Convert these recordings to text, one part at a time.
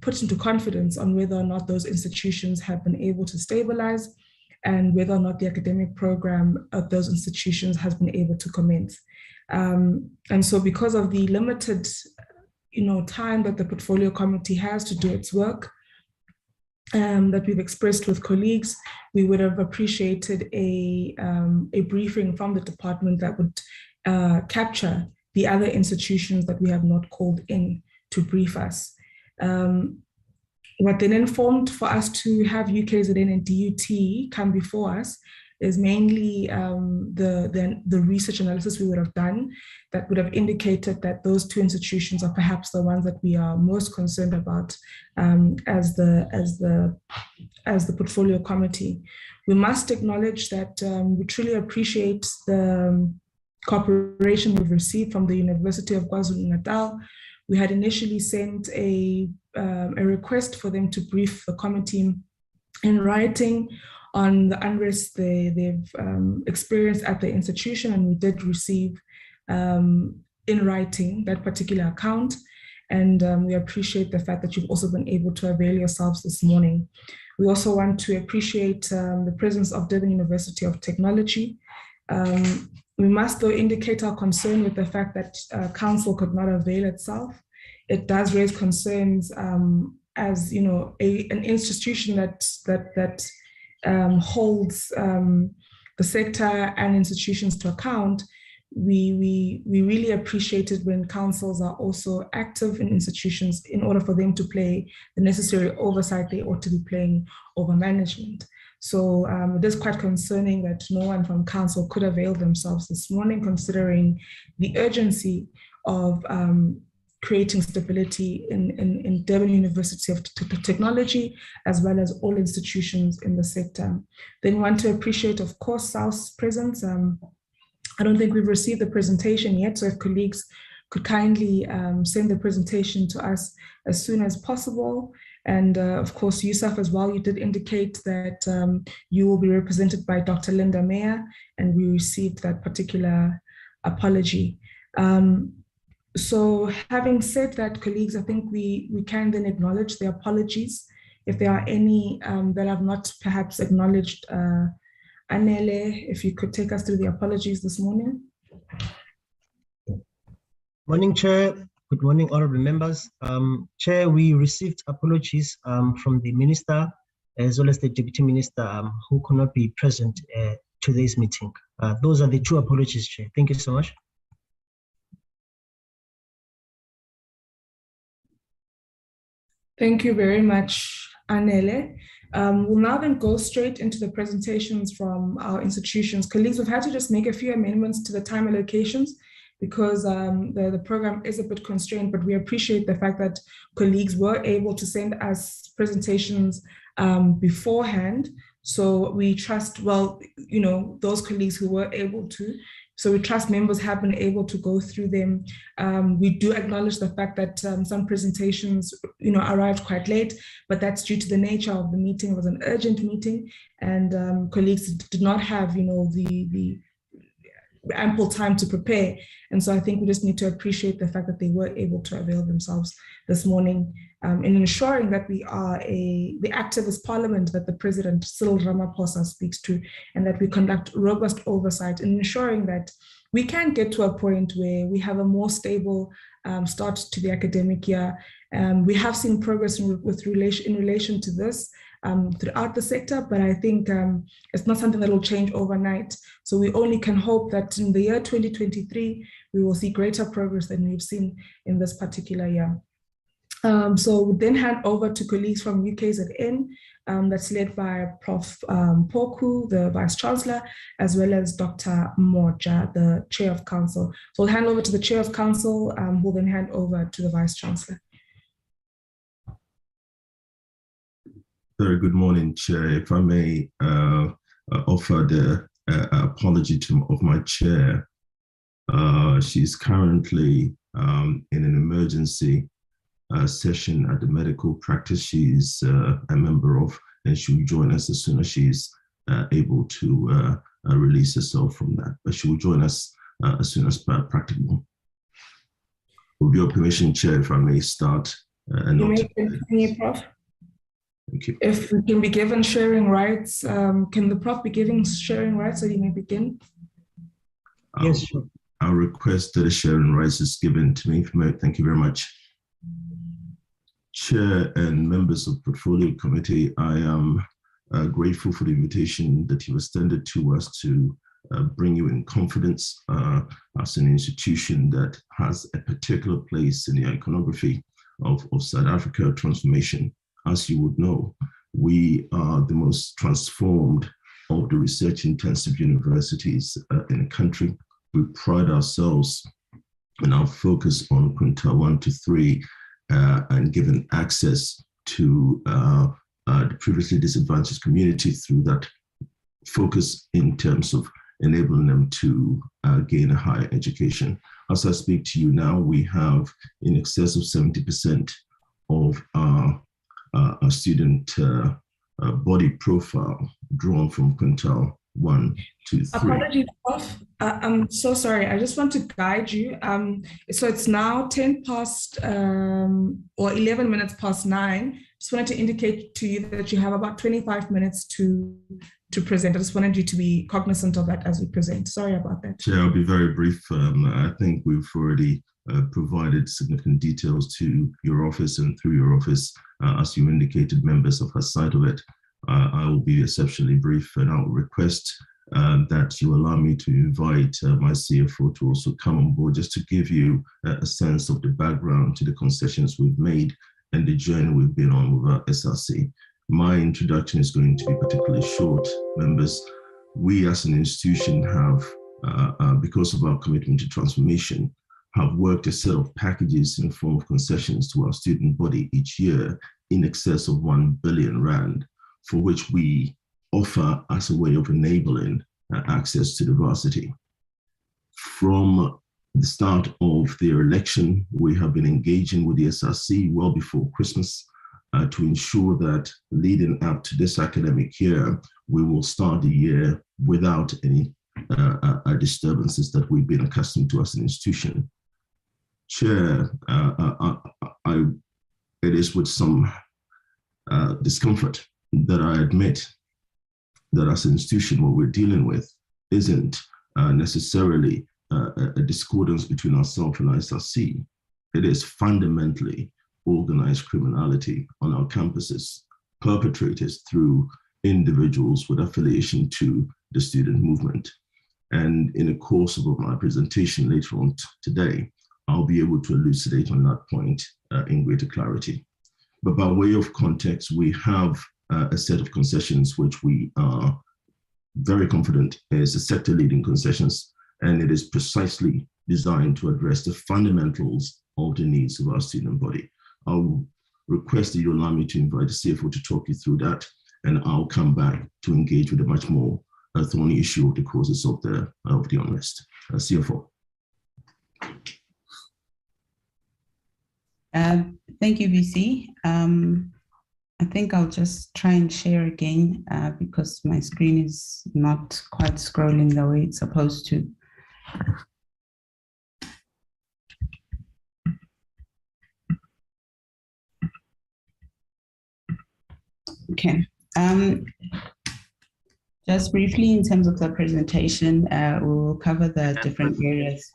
put into confidence on whether or not those institutions have been able to stabilize and whether or not the academic program of those institutions has been able to commence. And so because of the limited time that the portfolio committee has to do its work, that we've expressed with colleagues, we would have appreciated a briefing from the department that would capture the other institutions that we have not called in to brief us. What then informed for us to have UKZN and DUT come before us is mainly the research analysis we would have done that would have indicated that those two institutions are perhaps the ones that we are most concerned about as the portfolio committee. We must acknowledge that we truly appreciate the cooperation we've received from the University of KwaZulu-Natal. We had initially sent a request for them to brief the committee in writing on the unrest they've experienced at the institution, and we did receive in writing that particular account. And we appreciate the fact that you've also been able to avail yourselves this morning. We also want to appreciate the presence of Durban University of Technology. We must, though, indicate our concern with the fact that council could not avail itself. It does raise concerns as an institution that holds the sector and institutions to account. We really appreciate it when councils are also active in institutions in order for them to play the necessary oversight they ought to be playing over management. So it is quite concerning that no one from council could avail themselves this morning, considering the urgency of creating stability in Durban University of Technology, as well as all institutions in the sector. Then we want to appreciate, of course, SAUS's presence. I don't think we've received the presentation yet, so if colleagues could kindly send the presentation to us as soon as possible. And of course, Yusuf as well, you did indicate that you will be represented by Dr. Linda Meyer, and we received that particular apology. So having said that, colleagues, I think we can then acknowledge the apologies. If there are any that have not perhaps acknowledged, Anele, if you could take us through the apologies this morning. Morning, Chair. Good morning, honorable members. Chair, we received apologies from the Minister as well as the Deputy Minister who could not be present today's meeting. Those are the two apologies, Chair. Thank you so much. Thank you very much, Anele. We'll now then go straight into the presentations from our institutions. Colleagues, we've had to just make a few amendments to the time allocations because the program is a bit constrained, but we appreciate the fact that colleagues were able to send us presentations beforehand. So we trust, those colleagues who were able to, so we trust members have been able to go through them. We do acknowledge the fact that some presentations, arrived quite late, but that's due to the nature of the meeting. It was an urgent meeting, and colleagues did not have, the ample time to prepare. And so I think we just need to appreciate the fact that they were able to avail themselves this morning in ensuring that we are the activist parliament that the President Cyril Ramaphosa speaks to, and that we conduct robust oversight in ensuring that we can get to a point where we have a more stable start to the academic year. We have seen progress in relation to this throughout the sector, but I think it's not something that will change overnight. So we only can hope that in the year 2023, we will see greater progress than we've seen in this particular year. So we'll then hand over to colleagues from UKZN, that's led by Prof. Poku, the Vice Chancellor, as well as Dr. Moja, the Chair of Council. So we'll hand over to the Chair of Council, who will then hand over to the Vice Chancellor. Very good morning, Chair. If I may offer the apology of my chair. She's currently in an emergency session at the medical practice she's a member of, and she will join us as soon as she's able to release herself from that. But she will join us as soon as practicable. With your permission, Chair, if I may start You may continue, Prof. Thank you. If we can be given sharing rights, can the Prof be giving sharing rights so you may begin? Yes, sure. I'll request that a sharing rights is given to me. Thank you very much. Chair and members of Portfolio Committee, I am grateful for the invitation that you extended to us to bring you in confidence as an institution that has a particular place in the iconography of South Africa transformation. As you would know, we are the most transformed of the research-intensive universities in the country. We pride ourselves in our focus on quintile 1 to 3 and giving access to the previously disadvantaged community through that focus in terms of enabling them to gain a higher education. As I speak to you now, we have in excess of 70% of our student body profile drawn from quintile 1 to 3. Apologies, Prof. I'm so sorry. I just want to guide you. So it's now 10 past or 11 minutes past 9. Just wanted to indicate to you that you have about 25 minutes to present. I just wanted you to be cognizant of that as you present. Sorry about that. Chair, I'll be very brief. I think we've already provided significant details to your office, and through your office, as you indicated, members of her side of it. I will be exceptionally brief, and I'll request that you allow me to invite my CFO to also come on board, just to give you a sense of the background to the concessions we've made and the journey we've been on with our SRC. My introduction is going to be particularly short, members. We as an institution have, because of our commitment to transformation, have worked a set of packages in the form of concessions to our student body each year in excess of 1 billion rand, for which we offer as a way of enabling access to the varsity. From the start of their election, we have been engaging with the SRC well before Christmas to ensure that leading up to this academic year, we will start the year without any disturbances that we've been accustomed to as an institution. Chair, it is with some discomfort that I admit that as an institution, what we're dealing with isn't necessarily a discordance between ourselves and SRC. It is fundamentally organized criminality on our campuses, perpetrated through individuals with affiliation to the student movement. And in the course of my presentation later on today, I'll be able to elucidate on that point in greater clarity. But by way of context, we have a set of concessions which we are very confident is a sector-leading concessions, and it is precisely designed to address the fundamentals of the needs of our student body. I'll request that you allow me to invite the CFO to talk you through that, and I'll come back to engage with a much more thorny issue of the causes of the unrest. CFO. Thank you, VC. I think I'll just try and share again because my screen is not quite scrolling the way it's supposed to. Okay. Just briefly, in terms of the presentation, we will cover the different areas.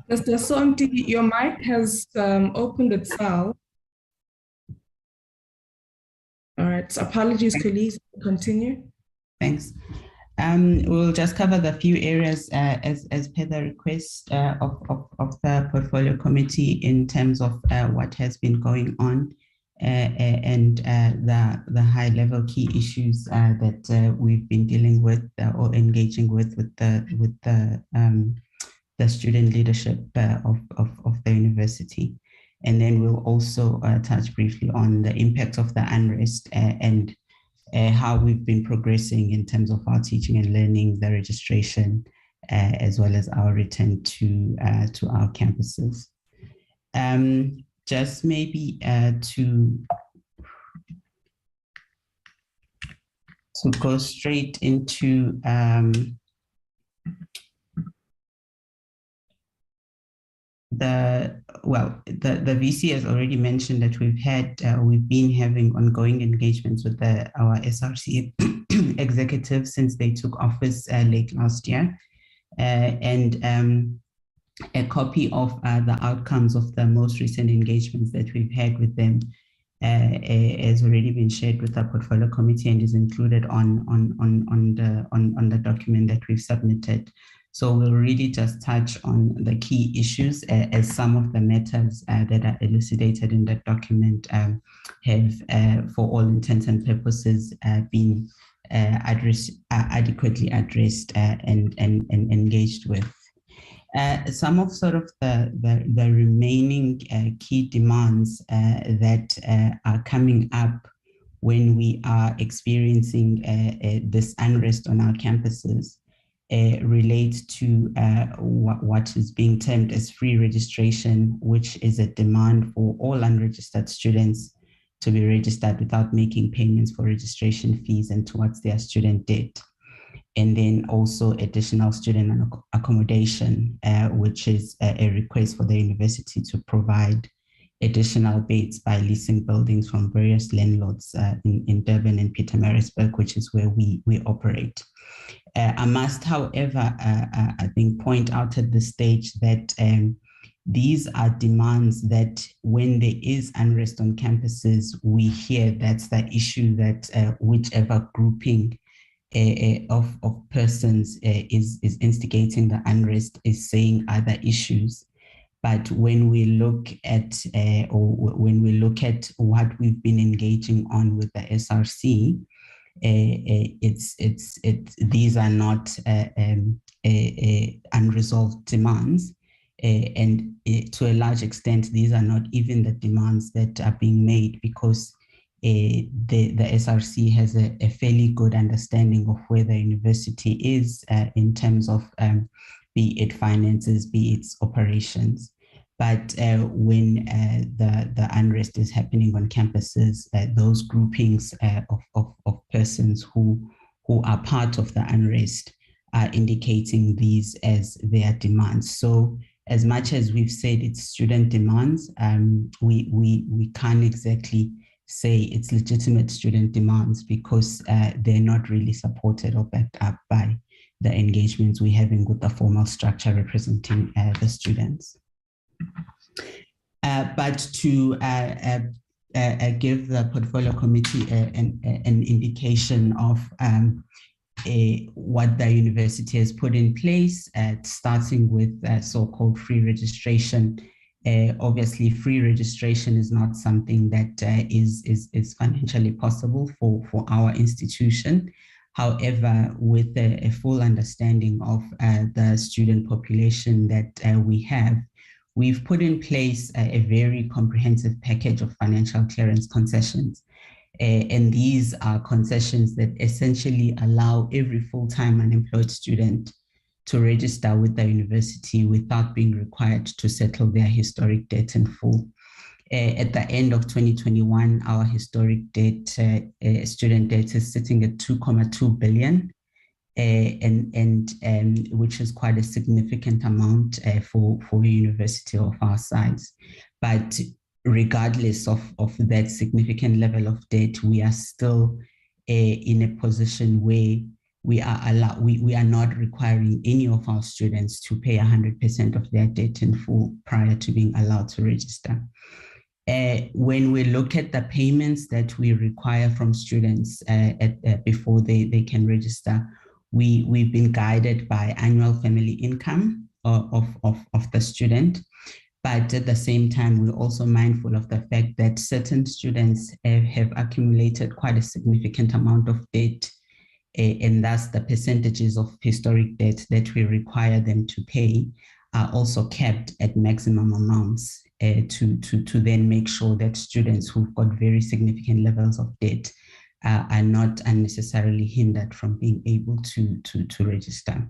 Mr. Sonti, your mic has opened itself. All right, so apologies, colleagues, continue. Thanks. We'll just cover the few areas as per the request of the portfolio committee in terms of what has been going on and the high level key issues that we've been dealing with or engaging with the student leadership of the university. And then we'll also touch briefly on the impact of the unrest and how we've been progressing in terms of our teaching and learning, the registration, as well as our return to our campuses. Just maybe to go straight into The VC has already mentioned that we've been having ongoing engagements with our SRC executives since they took office late last year, and a copy of the outcomes of the most recent engagements that we've had with them has already been shared with our portfolio committee and is included on the document that we've submitted. So we'll really just touch on the key issues as some of the matters that are elucidated in that document have, for all intents and purposes, been adequately addressed and engaged with. Some of sort of the remaining key demands that are coming up when we are experiencing this unrest on our campuses relate to what is being termed as free registration, which is a demand for all unregistered students to be registered without making payments for registration fees and towards their student debt. And then also additional student accommodation, which is a request for the university to provide additional beds by leasing buildings from various landlords in Durban and Pietermaritzburg, which is where we operate. I must, however, I think point out at this stage that these are demands that when there is unrest on campuses, we hear that's the issue that whichever grouping of persons is instigating the unrest is saying other issues. But when we look at what we've been engaging on with the SRC, these are not unresolved demands, and to a large extent, these are not even the demands that are being made, because the SRC has a fairly good understanding of where the university is in terms of be it finances, be it operations. But when the unrest is happening on campuses, those groupings of persons who are part of the unrest are indicating these as their demands. So as much as we've said it's student demands, we can't exactly say it's legitimate student demands, because they're not really supported or backed up by the engagements we're having with the formal structure representing the students. But to give the portfolio committee an indication of what the university has put in place, starting with so-called free registration. Obviously, free registration is not something that is financially possible for our institution. However, with a full understanding of the student population that we have, we've put in place a very comprehensive package of financial clearance concessions. And these are concessions that essentially allow every full-time unemployed student to register with the university without being required to settle their historic debt in full. At the end of 2021, our historic debt, student debt, is sitting at 2.2 billion, and which is quite a significant amount for a university of our size. But regardless of that significant level of debt, we are still in a position where we are not requiring any of our students to pay 100% of their debt in full prior to being allowed to register. When we look at the payments that we require from students before they can register, we've been guided by annual family income of the student. But at the same time, we're also mindful of the fact that certain students have accumulated quite a significant amount of debt, and thus the percentages of historic debt that we require them to pay are also kept at maximum amounts to then make sure that students who've got very significant levels of debt are not unnecessarily hindered from being able to register.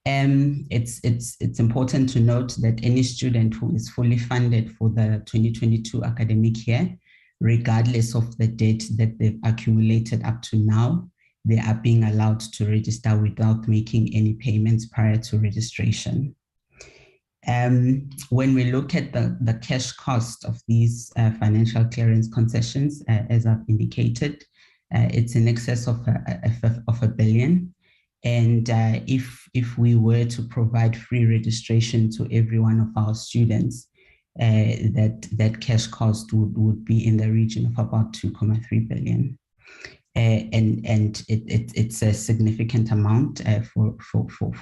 It's important to note that any student who is fully funded for the 2022 academic year, regardless of the debt that they've accumulated up to now, they are being allowed to register without making any payments prior to registration. When we look at the cash cost of these financial clearance concessions, as I've indicated, it's in excess of $1 billion. And if we were to provide free registration to every one of our students, that cash cost would be in the region of about 2.3 billion. And it's a significant amount for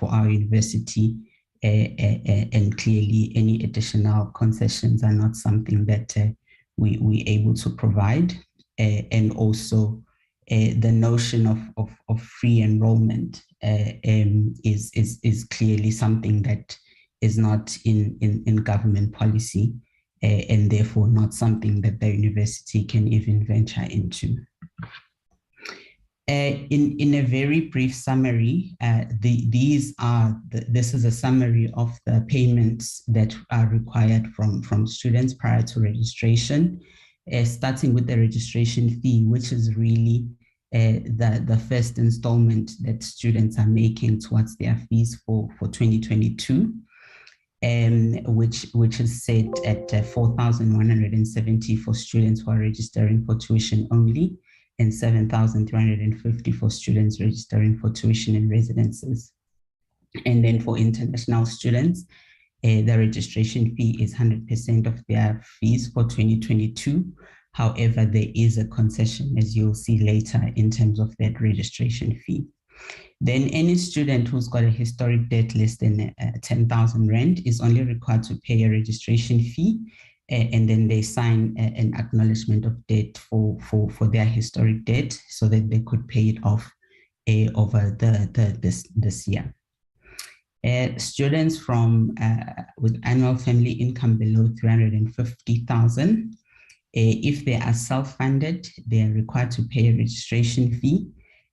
our university. And clearly any additional concessions are not something that we're able to provide. And also the notion of free enrollment is clearly something that is not in government policy, and therefore not something that the university can even venture into. In a very brief summary, this is a summary of the payments that are required from students prior to registration, starting with the registration fee, which is really the first installment that students are making towards their fees for 2022, which is set at 4,170 for students who are registering for tuition only, and 7,350 for students registering for tuition and residences. And then for international students, the registration fee is 100% of their fees for 2022. However, there is a concession, as you'll see later, in terms of that registration fee. Then any student who's got a historic debt less than 10,000 Rand is only required to pay a registration fee, and then they sign an acknowledgement of debt for their historic debt so that they could pay it off over this year. Students with annual family income below 350,000, if they are self-funded, they are required to pay a registration fee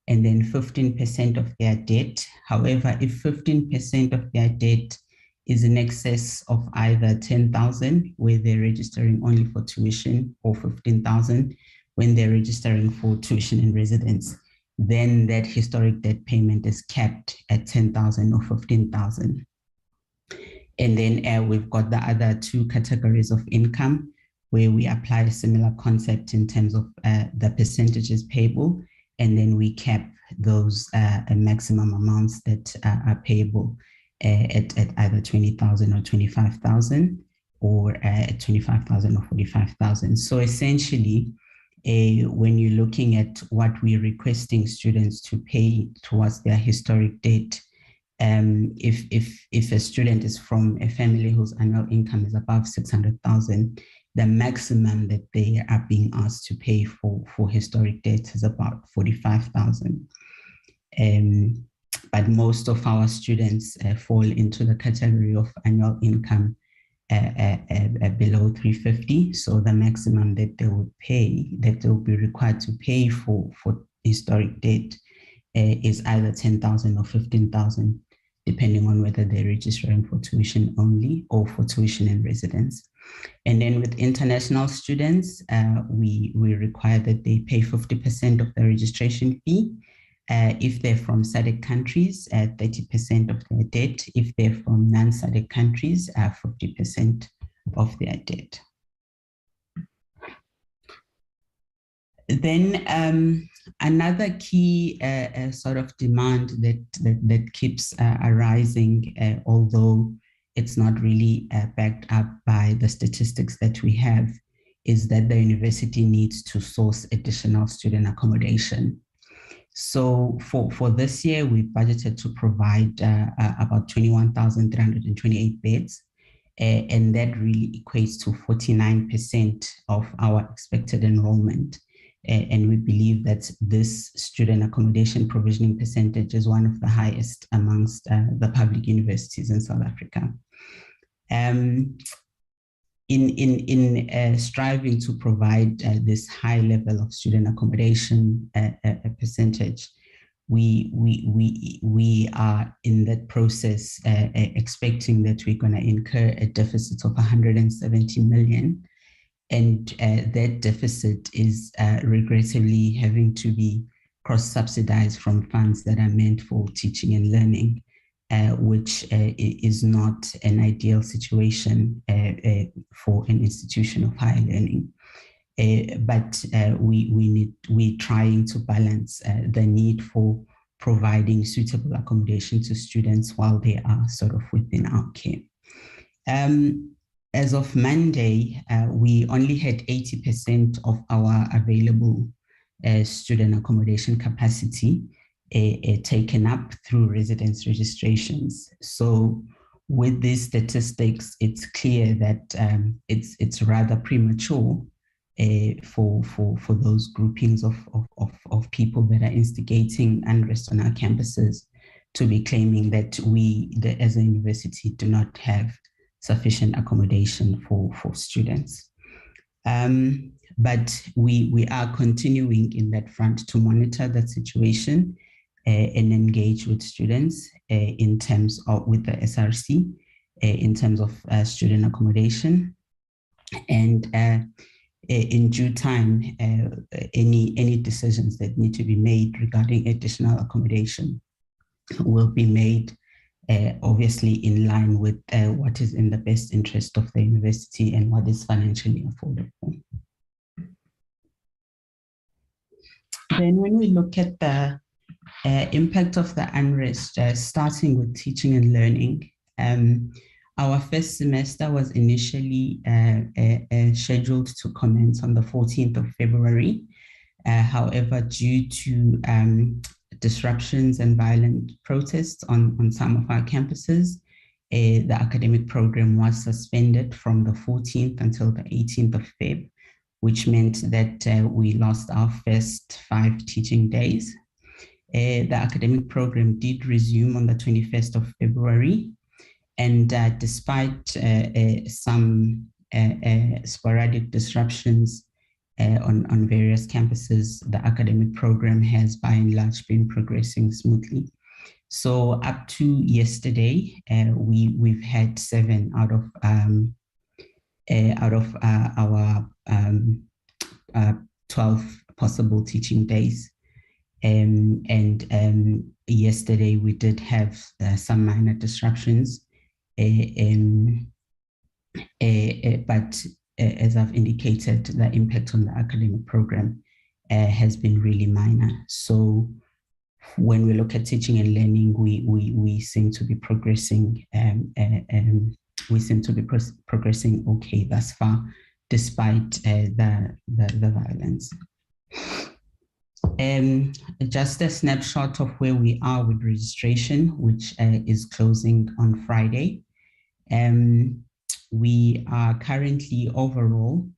and then 15% of their debt. However, if 15% of their debt is in excess of either 10,000, where they're registering only for tuition, or 15,000 when they're registering for tuition and residence, then that historic debt payment is capped at 10,000 or 15,000. And then we've got the other two categories of income, where we apply a similar concept in terms of the percentages payable, and then we cap those maximum amounts that are payable at either 20,000 or 25,000, or at 25,000 or 45,000. So essentially, when you're looking at what we're requesting students to pay towards their historic debt, if a student is from a family whose annual income is above 600,000, the maximum that they are being asked to pay for historic debt is about 45,000. But most of our students fall into the category of annual income below 350. So the maximum that they would pay, that they'll be required to pay for historic debt is either 10,000 or 15,000, depending on whether they're registering for tuition only or for tuition and residence. And then with international students, we require that they pay 50% of the registration fee. If they're from SADC countries, 30% of their debt. If they're from non-SADC countries, 50% of their debt. Then another key sort of demand that keeps arising, although it's not really backed up by the statistics that we have, is that the university needs to source additional student accommodation. So for this year, we budgeted to provide about 21,328 beds, and that really equates to 49% of our expected enrollment. And we believe that this student accommodation provisioning percentage is one of the highest amongst the public universities in South Africa. In striving to provide this high level of student accommodation percentage, we are in that process expecting that we're going to incur a deficit of 170 million. And that deficit is regrettably having to be cross-subsidized from funds that are meant for teaching and learning. which is not an ideal situation for an institution of higher learning. But we're trying to balance the need for providing suitable accommodation to students while they are sort of within our care. As of Monday, we only had 80% of our available student accommodation capacity taken up through residence registrations. So with these statistics, it's clear that it's rather premature for those groupings of people that are instigating unrest on our campuses to be claiming that we, as a university, do not have sufficient accommodation for students. But we are continuing in that front to monitor that situation and engage with students in terms of, with the SRC, in terms of student accommodation. And in due time, any decisions that need to be made regarding additional accommodation will be made, obviously in line with what is in the best interest of the university and what is financially affordable. Then when we look at the impact of the unrest, starting with teaching and learning, our first semester was initially scheduled to commence on the 14th of February. However, due to disruptions and violent protests on some of our campuses, the academic program was suspended from the 14th until the 18th of Feb, which meant that we lost our first 5 teaching days. The academic program did resume on the 21st of February, and despite some sporadic disruptions on various campuses, the academic program has by and large been progressing smoothly. So up to yesterday, we've had 7 out of our 12 possible teaching days. And yesterday we did have some minor disruptions, but as I've indicated, the impact on the academic program has been really minor. So when we look at teaching and learning, we seem to be progressing. We seem to be progressing okay thus far, despite the violence. Just a snapshot of where we are with registration, which is closing on Friday. We are currently overall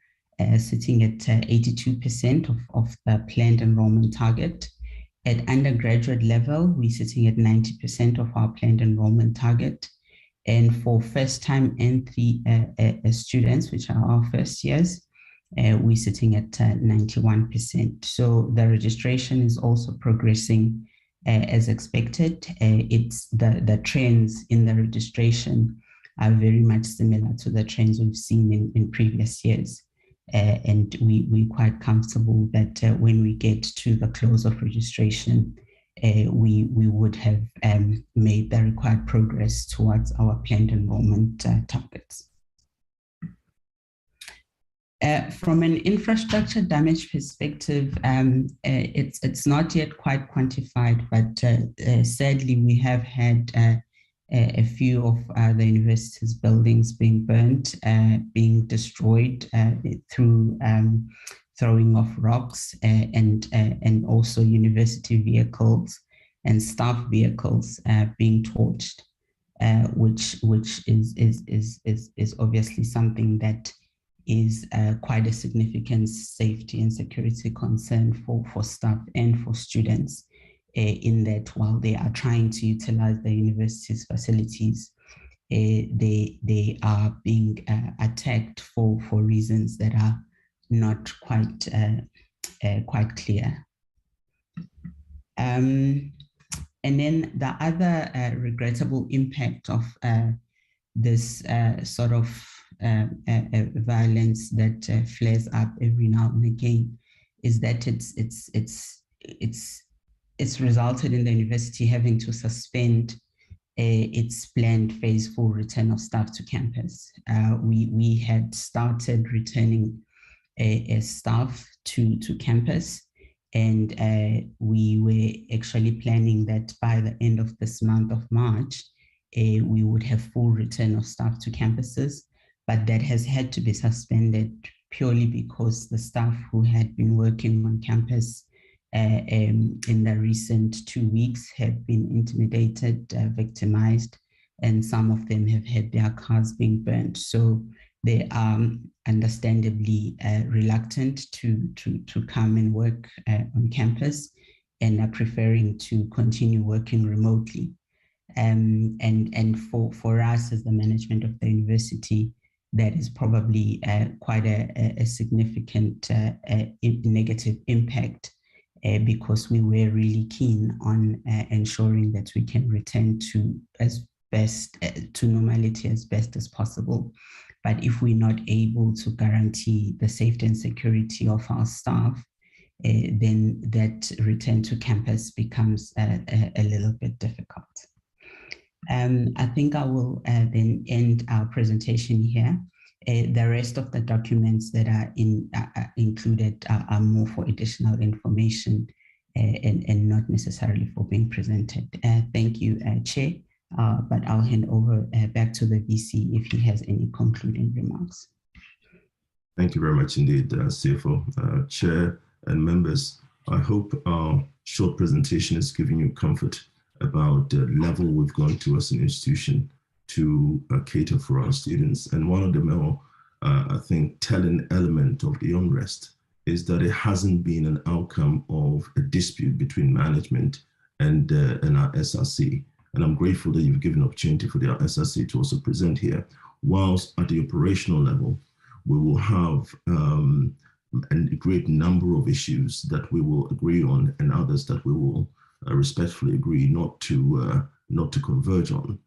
sitting at 82% of the planned enrollment target. At undergraduate level, we're sitting at 90% of our planned enrollment target. And for first-time entry students, which are our first years, we're sitting at 91%. So the registration is also progressing as expected. It's the trends in the registration are very much similar to the trends we've seen in previous years. And we're quite comfortable that when we get to the close of registration, we would have made the required progress towards our planned enrollment targets. From an infrastructure damage perspective, it's not yet quite quantified, but sadly we have had a few of the university's buildings being burnt, being destroyed through throwing of rocks, and also university vehicles and staff vehicles being torched, which is obviously something that is quite a significant safety and security concern for staff and for students, in that while they are trying to utilize the university's facilities, they are being attacked for reasons that are not quite clear. And then the other regrettable impact of this sort of violence that flares up every now and again is that it's resulted in the university having to suspend its planned phase 4 return of staff to campus. We had started returning staff to campus, and we were actually planning that by the end of this month of March, we would have full return of staff to campuses, but that has had to be suspended purely because the staff who had been working on campus in the recent 2 weeks have been intimidated, victimized, and some of them have had their cars being burnt. So they are understandably reluctant to come and work on campus, and are preferring to continue working remotely. And for us as the management of the university, that is probably quite a significant negative impact, because we were really keen on ensuring that we can return to normality as best as possible. But if we're not able to guarantee the safety and security of our staff, then that return to campus becomes a little bit difficult. I think I will then end our presentation here. The rest of the documents that are included are more for additional information and not necessarily for being presented. Thank you, Chair, but I'll hand over back to the VC if he has any concluding remarks. Thank you very much indeed, CFO, Chair and members. I hope our short presentation is giving you comfort about the level we've gone to as an institution to cater for our students. And one of the more, I think, telling element of the unrest is that it hasn't been an outcome of a dispute between management and our SRC. And I'm grateful that you've given opportunity for the SRC to also present here. Whilst at the operational level, we will have a great number of issues that we will agree on, and others that we will respectfully agree not to converge on.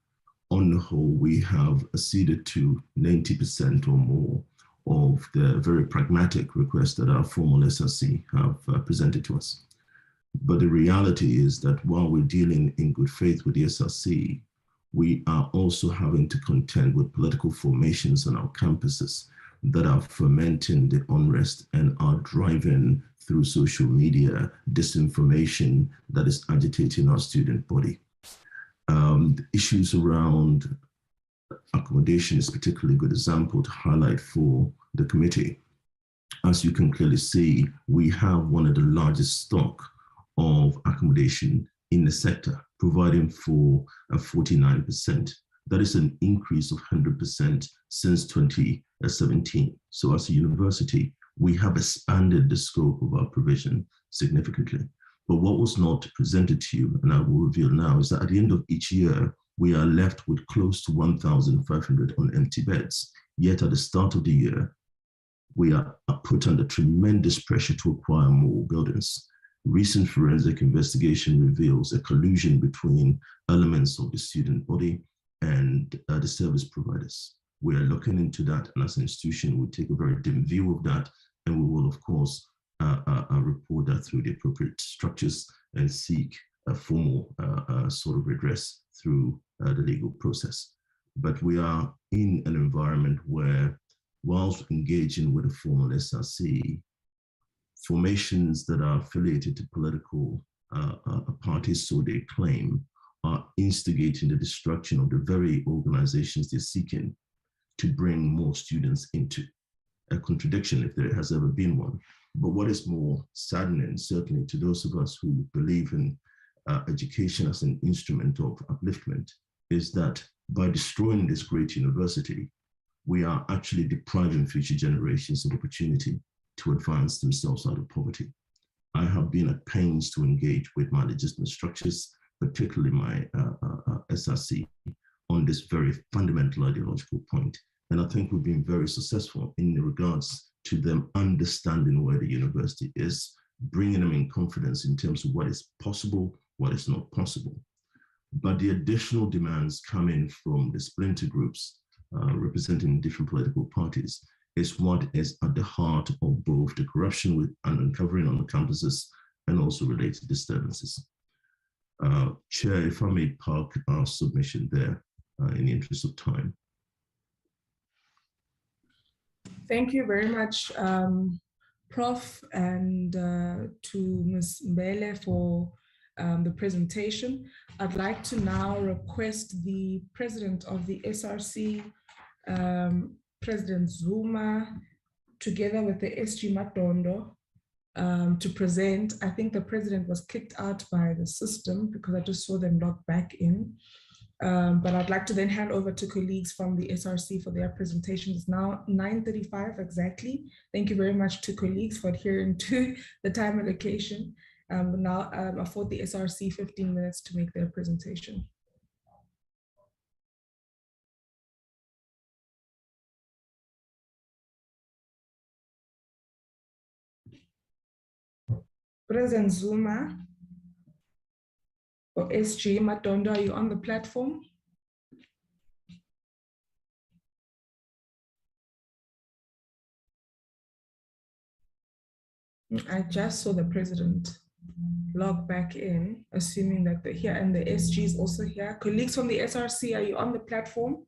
On the whole, we have acceded to 90% or more of the very pragmatic requests that our formal SRC have presented to us. But the reality is that while we're dealing in good faith with the SRC, we are also having to contend with political formations on our campuses that are fomenting the unrest and are driving through social media disinformation that is agitating our student body. The issues around accommodation is particularly a good example to highlight for the committee. As you can clearly see, we have one of the largest stock of accommodation in the sector, providing for 49%. That is an increase of 100% since 2017. So as a university, we have expanded the scope of our provision significantly. But what was not presented to you, and I will reveal now, is that at the end of each year, we are left with close to 1,500 on empty beds. Yet at the start of the year, we are put under tremendous pressure to acquire more buildings. Recent forensic investigation reveals a collusion between elements of the student body and the service providers. We are looking into that, and as an institution, we take a very dim view of that, and we will, of course, report that through the appropriate structures and seek a formal sort of redress through the legal process. But we are in an environment where, whilst engaging with a formal SRC, formations that are affiliated to political parties, so they claim, are instigating the destruction of the very organizations they're seeking to bring more students into. A contradiction if there has ever been one. But what is more saddening, certainly to those of us who believe in education as an instrument of upliftment, is that by destroying this great university, we are actually depriving future generations of opportunity to advance themselves out of poverty. I have been at pains to engage with my legitimate structures, particularly my SRC, on this very fundamental ideological point. And I think we've been very successful in regards to them understanding where the university is, bringing them in confidence in terms of what is possible, what is not possible. But the additional demands coming from the splinter groups representing different political parties is what is at the heart of both the corruption and uncovering on the campuses and also related disturbances. Chair, if I may park our submission there in the interest of time. Thank you very much, Prof, and to Ms. Mbele for the presentation. I'd like to now request the president of the SRC, President Zuma, together with the SG Matondo, to present. I think the president was kicked out by the system because I just saw them log back in. But I'd like to then hand over to colleagues from the SRC for their presentation. It's now 9:35 exactly. Thank you very much to colleagues for adhering to the time allocation. Now afford the SRC 15 minutes to make their presentation. President Zuma or SG Matondo, are you on the platform? I just saw the president log back in, assuming that they're here, and the SG is also here. Colleagues from the SRC, are you on the platform?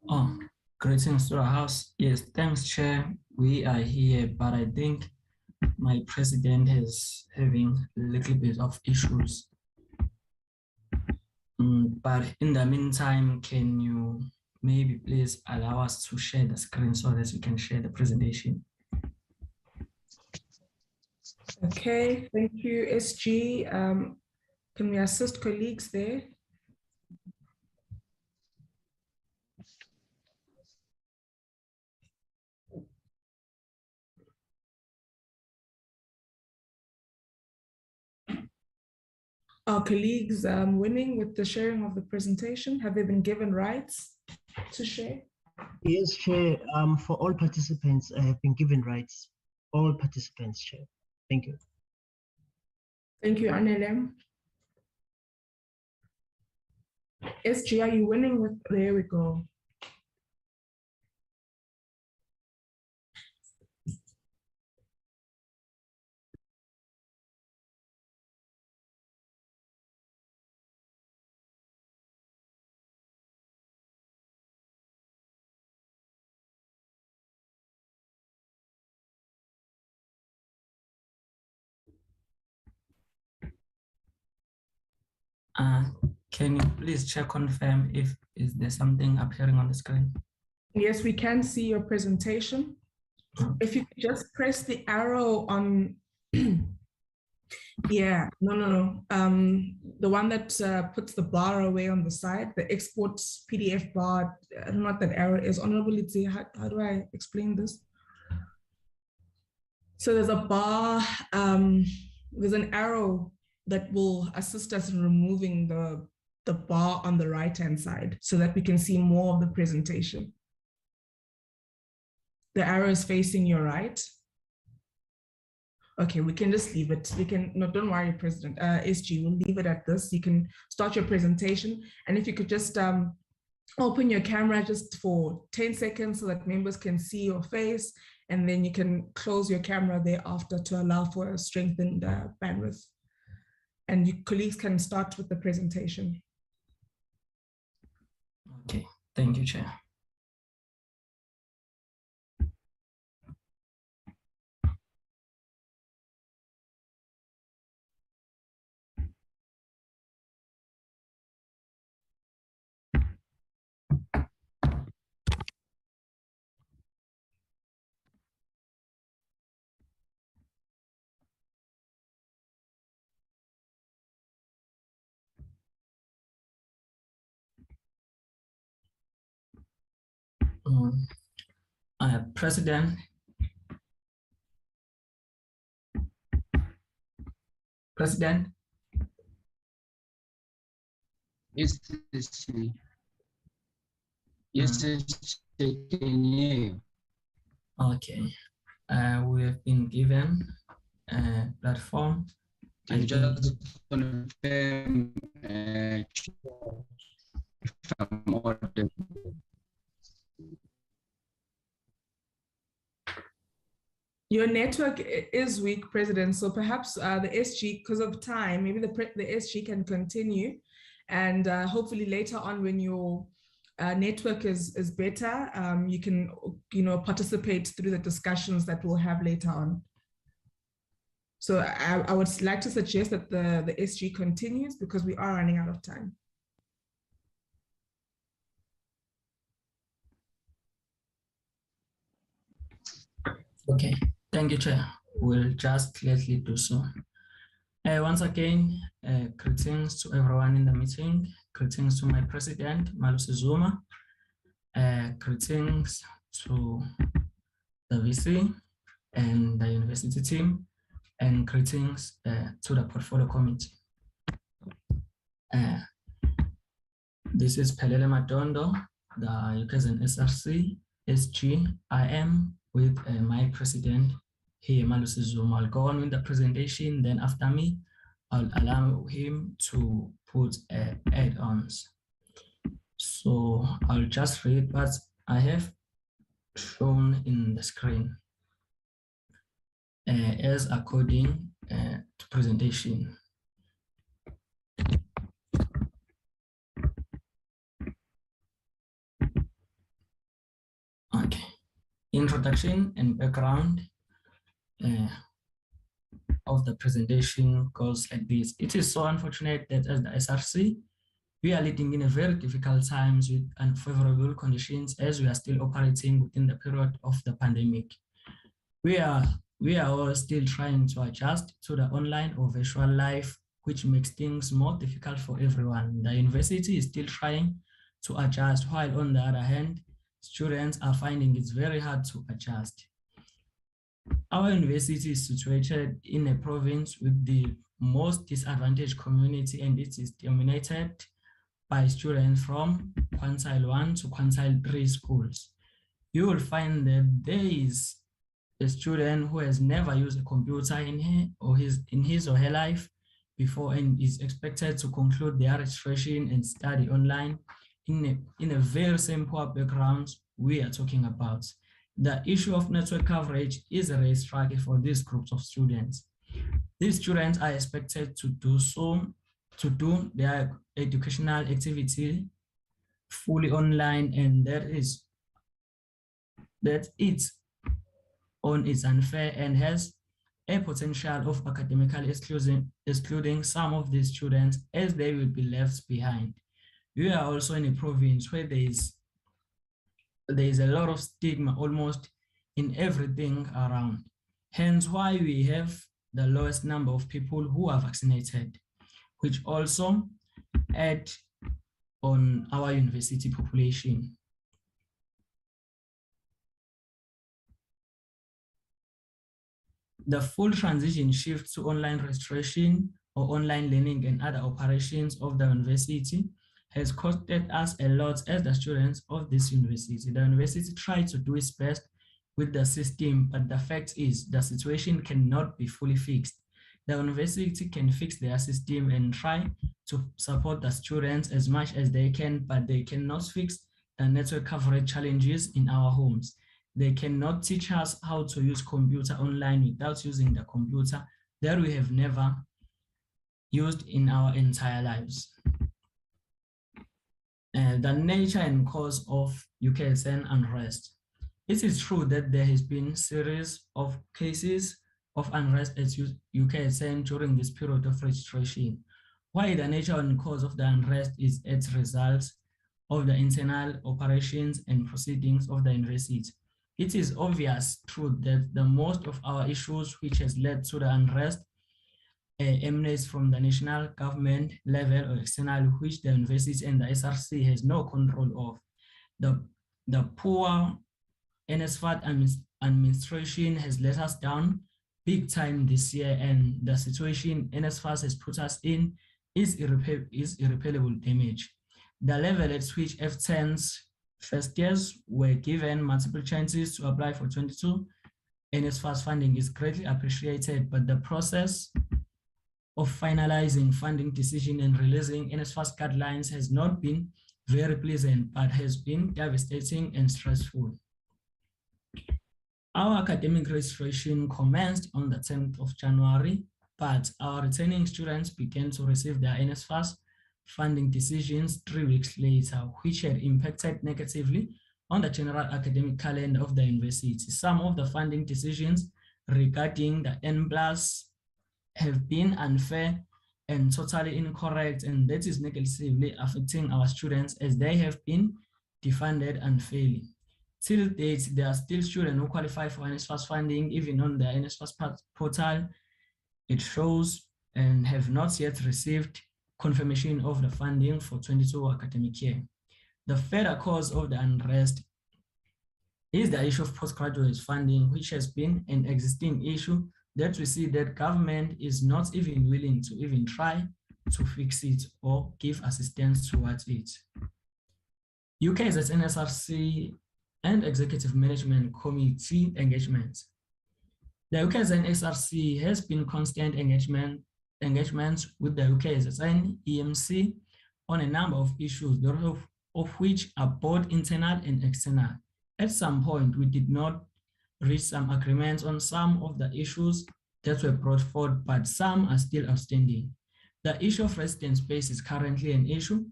Oh, greetings to the House. Yes, thanks, Chair. We are here, but I think my president is having a little bit of issues. But in the meantime, can you maybe please allow us to share the screen so that we can share the presentation? Okay, thank you, SG. Can we assist colleagues there? Are colleagues winning with the sharing of the presentation? Have they been given rights to share? Yes, Chair. For all participants, I have been given rights. All participants, Chair. Thank you. Thank you, Anelem. SG, are you winning with? There we go. Can you please check, confirm if is there something appearing on the screen? Yes, we can see your presentation. If you could just press the arrow on, yeah, no. The one that puts the bar away on the side, the export PDF bar, I don't know what that arrow is. Honorable Litsi, how do I explain this? So there's a bar, there's an arrow that will assist us in removing the bar on the right-hand side so that we can see more of the presentation. The arrow is facing your right. Okay, we can just leave it. We can, no, don't worry, President. SG, we'll leave it at this. You can start your presentation. And if you could just open your camera just for 10 seconds so that members can see your face, and then you can close your camera thereafter to allow for a strengthened bandwidth. And you colleagues can start with the presentation. Okay, thank you, Chair. President. President. Yes, yes, can you? Okay, we have been given a platform. I just confirm if I'm audible. Your network is weak, President. So perhaps the SG, because of time, maybe the SG can continue, and hopefully later on, when your network is better, you can participate through the discussions that we'll have later on. So I would like to suggest that the SG continues because we are running out of time. Okay, thank you, Chair. We'll just gladly do so. Once again, greetings to everyone in the meeting. Greetings to my president, Malusi Zuma. Greetings to the VC and the university team, and greetings to the portfolio committee. This is Pelele Matondo, the UKZN SRC, SG. I am with my president here, Malusi Zuma. I'll go on with the presentation, then after me, I'll allow him to put add-ons. So I'll just read what I have shown in the screen as according to presentation. Okay, introduction and background of the presentation goes like this. It is so unfortunate that as the SRC, we are leading in a very difficult times with unfavorable conditions as we are still operating within the period of the pandemic. We are all still trying to adjust to the online or virtual life, which makes things more difficult for everyone. The university is still trying to adjust, while on the other hand, students are finding it's very hard to adjust. Our university is situated in a province with the most disadvantaged community, and it is dominated by students from quintile 1 to quintile 3 schools. You will find that there is a student who has never used a computer in his or her life before and is expected to conclude their registration and study online in a very simple background we are talking about. The issue of network coverage is a real struggle for these groups of students. These students are expected to do their educational activity fully online, and that it's unfair and has a potential of academically excluding some of these students as they will be left behind. We are also in a province where there is a lot of stigma almost in everything around. Hence why we have the lowest number of people who are vaccinated, which also add on our university population. The full transition shift to online registration or online learning and other operations of the university has costed us a lot as the students of this university. The university tried to do its best with the system, but the fact is the situation cannot be fully fixed. The university can fix their system and try to support the students as much as they can, but they cannot fix the network coverage challenges in our homes. They cannot teach us how to use computer online without using the computer that we have never used in our entire lives. The nature and cause of UKZN unrest. It is true that there has been a series of cases of unrest at UKZN during this period of registration. Why the nature and cause of the unrest is as a result of the internal operations and proceedings of the university. It is obvious true that the most of our issues which has led to the unrest emanates from the national government level or external, which the university and the SRC has no control of. The poor NSFAT administration has let us down big time this year, and the situation NSFAT has put us in is irreparable damage. The level at which F10's first years were given multiple chances to apply for 22 NSFAT funding is greatly appreciated, but the process of finalizing funding decision and releasing NSFAT guidelines has not been very pleasant, but has been devastating and stressful. Our academic registration commenced on the 10th of January, but our returning students began to receive their NSFAS funding decisions 3 weeks later, which had impacted negatively on the general academic calendar of the university. Some of the funding decisions regarding the N+ have been unfair and totally incorrect, and that is negatively affecting our students as they have been defunded unfairly. Till date, there are still students who qualify for NSFAS funding, even on the NSFAS portal. It shows and have not yet received confirmation of the funding for 22 academic year. The further cause of the unrest is the issue of postgraduate funding, which has been an existing issue that we see that government is not even willing to even try to fix it or give assistance towards it. UKZN SRC and Executive Management Committee engagements. The UKZN SRC has been constant engagements with the UKZN EMC on a number of issues, of which are both internal and external. At some point, we did not reach some agreements on some of the issues that were brought forward, but some are still outstanding. The issue of residence space is currently an issue,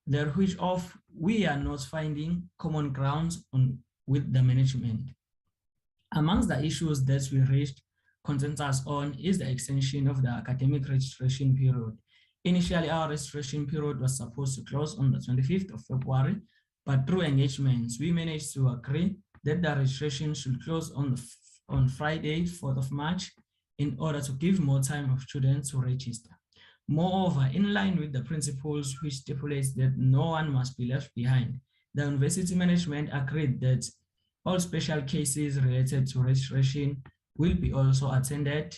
that which of we are not finding common grounds on with the management. Amongst the issues that we reached consensus on is the extension of the academic registration period. Initially, our registration period was supposed to close on the 25th of February, but through engagements, we managed to agree that the registration should close on Friday, 4th of March, in order to give more time of students to register. Moreover, in line with the principles which stipulates that no one must be left behind, the university management agreed that all special cases related to registration will be also attended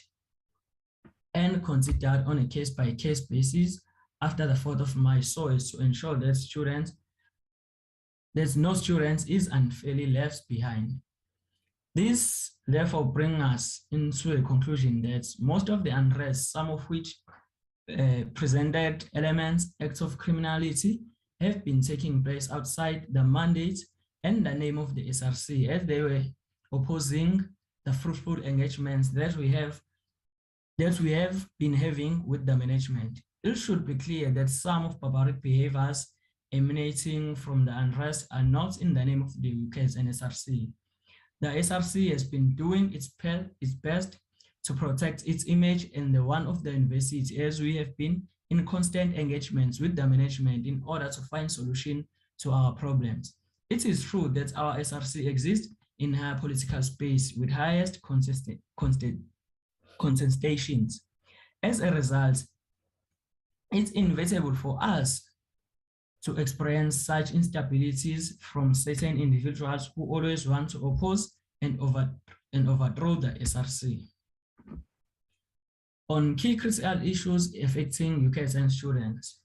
and considered on a case-by-case basis after the 4th of March, so as to ensure that no students is unfairly left behind. This therefore brings us into a conclusion that most of the unrest, some of which presented elements, acts of criminality, have been taking place outside the mandate and the name of the SRC, as they were opposing the fruitful engagements that we have been having with the management. It should be clear that some of barbaric behaviors emanating from the unrest are not in the name of the UKZN SRC. The SRC has been doing its best to protect its image and the one of the university, as we have been in constant engagements with the management in order to find solution to our problems. It is true that our SRC exists in higher political space with highest contestations. As a result, it's inevitable for us to experience such instabilities from certain individuals who always want to oppose and overthrow the SRC. On key critical issues affecting UKZN students,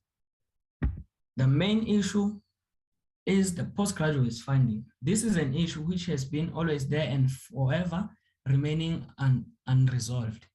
the main issue is the postgraduate funding. This is an issue which has been always there and forever remaining unresolved.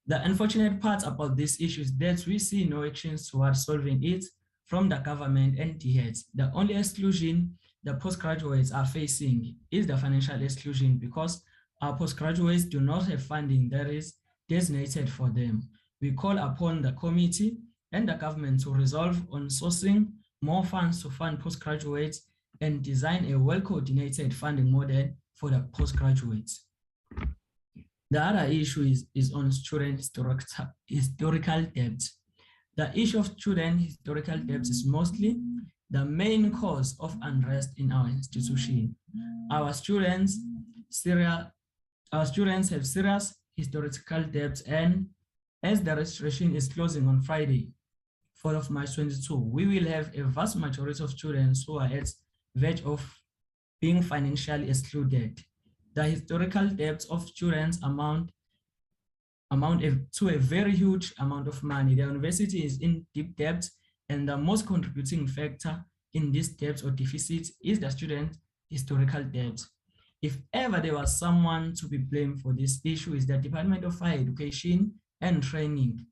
The unfortunate part about this issue is that we see no actions towards solving it from the government and DHET. The only exclusion the postgraduates are facing is the financial exclusion, because our postgraduates do not have funding that is designated for them. We call upon the committee and the government to resolve on sourcing more funds to fund postgraduates and design a well-coordinated funding model for the postgraduates. The other issue is on student historical debt. The issue of student historical debt is mostly the main cause of unrest in our institution. Our students have serious historical debts, and as the registration is closing on Friday, 4th of March 2022, we will have a vast majority of students who are at verge of being financially excluded. The historical debts of students amount to a very huge amount of money. The university is in deep debt, and the most contributing factor in this debt or deficit is the student historical debt. If ever there was someone to be blamed for this issue, is the Department of Higher Education and Training.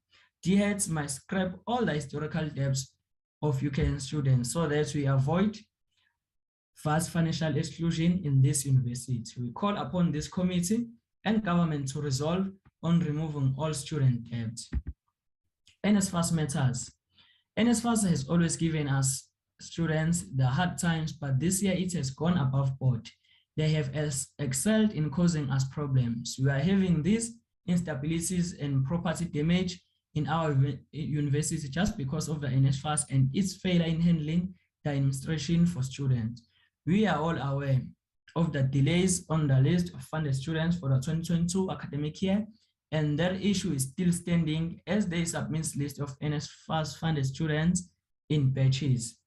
DHET must scrap all the historical debts of UKZN students so that we avoid vast financial exclusion in this university. We call upon this committee and government to resolve on removing all student debt. NSFAS matters. NSFAS has always given us students the hard times, but this year it has gone above board. They have excelled in causing us problems. We are having these instabilities and property damage in our university just because of the NSFAS and its failure in handling the administration for students. We are all aware of the delays on the list of funded students for the 2022 academic year, and that issue is still standing as they submit list of NSFAS funded students in batches.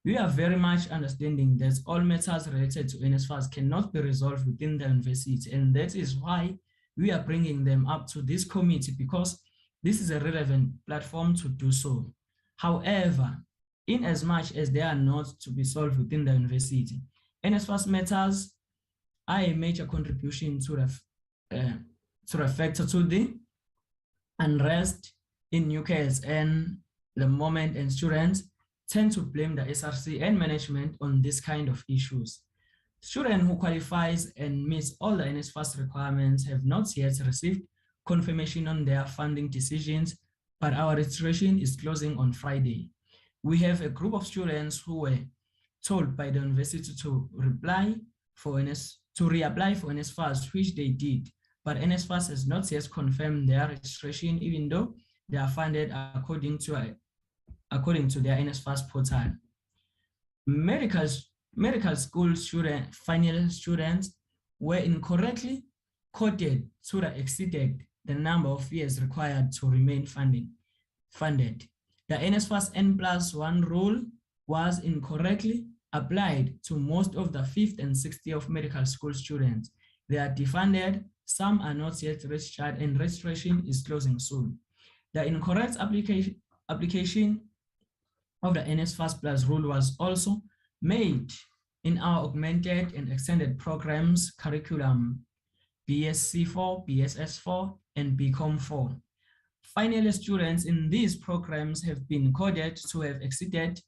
We are very much understanding that all matters related to NSFAS cannot be resolved within the university, and that is why we are bringing them up to this committee, because this is a relevant platform to do so. However, in as much as they are not to be solved within the university, NSFAS matters are a major contribution to the unrest in UKZN the moment, and students tend to blame the SRC and management on this kind of issues. Student who qualifies and meets all the NSFAS requirements have not yet received confirmation on their funding decisions, but our registration is closing on Friday. We have a group of students who were told by the university to reapply for NSFAS, which they did, but NSFAS has not yet confirmed their registration, even though they are funded according to their NSFAS portal. Medical school final students were incorrectly coded to exceeded the number of years required to remain funded. The NSFAS N+1 rule was incorrectly applied to most of the 5th and 6th year of medical school students. They are defunded, some are not yet registered, and registration is closing soon. The incorrect application of the NSFAS Plus rule was also made in our augmented and extended programs curriculum, BSc4, BSS4, and BCom4. Finally, students in these programs have been coded to have exceeded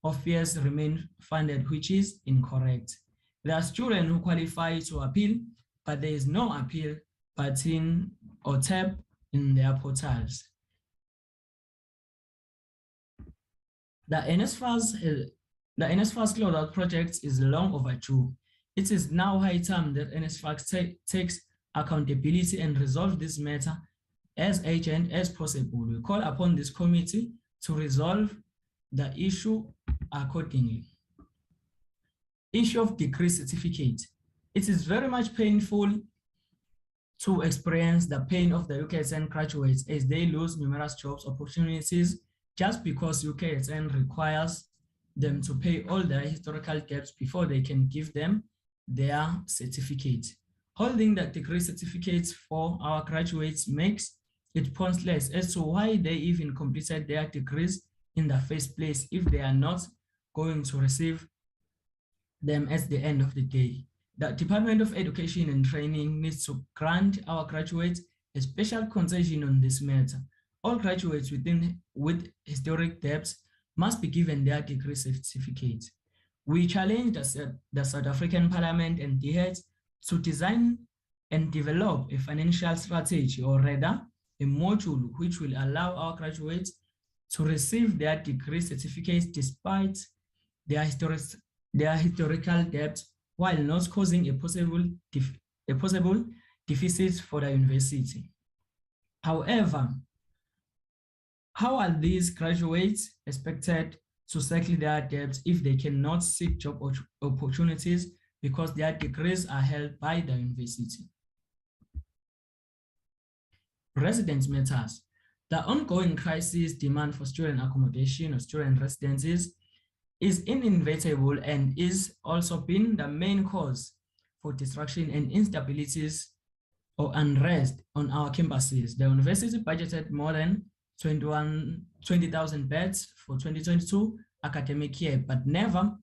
of years remain funded, which is incorrect. There are students who qualify to appeal, but there is no appeal button or tab in their portals. The NSFAS closeout project is long overdue. It is now high time that NSFAS takes accountability and resolve this matter as urgent as possible. We call upon this committee to resolve the issue accordingly. Issue of degree certificate. It is very much painful to experience the pain of the UKZN graduates as they lose numerous jobs opportunities just because UKZN requires them to pay all their historical debts before they can give them their certificate. Holding the degree certificates for our graduates makes it pointless as to why they even completed their degrees in the first place if they are not going to receive them at the end of the day. The Department of Education and Training needs to grant our graduates a special concession on this matter. All graduates with historic debts must be given their degree certificate. We challenge the South African Parliament and DHET to design and develop a financial strategy, or rather a module which will allow our graduates to receive their degree certificates despite their historical debt, while not causing a possible deficit for the university. However, how are these graduates expected to settle their debts if they cannot seek job opportunities because their degrees are held by the university? Residence matters. The ongoing crisis demand for student accommodation or student residences is inevitable and is also been the main cause for disruption and instabilities or unrest on our campuses. The university budgeted more than 20,000 beds for 2022 academic year, but never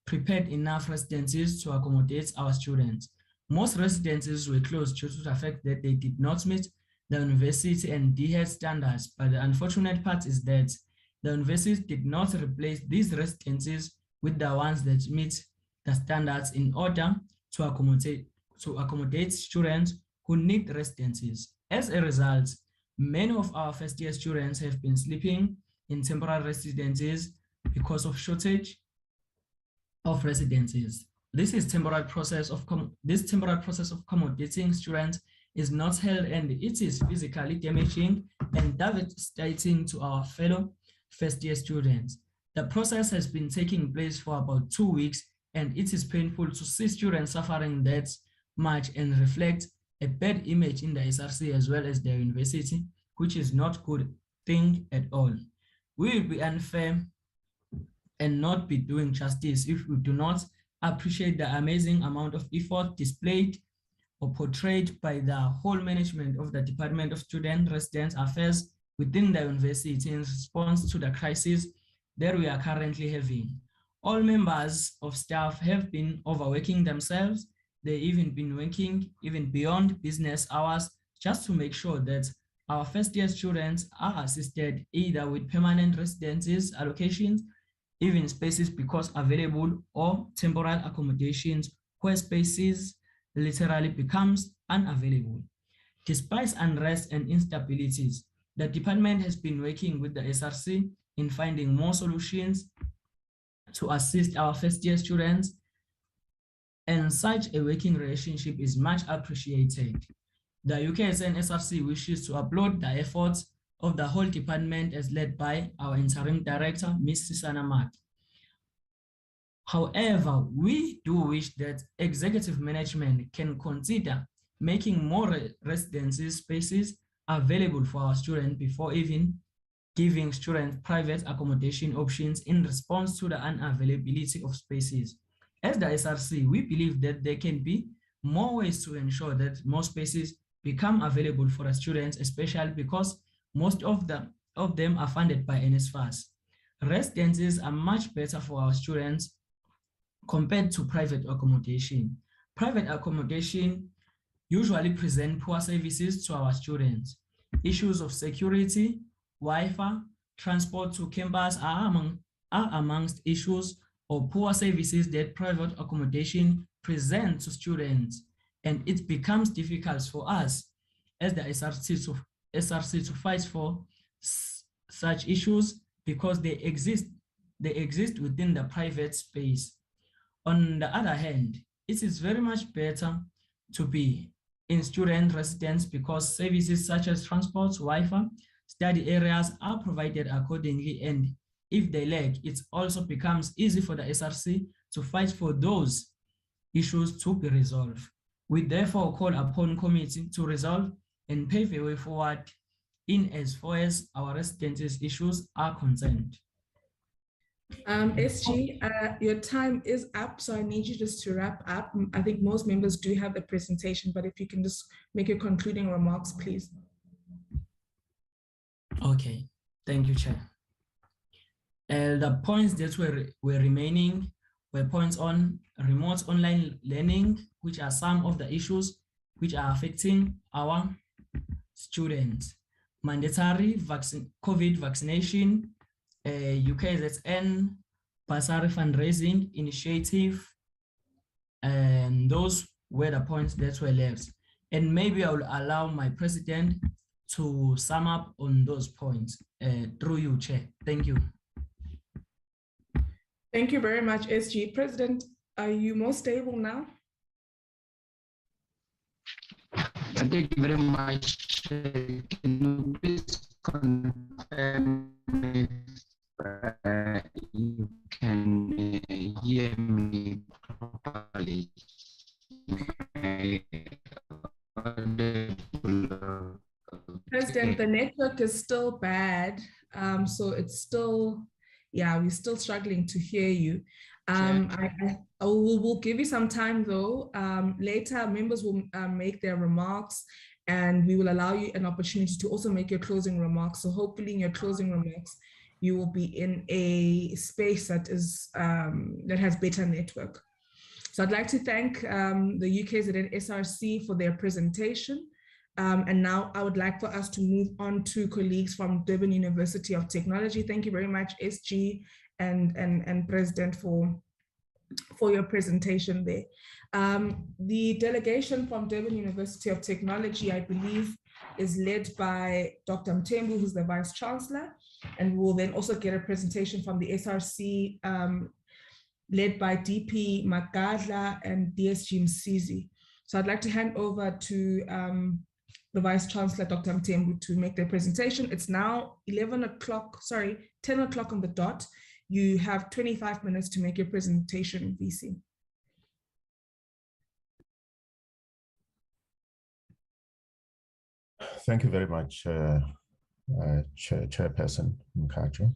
prepared enough residences to accommodate our students. Most residences were closed due to the fact that they did not meet the university and DHET standards, but the unfortunate part is that the university did not replace these residences with the ones that meet the standards in order to accommodate students who need residencies. As a result, many of our first-year students have been sleeping in temporary residencies because of shortage of residencies. This temporary process of accommodating students is not held, and it is physically damaging and devastating to our fellow first-year students. The process has been taking place for about 2 weeks, and it is painful to see students suffering that much and reflect a bad image in the SRC as well as the university, which is not a good thing at all. We will be unfair and not be doing justice if we do not appreciate the amazing amount of effort displayed or portrayed by the whole management of the Department of Student Residence Affairs within the university in response to the crisis that we are currently having. All members of staff have been overworking themselves. They've even been working even beyond business hours just to make sure that our first-year students are assisted either with permanent residencies allocations, even spaces because available, or temporary accommodations where spaces literally becomes unavailable. Despite unrest and instabilities, the department has been working with the SRC in finding more solutions to assist our first-year students, and such a working relationship is much appreciated. The UKZN SRC wishes to applaud the efforts of the whole department as led by our interim director, Ms. Sisana Mat. However, we do wish that executive management can consider making more residency spaces available for our students before even giving students private accommodation options in response to the unavailability of spaces. As the SRC, we believe that there can be more ways to ensure that more spaces become available for the students, especially because most of them are funded by NSFAS. Residencies are much better for our students compared to private accommodation. Private accommodation usually present poor services to our students. Issues of security, Wi-Fi, transport to campus are amongst issues or poor services that private accommodation present to students, and it becomes difficult for us as the SRC to fight for such issues because they exist within the private space. On the other hand, it is very much better to be in student residence because services such as transport, Wi-Fi, study areas are provided accordingly, and if they lack, it also becomes easy for the SRC to fight for those issues to be resolved. We therefore call upon committee to resolve and pave a way forward in as far as our residences issues are concerned. SG, your time is up, so I need you just to wrap up. I think most members do have the presentation, but if you can just make your concluding remarks, please. Okay, thank you, Chair. The points that were remaining were points on remote online learning, which are some of the issues which are affecting our students. Mandatory COVID vaccination, UKZN, bursary fundraising initiative, and those were the points that were left. And maybe I will allow my president to sum up on those points through you, Chair. Thank you. Thank you very much, SG. President, are you more stable now? Thank you very much. Can you please confirm if you can hear me properly? President, the network is still bad, so it's still, yeah, we're still struggling to hear you. We'll give you some time though. Later, members will make their remarks, and we will allow you an opportunity to also make your closing remarks. So hopefully in your closing remarks, you will be in a space that is that has better network. So I'd like to thank the UKZN SRC for their presentation. And now I would like for us to move on to colleagues from Durban University of Technology. Thank you very much, SG and President, for for your presentation there. The delegation from Durban University of Technology, I believe, is led by Dr. Mthembu, who's the Vice Chancellor, and we'll then also get a presentation from the SRC led by DP Magadla and DSG Msizi. So I'd like to hand over to the Vice Chancellor, Dr. Mthembu, to make their presentation. It's now 10 o'clock on the dot. You have 25 minutes to make your presentation, VC. Thank you very much, Chairperson Mkhacho,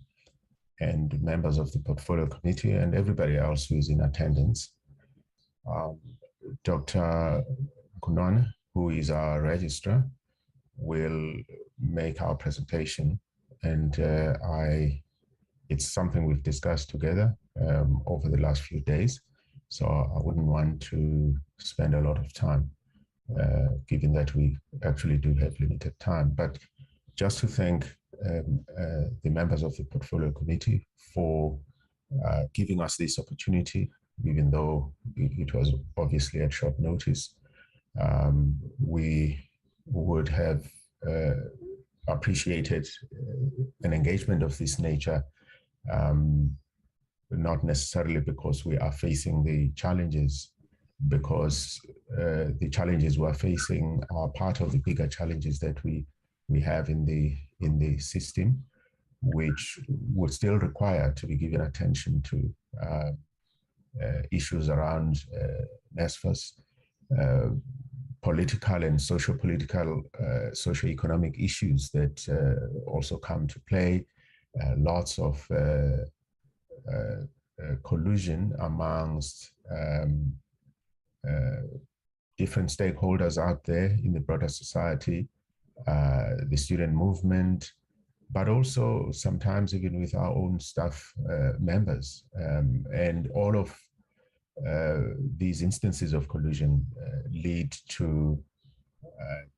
and members of the Portfolio Committee and everybody else who is in attendance. Dr. Kunwane, who is our registrar, will make our presentation, and it's something we've discussed together over the last few days, so I wouldn't want to spend a lot of time given that we actually do have limited time. But just to thank the members of the Portfolio Committee for giving us this opportunity, even though it was obviously at short notice. We would have appreciated an engagement of this nature, not necessarily because we are facing the challenges, because the challenges we're facing are part of the bigger challenges that we have in the system, which would still require to be given attention to issues around NSFAS, political and socio-political, socio-economic issues that also come to play, lots of collusion amongst different stakeholders out there in the broader society, the student movement, but also sometimes even with our own staff members. And all of these instances of collusion lead to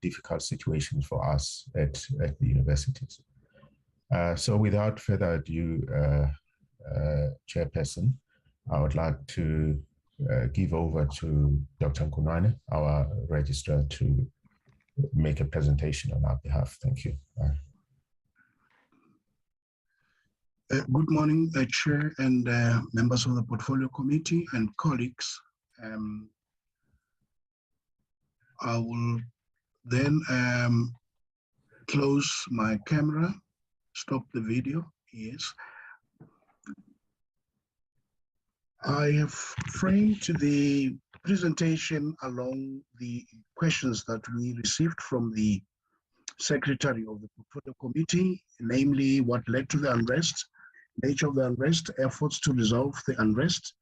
difficult situations for us at the universities. So without further ado, Chairperson, I would like to give over to Dr. Kunwane, our registrar, to make a presentation on our behalf. Thank you. Good morning, Chair and members of the Portfolio Committee and colleagues. I will then close my camera, stop the video. Yes. I have framed the presentation along the questions that we received from the Secretary of the Portfolio Committee, namely what led to the unrest, nature of the unrest, efforts to resolve the unrest,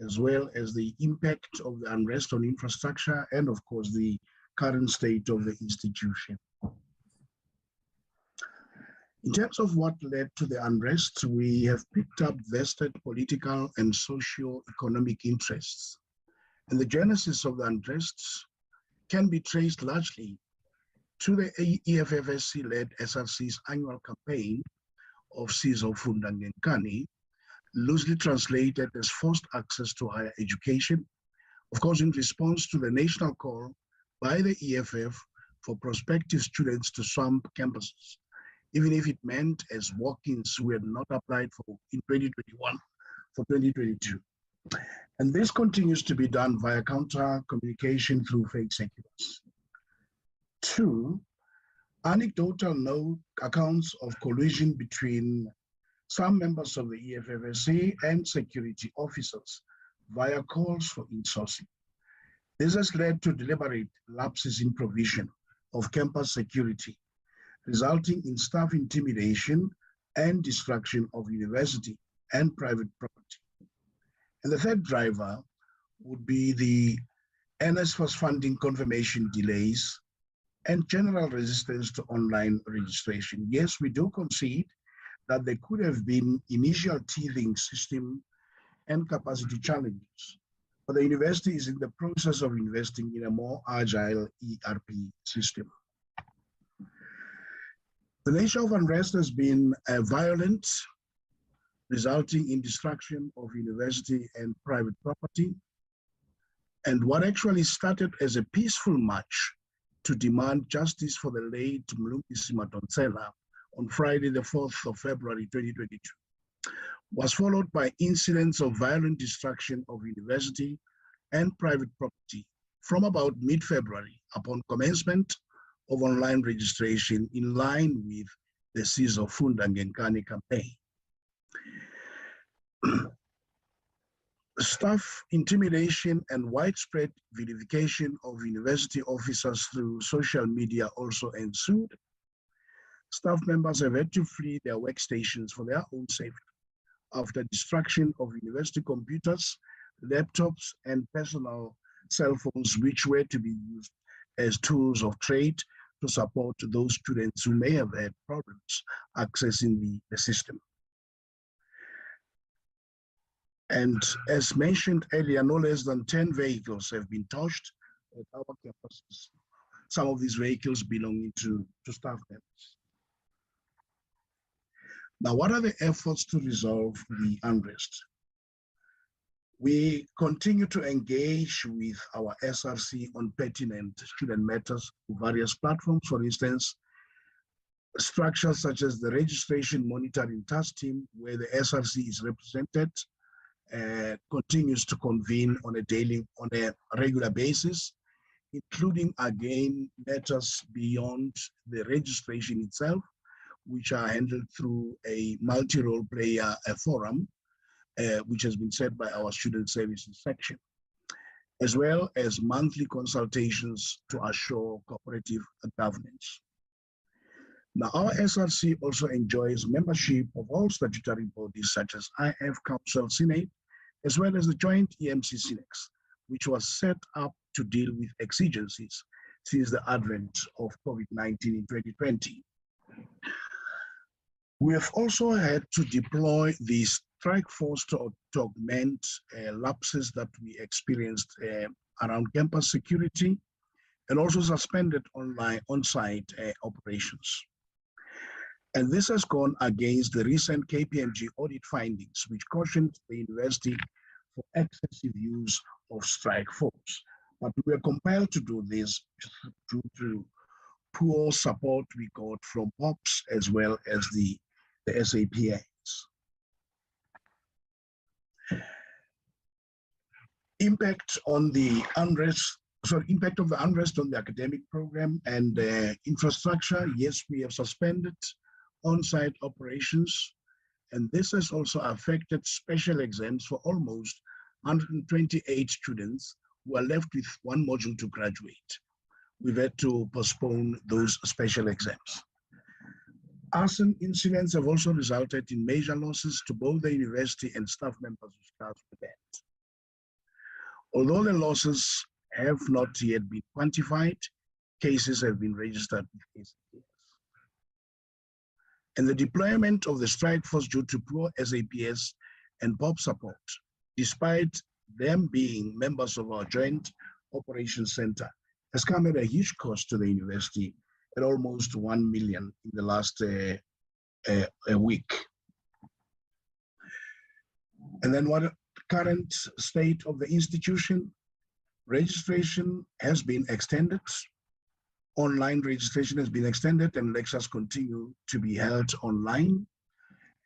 as well as the impact of the unrest on infrastructure, and of course the current state of the institution. In terms of what led to the unrest, we have picked up vested political and socio-economic interests. And the genesis of the unrest can be traced largely to the EFFSC-led SRC's annual campaign of Sizo Funda Ngenkani, loosely translated as forced access to higher education, of course in response to the national call by the EFF for prospective students to swamp campuses, even if it meant as walk-ins who had not applied for in 2021 for 2022. And this continues to be done via counter communication through fake circulars. 2, anecdotal accounts of collusion between some members of the EFFSC and security officers via calls for insourcing. This has led to deliberate lapses in provision of campus security, resulting in staff intimidation and destruction of university and private property. And the third driver would be the NSFAS funding confirmation delays and general resistance to online registration. Yes, we do concede that there could have been initial teething system and capacity challenges, but the university is in the process of investing in a more agile ERP system. The nature of unrest has been violent, resulting in destruction of university and private property. And what actually started as a peaceful march to demand justice for the late Mlungisi Madonsela on Friday, the 4th of February, 2022, was followed by incidents of violent destruction of university and private property from about mid-February upon commencement of online registration in line with the Sizo Funda Ngenkani campaign. Staff intimidation and widespread vilification of university officers through social media also ensued. Staff members have had to flee their workstations for their own safety after destruction of university computers, laptops, and personal cell phones, which were to be used as tools of trade to support those students who may have had problems accessing the system. And as mentioned earlier, no less than 10 vehicles have been touched at our campuses, some of these vehicles belonging to staff members. Now, what are the efforts to resolve the unrest? We continue to engage with our SRC on pertinent student matters through various platforms. For instance, structures such as the Registration Monitoring Task Team, where the SRC is represented, continues to convene on a regular basis, including again matters beyond the registration itself, which are handled through a multi-role player forum, which has been set by our student services section, as well as monthly consultations to assure cooperative governance. Now, our SRC also enjoys membership of all statutory bodies such as IF Council Senate, as well as the joint EMC Sinex, which was set up to deal with exigencies since the advent of COVID-19 in 2020. We have also had to deploy the strike force to augment lapses that we experienced around campus security, and also suspended on-site operations. And this has gone against the recent KPMG audit findings, which cautioned the university for excessive use of strike force. But we were compelled to do this due to poor support we got from POPs as well as the SAPAs. Impact of the unrest on the academic program and infrastructure. Yes, we have suspended on-site operations, and this has also affected special exams for almost 128 students who are left with one module to graduate. We've had to postpone those special exams. Arson incidents have also resulted in major losses to both the university and staff members who start with that. Although the losses have not yet been quantified, cases have been registered with SAPS. And the deployment of the strike force due to poor SAPS and POP support, despite them being members of our joint operations center, has come at a huge cost to the university at almost 1 million in the last a week. And then what current state of the institution? Registration has been extended. Online registration has been extended and lectures continue to be held online.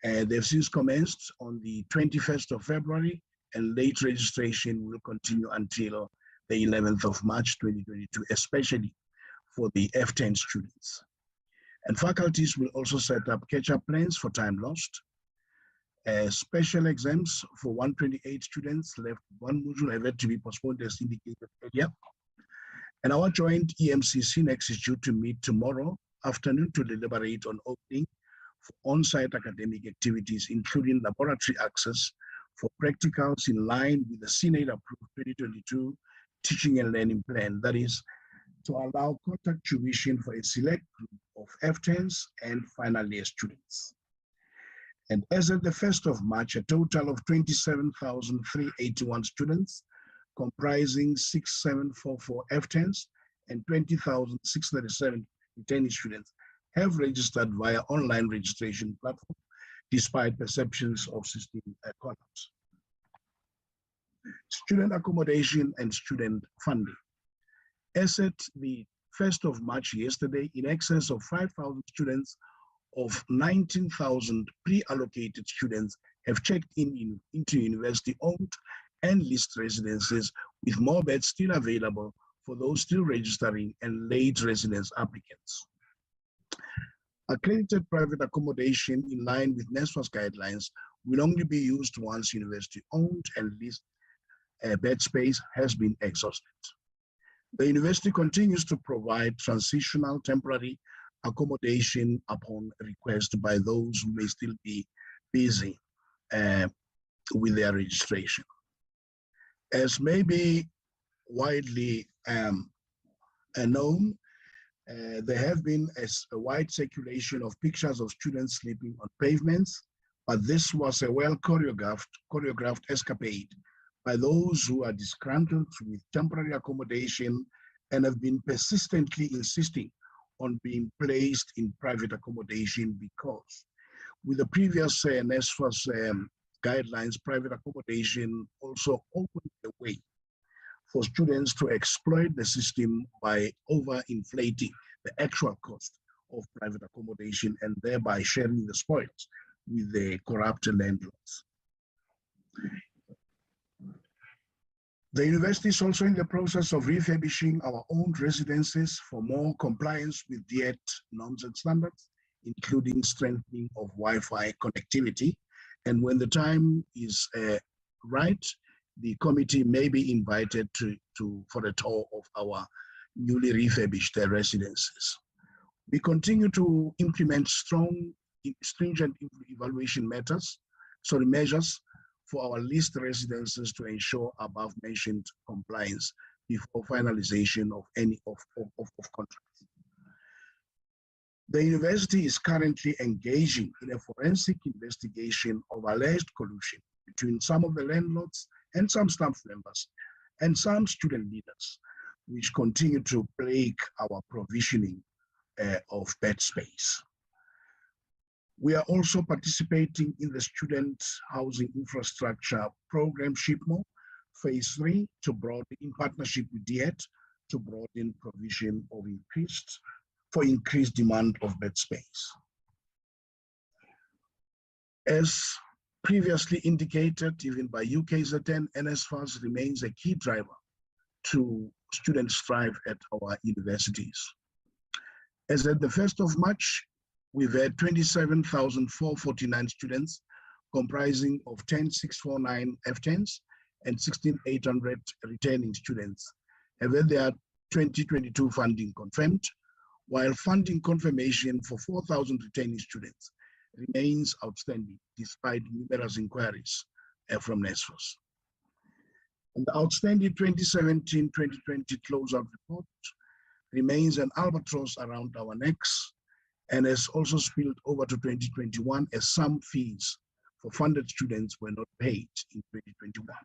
They've since commenced on the 21st of February, and late registration will continue until the 11th of March 2022, especially for the F10 students. And faculties will also set up catch-up plans for time lost. Special exams for 128 students left one module have had to be postponed as indicated earlier. And our joint EMC Sinex is due to meet tomorrow afternoon to deliberate on opening for on-site academic activities, including laboratory access for practicals in line with the Senate-approved 2022 teaching and learning plan. That is, to allow contact tuition for a select group of F10s and final year students. And as of the 1st of March, a total of 27,381 students, comprising 6,744 F10s and 20,637 returning students, have registered via online registration platform, despite perceptions of system collapse. Student accommodation and student funding. As at the 1st of March yesterday, in excess of 5,000 students of 19,000 pre-allocated students have checked into university-owned and leased residences, with more beds still available for those still registering and late residence applicants. Accredited private accommodation in line with NSFAS guidelines will only be used once university-owned and leased bed space has been exhausted. The university continues to provide transitional temporary accommodation upon request by those who may still be busy with their registration. As may be widely known, there have been a wide circulation of pictures of students sleeping on pavements, but this was a well choreographed escapade by those who are disgruntled with temporary accommodation and have been persistently insisting on being placed in private accommodation, because with the previous NSFAS guidelines, private accommodation also opened the way for students to exploit the system by overinflating the actual cost of private accommodation and thereby sharing the spoils with the corrupt landlords. The university is also in the process of refurbishing our own residences for more compliance with DHET norms and standards, including strengthening of Wi-Fi connectivity. And when the time is right, the committee may be invited for a tour of our newly refurbished residences. We continue to implement stringent evaluation measures for our leased residences to ensure above mentioned compliance before finalization of any of contracts. The university is currently engaging in a forensic investigation of alleged collusion between some of the landlords and some staff members and some student leaders, which continue to plague our provisioning of bed space. We are also participating in the Student Housing Infrastructure Program SHIPMO Phase 3 to broaden, in partnership with DHET, to broaden provision of increased demand of bed space. As previously indicated, even by UKZN, NSFAS remains a key driver to student strife at our universities. As at the 1st of March, we've had 27,449 students, comprising of 10,649 F10s and 16,800 returning students, have had their 2022 funding confirmed, while funding confirmation for 4,000 returning students remains outstanding despite numerous inquiries from NSFAS. And the outstanding 2017-2020 closeout report remains an albatross around our necks, and has also spilled over to 2021 as some fees for funded students were not paid in 2021.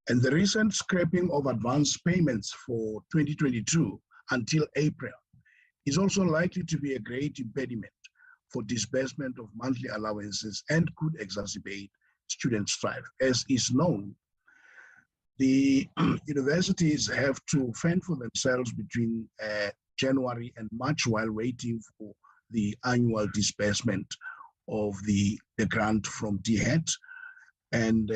And the recent scrapping of advance payments for 2022 until April is also likely to be a great impediment for disbursement of monthly allowances and could exacerbate student strife. As is known, the universities have to fend for themselves between January and March while waiting for the annual disbursement of the grant from DHET, and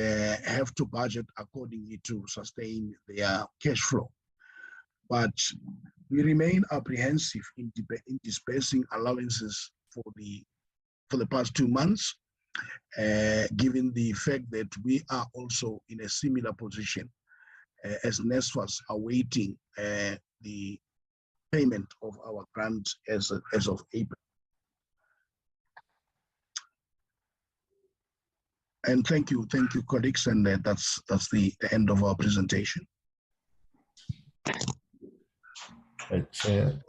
have to budget accordingly to sustain their cash flow. But we remain apprehensive in disbursing allowances for the past 2 months, given the fact that we are also in a similar position as NSFAS awaiting the payment of our grant as of April. And thank you, colleagues, and that's the end of our presentation. Chair,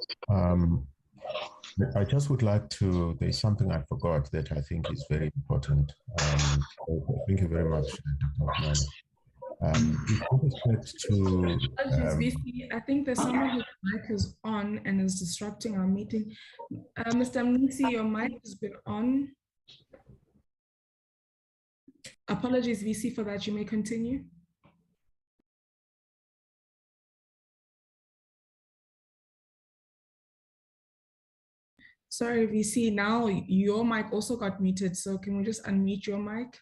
I just would like to, there's something I forgot that I think is very important. Thank you very much, Dr. With respect to, VC, I think there's someone whose mic is on and is disrupting our meeting. Mr. Mnisi, your mic has been on. Apologies, VC, for that. You may continue. Sorry, VC, now your mic also got muted, so can we just unmute your mic?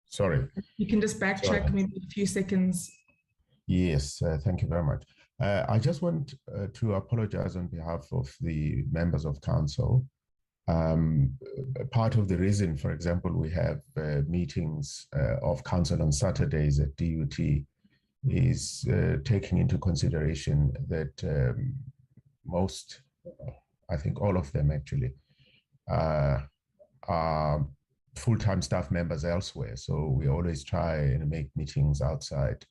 Sorry. You can just backtrack maybe a few seconds. Yes, thank you very much. I just want to apologize on behalf of the members of council. Part of the reason, for example, we have meetings of council on Saturdays at DUT is taking into consideration that most, I think all of them actually, are full-time staff members elsewhere. So we always try and make meetings outside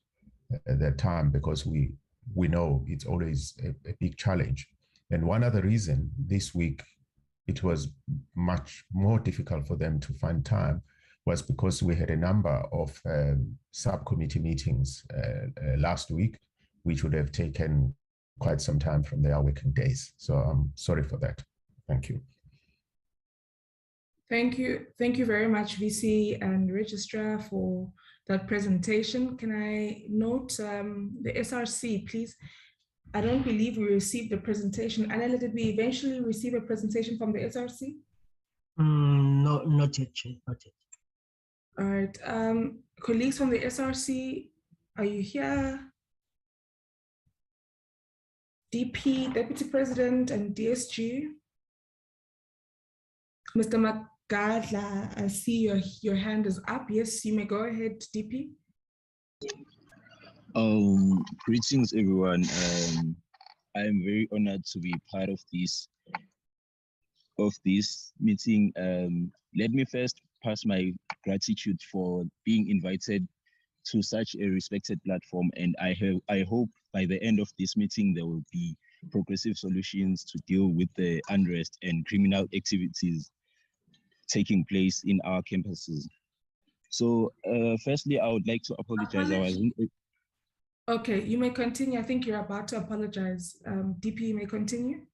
at that time because we know it's always a big challenge. And one other reason, this week, it was much more difficult for them to find time was because we had a number of subcommittee meetings last week, which would have taken quite some time from their working days. So I'm sorry for that. Thank you. Thank you. Thank you very much, VC and Registrar, for that presentation. Can I note the SRC, please? I don't believe we received a presentation. Anela, did we eventually receive a presentation from the SRC? No, not yet, Chair, not yet. All right. Colleagues from the SRC, are you here? DP, Deputy President, and DSG. Mr. Magadla, I see your hand is up. Yes, you may go ahead, DP. Greetings, everyone. I am very honored to be part of this meeting. Let me first pass my gratitude for being invited to such a respected platform, and I hope by the end of this meeting there will be progressive solutions to deal with the unrest and criminal activities taking place in our campuses. So firstly, I would like to apologize. Okay, you may continue. I think you're about to apologize. DP, you may continue.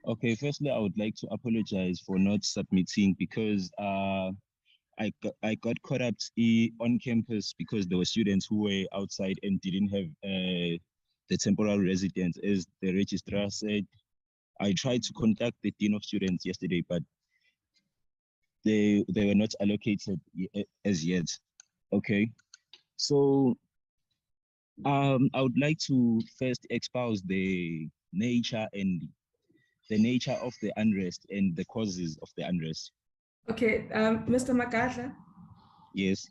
Okay, firstly, I would like to apologize for not submitting because I got caught up on campus because there were students who were outside and didn't have the temporary residence. As the registrar said, I tried to contact the dean of students yesterday, but they were not allocated as yet. Okay, so I would like to first espouse the nature of the unrest and the causes of the unrest. Okay, Mr. Magadla. Yes.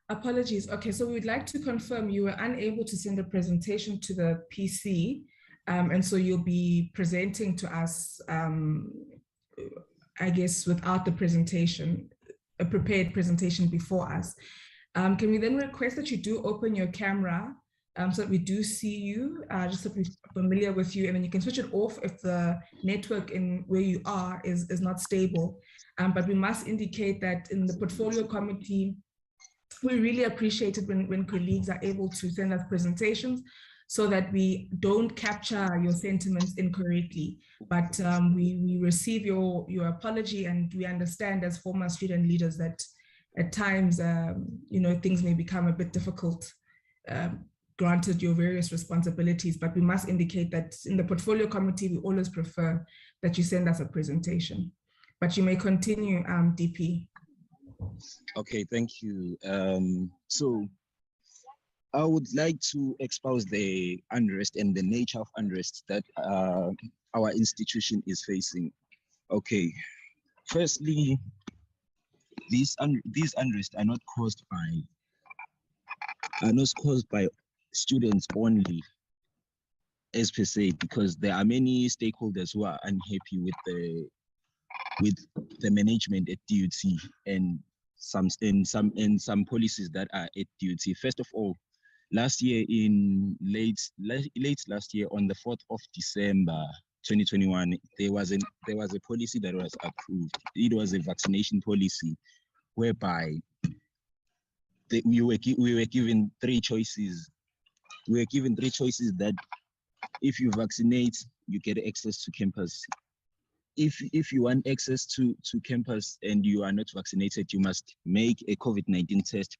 Apologies. Okay, so we would like to confirm you were unable to send a presentation to the PC, and so you'll be presenting to us, I guess, without the presentation, a prepared presentation before us. Can we then request that you do open your camera so that we do see you, just so we're familiar with you, and then you can switch it off if the network in where you are is not stable. But we must indicate that in the portfolio committee, we really appreciate it when colleagues are able to send us presentations so that we don't capture your sentiments incorrectly. But we receive your apology, and we understand as former student leaders that at times, things may become a bit difficult, granted your various responsibilities, but we must indicate that in the portfolio committee, we always prefer that you send us a presentation. But you may continue, DP. Okay, thank you. So I would like to espouse the unrest and the nature of unrest that our institution is facing. Okay, firstly, these unrest are not caused by students only, as per se, because there are many stakeholders who are unhappy with the management at DUT and some policies that are at DUT. First of all, last year late last year on the 4th of December 2021, there was a policy that was approved. It was a vaccination policy whereby we were given three choices. We were given three choices that if you vaccinate, you get access to campus. if you want access to campus and you are not vaccinated, you must make a COVID-19 test.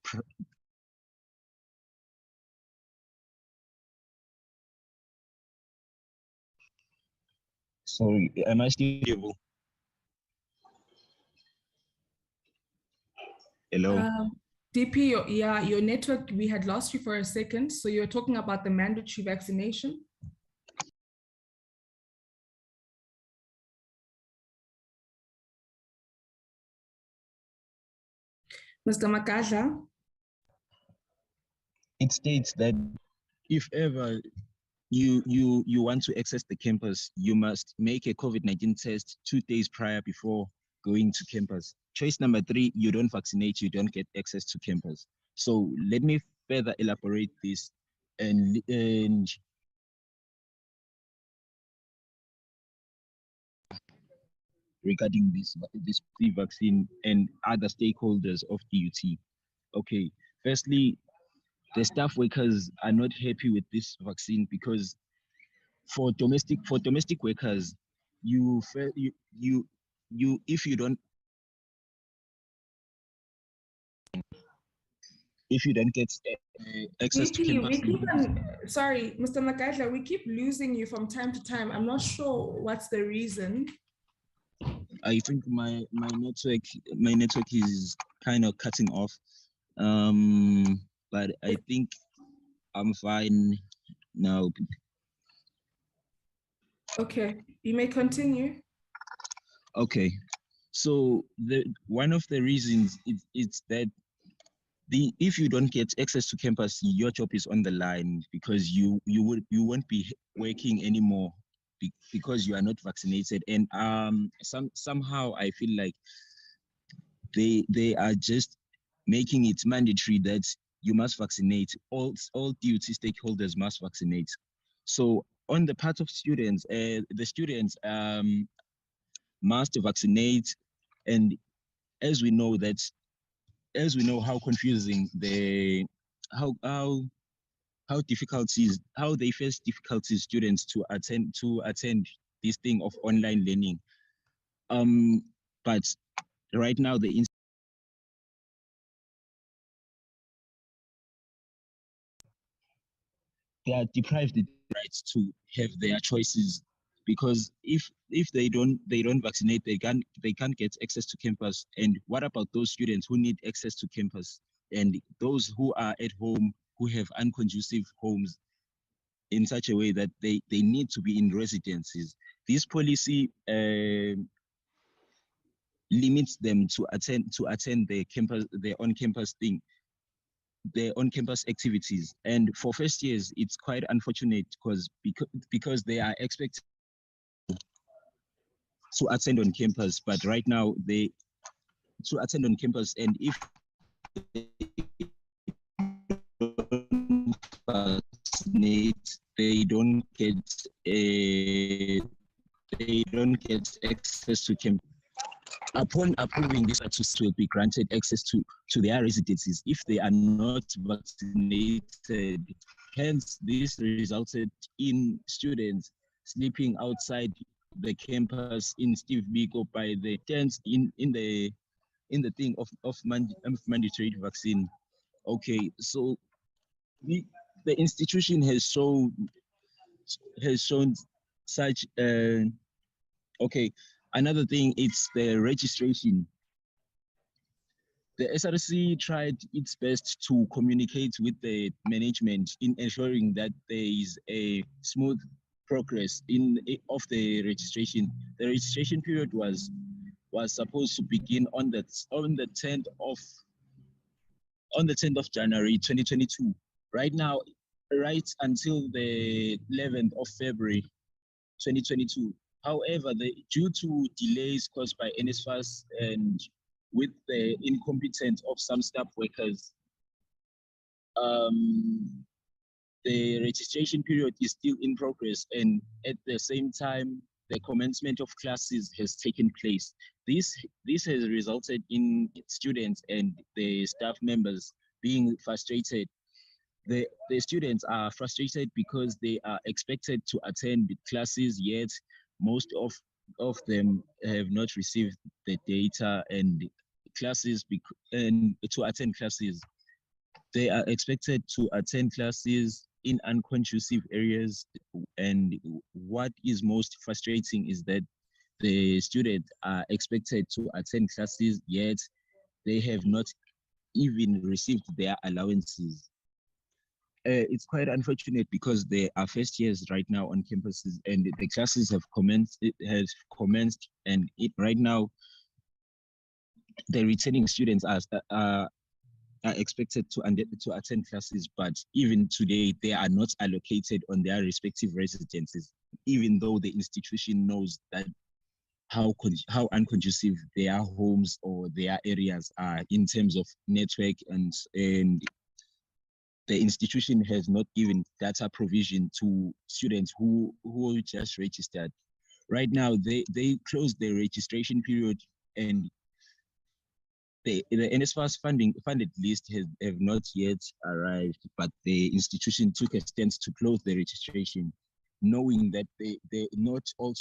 Sorry, am I still able? Hello? DP, your network, we had lost you for a second. So you're talking about the mandatory vaccination? Mr. Makadla? It states that if ever you want to access the campus, you must make a COVID-19 test 2 days prior before going to campus. Choice number 3, you don't vaccinate, you don't get access to campus. So let me further elaborate this and regarding this pre-vaccine and other stakeholders of DUT. Okay, firstly, the staff workers are not happy with this vaccine because for domestic workers, if you don't get access to campus. Sorry, Mr. Makadla, we keep losing you from time to time. I'm not sure what's the reason. I think my network is kind of cutting off, but I think I'm fine now. Okay, you may continue. Okay, so one of the reasons it's that if you don't get access to campus, your job is on the line because you won't be working anymore because you are not vaccinated. And somehow I feel like they are just making it mandatory that you must vaccinate. All DUT stakeholders must vaccinate. So on the part of students, the students must vaccinate, and as we know how confusing how they face difficulties students to attend this thing of online learning. But right now they are deprived the rights to have their choices, because if they don't vaccinate, they can't get access to campus. And what about those students who need access to campus, and those who are at home, who have unconducive homes in such a way that they need to be in residences? This policy limits them to attend their on-campus thing, their on-campus activities. And for first years, it's quite unfortunate because they are expected to attend on campus, but right now they to attend on campus, and if they don't vaccinate, they don't get access to campus. Upon approving this, access will be granted access to their residences if they are not vaccinated. Hence, this resulted in students sleeping outside the campus in Steve Biko by the tents in the thing of mandatory vaccine. Okay, so the institution has shown such okay. Another thing, it's the registration. The SRC tried its best to communicate with the management in ensuring that there is a smooth progress of the registration. The registration period was supposed to begin on the 10th of January 2022. Right now, right until the 11th of February 2022. However, due to delays caused by NSFAS and with the incompetence of some staff workers, the registration period is still in progress, and at the same time, the commencement of classes has taken place. This has resulted in students and the staff members being frustrated. The students are frustrated because they are expected to attend the classes, yet most of of them have not received the data and classes and to attend classes. They are expected to attend classes in unconducive areas, and what is most frustrating is that the students are expected to attend classes, yet they have not even received their allowances. It's quite unfortunate because there are first years right now on campuses, and the classes have commenced. It has commenced, and right now the returning students are expected to attend classes, but even today they are not allocated on their respective residences, even though the institution knows that how unconducive their homes or their areas are in terms of network, and the institution has not given data provision to students who just registered. Right now, they closed the registration period, and the NSFAS funded list have not yet arrived, but the institution took a stance to close the registration, knowing that not all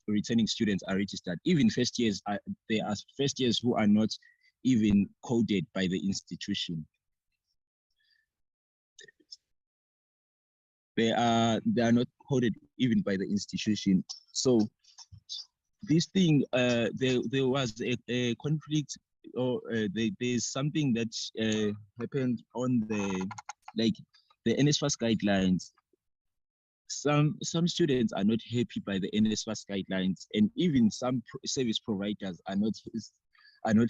returning students are registered. Even first years, there are first years who are not even coded by the institution. They are not coded even by the institution. So this thing, there was a conflict, or there's something that happened on the NSFAS guidelines. Some students are not happy by the NSFAS guidelines, and even some service providers are not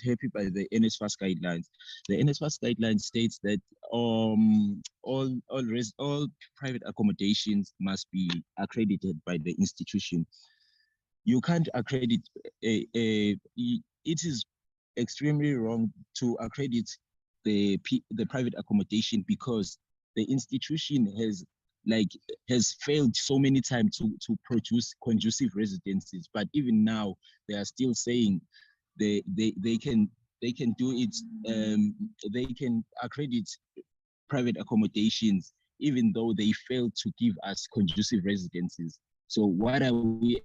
happy by the NSFAS guidelines. The NSFAS guidelines states that all private accommodations must be accredited by the institution. You can't accredit it is extremely wrong to accredit the private accommodation, because the institution has failed so many times to produce conducive residences. But even now, they are still saying they can do it. They can accredit private accommodations, even though they failed to give us conducive residences. So what are we?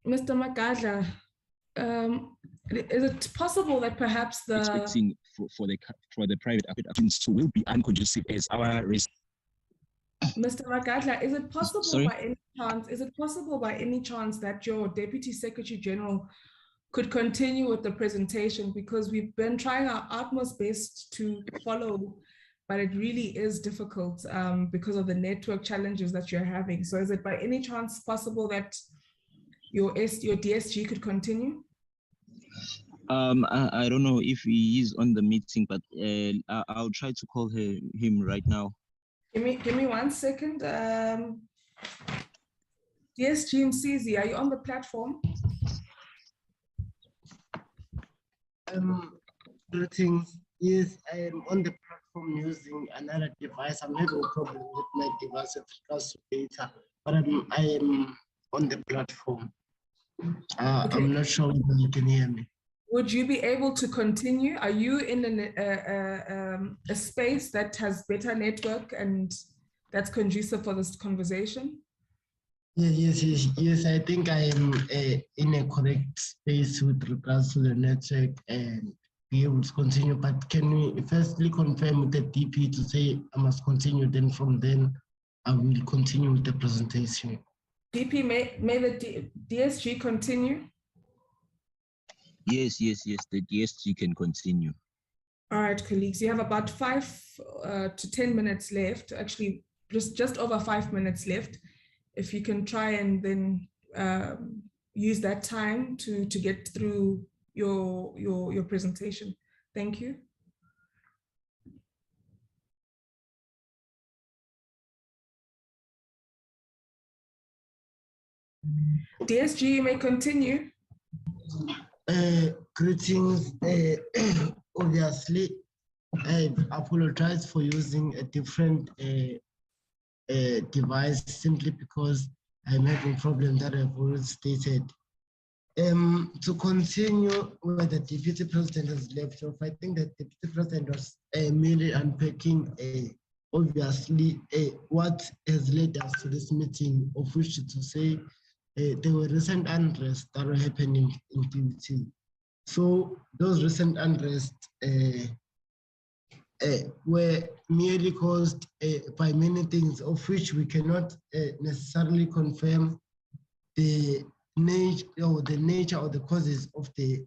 Mr. Magadla, is it possible that perhaps expecting for the private applicants will be unconducive as our risk? Mr. Magadla, is it possible by any chance that your Deputy Secretary General could continue with the presentation, because we've been trying our utmost best to follow, but it really is difficult because of the network challenges that you're having. So is it by any chance possible that your DSG could continue? I don't know if he is on the meeting, but I'll try to call him right now. Give me 1 second. DSG Msizi, are you on the platform? Greetings. Yes, I am on the platform using another device. I'm having a problem with my device with regards to data, but I am on the platform. Okay. I'm not sure whether you can hear me. Would you be able to continue? Are you in a space that has better network and that's conducive for this conversation? Yes. I think I am in a correct space with regards to the network and be able to continue. But can we firstly confirm with the DP to say I must continue? Then from then I will continue with the presentation. DP, may the DSG continue? Yes, the DSG can continue. All right, colleagues, you have about 5 to 10 minutes left, actually just over 5 minutes left. If you can try and then use that time to get through your presentation. Thank you. DSG, you may continue. Greetings. Obviously, I apologize for using a different device simply because I'm having problems that I've already stated. To continue where the Deputy President has left off, I think that the Deputy President was merely unpacking obviously what has led us to this meeting, of which to say there were recent unrest that were happening in DHET. So those recent unrest were merely caused by many things, of which we cannot necessarily confirm the nature or the causes of the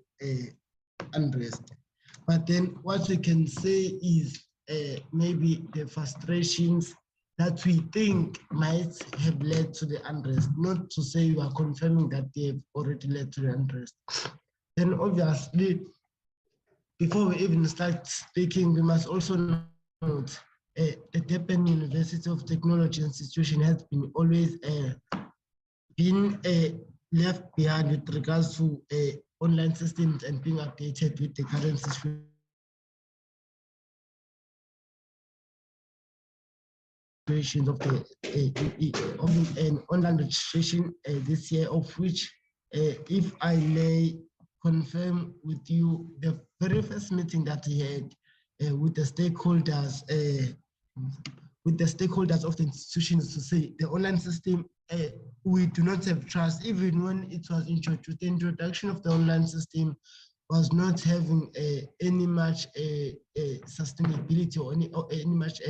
unrest. But then what we can say is maybe the frustrations that we think might have led to the unrest, not to say we are confirming that they have already led to the unrest. Then obviously, before we even start speaking, we must also note the Durban University of Technology institution has been always been left behind with regards to online systems and being updated with the current situations of the online registration this year, of which, if I may confirm with you, the very first meeting that we had with the stakeholders of the institutions to say the online system, we do not have trust. Even when it was introduced, the introduction of the online system was not having any much sustainability or any much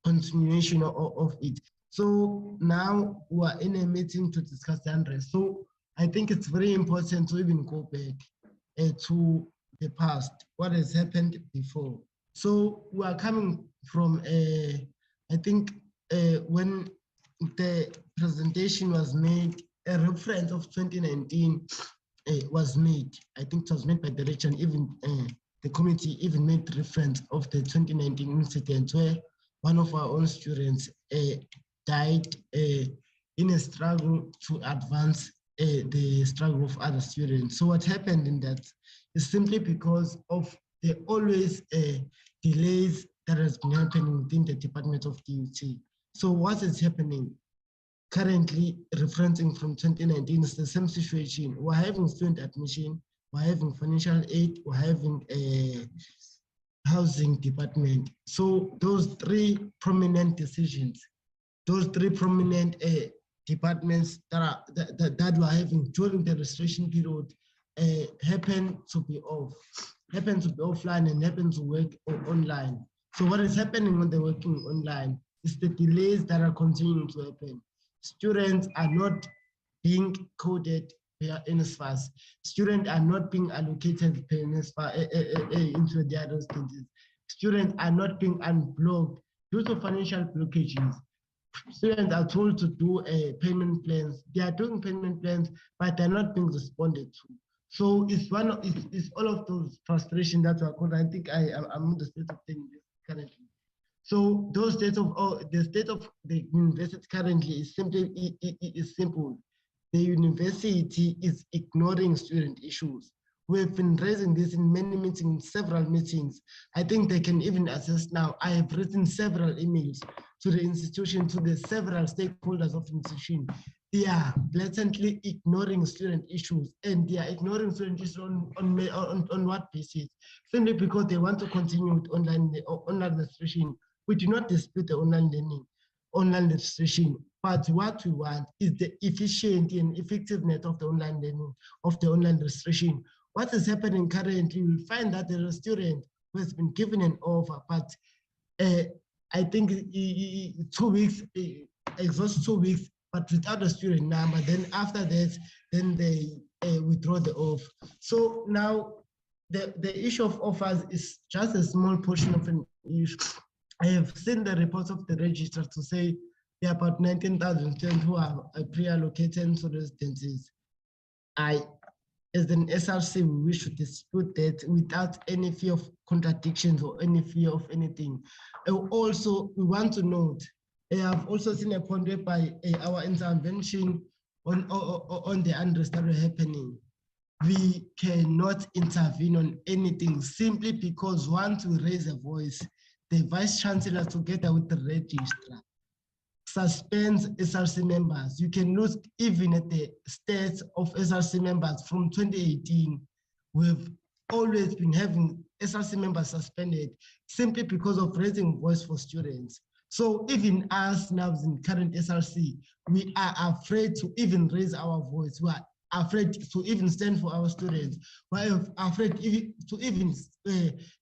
continuation of it. So now we are in a meeting to discuss the unrest. So I think it's very important to even go back to the past, what has happened before. So we are coming from, I think when the presentation was made, a reference of 2019 was made. I think it was made by the region, even the committee even made reference of the 2019 incident where one of our own students died in a struggle to advance the struggle of other students. So what happened in that is simply because of the always delays that has been happening within the Department of DHET. So what is happening currently, referencing from 2019, is the same situation. We're having student admission, we're having financial aid, we're having a housing department. So those three prominent decisions, those three prominent departments that we're having during the registration period happen to be offline and happen to work online. So what is happening when they're working online is the delays that are continuing to happen. Students are not being coded via NSFAS. Students are not being allocated per NSFAS into the other stages. Students are not being unblocked due to financial blockages. Students are told to do payment plans. They are doing payment plans, but they're not being responded to. So it's all of those frustrations that are caused. I think I'm in the state of things currently. So those states of the state of the university currently is simply is simple. The university is ignoring student issues. We've been raising this in many meetings, several meetings. I think they can even assess now. I have written several emails to the institution, to the several stakeholders of the institution. They are blatantly ignoring student issues, and they are ignoring student issues on what basis? Simply because they want to continue with online registration. We do not dispute the online learning, online registration, but what we want is the efficiency and effectiveness of the online learning, of the online registration. What is happening currently, we find that there is a student who has been given an offer, but I think 2 weeks, exhaust 2 weeks, but without a student number. Then after that, then they withdraw the offer. So now the issue of offers is just a small portion of an issue. I have seen the reports of the registrar to say there are about 19,000 students who are pre-allocated to residencies. As an SRC, we wish to dispute that without any fear of contradictions or any fear of anything. Also, we want to note, I have also seen a point whereby our intervention on the unrest that are happening. We cannot intervene on anything simply because once we raise a voice, the Vice Chancellor together with the registrar suspends SRC members. You can look even at the stats of SRC members from 2018. We've always been having SRC members suspended simply because of raising voice for students. So even us now in current SRC, we are afraid to even raise our voice. We are afraid to even stand for our students. We are afraid to even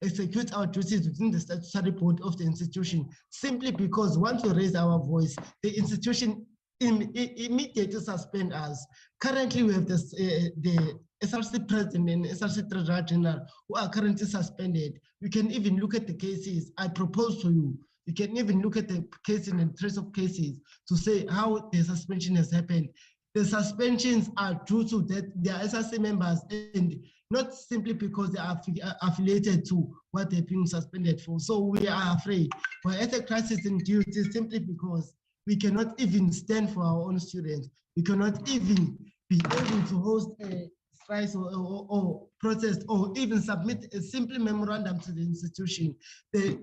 execute our duties within the statutory board of the institution, simply because once we raise our voice, the institution immediately suspend us. Currently, we have this, the SRC president and SRC treasurer general who are currently suspended. We can even look at the cases. I propose to you, you can even look at the cases and trace of cases to say how the suspension has happened. The suspensions are due to that they are SRC members and not simply because they are affiliated to what they're being suspended for. So we are afraid. We're at a crisis in duty simply because we cannot even stand for our own students. We cannot even be able to host a strike or protest or even submit a simple memorandum to the institution. The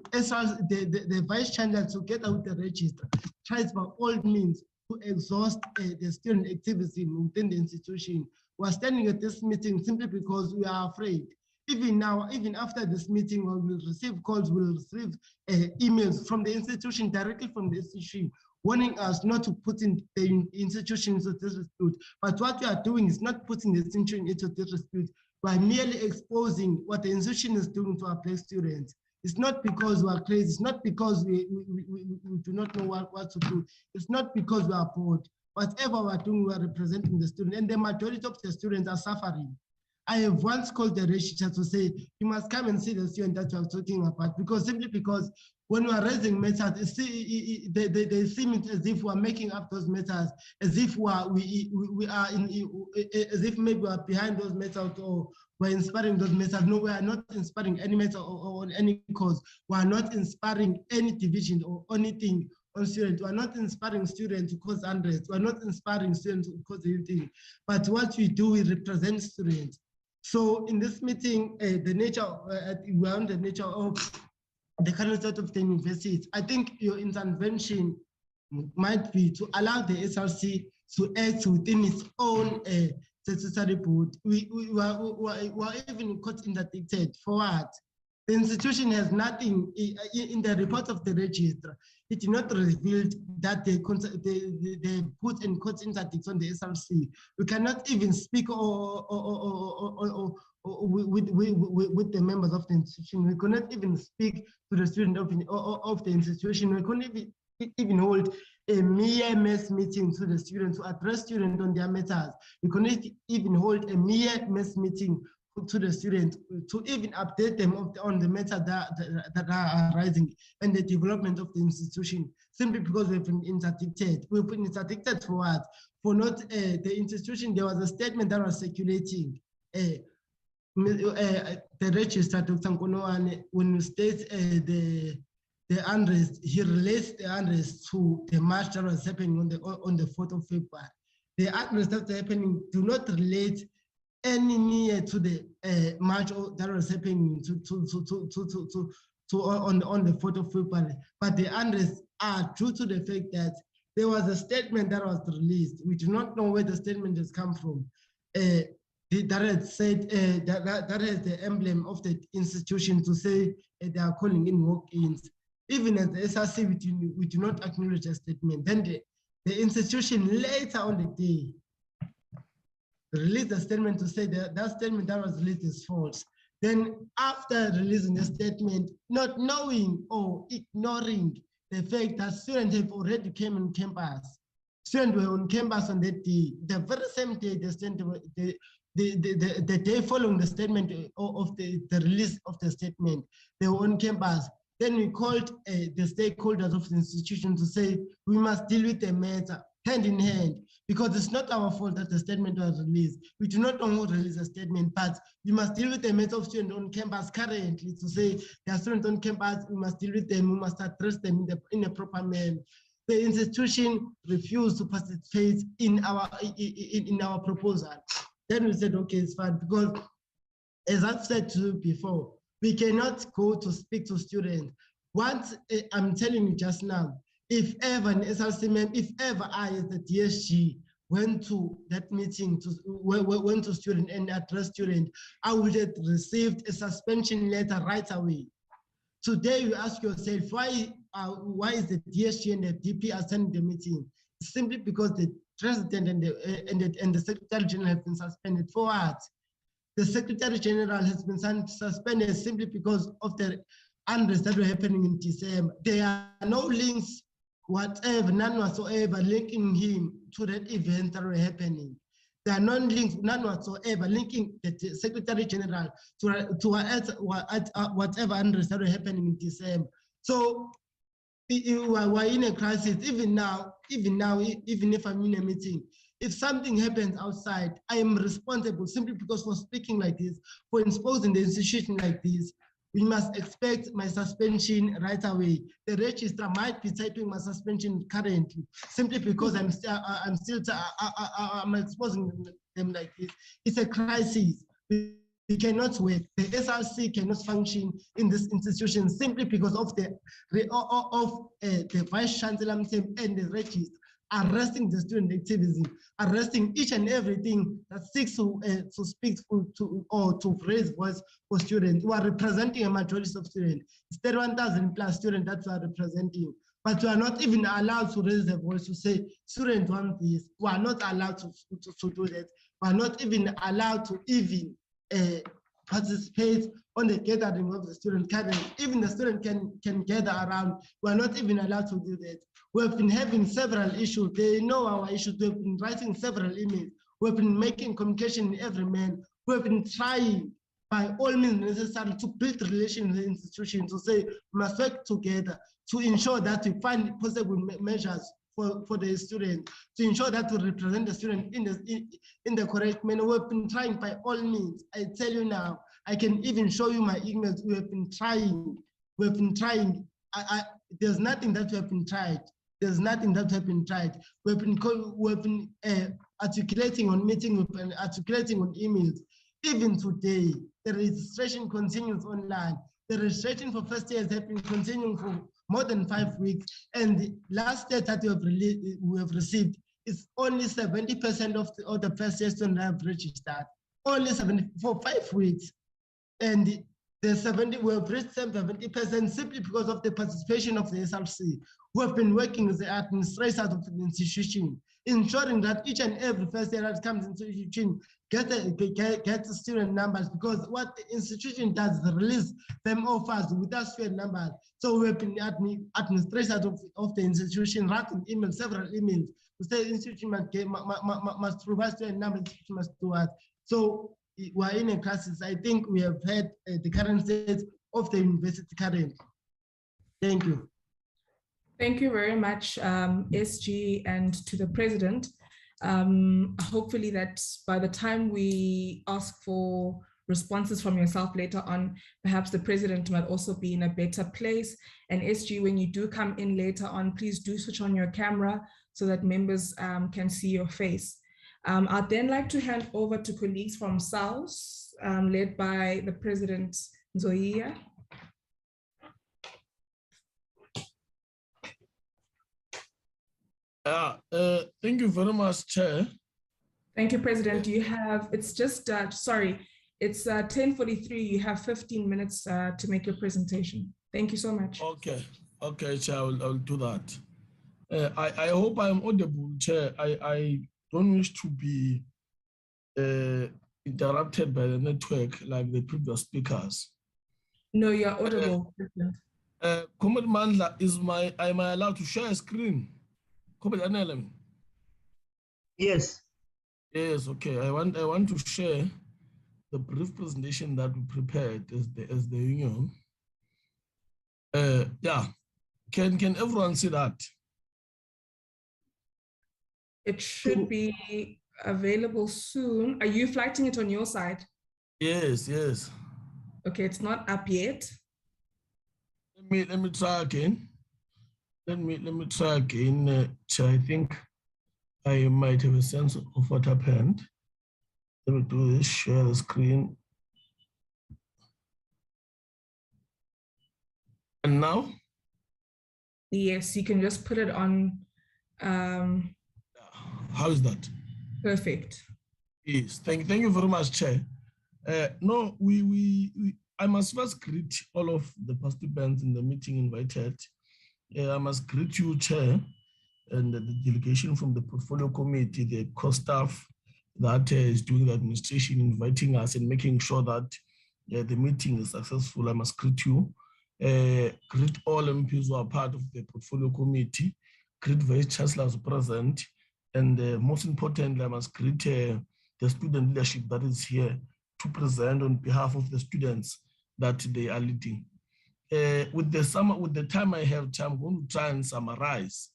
vice chancellor, together with the registrar, tries by all means to exhaust the student activism within the institution. We're standing at this meeting simply because we are afraid. Even now, even after this meeting, we will receive calls, we'll receive emails from the institution, directly from the institution, warning us not to put in the institution into disrepute. But what we are doing is not putting the institution into disrepute by merely exposing what the institution is doing to our place students. It's not because we are crazy. It's not because we do not know what to do. It's not because we are bored. Whatever we are doing, we are representing the student, and the majority of the students are suffering. I have once called the registrar to say, you must come and see the student that you are talking about, because simply because when we are raising matters, they seem as if we are making up those matters, as if we are as if maybe we are behind those matters or we're inspiring those matters. No, we are not inspiring any matter or on any cause. We are not inspiring any division or anything on students. We are not inspiring students to cause unrest. We are not inspiring students to cause anything. But what we do, we represent students. So in this meeting, the nature, we are on the nature of the current state of the universities. I think your intervention might be to allow the SRC to act within its own statutory board. We were even caught interdicted for what? The institution has nothing in the report of the registrar. It did not reveal that they put and caught interdicts on the SRC. We cannot even speak with the members of the institution. We could not even speak to the student of the institution. We couldn't even hold a mere mass meeting to the students to address students on their matters. We couldn't even hold a mere mass meeting to the students to even update them on the matter that are arising and the development of the institution, simply because we've been interdicted. We've been interdicted for what? For not the institution. There was a statement that was circulating. The registrar, Dr. Nkonoane, when he states the unrest, he relates the unrest to the march that was happening on the 4th of February. The unrest that's happening do not relate any near to the march that was happening on the 4th of February. But the unrest are due to the fact that there was a statement that was released. We do not know where the statement has come from. That had said that has the emblem of the institution to say they are calling in walk-ins. Even as the SRC, we do not acknowledge the statement. Then the institution later on the day released a statement to say that that statement that was released is false. Then after releasing the statement, not knowing or ignoring the fact that students have already came on campus. Students were on campus on that day. The very same day, the day following the statement of the release of the statement, they were on campus. Then we called the stakeholders of the institution to say, we must deal with the matter hand in hand, because it's not our fault that the statement was released. We do not know who released the statement, but we must deal with the matter of students on campus currently to say there are students on campus, we must deal with them, we must address them in a proper manner. The institution refused to participate in our proposal. Then we said, okay, it's fine, because as I've said to you before, we cannot go to speak to students. What I'm telling you just now, if ever an SRC member, if ever I as the DSG went to that meeting, went to student and addressed student, I would have received a suspension letter right away. Today you ask yourself, why is the DSG and the DP attending the meeting? Simply because the president and the secretary general have been suspended. For what? The secretary general has been suspended simply because of the unrest that were happening in December. There are no links whatever, none whatsoever linking him to that event that were happening. There are none whatsoever linking the Secretary General to whatever unrest that were happening in December. So we're in a crisis. Even now, even if I'm in a meeting, if something happens outside, I am responsible simply because for speaking like this, for exposing the institution like this. We must expect my suspension right away. The registrar might be typing my suspension currently, simply because I'm exposing them like this. It's a crisis. We cannot work. The SRC cannot function in this institution simply because of the Vice Chancellor and the registrar arresting the student activism, arresting each and everything that seeks to speak or to raise voice for students. We are representing a majority of students. It's 31,000 plus students that we are representing, but we are not even allowed to raise the voice to say, students want this. We are not allowed to do that. We are not even allowed to even participate on the gathering of the student cadre. Even the student can gather around. We are not even allowed to do that. We have been having several issues. They know our issues. We have been writing several emails. We have been making communication in every man. We have been trying by all means necessary to build relations with the institution, to say we must work together to ensure that we find possible measures for the student, to ensure that we represent the student in the correct manner. We've been trying by all means. I tell you now, I can even show you my emails. We have been trying. We've been trying. There's nothing that we have been tried. There's nothing that have been tried. We've been articulating on meetings, we've been articulating on emails. Even today, the registration continues online. The registration for first years have been continuing for more than 5 weeks. And the last data that we have received is only 70% of the first year students have registered. Only 70 for 5 weeks. And we have reached 70% simply because of the participation of the SRC, who have been working as the administrators of the institution, ensuring that each and every first year that comes into the institution gets the student numbers, because what the institution does is release them offers without student numbers. So we have been administrators of the institution writing emails, several emails, to say the institution must provide student numbers, the institution must do that. So we're in a crisis. I think we have had the current state of the university currently. Thank you. Thank you very much, SG, and to the president. Hopefully that by the time we ask for responses from yourself later on, perhaps the president might also be in a better place. And SG, when you do come in later on, please do switch on your camera so that members can see your face. I'd then like to hand over to colleagues from SAUS, led by the President Zoia. Thank you very much, Chair. Thank you, President. You have, it's just, sorry, it's 10:43. You have 15 minutes to make your presentation. Thank you so much. Okay, Chair, I'll do that. I hope I'm audible, Chair. I don't wish to be interrupted by the network like the previous speakers. No, you're audible. Comrade Mandla, am I allowed to share a screen? Yes. Yes, okay. I want to share the brief presentation that we prepared as the union. Yeah. Can everyone see that? It should be available soon. Are you flighting it on your side? Yes, yes. Okay, it's not up yet. Let me try again. Let me try again. I think I might have a sense of what happened. Let me do this, share the screen. And now? Yes, you can just put it on. How is that? Perfect. Yes, thank you very much, Chair. No, I must first greet all of the participants in the meeting invited. I must greet you, Chair, and the delegation from the Portfolio Committee, the core staff that is doing the administration, inviting us and making sure that the meeting is successful. I must greet you. Greet all MPs who are part of the Portfolio Committee, greet Vice Chancellors present, and most importantly, I must greet the student leadership that is here to present on behalf of the students that they are leading. With the time I have, I'm going to try and summarize.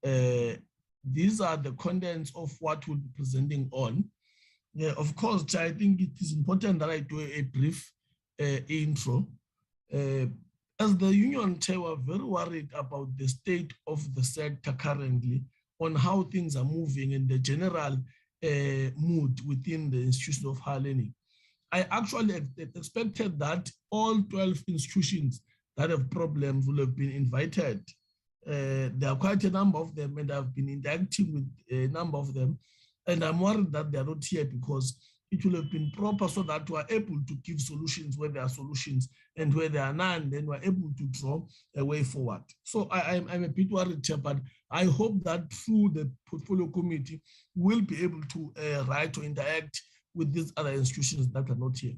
These are the contents of what we'll be presenting on. Of course, I think it is important that I do a brief intro. As the union chair, we're very worried about the state of the sector currently, on how things are moving and the general mood within the institution of higher learning. I actually expected that all 12 institutions that have problems will have been invited. There are quite a number of them, and I've been interacting with a number of them. And I'm worried that they're not here because it will have been proper so that we're able to give solutions where there are solutions, and where there are none, then we're able to draw a way forward. So I'm a bit worried here, but I hope that through the Portfolio Committee, we'll be able to write or interact with these other institutions that are not here.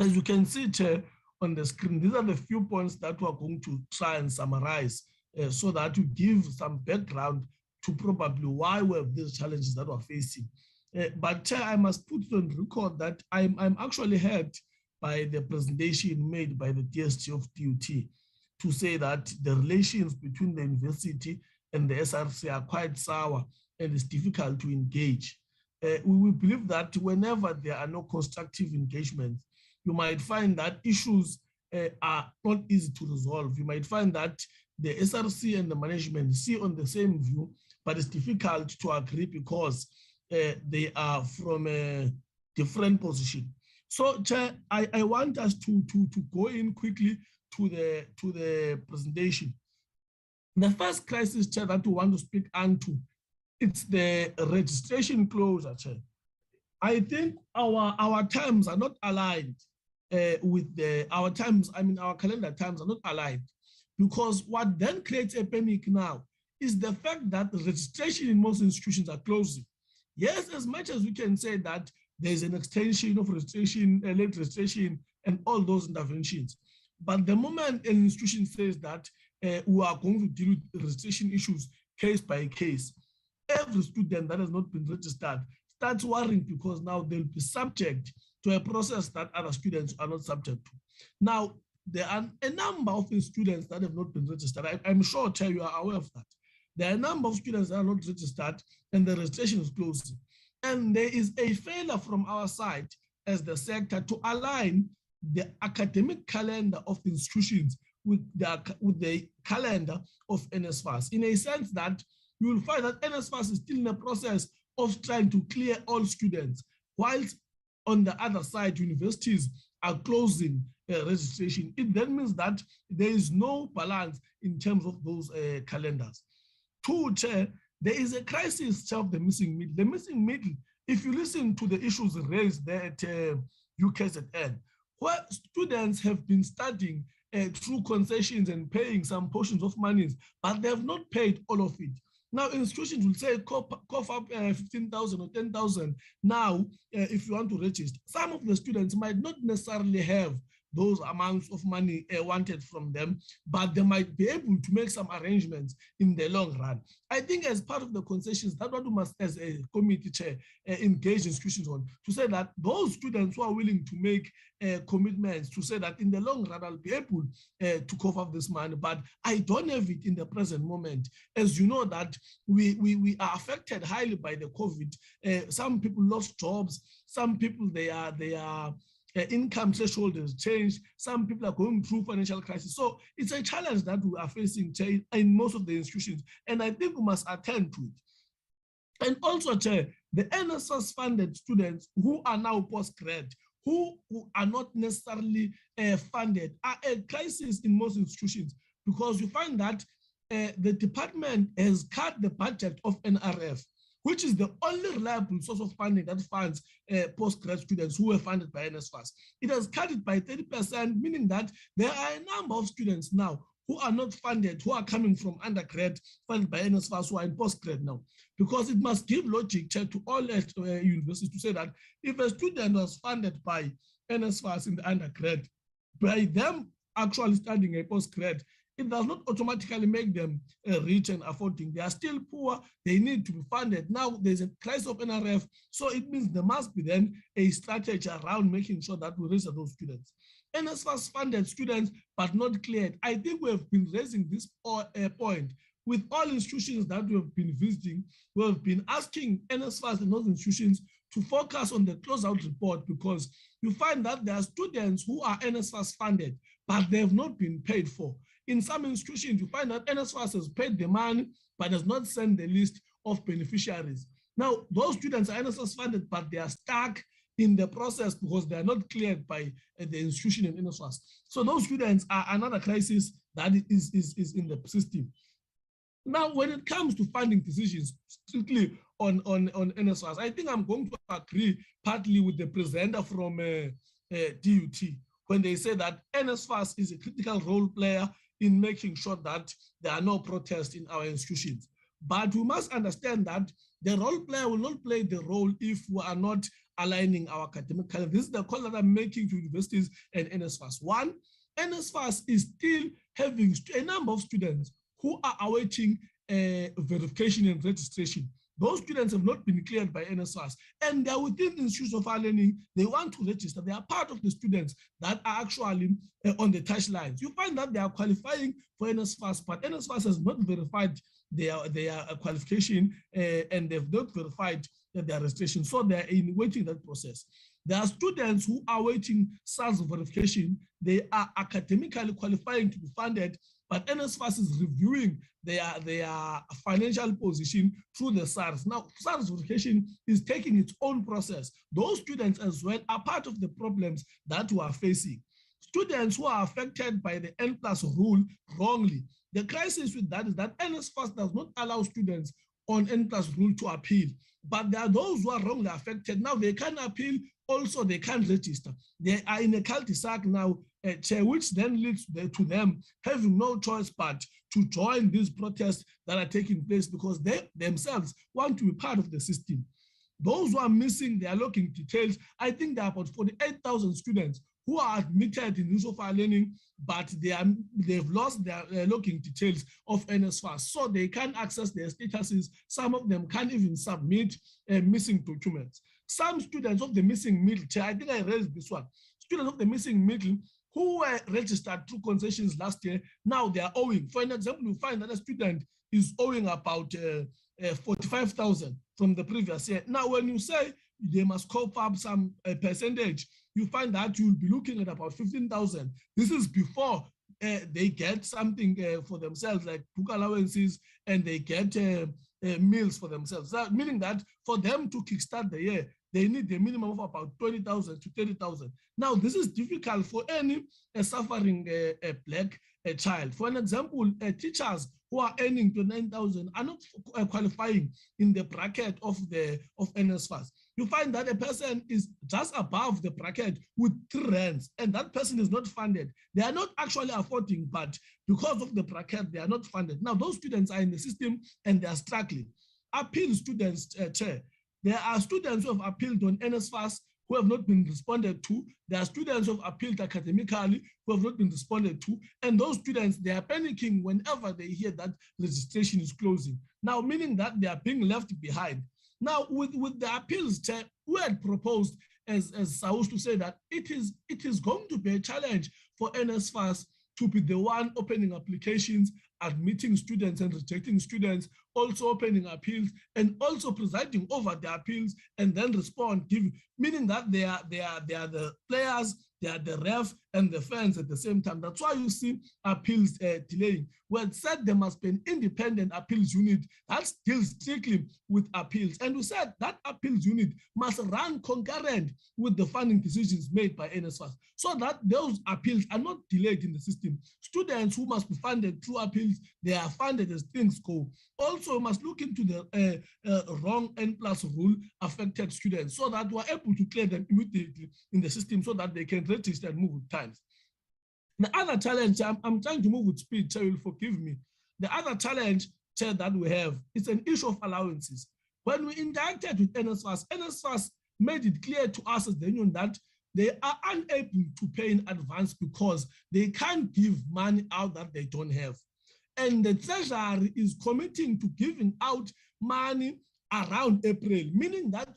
As you can see, Chair, on the screen, these are the few points that we're going to try and summarize so that you give some background to probably why we have these challenges that we're facing. But Chair, I must put on record that I'm actually hurt by the presentation made by the DSG of DUT to say that the relations between the university and the SRC are quite sour and it's difficult to engage. We believe that whenever there are no constructive engagements, you might find that issues are not easy to resolve. You might find that the SRC and the management see on the same view, but it's difficult to agree because they are from a different position. So, Chair, I want us to go in quickly to the presentation. The first crisis, Chair, that we want to speak onto, it's the registration closure, Chair. I think our times are not aligned with our calendar times are not aligned, because what then creates a panic now is the fact that the registration in most institutions are closing. Yes, as much as we can say that there's an extension of registration, late registration, and all those interventions, but the moment an institution says that we are going to deal with registration issues case by case, every student that has not been registered starts worrying because now they'll be subject to a process that other students are not subject to. Now, there are a number of students that have not been registered. I'm sure, Chair, you are aware of that. There are a number of students that are not registered and the registration is closing. And there is a failure from our side as the sector to align the academic calendar of the institutions with the calendar of NSFAS, in a sense that you will find that NSFAS is still in the process of trying to clear all students, whilst on the other side, universities are closing registration. It then means that there is no balance in terms of those calendars. Two, Chair, there is a crisis of the missing middle. The missing middle, if you listen to the issues raised there at UKZN, where students have been studying through concessions and paying some portions of monies, but they have not paid all of it. Now, institutions will say, cough up 15,000 or 10,000 now if you want to register. Some of the students might not necessarily have those amounts of money wanted from them, but they might be able to make some arrangements in the long run. I think as part of the concessions, that what we must, as a committee chair, engage institutions on, to say that those students who are willing to make commitments, to say that in the long run, I'll be able to cover this money, but I don't have it in the present moment. As you know that we are affected highly by the COVID. Some people lost jobs, some people, their income threshold has changed. Some people are going through financial crisis. So it's a challenge that we are facing in most of the institutions. And I think we must attend to it. And also, Chair, the NSFAS funded students who are now post-grad, who are not necessarily funded, are a crisis in most institutions, because you find that the department has cut the budget of NRF, which is the only reliable source of funding that funds postgrad students who were funded by NSFAS. It has cut it by 30%, meaning that there are a number of students now who are not funded, who are coming from undergrad funded by NSFAS, who are in postgrad now. Because it must give logic to all universities to say that if a student was funded by NSFAS in the undergrad, by them actually studying a postgrad, it does not automatically make them rich and affording. They are still poor. They need to be funded. Now there's a crisis of NRF. So it means there must be then a strategy around making sure that we raise those students. NSFAS funded students, but not cleared. I think we have been raising this point with all institutions that we have been visiting. We have been asking NSFAS and those institutions to focus on the closeout report, because you find that there are students who are NSFAS funded, but they have not been paid for. In some institutions, you find that NSFAS has paid the money, but does not send the list of beneficiaries. Now, those students are NSFAS funded, but they are stuck in the process because they are not cleared by the institution in NSFAS. So those students are another crisis that is in the system. Now, when it comes to funding decisions strictly on NSFAS, I think I'm going to agree partly with the presenter from DUT when they say that NSFAS is a critical role player in making sure that there are no protests in our institutions. But we must understand that the role player will not play the role if we are not aligning our academic calendar. This is the call that I'm making to universities and NSFAS. One, NSFAS is still having a number of students who are awaiting verification and registration. Those students have not been cleared by NSFAS, and they are within the institutions of higher learning. They want to register. They are part of the students that are actually on the touchlines. You find that they are qualifying for NSFAS, but NSFAS has not verified their qualification and they've not verified their registration. So they're in waiting that process. There are students who are waiting SARS verification. They are academically qualifying to be funded, but NSFAS is reviewing their financial position through the SARS. Now, SARS verification is taking its own process. Those students as well are part of the problems that we are facing. Students who are affected by the N+ rule wrongly. The crisis with that is that NSFAS does not allow students on N+ rule to appeal, but there are those who are wrongly affected. Now they can appeal, also they can register. They are in a cul-de-sac now, which then leads to them having no choice but to join these protests that are taking place because they themselves want to be part of the system. Those who are missing their login details, I think there are about 48,000 students who are admitted in use of our learning, but they've lost their login details of NSFAS, so they can't access their statuses. Some of them can't even submit missing documents. Some students of the missing middle, I think I raised this one, students of the missing middle who were registered through concessions last year, now they are owing. For an example, you find that a student is owing about 45,000 from the previous year. Now, when you say they must cope up some percentage, you find that you'll be looking at about 15,000. This is before they get something for themselves, like book allowances, and they get meals for themselves. That, meaning that for them to kickstart the year, they need a minimum of about 20,000 to 30,000. Now, this is difficult for any suffering black child. For an example, teachers who are earning 29,000 are not qualifying in the bracket of NSFAS. You find that a person is just above the bracket with 3 rands, and that person is not funded. They are not actually affording, but because of the bracket, they are not funded. Now, those students are in the system and they are struggling. Appeal students, Chair. There are students who have appealed on NSFAS who have not been responded to. There are students who have appealed academically who have not been responded to. And those students, they are panicking whenever they hear that registration is closing. Now, meaning that they are being left behind. Now, with the appeals, Chair, we had proposed, as Saus to say that it is going to be a challenge for NSFAS to be the one opening applications, admitting students and rejecting students, also opening appeals, and also presiding over the appeals and then respond, meaning that they are the players they are the ref and the fans at the same time. That's why you see appeals delaying. Well, it said there must be an independent appeals unit that deals strictly with appeals. And we said that appeals unit must run concurrent with the funding decisions made by NSFAS so that those appeals are not delayed in the system. Students who must be funded through appeals, they are funded as things go. Also, we must look into the wrong N+ rule affected students so that we're able to clear them immediately in the system so that they can register and move with times. The other challenge, I'm trying to move with speed, Chair will forgive me. The other challenge, Chair, that we have is an issue of allowances. When we interacted with NSFAS, NSFAS made it clear to us as the union that they are unable to pay in advance because they can't give money out that they don't have. And the Treasury is committing to giving out money around April, meaning that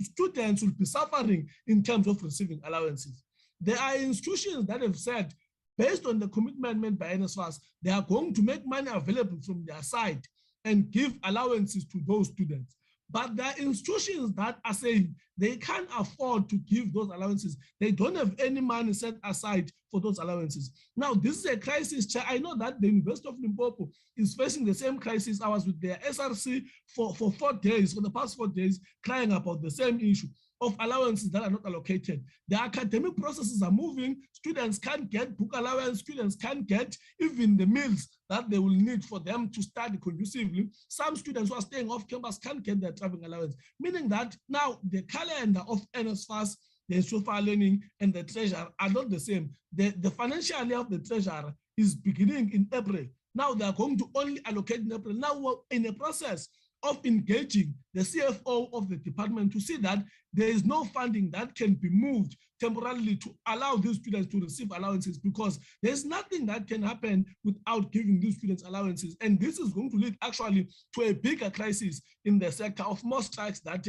students will be suffering in terms of receiving allowances. There are institutions that have said, based on the commitment made by NSFAS, they are going to make money available from their side and give allowances to those students. But there are institutions that are saying they can't afford to give those allowances. They don't have any money set aside for those allowances. Now, this is a crisis, Chair. I know that the University of Limpopo is facing the same crisis. I was with their SRC for 4 days, for the past 4 days, crying about the same issue of allowances that are not allocated. The academic processes are moving. Students can't get book allowance. Students can't get even the meals that they will need for them to study conducively. Some students who are staying off campus can't get their traveling allowance, meaning that now the calendar of NSFAS, the social learning, and the treasurer are not the same. The financial year of the treasurer is beginning in April. Now they are going to only allocate in April. Now we're in a process of engaging the CFO of the department to see that there is no funding that can be moved temporarily to allow these students to receive allowances, because there's nothing that can happen without giving these students allowances. And this is going to lead actually to a bigger crisis in the sector of more strikes that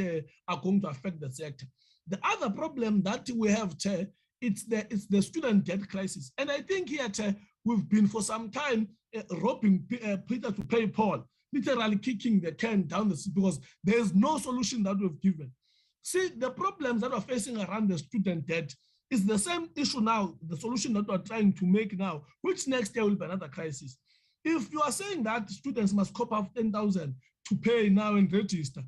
are going to affect the sector. The other problem that we have, it's the student debt crisis. And I think here, we've been for some time robbing Peter to pay Paul, literally kicking the can down the street because there's no solution that we've given. See, the problems that we're facing around the student debt is the same issue now, the solution that we're trying to make now, which next year will be another crisis. If you are saying that students must cop up 10,000 to pay now and register,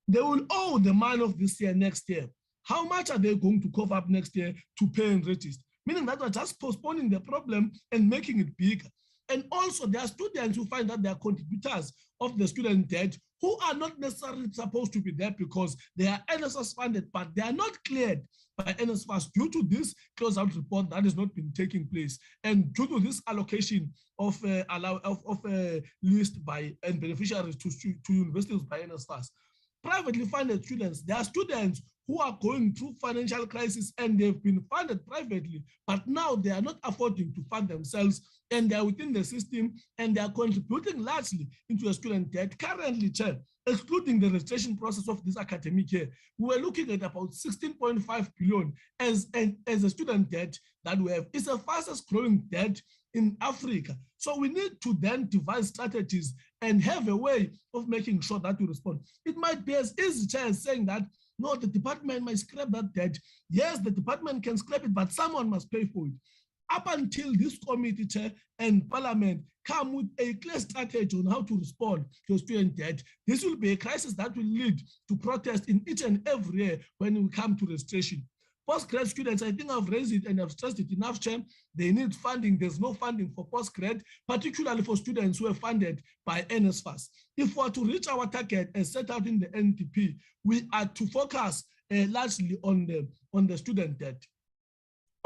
they will owe the money of this year next year. How much are they going to cover up next year to pay and register? Meaning that we're just postponing the problem and making it bigger. And also there are students who find that they are contributors of the student debt who are not necessarily supposed to be there because they are NSFAS funded, but they are not cleared by NSFAS due to this close-out report that has not been taking place, and due to this allocation of list by and beneficiaries to universities by NSFAS. Privately funded students, there are students who are going through financial crisis and they've been funded privately, but now they are not affording to fund themselves and they are within the system and they are contributing largely into a student debt. Currently, Chair, excluding the registration process of this academic year, we were looking at about 16.5 billion as a student debt that we have. It's the fastest growing debt in Africa. So we need to then devise strategies and have a way of making sure that we respond. It might be as easy as saying that, no, the department might scrap that debt. Yes, the department can scrap it, but someone must pay for it. Up until this committee, Chair, and Parliament come with a clear strategy on how to respond to student debt, this will be a crisis that will lead to protest in each and every year when we come to registration. Postgrad students, I think I've raised it and I've stressed it enough, Chair. They need funding. There's no funding for postgrad, particularly for students who are funded by NSFAS. If we're to reach our target as set out in the NTP, we are to focus largely on the student debt.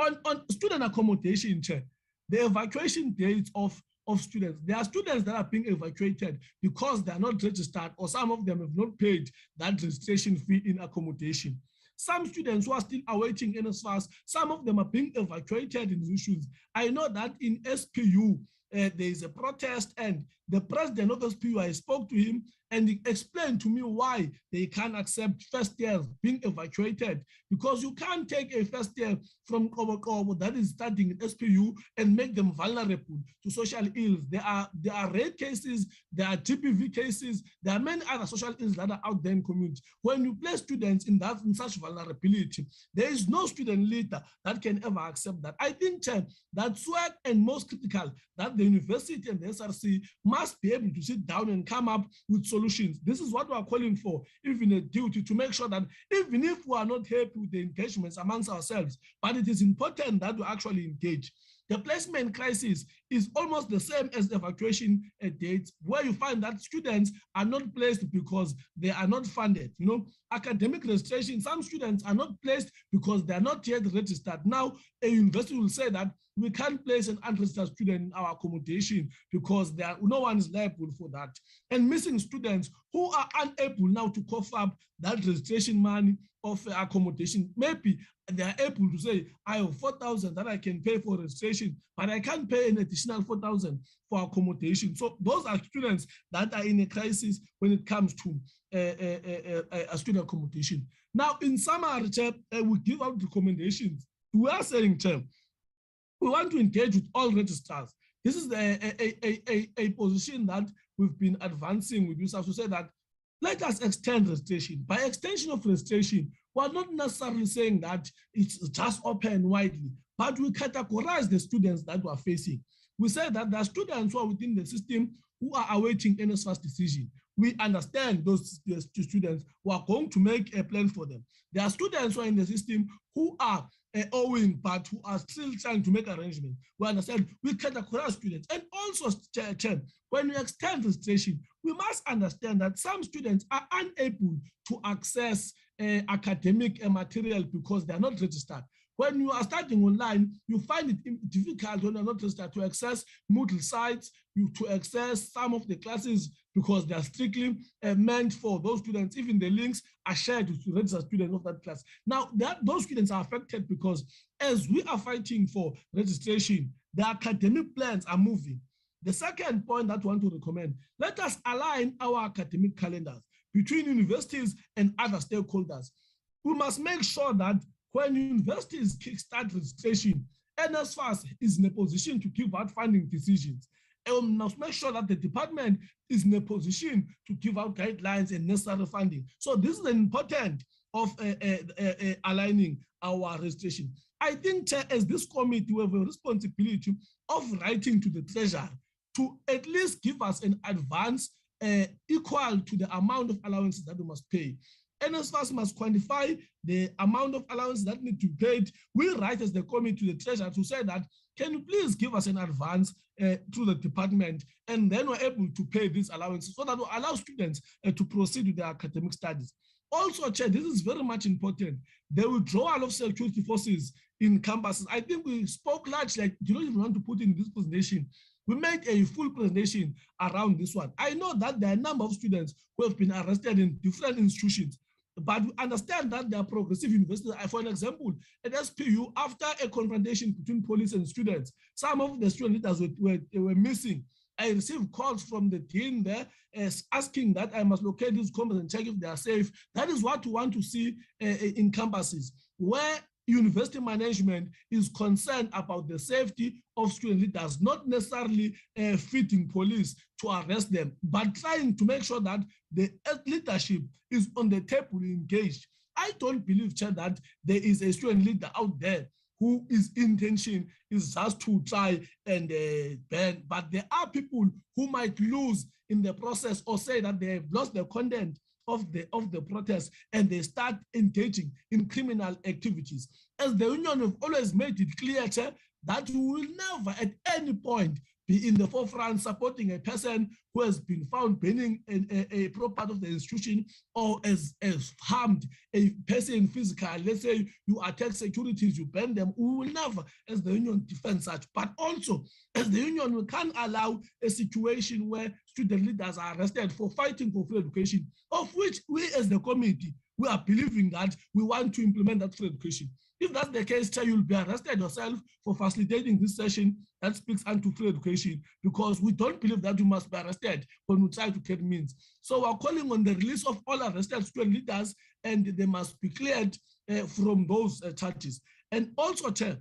On student accommodation, Chair, the evacuation dates of students. There are students that are being evacuated because they are not registered or some of them have not paid that registration fee in accommodation. Some students who are still awaiting NSFAS, some of them are being evacuated in issues. I know that in SPU, there is a protest and The president of SPU, I spoke to him and he explained to me why they can't accept first years being evacuated, because you can't take a first year from Kobo that is studying in SPU and make them vulnerable to social ills. There are rape cases, there are TPV cases, there are many other social ills that are out there in community. When you place students in such vulnerability, there is no student leader that can ever accept that. I think that's why, and most critical, that the university and the SRC must be able to sit down and come up with solutions. This is what we are calling for, even a duty to make sure that even if we are not happy with the engagements amongst ourselves, but it is important that we actually engage. The placement crisis is almost the same as the evacuation dates, where you find that students are not placed because they are not funded. You know, academic registration, some students are not placed because they are not yet registered. Now, a university will say that we can't place an unregistered student in our accommodation because no one is liable for that. And missing students who are unable now to cough up that registration money of accommodation. Maybe they are able to say, I have 4,000 that I can pay for registration, but I can't pay an additional 4,000 for accommodation. So those are students that are in a crisis when it comes to a student accommodation. Now, in summary, we give out recommendations. We are saying, we want to engage with all registrars. This is a position that we've been advancing with yourself to say that let us extend registration. By extension of registration, we're not necessarily saying that it's just open widely, but we categorize the students that we're facing. We say that there are students who are within the system who are awaiting NSFAS decision. We understand those students who are going to make a plan for them. There are students who are in the system who are owing, but who are still trying to make arrangements. We understand, we categorize students. And also, when we extend registration, we must understand that some students are unable to access academic material because they are not registered. When you are studying online, you find it difficult when you're not registered to access Moodle sites, to access some of the classes because they are strictly meant for those students. Even the links are shared to registered students of that class. Now, those students are affected because as we are fighting for registration, the academic plans are moving. The second point that we want to recommend, let us align our academic calendars between universities and other stakeholders. We must make sure that when universities kickstart registration, NSFAS is in a position to give out funding decisions. And we must make sure that the department is in a position to give out guidelines and necessary funding. So this is important of aligning our registration. I think as this committee, we have a responsibility of writing to the treasurer to at least give us an advance equal to the amount of allowances that we must pay. NSFAS must quantify the amount of allowances that need to be paid. We write as the committee to the treasurer to say that, can you please give us an advance through the department, and then we're able to pay these allowances so that we allow students to proceed with their academic studies. Also, Chair, this is very much important. The withdrawal of security forces in campuses. I think we spoke largely, like, you don't even want to put in this presentation. We made a full presentation around this one. I know that there are a number of students who have been arrested in different institutions, but we understand that there are progressive universities. For an example, at SPU, after a confrontation between police and students, some of the student leaders were missing. I received calls from the dean there asking that I must locate these campus and check if they are safe. That is what we want to see in campuses, where university management is concerned about the safety of student leaders, not necessarily fitting police to arrest them, but trying to make sure that the leadership is on the table engaged. I don't believe, Chair, that there is a student leader out there whose intention is just to try and ban, but there are people who might lose in the process or say that they have lost the content of the protest and they start engaging in criminal activities. As the union have always made it clear, Chair, that we will never at any point be in the forefront supporting a person who has been found burning a property of the institution or as harmed a person physically. Let's say you attack securities, you burn them. We will never, as the union, defend such. But also, as the union, we can't allow a situation where student leaders are arrested for fighting for free education, of which we as the committee, we are believing that we want to implement that free education. If that's the case, Chair, you'll be arrested yourself for facilitating this session that speaks unto free education, because we don't believe that you must be arrested when we try to get means. So we're calling on the release of all arrested student leaders, and they must be cleared from those charges. And also, Chair,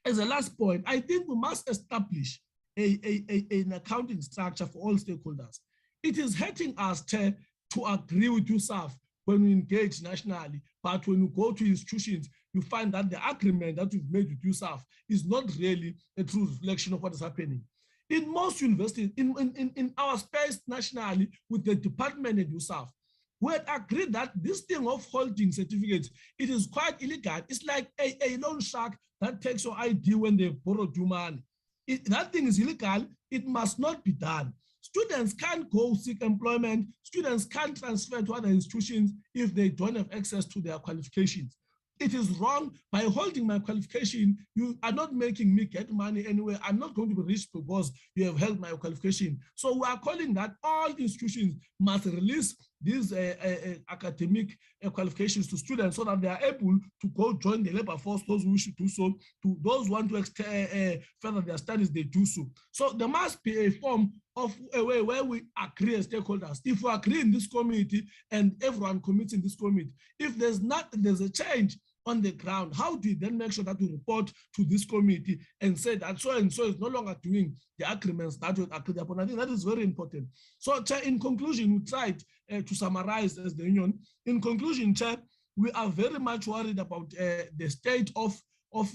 as a last point, I think we must establish an accounting structure for all stakeholders. It is hurting us, Chair, to agree with USAF when we engage nationally, but when you go to institutions, you find that the agreement that we've made with USAF is not really a true reflection of what is happening. In most universities, in our space nationally, with the department and USAF, we had agreed that this thing of holding certificates, it is quite illegal. It's like a loan shark that takes your ID when they borrowed you money. That thing is illegal. It must not be done. Students can't go seek employment. Students can't transfer to other institutions if they don't have access to their qualifications. It is wrong. By holding my qualification, you are not making me get money anyway. I'm not going to be rich because you have held my qualification. So we are calling that all institutions must release these academic qualifications to students so that they are able to go join the labor force, those who wish to do so, to those who want to further their studies, they do so. So there must be a form of a way where we agree as stakeholders. If we agree in this committee and everyone commits in this committee, if there's a change on the ground, how do you then make sure that we report to this committee and say that so and so is no longer doing the agreements that we agreed upon? I think that is very important. So, Chair, in conclusion, we tried to summarize as the union. In conclusion, Chair, we are very much worried about the state of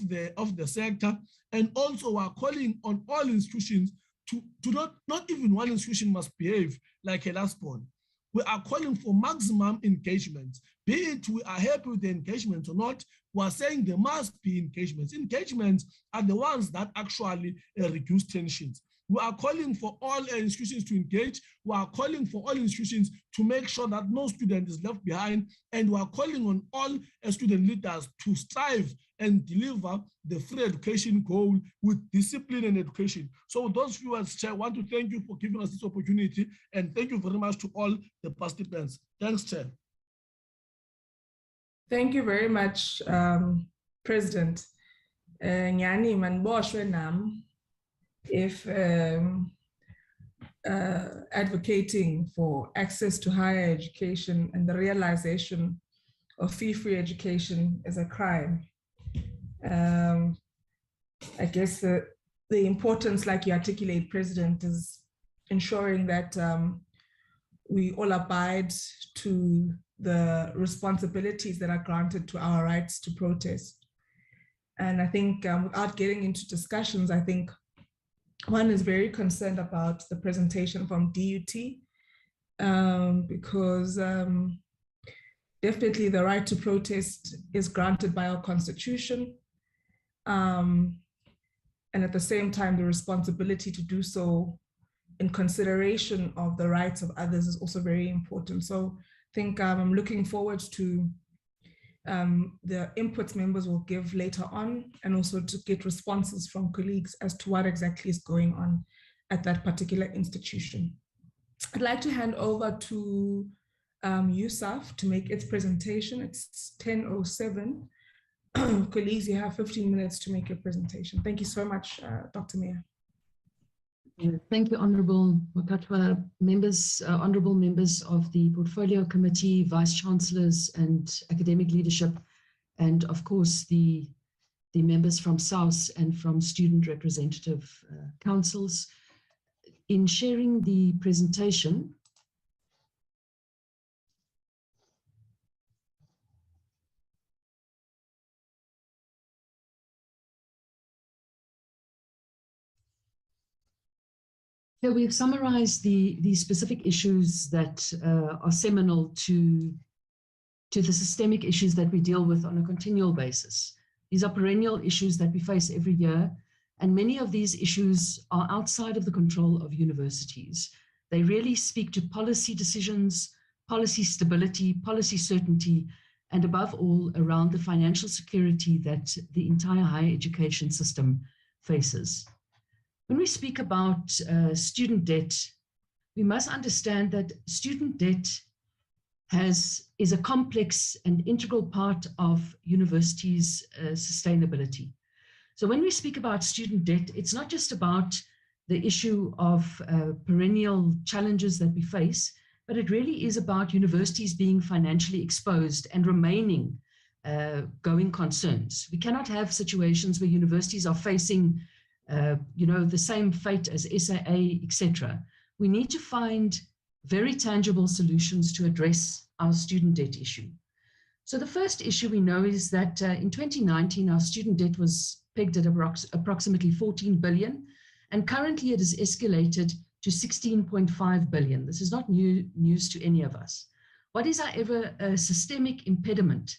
the sector, and also we are calling on all institutions to not even one institution must behave like a last born. We are calling for maximum engagement. Be it we are happy with the engagement or not, we are saying there must be engagements. Engagements are the ones that actually reduce tensions. We are calling for all institutions to engage. We are calling for all institutions to make sure that no student is left behind. And we are calling on all student leaders to strive and deliver the free education goal with discipline and education. So those viewers, Chair, I want to thank you for giving us this opportunity, and thank you very much to all the participants. Thanks, Chair. Thank you very much, President. Nyani manboshwe nam. If advocating for access to higher education and the realization of fee-free education is a crime. I guess the importance, like you articulate, President, is ensuring that we all abide to the responsibilities that are granted to our rights to protest. And I think without getting into discussions, I think one is very concerned about the presentation from DUT because definitely the right to protest is granted by our Constitution. And at the same time, the responsibility to do so in consideration of the rights of others is also very important. So I think I'm looking forward to the inputs members will give later on, and also to get responses from colleagues as to what exactly is going on at that particular institution. I'd like to hand over to USAF to make its presentation. It's 10:07. Colleagues, you have 15 minutes to make your presentation. Thank you so much, Dr. Mayor. Thank you, Honourable Wakatwa, members, honourable members of the Portfolio Committee, Vice Chancellors and academic leadership, and of course the members from SAUS and from student representative councils. In sharing the presentation, so we've summarized the specific issues that are seminal to the systemic issues that we deal with on a continual basis. These are perennial issues that we face every year, and many of these issues are outside of the control of universities. They really speak to policy decisions, policy stability, policy certainty, and above all, around the financial security that the entire higher education system faces. When we speak about student debt, we must understand that student debt is a complex and integral part of universities' sustainability. So when we speak about student debt, it's not just about the issue of perennial challenges that we face, but it really is about universities being financially exposed and remaining going concerns. We cannot have situations where universities are facing the same fate as SAA, etc. We need to find very tangible solutions to address our student debt issue. So the first issue we know is that in 2019, our student debt was pegged at approximately 14 billion, and currently it has escalated to 16.5 billion. This is not new news to any of us. What is, however, a systemic impediment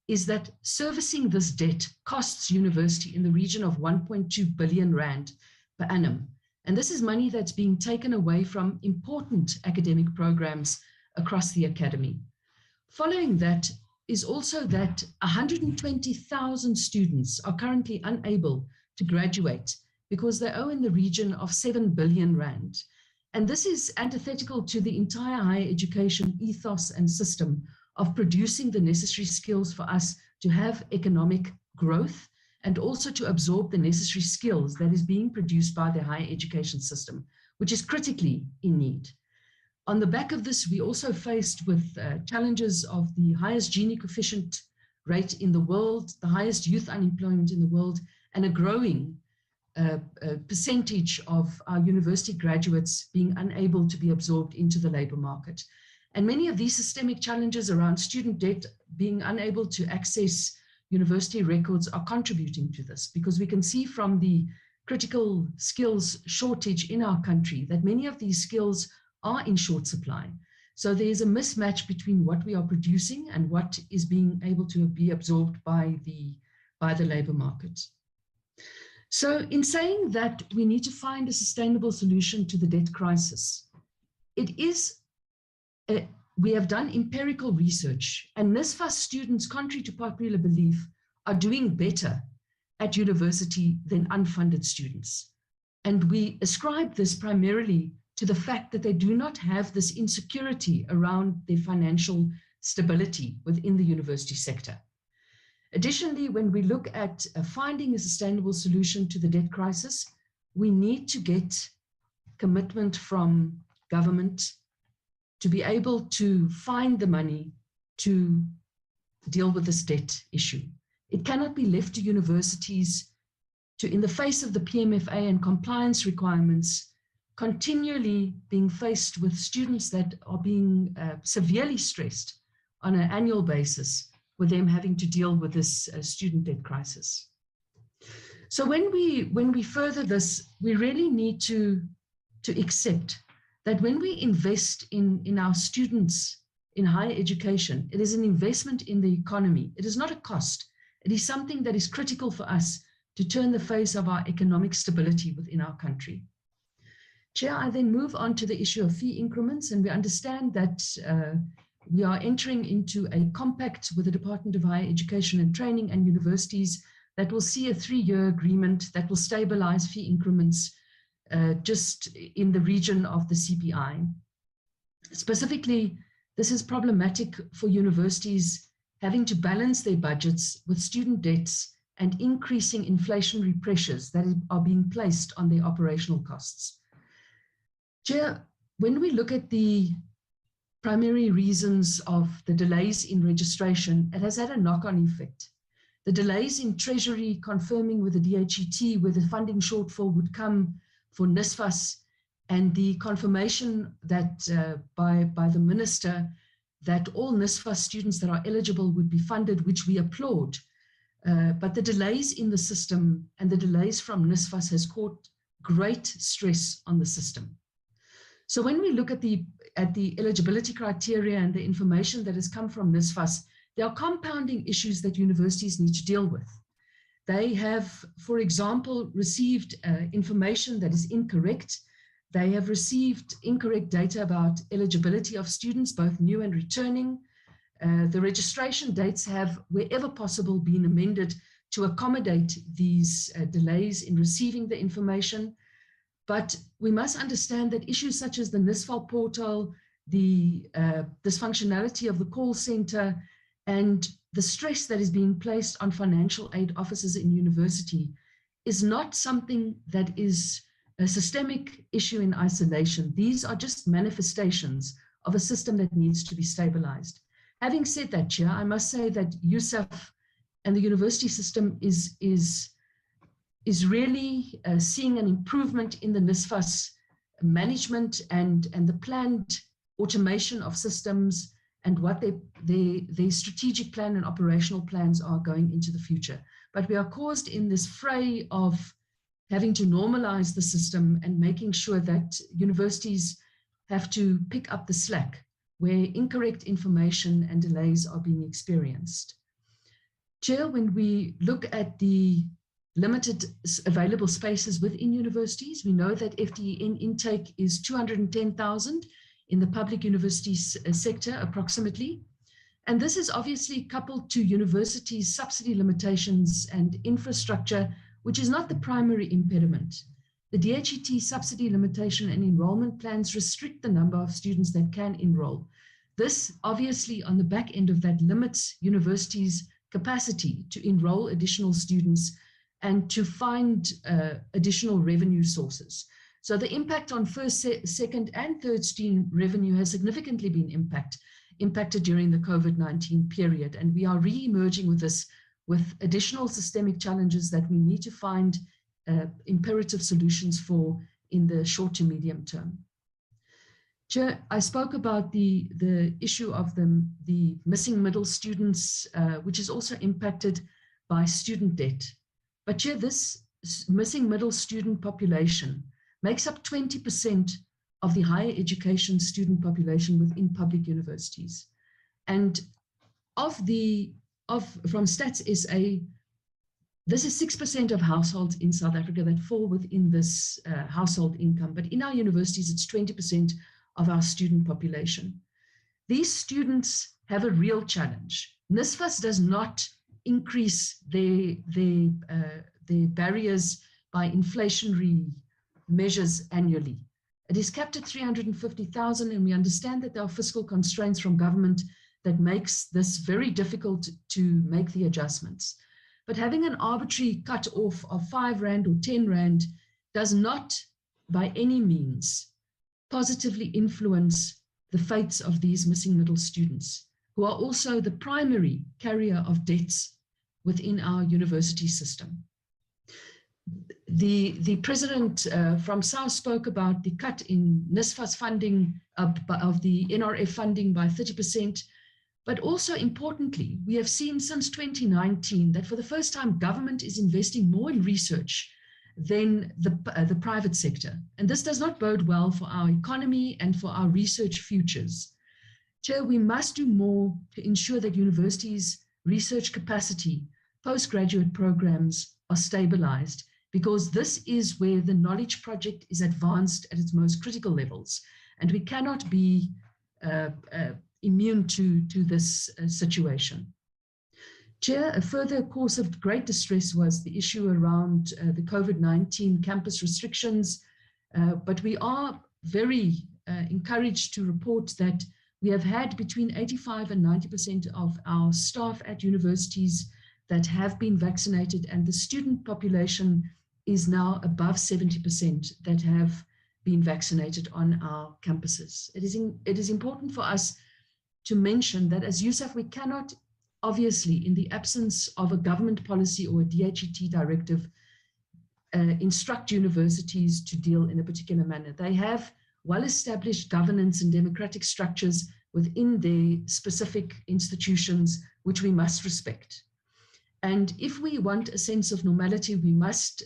is that servicing this debt costs university in the region of 1.2 billion rand per annum. And this is money that's being taken away from important academic programs across the academy. Following that is also that 120,000 students are currently unable to graduate because they owe in the region of 7 billion rand. And this is antithetical to the entire higher education ethos and system of producing the necessary skills for us to have economic growth and also to absorb the necessary skills that is being produced by the higher education system, which is critically in need. On the back of this, we also faced with challenges of the highest Gini coefficient rate in the world, the highest youth unemployment in the world, and a growing percentage of our university graduates being unable to be absorbed into the labor market. And many of these systemic challenges around student debt, being unable to access university records, are contributing to this, because we can see from the critical skills shortage in our country that many of these skills are in short supply. So there's a mismatch between what we are producing and what is being able to be absorbed by the labor market. So in saying that we need to find a sustainable solution to the debt crisis, we have done empirical research, and NSFAS students, contrary to popular belief, are doing better at university than unfunded students. And we ascribe this primarily to the fact that they do not have this insecurity around their financial stability within the university sector. Additionally, when we look at finding a sustainable solution to the debt crisis, we need to get commitment from government to be able to find the money to deal with this debt issue. It cannot be left to universities to, in the face of the PMFA and compliance requirements, continually being faced with students that are being severely stressed on an annual basis, with them having to deal with this student debt crisis. So when we further this, we really need to accept that when we invest in our students in higher education, it is an investment in the economy. It is not a cost. It is something that is critical for us to turn the face of our economic stability within our country. Chair, I then move on to the issue of fee increments, and we understand that we are entering into a compact with the Department of Higher Education and Training and universities that will see a 3-year agreement that will stabilize fee increments just in the region of the CPI. Specifically, this is problematic for universities having to balance their budgets with student debts and increasing inflationary pressures that are being placed on their operational costs. Chair, when we look at the primary reasons of the delays in registration, it has had a knock-on effect. The delays in Treasury confirming with the DHET where the funding shortfall would come for NSFAS, and the confirmation that by the minister that all NSFAS students that are eligible would be funded, which we applaud. But the delays in the system and the delays from NSFAS has caused great stress on the system. So when we look at the eligibility criteria and the information that has come from NSFAS, there are compounding issues that universities need to deal with. They have, for example, received information that is incorrect. They have received incorrect data about eligibility of students, both new and returning. The registration dates have, wherever possible, been amended to accommodate these delays in receiving the information. But we must understand that issues such as the NSFAL portal, the dysfunctionality of the call center, and the stress that is being placed on financial aid officers in university is not something that is a systemic issue in isolation. These are just manifestations of a system that needs to be stabilized. Having said that, Chair, I must say that USAF and the university system is really seeing an improvement in the NSFAS management and the planned automation of systems and what their strategic plan and operational plans are going into the future. But we are caused in this fray of having to normalize the system and making sure that universities have to pick up the slack where incorrect information and delays are being experienced. Chair, when we look at the limited available spaces within universities, we know that FTEN intake is 210,000 in the public university sector approximately. And this is obviously coupled to universities' subsidy limitations and infrastructure, which is not the primary impediment. The DHET subsidy limitation and enrollment plans restrict the number of students that can enroll. This obviously on the back end of that limits universities' capacity to enroll additional students and to find additional revenue sources. So the impact on first, second, and third stream revenue has significantly been impacted during the COVID-19 period. And we are re-emerging with this, with additional systemic challenges that we need to find imperative solutions for in the short to medium term. Chair, I spoke about the issue of the missing middle students, which is also impacted by student debt. But Chair, this missing middle student population makes up 20% of the higher education student population within public universities. And from Stats SA, this is 6% of households in South Africa that fall within this household income. But in our universities, it's 20% of our student population. These students have a real challenge. NSFAS does not increase their barriers by inflationary measures annually. It is capped at 350,000, and we understand that there are fiscal constraints from government that makes this very difficult to make the adjustments. But having an arbitrary cut off of 5 Rand or 10 Rand does not by any means positively influence the fates of these missing middle students, who are also the primary carrier of debts within our university system. The president from South spoke about the cut in NSFAS funding of the NRF funding by 30%, but also importantly, we have seen since 2019 that for the first time, government is investing more in research than the private sector. And this does not bode well for our economy and for our research futures. Chair, we must do more to ensure that universities' research capacity, postgraduate programs are stabilized, because this is where the knowledge project is advanced at its most critical levels. And we cannot be immune to this situation. Chair, a further cause of great distress was the issue around the COVID-19 campus restrictions, but we are very encouraged to report that we have had between 85 and 90% of our staff at universities that have been vaccinated, and the student population is now above 70% that have been vaccinated on our campuses. It is important for us to mention that as USAF, we cannot, obviously, in the absence of a government policy or a DHET directive, instruct universities to deal in a particular manner. They have well-established governance and democratic structures within their specific institutions, which we must respect. And if we want a sense of normality, we must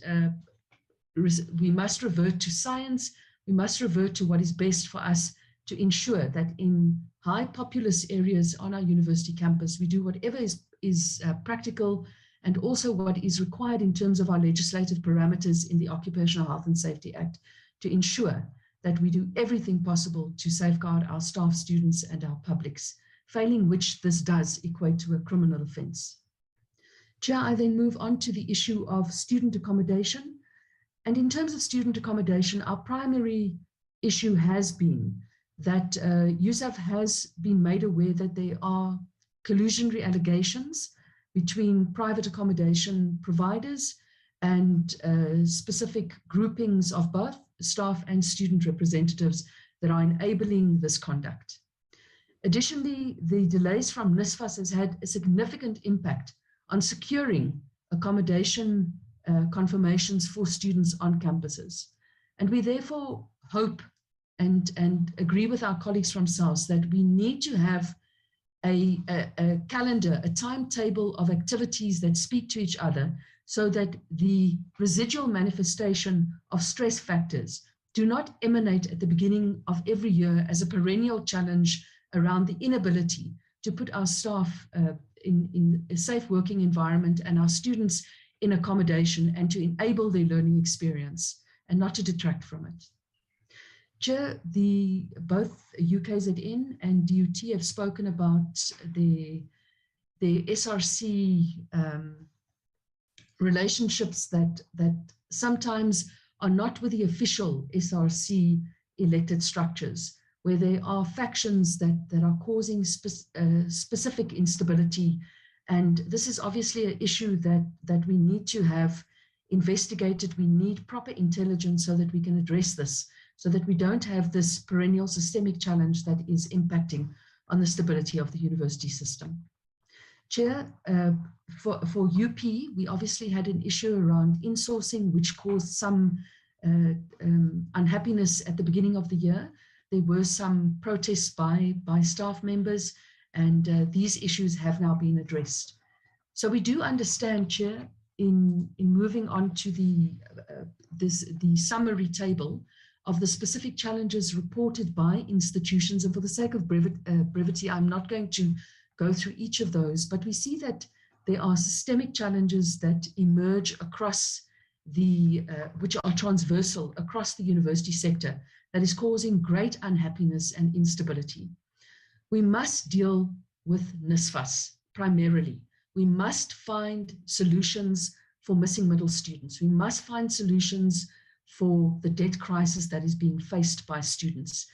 revert to science. We must revert to what is best for us to ensure that in high populous areas on our university campus, we do whatever is practical and also what is required in terms of our legislative parameters in the Occupational Health and Safety Act to ensure that we do everything possible to safeguard our staff, students, and our publics, failing which this does equate to a criminal offense. Chair, I then move on to the issue of student accommodation. And in terms of student accommodation, our primary issue has been that USAF has been made aware that there are collusionary allegations between private accommodation providers and specific groupings of both staff and student representatives that are enabling this conduct. Additionally, the delays from NSFAS has had a significant impact on securing accommodation confirmations for students on campuses. And we therefore hope and agree with our colleagues from SARS that we need to have a calendar, a timetable of activities that speak to each other so that the residual manifestation of stress factors do not emanate at the beginning of every year as a perennial challenge around the inability to put our staff in a safe working environment and our students in accommodation and to enable their learning experience and not to detract from it. Chair, both UKZN and DUT have spoken about the SRC relationships that sometimes are not with the official SRC elected structures, where there are factions that are causing specific instability. And this is obviously an issue that we need to have investigated. We need proper intelligence so that we can address this, so that we don't have this perennial systemic challenge that is impacting on the stability of the university system. Chair, for UP, we obviously had an issue around insourcing, which caused some unhappiness at the beginning of the year. There were some protests by staff members, and these issues have now been addressed. So we do understand, Chair, in moving on to the summary table of the specific challenges reported by institutions, and for the sake of brevity, I'm not going to go through each of those, but we see that there are systemic challenges that emerge across which are transversal across the university sector, that is causing great unhappiness and instability. We must deal with NSFAS primarily. We must find solutions for missing middle students. We must find solutions for the debt crisis that is being faced by students.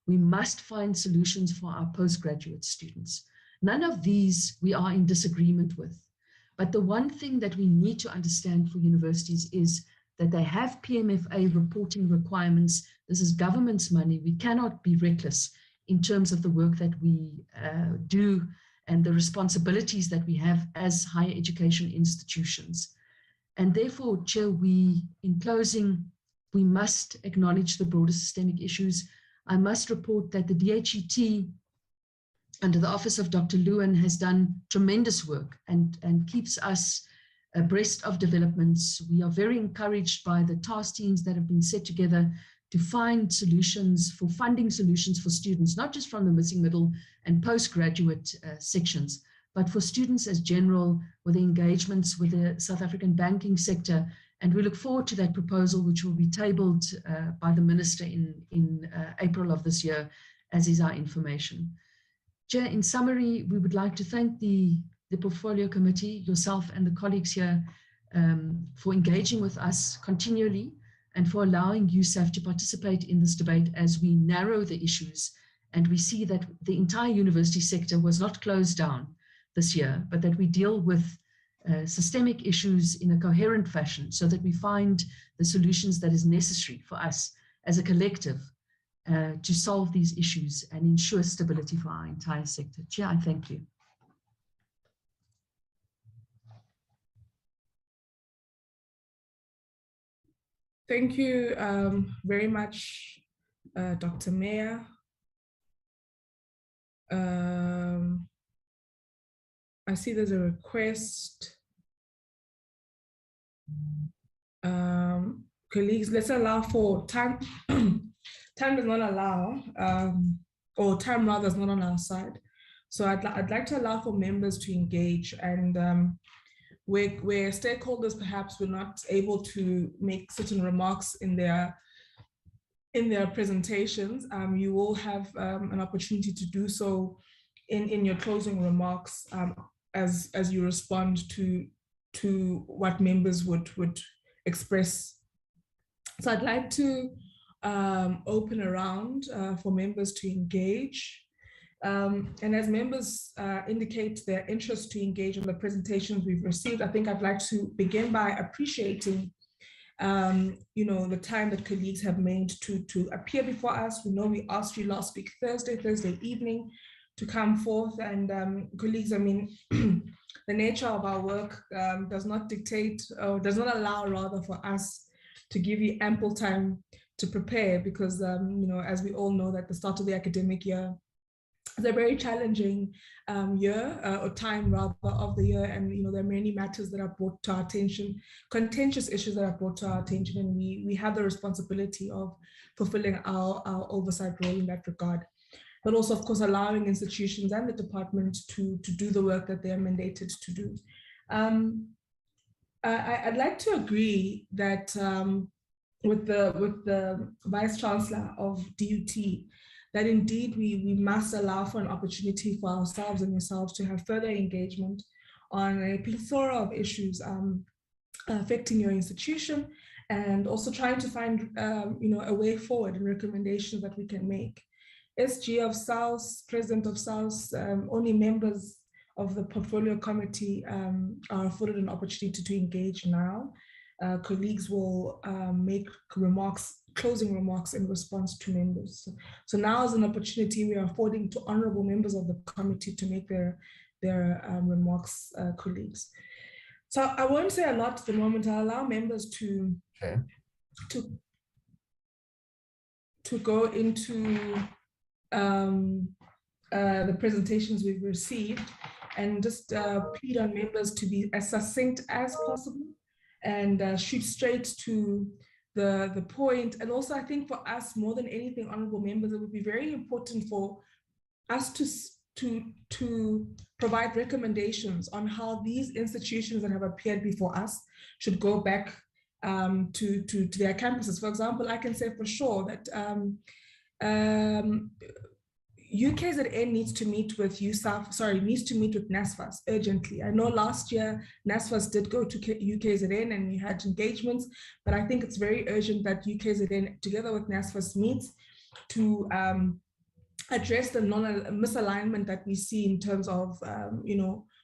We must find solutions for our postgraduate students. None of these we are in disagreement with. But the one thing that we need to understand for universities is that they have PMFA reporting requirements. This is government's money. We cannot be reckless in terms of the work that we do and the responsibilities that we have as higher education institutions. And therefore, Chair, in closing, we must acknowledge the broader systemic issues. I must report that the DHET, under the office of Dr. Lewin, has done tremendous work and keeps us abreast of developments. We are very encouraged by the task teams that have been set together to find solutions for funding solutions for students, not just from the missing middle and postgraduate sections, but for students as general, with the engagements with the South African banking sector. And we look forward to that proposal, which will be tabled by the Minister in April of this year, as is our information. Chair, in summary, we would like to thank the Portfolio Committee, yourself and the colleagues here for engaging with us continually and for allowing USAF to participate in this debate as we narrow the issues. And we see that the entire university sector was not closed down this year, but that we deal with systemic issues in a coherent fashion so that we find the solutions that is necessary for us as a collective to solve these issues and ensure stability for our entire sector. Chair, I thank you. Thank you very much, Dr. Meyer. I see there's a request. Colleagues, let's allow for time. Time does not allow, or time rather is not on our side. So I'd like to allow for members to engage, and where stakeholders perhaps were not able to make certain remarks in their presentations, you will have an opportunity to do so in your closing remarks as you respond to what members would express. So I'd like to open around for members to engage. And as members indicate their interest to engage in the presentations we've received, I think I'd like to begin by appreciating the time that colleagues have made to appear before us. We know we asked you last week, Thursday evening, to come forth. And colleagues, I mean, the nature of our work does not dictate, or does not allow rather for us to give you ample time to prepare, because, as we all know, that the start of the academic year is a very challenging year, or time rather, of the year. And, there are many matters that are brought to our attention, contentious issues that are brought to our attention, and we have the responsibility of fulfilling our oversight role in that regard. But also, of course, allowing institutions and the department to do the work that they are mandated to do. I'd like to agree that with the Vice Chancellor of DUT, that indeed we must allow for an opportunity for ourselves and yourselves to have further engagement on a plethora of issues affecting your institution, and also trying to find a way forward and recommendations that we can make. SG of SALS, President of SALS, only members of the portfolio committee are afforded an opportunity to engage now. Colleagues will make closing remarks in response to members. So now is an opportunity we are affording to honorable members of the committee to make their remarks, colleagues. So I won't say a lot at the moment. I'll allow members to go into the presentations we've received, and just plead on members to be as succinct as possible and shoot straight to the point. And also, I think for us, more than anything, honorable members, it would be very important for us to provide recommendations on how these institutions that have appeared before us should go back to their campuses. For example, I can say for sure that UKZN needs to meet with NSFAS urgently. I know last year NSFAS did go to UKZN and we had engagements, but I think it's very urgent that UKZN together with NSFAS meets to address the misalignment that we see in terms of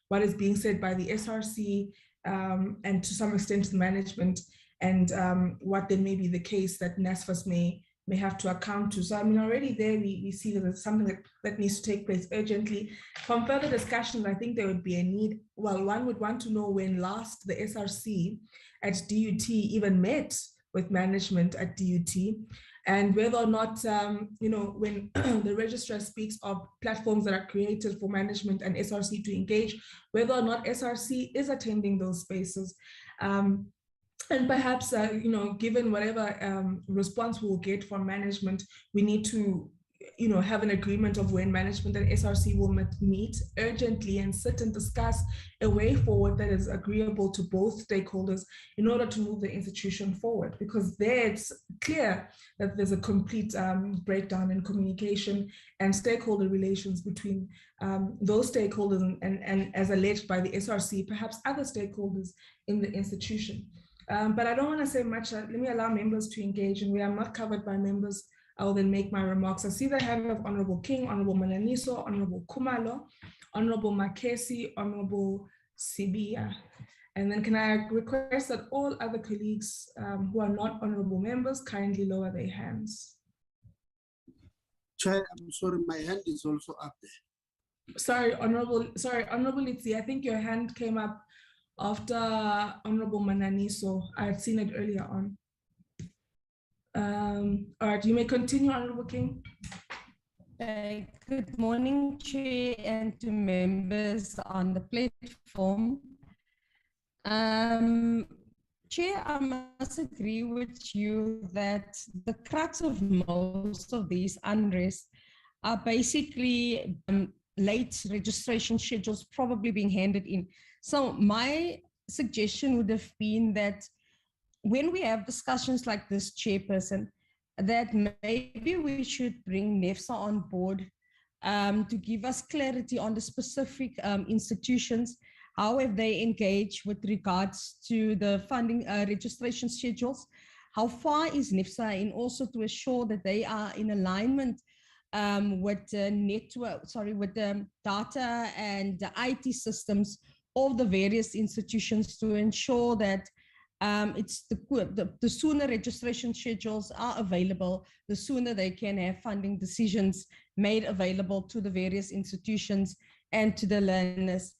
what is being said by the SRC and to some extent the management, and what then may be the case that NSFAS may have to account to. So I mean, already there we see that there's something that needs to take place urgently. From further discussions, I think there would be a need. Well, one would want to know when last the SRC at DUT even met with management at DUT, and whether or not, when the registrar speaks of platforms that are created for management and SRC to engage, whether or not SRC is attending those spaces. And perhaps, given whatever response we'll get from management, we need to, have an agreement of when management and SRC will meet urgently and sit and discuss a way forward that is agreeable to both stakeholders in order to move the institution forward. Because there it's clear that there's a complete breakdown in communication and stakeholder relations between those stakeholders and as alleged by the SRC, perhaps other stakeholders in the institution. But I don't want to say much. Let me allow members to engage, and we are not covered by members. I will then make my remarks. I see the hand of Honorable King, Honorable Mananiso, Honorable Kumalo, Honorable Makesi, Honorable Sibia. And then can I request that all other colleagues who are not honorable members kindly lower their hands. Chair, I'm sorry, my hand is also up there. Sorry, Honorable Litsi, I think your hand came up after Honorable Mananiso. I had seen it earlier on. All right, you may continue, Honorable King. Good morning, Chair, and to members on the platform. Chair, I must agree with you that the crux of most of these unrest are basically late registration schedules probably being handed in. So my suggestion would have been that when we have discussions like this, Chairperson, that maybe we should bring NEFSA on board to give us clarity on the specific institutions. How have they engaged with regards to the funding registration schedules? how far is NIFSA in also to assure that they are in alignment with the with the data and the IT systems of the various institutions to ensure that it's the sooner registration schedules are available, the sooner they can have funding decisions made available to the various institutions and to the learners.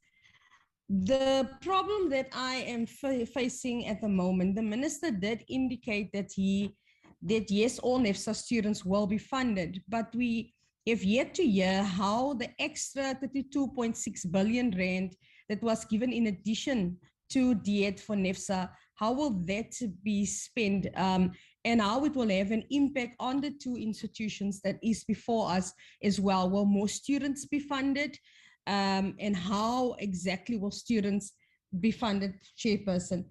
The problem that I am facing at the moment, the minister did indicate that yes, all NIFSA students will be funded, but we have yet to hear how the extra 32.6 billion rand that was given in addition to DHET for NIFSA, how will that be spent, and how it will have an impact on the two institutions that is before us as well. Will more students be funded? And how exactly will students be funded, Chairperson?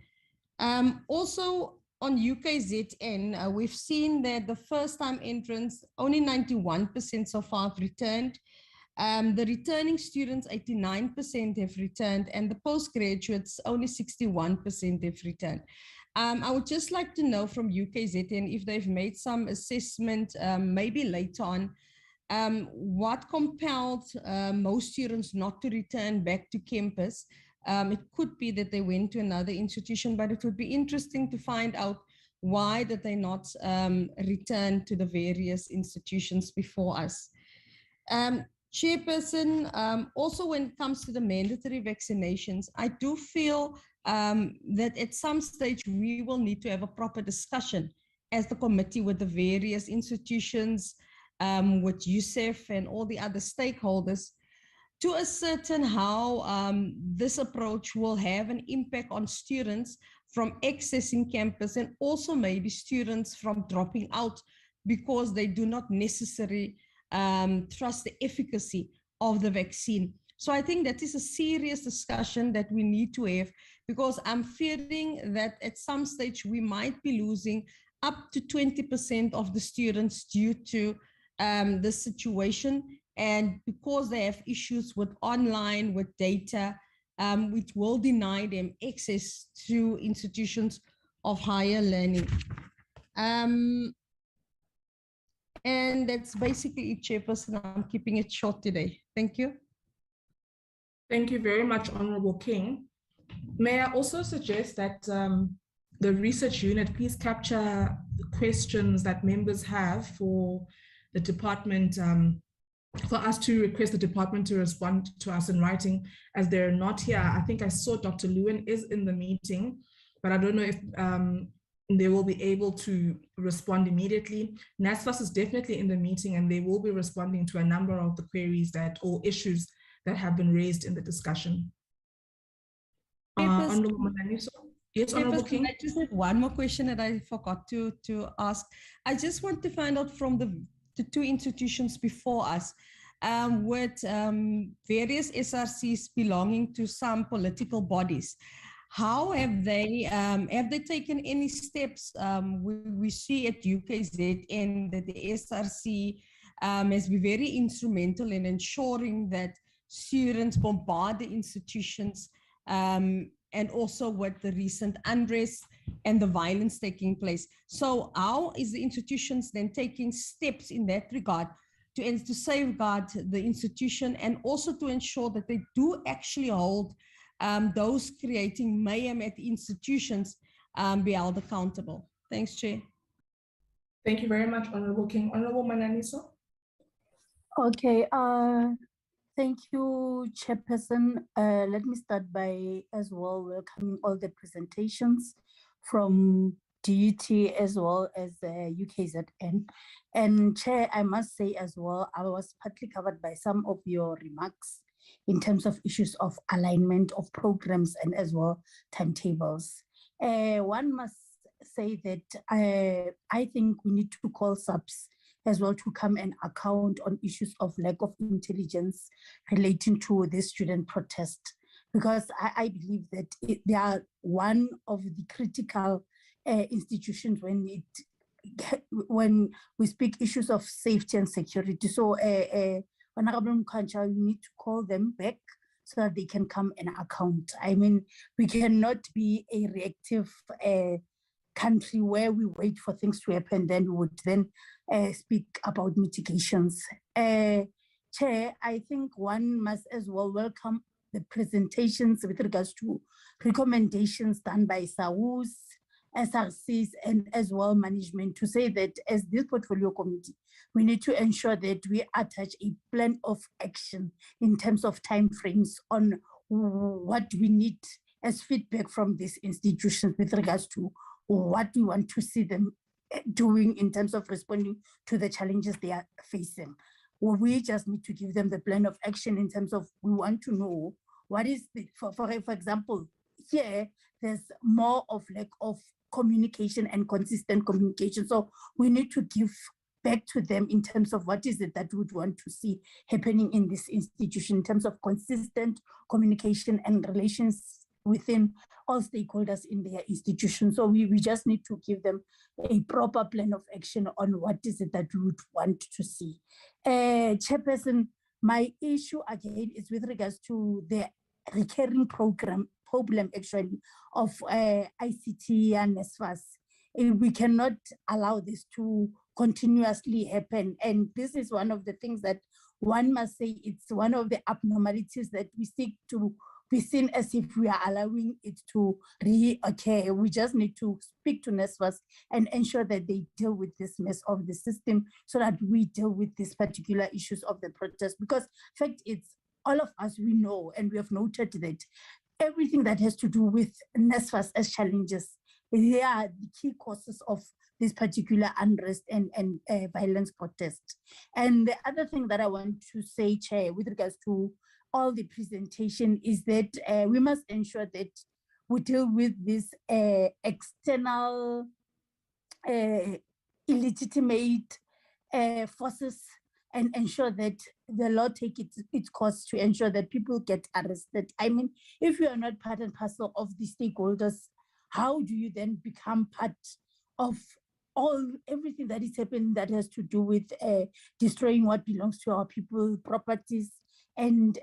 Also on UKZN, we've seen that the first-time entrants, only 91% so far have returned. The returning students, 89% have returned, and the postgraduates, only 61% have returned. I would just like to know from UKZN if they've made some assessment, maybe later on, what compelled most students not to return back to campus. It could be that they went to another institution, but it would be interesting to find out why did they not return to the various institutions before us. Chairperson, also when it comes to the mandatory vaccinations, I do feel that at some stage we will need to have a proper discussion as the committee with the various institutions, with USEF and all the other stakeholders, to ascertain how this approach will have an impact on students from accessing campus, and also maybe students from dropping out because they do not necessarily trust the efficacy of the vaccine. So I think that is a serious discussion that we need to have, because I'm fearing that at some stage we might be losing up to 20% of the students due to the situation, and because they have issues with online, with data, which will deny them access to institutions of higher learning. And that's basically it, Chairperson. I'm keeping it short today. Thank you. Thank you very much, Honorable King. May I also suggest that the research unit please capture the questions that members have for the department, for us to request the department to respond to us in writing, as they're not here. I think I saw Dr. Lewin is in the meeting, but I don't know if they will be able to respond immediately. NSFAS is definitely in the meeting, and they will be responding to a number of the queries that, or issues that have been raised in the discussion. Honorable Mananiso. Yes, Honorable King. I just have one more question that I forgot to ask. I just want to find out from the two institutions before us, with various SRCs belonging to some political bodies. How have they taken any steps? We see at UKZN that the SRC has been very instrumental in ensuring that students bombard the institutions, and also with the recent unrest and the violence taking place. So how is the institutions then taking steps in that regard to safeguard the institution, and also to ensure that they do actually hold those creating mayhem at the institutions be held accountable? Thanks, Chair. Thank you very much, Honorable King. Honorable Mananiso. Okay, thank you, Chairperson. Let me start by as well welcoming all the presentations from DHET as well as UKZN. And Chair, I must say as well, I was partly covered by some of your remarks in terms of issues of alignment of programs and as well timetables. One must say that I think we need to call SAPS as well to come and account on issues of lack of intelligence relating to this student protest, because I believe that they are one of the critical institutions when we speak issues of safety and security. So Honorable Mkhancha, we need to call them back so that they can come and account. I mean, we cannot be a reactive country where we wait for things to happen, then we would then speak about mitigations. Chair, I think one must as well welcome the presentations with regards to recommendations done by SAUs, SRCs, and as well management, to say that as this portfolio committee, we need to ensure that we attach a plan of action in terms of timeframes on what we need as feedback from these institutions with regards to what we want to see them doing in terms of responding to the challenges they are facing. We just need to give them the plan of action in terms of, we want to know what is the, for example, here, there's more of lack of communication and consistent communication. So we need to give back to them in terms of what is it that we would want to see happening in this institution in terms of consistent communication and relations within all stakeholders in their institution. So we just need to give them a proper plan of action on what is it that we would want to see. Chairperson, my issue again is with regards to the recurring problem actually of ICT and NSFAS. We cannot allow this to continuously happen. And this is one of the things that one must say, it's one of the abnormalities that we seek to be seen as if we are allowing it to reoccur. We just need to speak to NSFAS and ensure that they deal with this mess of the system so that we deal with these particular issues of the protest. Because in fact, it's all of us, we know, and we have noted that everything that has to do with NSFAS as challenges, they are the key causes of this particular unrest and violence protest. And the other thing that I want to say, Chair, with regards to all the presentation is that we must ensure that we deal with this external illegitimate forces and ensure that the law take its course to ensure that people get arrested. I mean, if you are not part and parcel of the stakeholders, how do you then become part of everything that is happening that has to do with destroying what belongs to our people, properties, and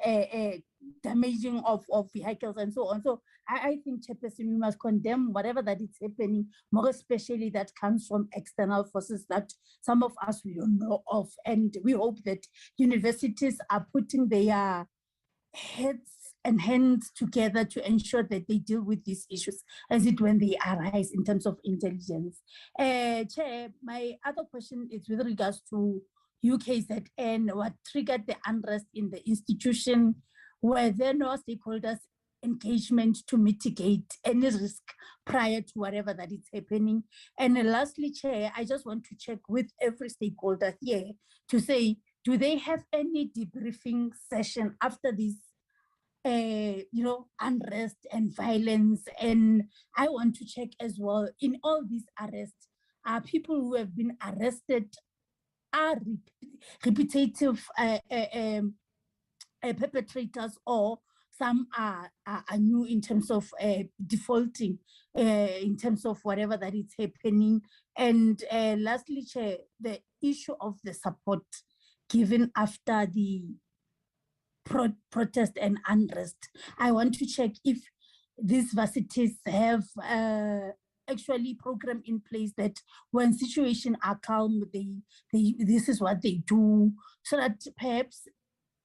damaging of vehicles and so on. So I think, Chairperson, we must condemn whatever that is happening, more especially that comes from external forces that some of us we don't know of. And we hope that universities are putting their heads and hands together to ensure that they deal with these issues as it when they arise in terms of intelligence. Chair, my other question is with regards to UKZN, what triggered the unrest in the institution? Were there no stakeholders' engagement to mitigate any risk prior to whatever that is happening? And lastly, Chair, I just want to check with every stakeholder here to say, do they have any debriefing session after this unrest and violence? And I want to check as well, in all these arrests, are people who have been arrested are repetitive perpetrators, or some are new in terms of defaulting, in terms of whatever that is happening? And lastly, Chair, the issue of the support given after the protest and unrest. I want to check if these varsities have actually program in place that when situations are calm, this is what they do, so that perhaps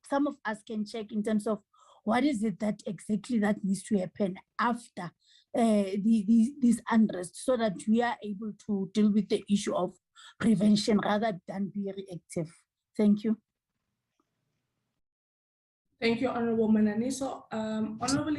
some of us can check in terms of what is it that exactly that needs to happen after this unrest, so that we are able to deal with the issue of prevention rather than be reactive. Thank you. Thank you, Honorable Mananiso. Honorable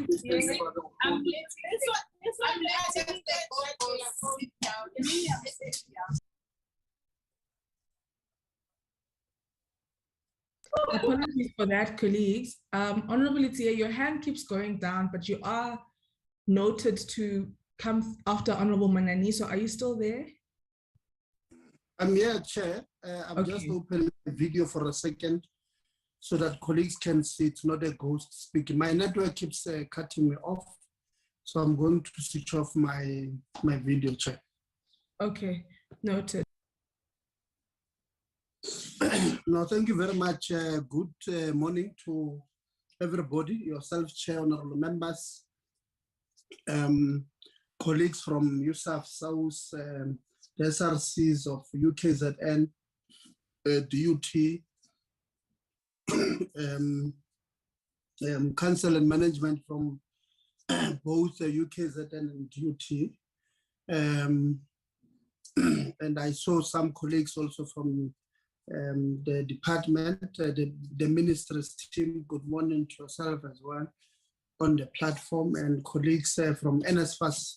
apologies for that, colleagues. Honorable Tia, your hand keeps going down, but you are noted to come after Honorable Mananiso. Are you still there? I'm here, Chair. I'm just opening the video for a second so that colleagues can see it's not a ghost speaking. My network keeps cutting me off, so I'm going to switch off my video, Chair. Okay, noted. No, thank you very much. Good morning to everybody, yourself, Chair, honorable members. colleagues from USAF South, the SRCs of UKZN, DUT, council and management from both UKZN and DUT. And I saw some colleagues also from the department, the minister's team. Good morning to yourself as well on the platform, and colleagues from NSFAS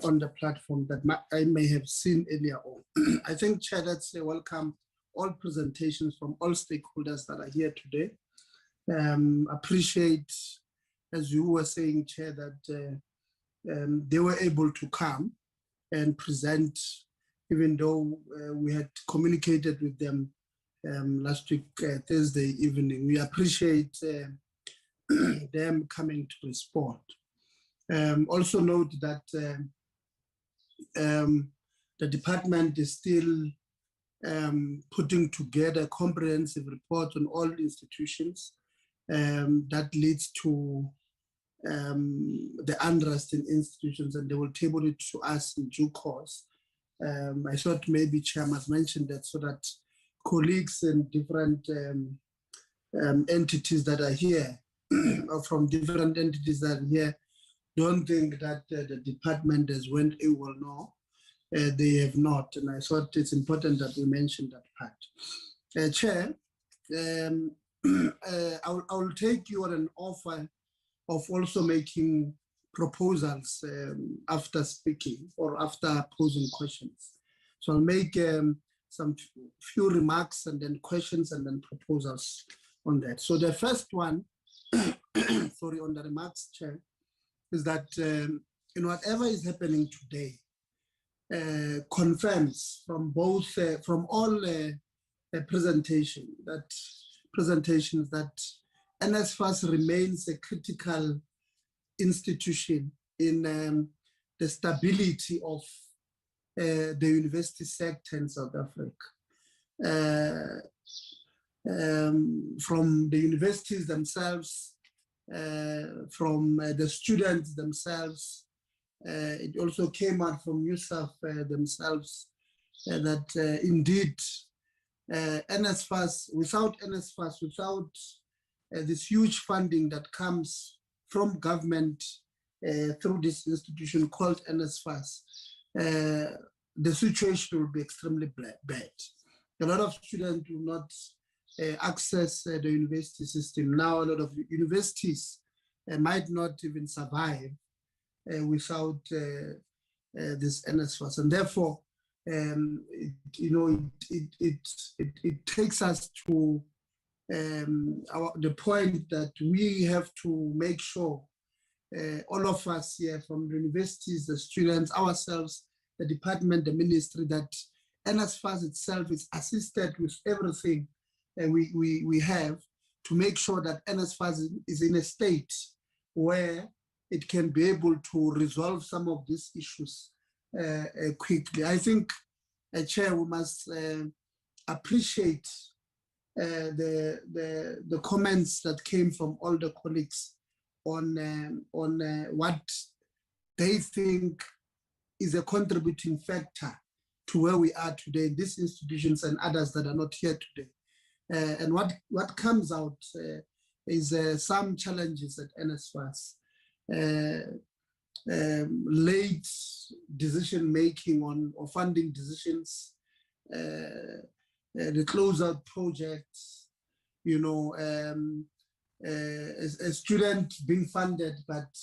on the platform that I may have seen earlier on. I think, Chair, let's welcome all presentations from all stakeholders that are here today. Appreciate, as you were saying, Chair, that they were able to come and present, even though we had communicated with them last week, Thursday evening. We appreciate them coming to respond. Also note that the department is still putting together a comprehensive report on all institutions that leads to the unrest in institutions, and they will table it to us in due course. I thought maybe Chair must mention that so that colleagues in different entities that are here, or from different entities that are here, don't think that the department has went AWOL. No, they have not. And I thought it's important that we mention that part. Chair, I will take you on an offer of also making proposals after speaking or after posing questions. So I'll make some few remarks and then questions and then proposals on that. So the first one, sorry, on the remarks, Chair, is that whatever is happening today confirms from both, from all presentations that NSFAS remains a critical institution in the stability of the university sector in South Africa. From the universities themselves, from the students themselves, it also came out from USAF themselves that indeed NSFAS, without this huge funding that comes from government through this institution called NSFAS, the situation will be extremely bad. A lot of students will not access the university system. Now a lot of universities might not even survive without this NSFAS. And therefore, it takes us to the point that we have to make sure all of us here from the universities, the students, ourselves, the department, the ministry, that NSFAS itself is assisted with everything we have to make sure that NSFAS is in a state where it can be able to resolve some of these issues quickly. I think, Chair, we must appreciate the comments that came from all the colleagues on what they think is a contributing factor to where we are today in these institutions and others that are not here today. And what comes out is some challenges at NSFAS, late decision making on funding decisions, the closeout projects, a student being funded, but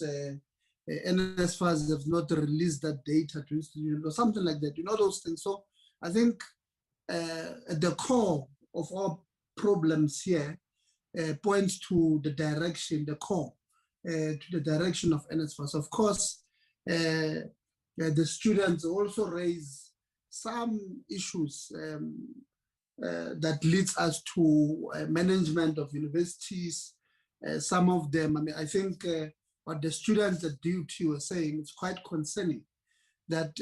NSFAS have not released that data to institutions or something like that, those things. So I think at the core of our problems here points to the direction, the core, to the direction of NSFAS. Of course, the students also raise some issues that leads us to management of universities. Some of them, I think what the students at DUT were saying is quite concerning, that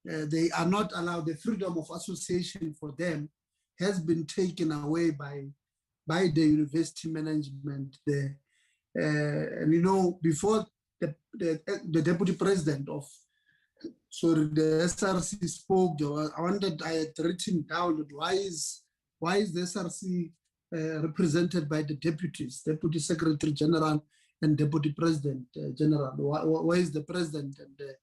they are not allowed, the freedom of association for them has been taken away by the university management there. And before the deputy president of, sorry, the SRC spoke. I had written down that why is the SRC represented by the deputies, Deputy Secretary General and Deputy President General? Why is the president and the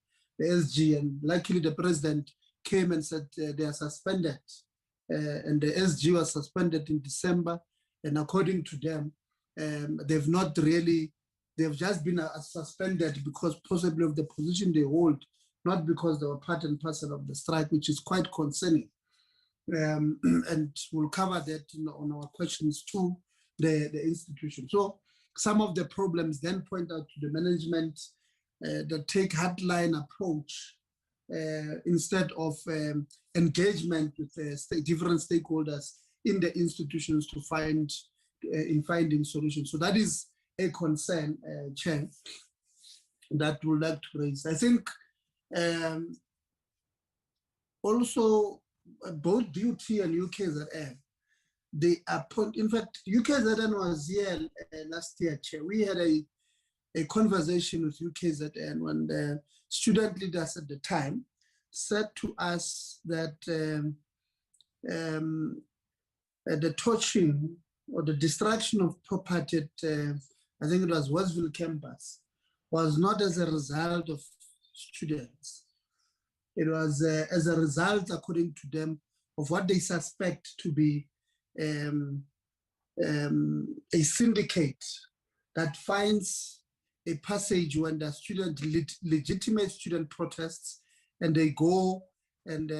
SG? And luckily the president came and said they are suspended, and the SG was suspended in December. And according to them, they've just been suspended because possibly of the position they hold, not because they were part and parcel of the strike, which is quite concerning. And we'll cover that on our questions to the institution. So some of the problems then point out to the management that take hardline approach instead of engagement with different stakeholders in the institutions to finding solutions. So that is a concern, Chair, that we'd like to raise. I think also both DHET and UKZN, they appoint, in fact, UKZN was here last year, Chair. We had a conversation with UKZN when the student leaders at the time said to us that the torching or the destruction of property at, I think it was Westville campus, was not as a result of students. It was as a result, according to them, of what they suspect to be a syndicate that finds a passage when the legitimate student protests, and they go and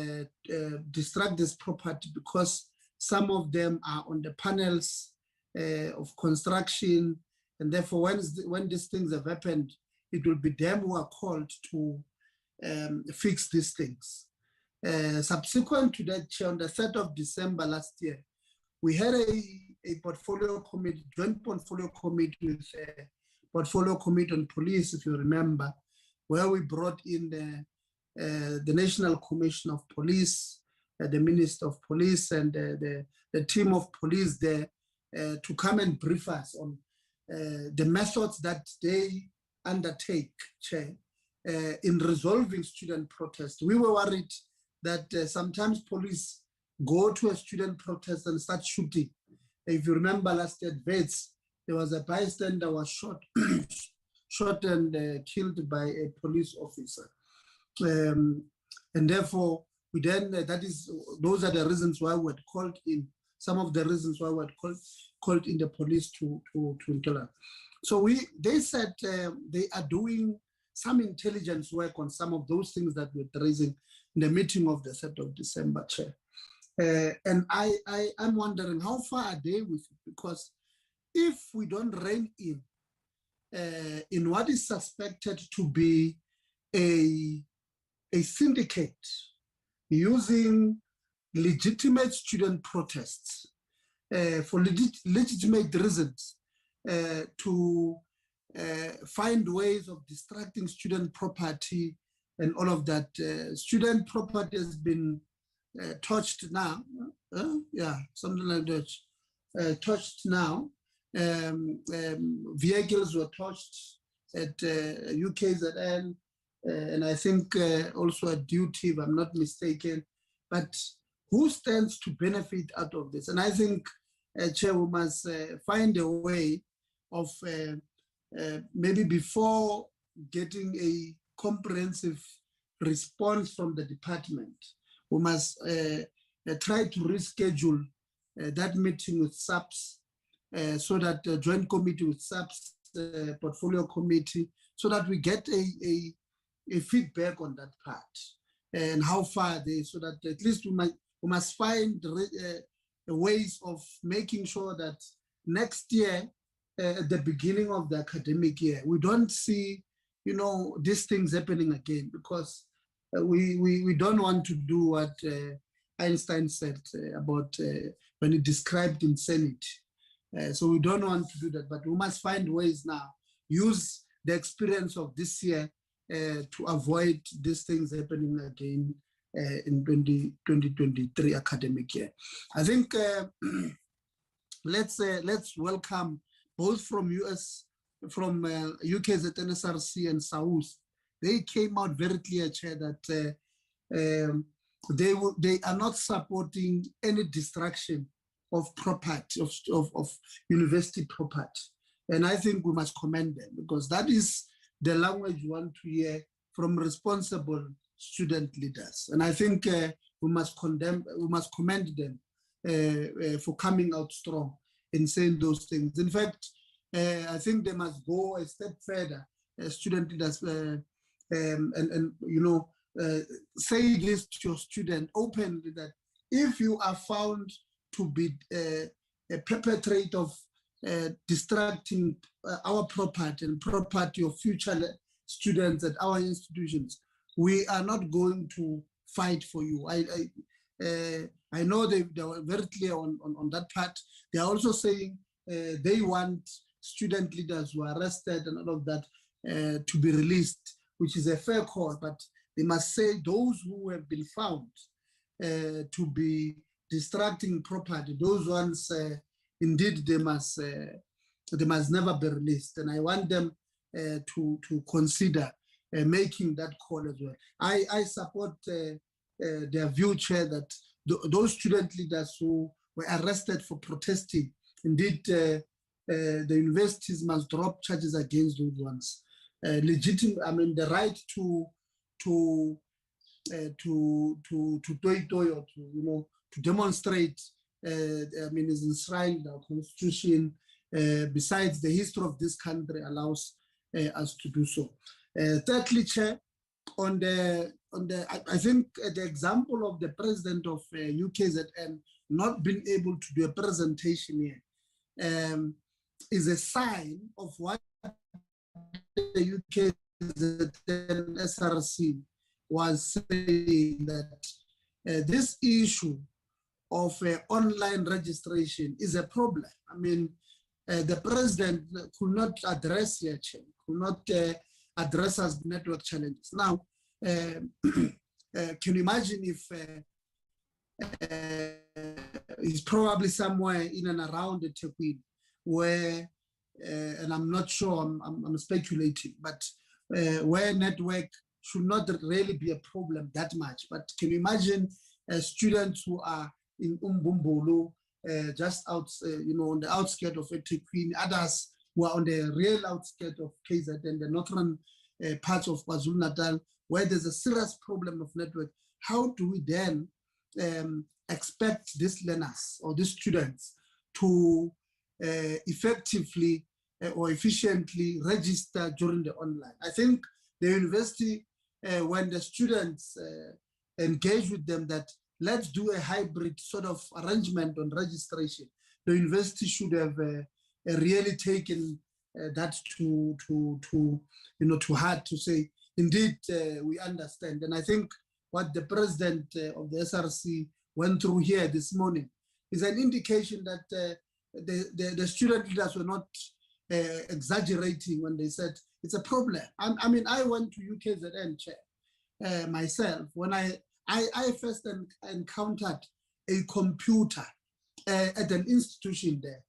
destruct this property because some of them are on the panels of construction, and therefore when these things have happened, it will be them who are called to fix these things. Subsequent to that, on the 3rd of December last year, we had a portfolio committee, joint portfolio committee with portfolio committee on police, if you remember, where we brought in the National Commission of Police, the Minister of Police, and the team of police there to come and brief us on the methods that they undertake, Chair, in resolving student protests. We were worried that sometimes police go to a student protest and start shooting. If you remember last year at Vets, there was a bystander was shot and killed by a police officer. And therefore, we then, those are the reasons why we had called in, some of the reasons why we had called in the police to interact. So they said they are doing some intelligence work on some of those things that we're raising in the meeting of the 3rd of December, Chair. And I'm wondering how far are they with it? Because if we don't rein in what is suspected to be a syndicate using legitimate student protests for legitimate reasons to find ways of distracting student property and all of that. Student property has been touched now, something like that, touched now. Vehicles were touched at UKZN, and I think also at duty, if I'm not mistaken. But who stands to benefit out of this? And I think, Chair, we must find a way of maybe before getting a comprehensive response from the department, we must try to reschedule that meeting with SAPS so that the joint committee with SAPS, portfolio committee, so that we get a feedback on that part and how far they, so that at least we must find ways of making sure that next year, at the beginning of the academic year, we don't see, these things happening again, because we don't want to do what Einstein said about when he described insanity. So we don't want to do that, but we must find ways now, use the experience of this year to avoid these things happening again in 2023 academic year. I think let's welcome both from US from UKZN, SRC and SAUS, they came out very clear, Chair, that they are not supporting any destruction of property, of university property. And I think we must commend them, because that is the language we want to hear from responsible student leaders. And I think we must commend them for coming out strong in saying those things. In fact, I think they must go a step further, student leaders, and you know, say this to your student openly, that if you are found to be a perpetrator of distracting our property and property of future students at our institutions, we are not going to fight for you. I know they were very clear on that part. They are also saying they want student leaders who are arrested and all of that to be released, which is a fair call, but they must say those who have been found to be distracting property, those ones, indeed, they must never be released. And I want them to consider making that call as well. I support their view, Chair, that those student leaders who were arrested for protesting, indeed, the universities must drop charges against those ones. Legitimate, I mean, the right to demonstrate, I mean, is enshrined in our constitution. Besides, the history of this country allows us to do so. Thirdly, Chair, I think the example of the president of UKZN not being able to do a presentation here is a sign of what the UKZN SRC was saying, that this issue of online registration is a problem. I mean, the president could not address here, could not address us network challenges. Now, can you imagine if he's probably somewhere in and around the Tequila, where, and I'm not sure, I'm speculating, but where network should not really be a problem that much. But can you imagine students who are in Umbumbulu, just out, on the outskirts of Etequini, others who are on the real outskirts of KZN, the northern parts of KwaZulu-Natal, where there's a serious problem of network. How do we then expect these learners or these students to effectively or efficiently register during the online? I think the university, when the students engage with them, that let's do a hybrid sort of arrangement on registration, the university should have really taken that to heart, to say, indeed, we understand. And I think what the president of the SRC went through here this morning is an indication that the student leaders were not exaggerating when they said it's a problem. I mean, I went to UKZN, Chair, myself, when I first encountered a computer at an institution there.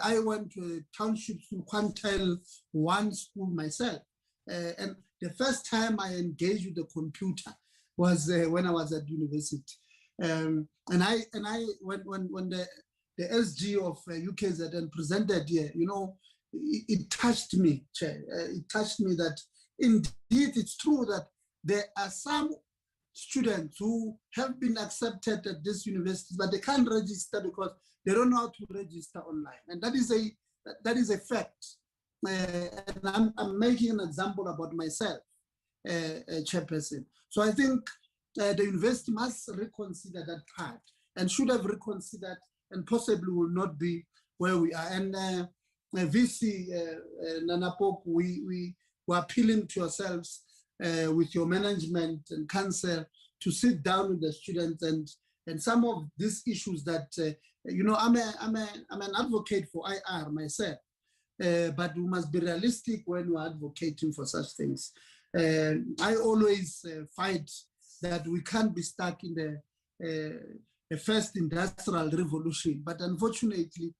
I went to a township school, Quantile 1 school myself. And the first time I engaged with the computer was when I was at university. And when the SG of UKZN presented here, it touched me, Chair. It touched me that indeed it's true that there are some students who have been accepted at this university, but they can't register because they don't know how to register online. And that is a fact. And I'm making an example about myself, Chairperson. So I think the university must reconsider that part and should have reconsidered, and possibly will not be where we are. And VC, Nanapok, we were appealing to yourselves with your management and council to sit down with the students and some of these issues that, I'm an advocate for IR myself, but we must be realistic when we're advocating for such things. I always fight that we can't be stuck in the first industrial revolution, but unfortunately,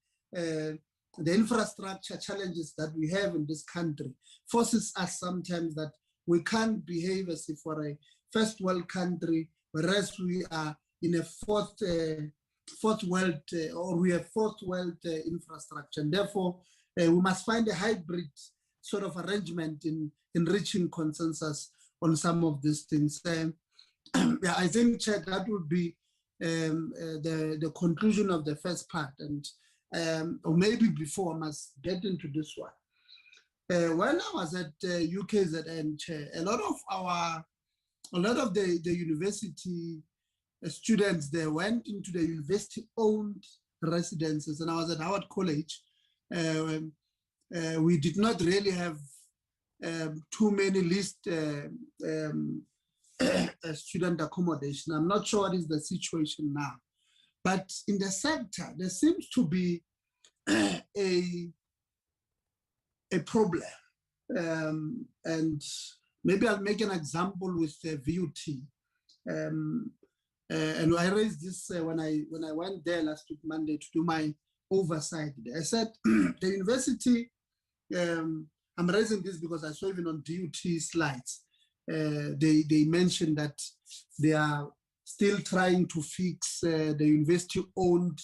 the infrastructure challenges that we have in this country forces us sometimes that we can't behave as if we're a first world country, whereas we are in a fourth world, or we have fourth world infrastructure. And therefore, we must find a hybrid sort of arrangement in reaching consensus on some of these things. Yeah, I think, Chair, that would be the conclusion of the first part, and or maybe before I must get into this one. When I was at UKZN, Chair, a lot of the university students, they went into the university-owned residences, and I was at Howard College. We did not really have too many leased student accommodation. I'm not sure what is the situation now, but in the sector, there seems to be a problem. And maybe I'll make an example with VUT. And I raised this when I went there last week, Monday, to do my oversight. I said, the university, I'm raising this because I saw even on DUT slides, they mentioned that they are still trying to fix the university-owned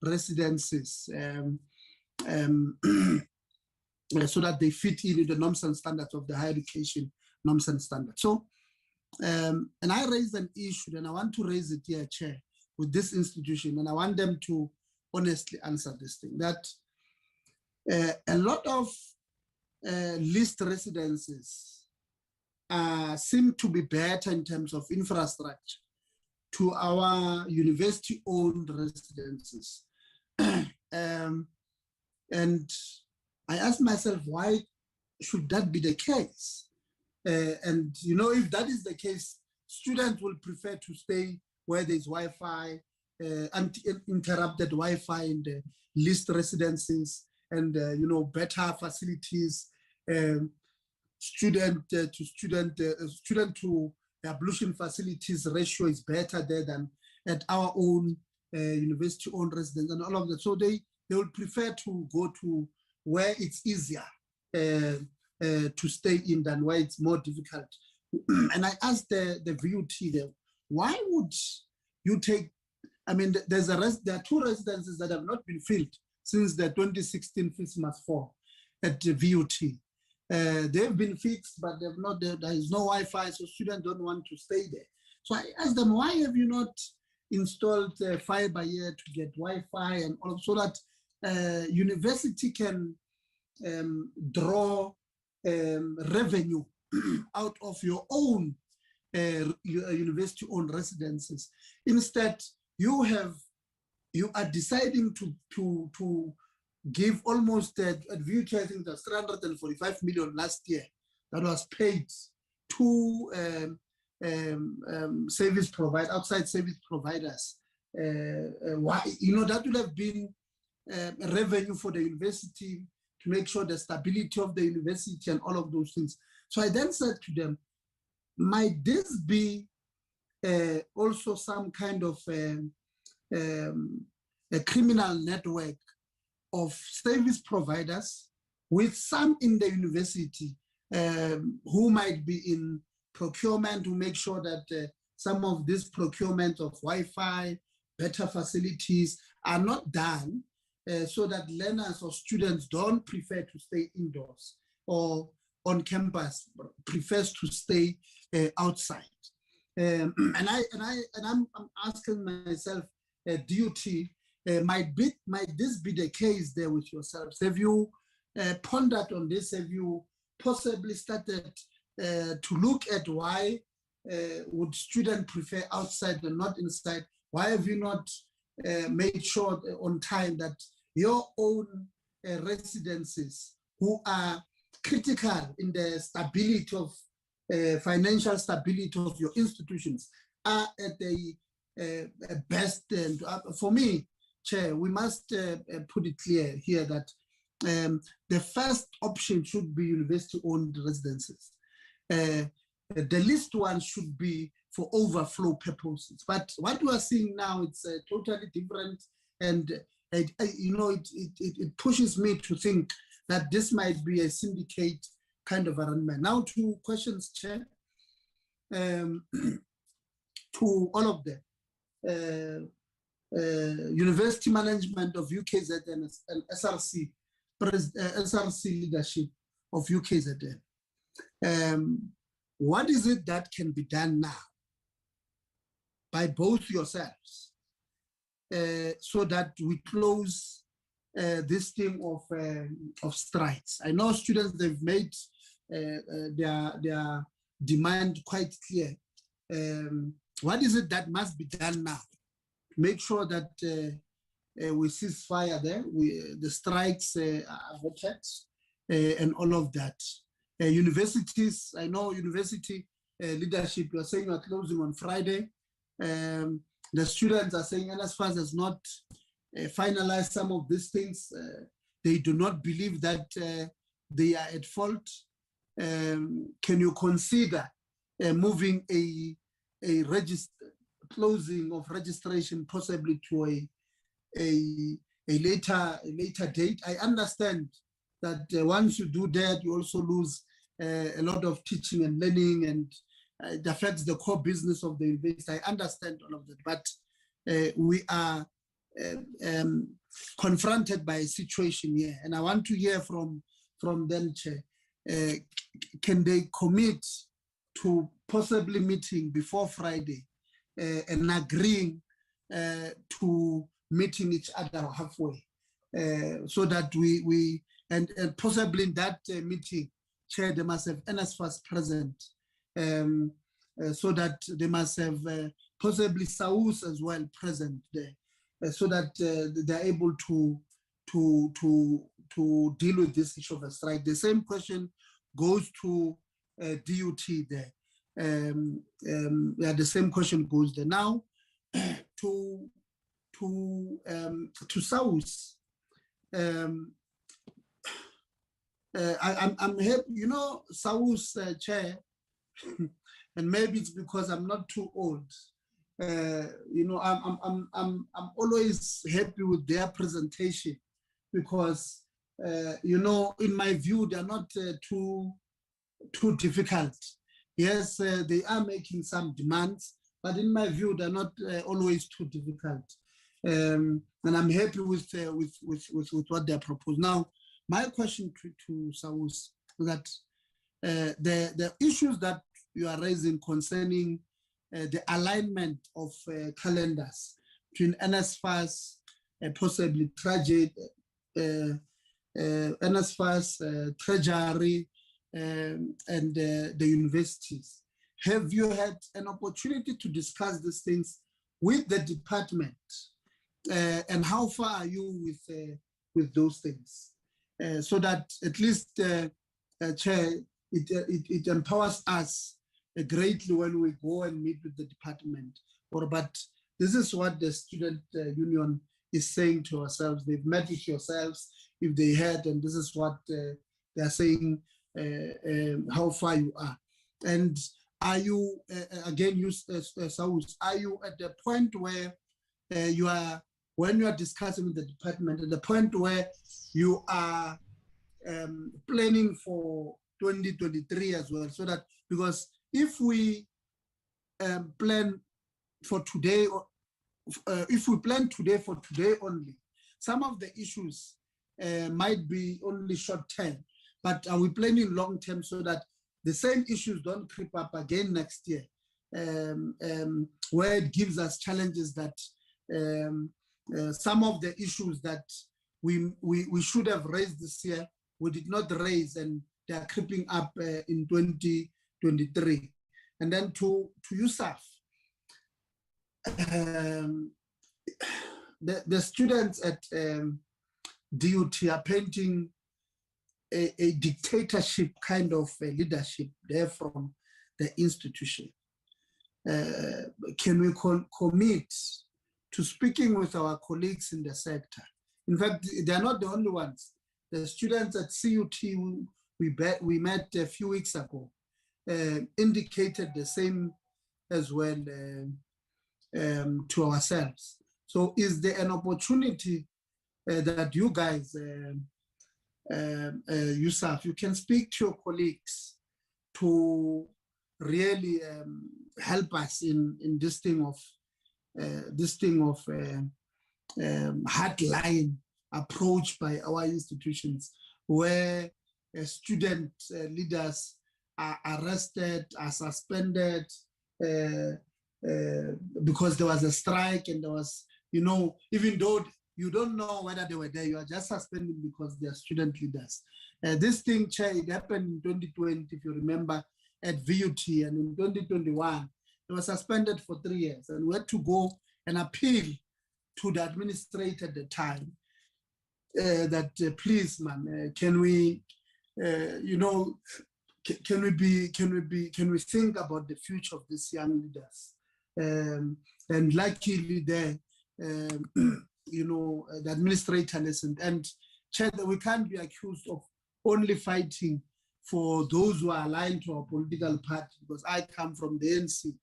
residences so that they fit in the norms and standards of the higher education norms and standards. So, and I raised an issue, and I want to raise it here, Chair, with this institution, and I want them to honestly answer this thing, that a lot of leased residences seem to be better in terms of infrastructure to our university-owned residences. And I asked myself, why should that be the case? And you know, if that is the case, students will prefer to stay where there's Wi-Fi, uninterrupted Wi-Fi in the leased residences, and you know, better facilities, student to ablution facilities ratio is better there than at our own university-owned residence and all of that. So they will prefer to go to where it's easier to stay in than where it's more difficult. And I asked the VUT there, why would you take, I mean, there are two residences that have not been filled since the 2016 Christmas fall at the VUT. They've been fixed, but they've not, there is no Wi-Fi, so students don't want to stay there. So I asked them, why have you not installed fiber here to get Wi-Fi and all of, so that university can draw revenue out of your own university-owned residences. Instead, you are deciding to give almost at VUT, I think that's 345 million last year that was paid to service providers, outside service providers. Why, you know, that would have been revenue for the university to make sure the stability of the university and all of those things. So I then said to them, might this be also some kind of a criminal network of service providers with some in the university who might be in procurement to make sure that some of this procurement of Wi-Fi, better facilities are not done so that learners or students don't prefer to stay indoors or on campus, prefers to stay outside. And I'm asking myself, DUT, might this be the case there with yourselves? Have you pondered on this? Have you possibly started to look at why would students prefer outside and not inside? Why have you not made sure on time that your own residences, who are critical in the stability of financial stability of your institutions, are at the best? And for me, Chair, we must put it clear here that the first option should be university-owned residences. The least one should be for overflow purposes. But what we are seeing now, it's totally different. And it pushes me to think that this might be a syndicate kind of arrangement. Now to questions, Chair, to all of them. University management of UKZN and SRC leadership of UKZN. What is it that can be done now by both yourselves so that we close this thing of strikes? I know students, they've made their demand quite clear. What is it that must be done now? Make sure that we cease fire there, the strikes are averted, and all of that. Universities, I know university leadership, you're saying you're closing on Friday. The students are saying NSFAS has not finalized some of these things. They do not believe that they are at fault. Can you consider moving a closing of registration possibly to a later date? I understand that once you do that, you also lose a lot of teaching and learning, and it affects the core business of the university. I understand all of that, but we are confronted by a situation here, and I want to hear from them, Chair. Can they commit to possibly meeting before Friday and agreeing to meeting each other halfway, so that we and possibly in that meeting, Chair, they must have NSFAS present, so that they must have possibly SAUS as well present there, so that they're able to deal with this issue of a strike. The same question goes to DUT there. The same question goes there. Now to SAUS. I'm happy, SAUS Chair, and maybe it's because I'm not too old. I'm always happy with their presentation because in my view they're not too difficult. Yes, they are making some demands, but in my view they're not always too difficult. And I'm happy with what they're proposing. Now, my question to SAUS is that the issues that you are raising concerning the alignment of calendars between NSFAS, possibly NSFAS, Treasury, and the universities. Have you had an opportunity to discuss these things with the department? And how far are you with those things? So that at least, Chair, it empowers us greatly when we go and meet with the department. But this is what the student union is saying to ourselves. They've met with yourselves if they had, and this is what they are saying, how far you are. And are you, again, SAUS, are you at the point where you are, when you are discussing with the department, at the point where you are planning for 2023 as well, so that, because if we plan for today, or if we plan today for today only, some of the issues might be only short term, but are we planning long term so that the same issues don't creep up again next year, where it gives us challenges that some of the issues that we should have raised this year, we did not raise, and they are creeping up in 2023. And then to USAF, the students at DUT are painting a dictatorship kind of leadership there from the institution. Can we commit to speaking with our colleagues in the sector? In fact, they are not the only ones. The students at CUT we met a few weeks ago indicated the same as well to ourselves. So is there an opportunity that you guys, Yusuf, you can speak to your colleagues to really help us in this thing of hardline approach by our institutions, where student leaders are arrested, are suspended because there was a strike, and there was, even though you don't know whether they were there, you are just suspended because they are student leaders. This thing, Chair, it happened in 2020, if you remember, at VUT, and in 2021, they were suspended for 3 years, and we had to go and appeal to the administrator at the time that please, man, can we think about the future of these young leaders? And luckily, there, the administrator listened. And Chair, we can't be accused of only fighting for those who are aligned to our political party, because I come from the ANC,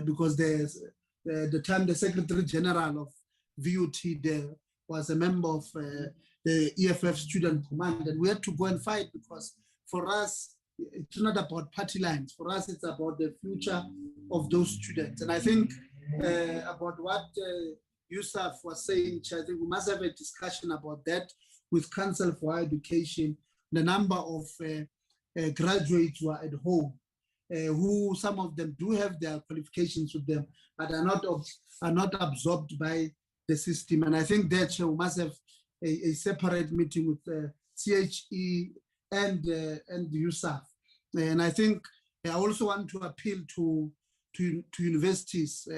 because there's the time the Secretary General of VUT there was a member of the EFF Student Command, and we had to go and fight, because for us, it's not about party lines. For us, it's about the future of those students. And I think about what Yusuf was saying, I think we must have a discussion about that with Council for Higher Education. The number of graduates who are at home, who some of them do have their qualifications with them, but are not absorbed by the system. And I think that we must have a separate meeting with CHE and USAF. And I think I also want to appeal to universities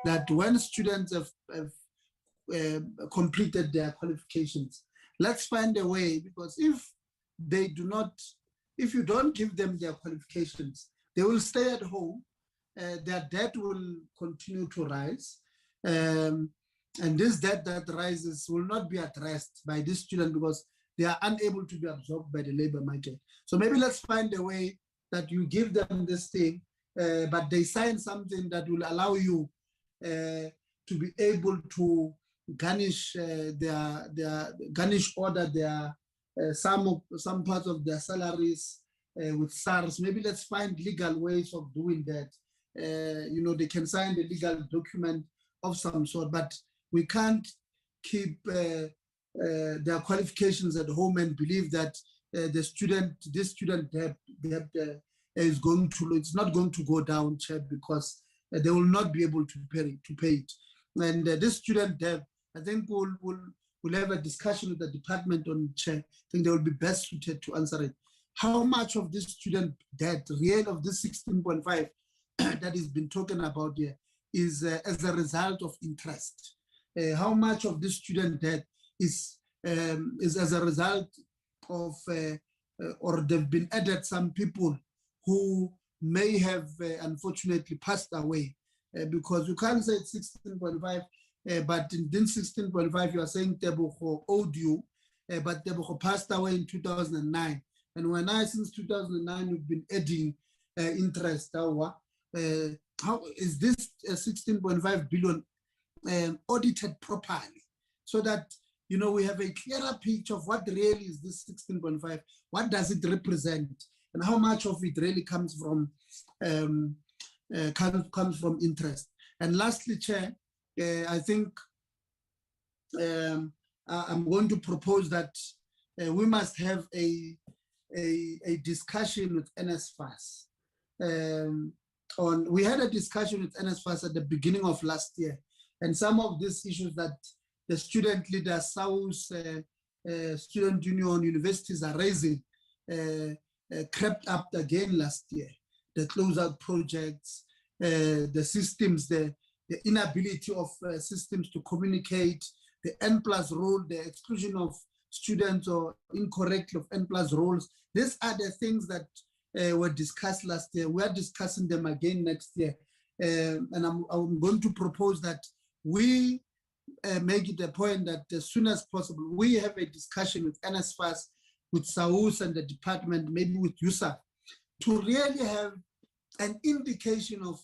that when students have completed their qualifications, let's find a way, because if you don't give them their qualifications, they will stay at home, their debt will continue to rise, and this debt that rises will not be addressed by this student because they are unable to be absorbed by the labor market. So maybe let's find a way that you give them this thing, but they sign something that will allow you to be able to garnish some parts of their salaries with SARS. Maybe let's find legal ways of doing that. They can sign the legal document of some sort, but we can't keep their qualifications at home and believe that this student debt is it's not going to go down, Chair, because they will not be able to pay it. And this student debt, I think we'll have a discussion with the department on, Chair. I think they will be best suited to answer it. How much of this student debt, real of this 16.5 that has been talking about here, is as a result of interest? How much of this student debt is as a result of, or they've been added some people who may have unfortunately passed away, because you can't say it's 16.5, but in 16.5 you are saying Tebogo owed you, but Tebogo passed away in 2009. And when since 2009, we've been adding interest. How is this 16.5 billion audited properly, so that we have a clearer picture of what really is this 16.5, what does it represent, and how much of it really comes from interest. And lastly, Chair, I think I'm going to propose that we must have a discussion with NSFAS. We had a discussion with NSFAS at the beginning of last year, and some of these issues that the student leaders, South Student Union, universities are raising crept up again last year. The closeout projects, the systems, the inability of systems to communicate, the N+ rule, the exclusion of students or incorrect of N+ rules. These are the things that were discussed last year. We are discussing them again next year. And I'm going to propose that we make it a point that as soon as possible, we have a discussion with NSFAS, with SAUS and the department, maybe with USAF, to really have an indication of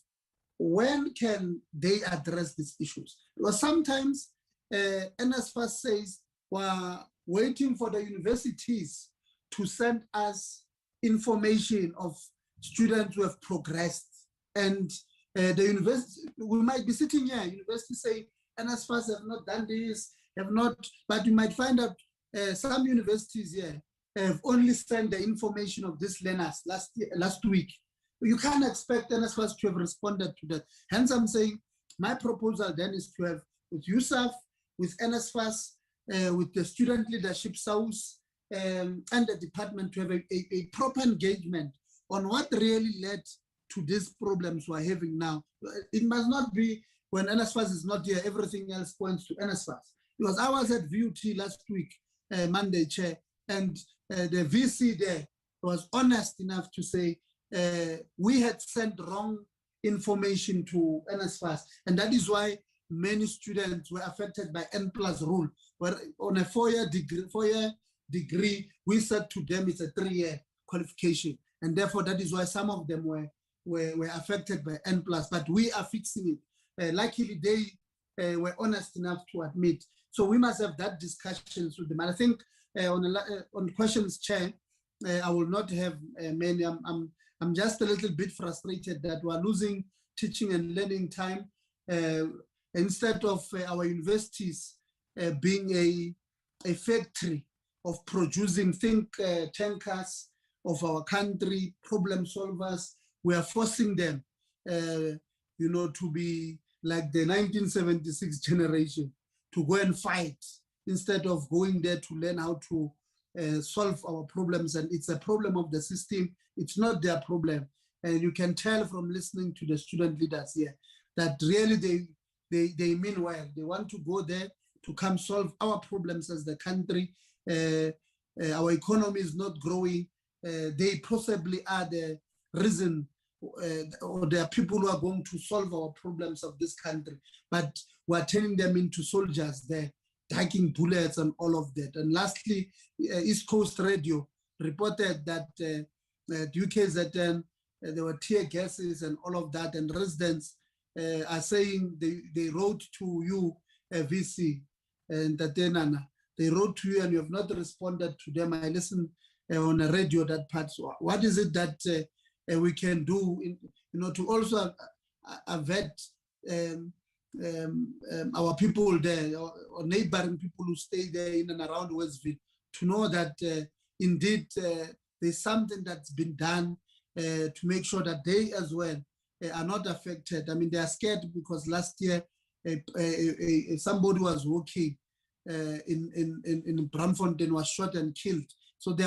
when can they address these issues. Because sometimes NSFAS says we're waiting for the universities to send us information of students who have progressed. And the university, we might be sitting here, university say, NSFAS have not done this, have not, but you might find out some universities here have only sent the information of these learners last week. You can't expect NSFAS to have responded to that. Hence, I'm saying my proposal then is to have with USAF, with NSFAS, with the student leadership SAUS, and the department to have a proper engagement on what really led to these problems we're having now. It must not be when NSFAS is not here, everything else points to NSFAS. Because I was at VUT last week, Monday, Chair, and the VC there was honest enough to say we had sent wrong information to NSFAS, and that is why many students were affected by N+ rule, where on a four-year degree, we said to them it's a 3-year qualification, and therefore that is why some of them were affected by N+, but we are fixing it. Luckily, they were honest enough to admit. So we must have that discussions with them. And I think on questions, Chair, I will not have many. I'm just a little bit frustrated that we're losing teaching and learning time instead of our universities being a factory of producing think tankers of our country, problem solvers. We are forcing them, to be like the 1976 generation, to go and fight instead of going there to learn how to solve our problems. And it's a problem of the system. It's not their problem. And you can tell from listening to the student leaders here that really they mean well. They want to go there to come solve our problems as the country. Our economy is not growing. They possibly are the reason, or there are people who are going to solve our problems of this country, but we're turning them into soldiers there, taking bullets and all of that. And lastly, East Coast Radio reported that at UKZN, there were tear gases and all of that, and residents are saying they wrote to you, VC, and Tatenana, they wrote to you and you have not responded to them. I listened on the radio that part. So what is it that we can do to also avert our people there, or neighboring people who stay there in and around Westville, to know that indeed there's something that's been done to make sure that they as well are not affected. I mean, they are scared because last year somebody was walking in Braamfontein, was shot and killed. So they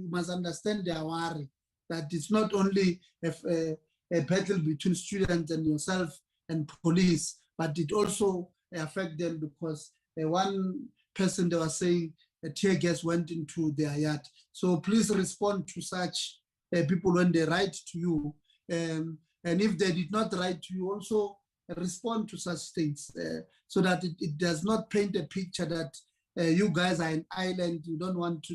must understand their worry, that it's not only a battle between students and yourself and police, but it also affects them because one person, they were saying a tear gas went into their yard. So please respond to such people when they write to you. And if they did not write to you, also respond to such things so that it does not paint a picture that you guys are an island, you don't want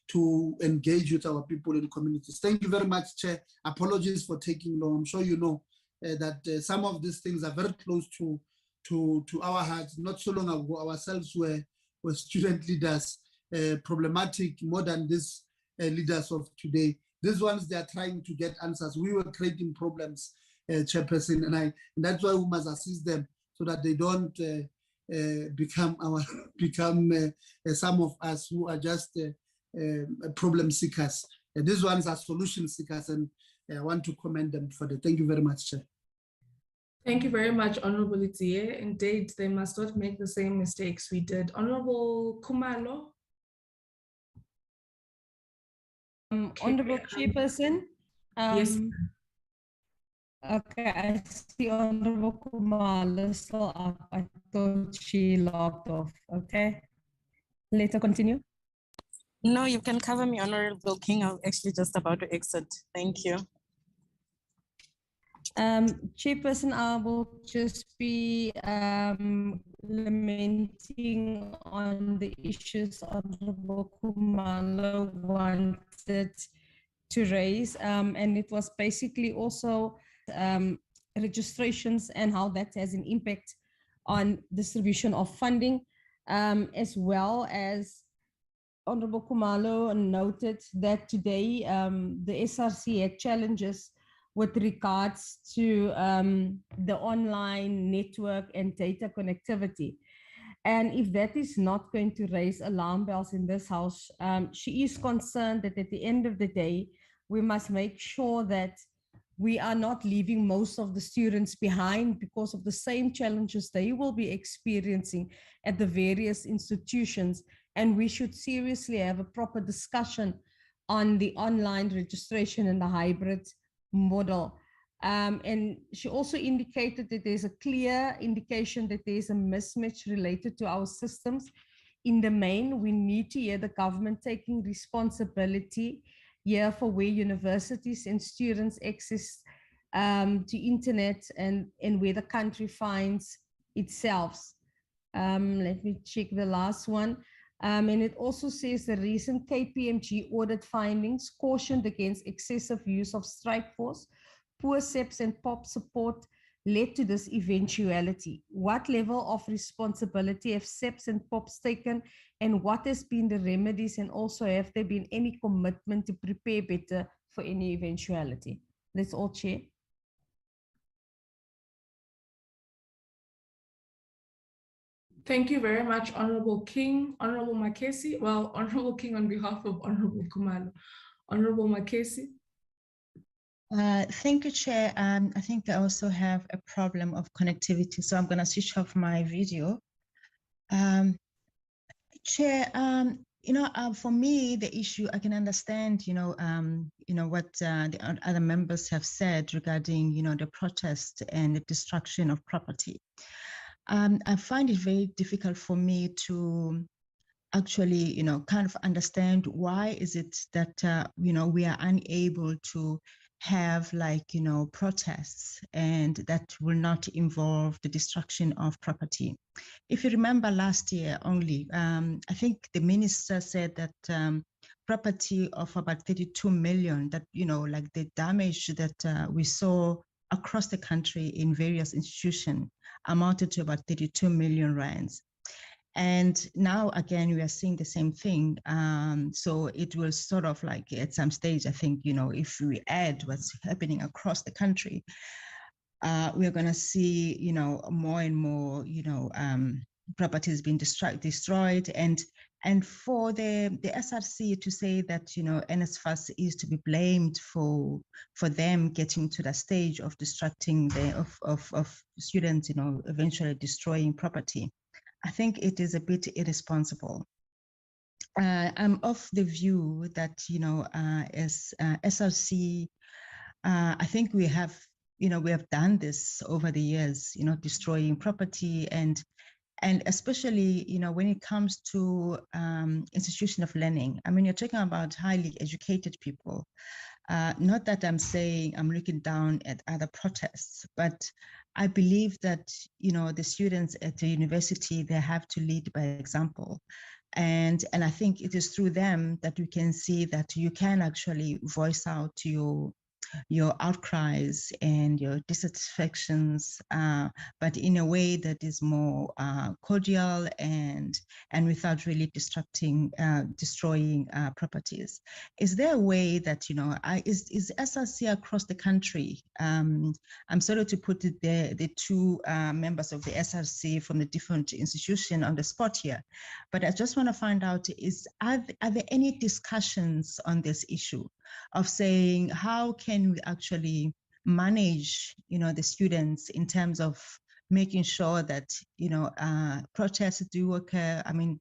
to engage with our people in communities. Thank you very much, Chair. Apologies for taking long. I'm sure you know that some of these things are very close to our hearts. Not so long ago, ourselves were student leaders, problematic more than these leaders of today. These ones, they are trying to get answers. We were creating problems, Chairperson, and that's why we must assist them so that they don't become some of us who are just problem seekers. These ones are solution seekers, and I want to commend them for that. Thank you very much, Chair. Thank you very much, Honorable Itie. Indeed, they must not make the same mistakes we did. Honorable Khumalo. Honorable Chairperson. Yes. Okay, I see Honorable Khumalo still up. I thought she logged off. Okay. Later, continue. No, you can cover me, Honorable King. I'm actually just about to exit. Thank you. Chairperson, I will just be lamenting on the issues Honorable Khumalo wanted to raise, and it was basically also registrations and how that has an impact on distribution of funding, as well as Honorable Khumalo noted that today the SRC had challenges with regards to the online network and data connectivity. And if that is not going to raise alarm bells in this house, she is concerned that at the end of the day, we must make sure that we are not leaving most of the students behind because of the same challenges they will be experiencing at the various institutions. And we should seriously have a proper discussion on the online registration and the hybrid model. And she also indicated that there's a clear indication that there's a mismatch related to our systems. In the main, we need to hear the government taking responsibility here for where universities and students access to internet and where the country finds itself. Let me check the last one. And it also says the recent KPMG audit findings cautioned against excessive use of strike force. Poor SEPs and POP support led to this eventuality. What level of responsibility have SEPs and POPs taken, and what has been the remedies, and also have there been any commitment to prepare better for any eventuality? That's all, Chair. Thank you very much, Honorable King. Honorable Makesi. Well, Honorable King on behalf of Honorable Khumalo. Honorable Makesi. Thank you, Chair. I think I also have a problem of connectivity, so I'm going to switch off my video. Chair, for me, the issue, I can understand, what the other members have said regarding, the protest and the destruction of property. I find it very difficult for me to actually, kind of understand why is it that, we are unable to have protests and that will not involve the destruction of property. If you remember last year only, I think the minister said that property of about 32 million, that, the damage that we saw across the country in various institutions amounted to about 32 million rands. And now again, we are seeing the same thing. So it will sort of at some stage, I think, if we add what's happening across the country, we're going to see, more and more, properties being destroyed. And for the SRC to say that, NSFAS is to be blamed for them getting to the stage of destructing of students, eventually destroying property, I think it is a bit irresponsible. I'm of the view that, as SRC, I think we have done this over the years, destroying property and especially, when it comes to institution of learning. I mean, you're talking about highly educated people. Not that I'm saying I'm looking down at other protests, but I believe that, the students at the university, they have to lead by example. And I think it is through them that we can see that you can actually voice out your outcries and your dissatisfactions, but in a way that is more cordial and without really destroying properties. Is there a way that, is SRC across the country? I'm sorry to put the two members of the SRC from the different institutions on the spot here, but I just want to find out, are there any discussions on this issue of saying, how can we actually manage, the students in terms of making sure that, protests do occur? I mean,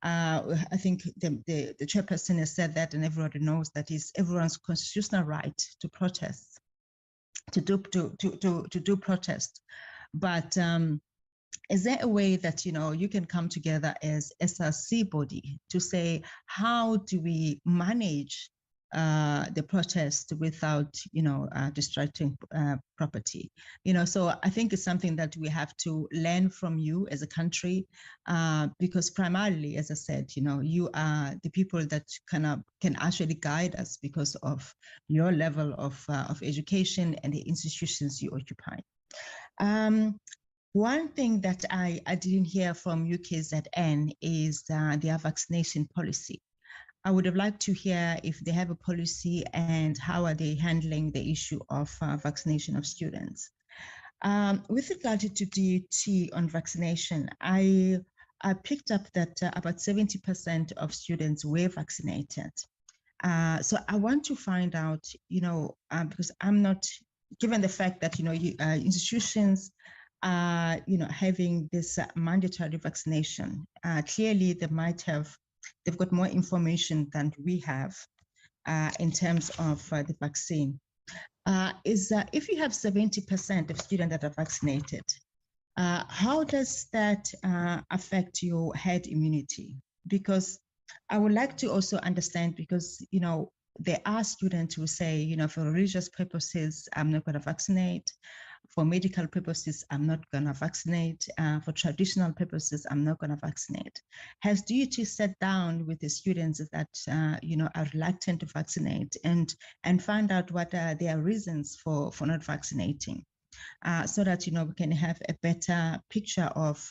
I think the chairperson has said that, and everybody knows that is everyone's constitutional right to protest, to do protest. But is there a way that, you can come together as SRC body to say, how do we manage the protest without, destroying property? So I think it's something that we have to learn from you as a country, because primarily, as I said, you are the people that can actually guide us because of your level of education and the institutions you occupy. One thing that I didn't hear from UKZN is their vaccination policy. I would have liked to hear if they have a policy and how are they handling the issue of vaccination of students. With regard to DHET on vaccination, I picked up that about 70% of students were vaccinated. So I want to find out, because I'm not, given the fact that, institutions are, having this mandatory vaccination, clearly they've got more information than we have in terms of the vaccine. If you have 70% of students that are vaccinated, how does that affect your herd immunity? Because I would like to also understand, because, there are students who say, for religious purposes, I'm not going to vaccinate. For medical purposes, I'm not going to vaccinate. For traditional purposes, I'm not going to vaccinate. Has DHET sat down with the students that, are reluctant to vaccinate and find out what are their reasons for not vaccinating, so that, we can have a better picture of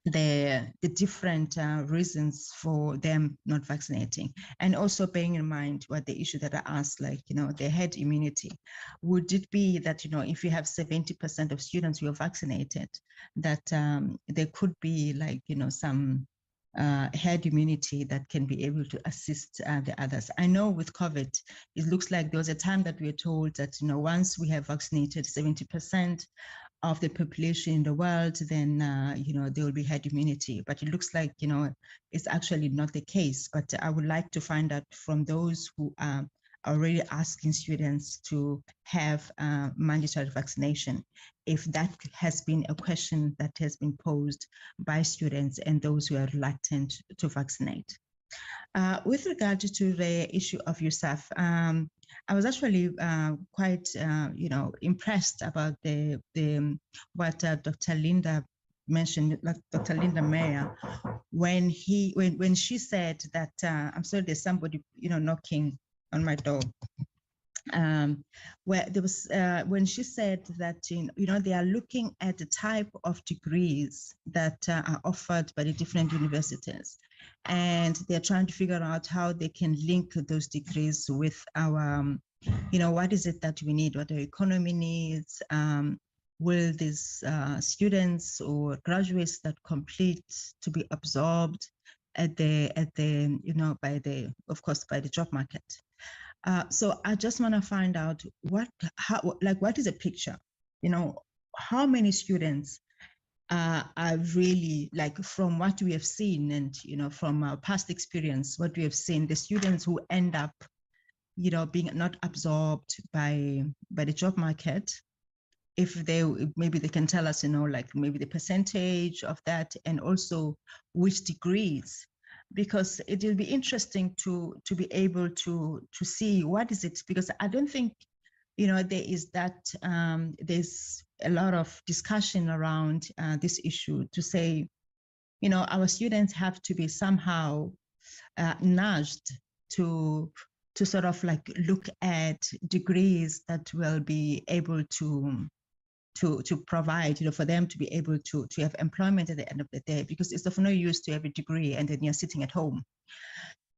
the different reasons for them not vaccinating, and also bearing in mind what the issue that I asked, like, the herd immunity. Would it be that, if you have 70% of students who are vaccinated, that there could be, like, some herd immunity that can be able to assist the others? I know with COVID, it looks like there was a time that we were told that, once we have vaccinated 70% of the population in the world, then, there will be herd immunity. But it looks like, it's actually not the case. But I would like to find out from those who are already asking students to have mandatory vaccination, if that has been a question that has been posed by students and those who are reluctant to vaccinate. With regard to the issue of USAF, I was actually quite, impressed about what Dr. Linda mentioned, like Dr. Linda Mayer, when she said that, I'm sorry, there's somebody, knocking on my door. Where there was, when she said that, they are looking at the type of degrees that are offered by the different universities, and they're trying to figure out how they can link those degrees with our, what is it that we need, what the economy needs. Will these students or graduates that complete to be absorbed at the of course, by the job market? So I just want to find out what is a picture, how many students are really, like, from what we have seen and, from our past experience, what we have seen, the students who end up, being not absorbed by the job market, if maybe they can tell us, like maybe the percentage of that, and also which degrees, because it will be interesting to be able to see what is it, because I don't think, there is that, there's a lot of discussion around this issue to say, our students have to be somehow nudged to sort of like look at degrees that will be able to provide, for them to be able to have employment at the end of the day, because it's of no use to have a degree and then you're sitting at home.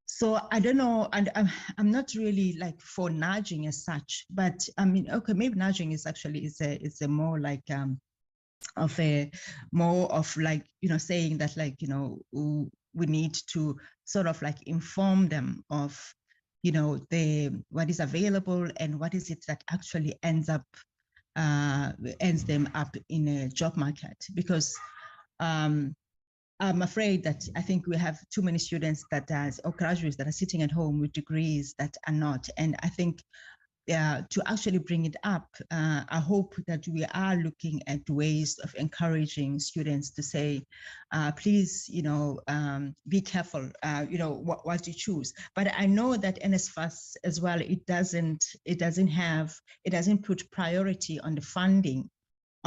So I don't know, and I'm not really like for nudging as such, but I mean, okay, maybe nudging is actually is a more like saying that, like, we need to sort of like inform them of, what is available and what is it that actually ends them up in a job market, because I'm afraid that I think we have too many students or graduates that are sitting at home with degrees that are not. And I think to actually bring it up, I hope that we are looking at ways of encouraging students to say, please, be careful, what you choose. But I know that NSFAS as well, it doesn't put priority on the funding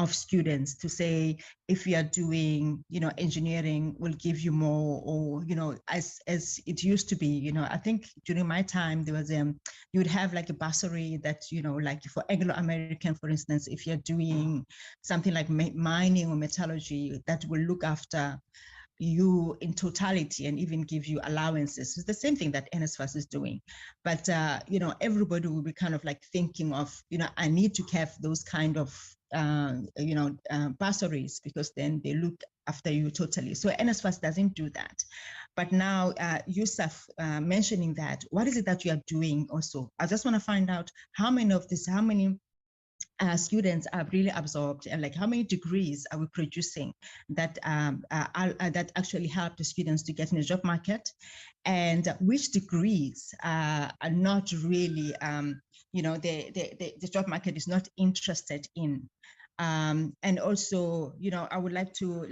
students to say, if you are doing, engineering will give you more, or, as it used to be, I think during my time, there was, you would have like a bursary that, like for Anglo-American, for instance, if you're doing something like mining or metallurgy, that will look after you in totality and even give you allowances. It's the same thing that NSFAS is doing. But, everybody will be kind of like thinking of, I need to have those kind of, bursaries, because then they look after you totally. So NSFAS doesn't do that. But now, Yusuf mentioning that, what is it that you are doing also? I just want to find out how many students are really absorbed, and like how many degrees are we producing that that actually help the students to get in the job market, and which degrees are not really the job market is not interested in. And also, I would like to,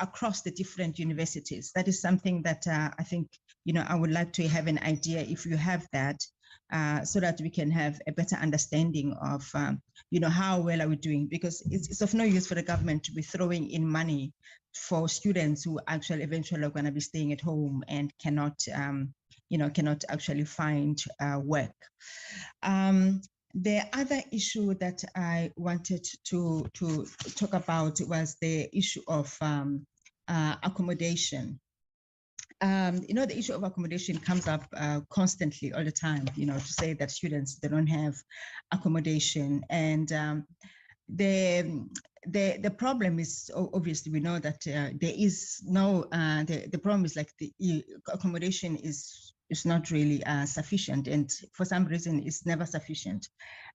across the different universities, that is something that I think, I would like to have an idea if you have that, so that we can have a better understanding of, how well are we doing? Because it's of no use for the government to be throwing in money for students who actually eventually are going to be staying at home and cannot actually find work. The other issue that I wanted to talk about was the issue of accommodation. The issue of accommodation comes up constantly all the time, to say that students, they don't have accommodation. And the problem is, obviously, we know that there is no, the problem is like the accommodation is not really sufficient, and for some reason it's never sufficient.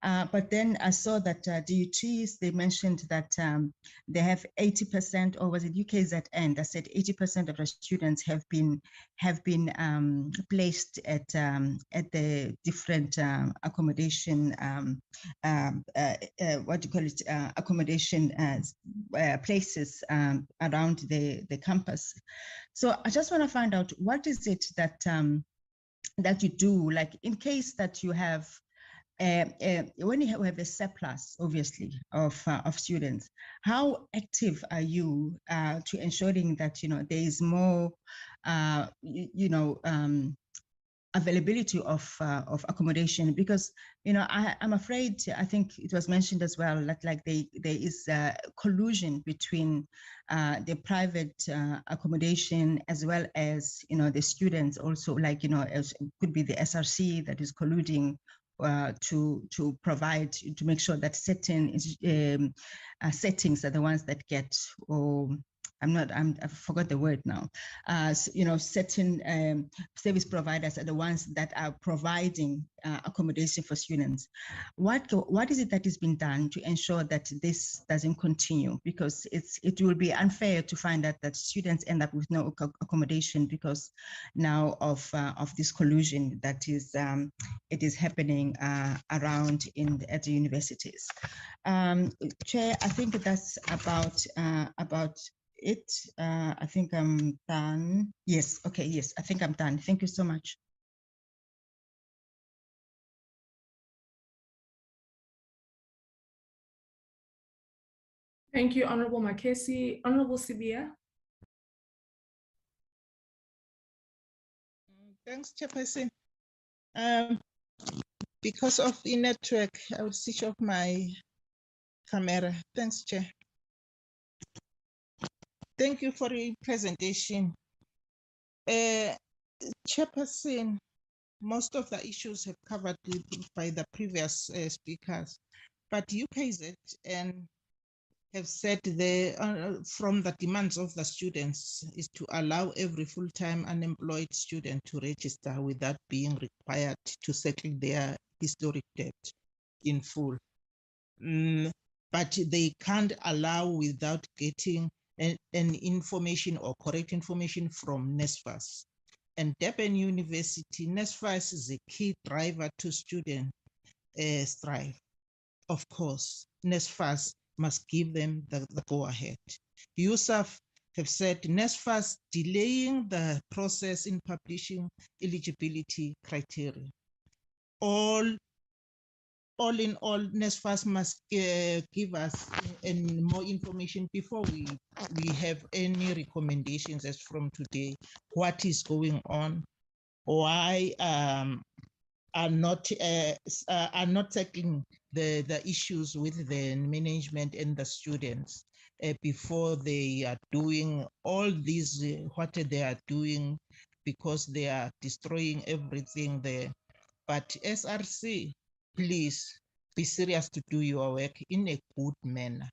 But then I saw that DHET, they mentioned that they have 80%, or was it UKZN that said 80% of the students have been placed at the different accommodation, what do you call it, accommodation places around the campus. So I just want to find out, what is it that that you do, like in case that you have when you have a surplus, obviously, of students, how active are you to ensuring that there is more availability of accommodation? Because I'm afraid, I think it was mentioned as well, that like there is collusion between the private accommodation as well as the students also, like as could be the SRC that is colluding to provide, to make sure that certain settings are the ones that get, or I forgot the word now. Certain service providers are the ones that are providing accommodation for students. What is it that is being done to ensure that this doesn't continue? Because it will be unfair to find out that students end up with no accommodation because now of this collusion that is it is happening around at the universities. Chair, I think that's about it. I think I'm done. Yes, okay, yes, I think I'm done. Thank you so much. Thank you, Honorable Makesi. Honorable Sibia. Thanks, Chairperson. Because of the network, I will switch off my camera. Thanks, Chair. Thank you for the presentation. Chairperson, most of the issues have covered by the previous speakers, but UKZN have said from the demands of the students is to allow every full-time unemployed student to register without being required to settle their historic debt in full. But they can't allow without getting an information or correct information from NSFAS. And Durban University, NSFAS is a key driver to student strive. Of course, NSFAS must give them the go-ahead. Yusuf have said NSFAS delaying the process in publishing eligibility criteria. All all in all, NSFAS must give us more information before we have any recommendations as from today. What is going on? Why are not tackling the issues with the management and the students before they are doing all these what they are doing, because they are destroying everything there. But SRC, please be serious to do your work in a good manner.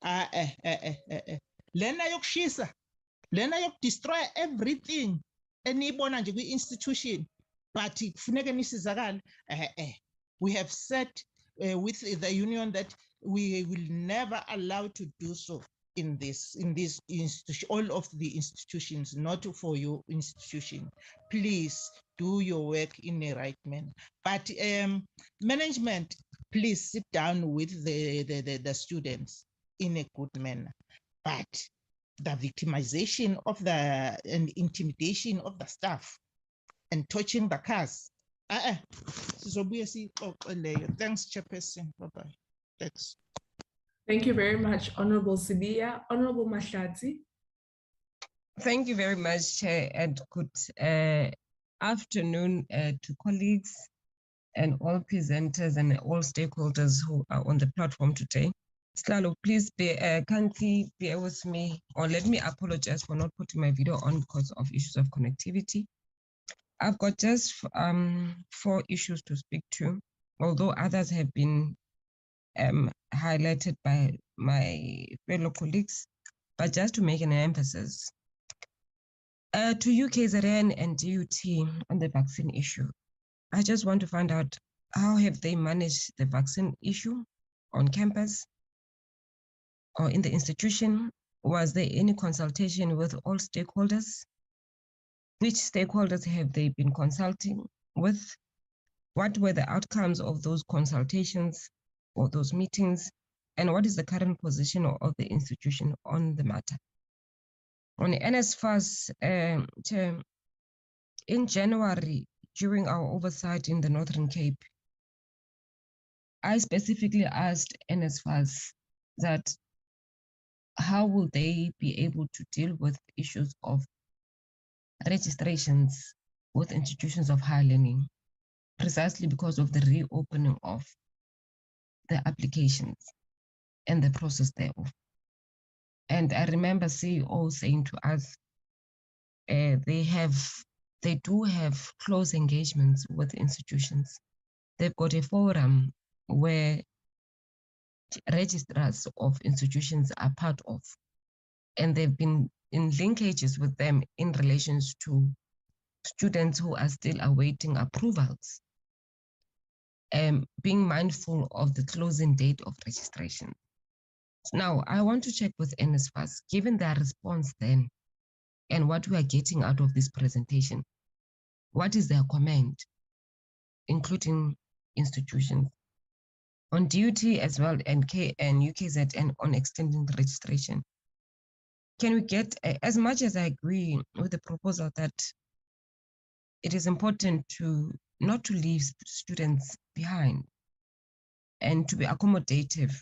Lena yokushisa, lena destroy everything enibona nje kwi-institution, but kufuneka nisizakale. We have said with the union that we will never allow to do so in this institution, all of the institutions, not for your institution. Please do your work in a right manner. But management, please sit down with the students in a good manner. But the victimization of and intimidation of the staff and touching the cars. Thanks, Chairperson. Bye-bye. Thanks. Thank you very much, Honorable Sibia. Honorable Mahlatsi. Thank you very much, Chair, and good afternoon to colleagues and all presenters and all stakeholders who are on the platform today. Slalo, please kindly bear with me, or let me apologize for not putting my video on because of issues of connectivity. I've got just 4 issues to speak to, although others have been highlighted by my fellow colleagues, but just to make an emphasis. To UKZN and DHET on the vaccine issue, I just want to find out how have they managed the vaccine issue on campus or in the institution? Was there any consultation with all stakeholders? Which stakeholders have they been consulting with? What were the outcomes of those consultations or those meetings? And what is the current position of the institution on the matter? On the NSFAS, in January, during our oversight in the Northern Cape, I specifically asked NSFAS that how will they be able to deal with issues of registrations with institutions of higher learning, precisely because of the reopening of the applications and the process thereof. And I remember CEO saying to us, they do have close engagements with institutions. They've got a forum where registrars of institutions are part of, and they've been in linkages with them in relations to students who are still awaiting approvals, being mindful of the closing date of registration. Now, I want to check with NSFAS, given their response then, and what we are getting out of this presentation, what is their comment, including institutions, on duty as well, and UKZN on extending the registration? Can we get, as much as I agree with the proposal that it is important to not to leave students behind and to be accommodative,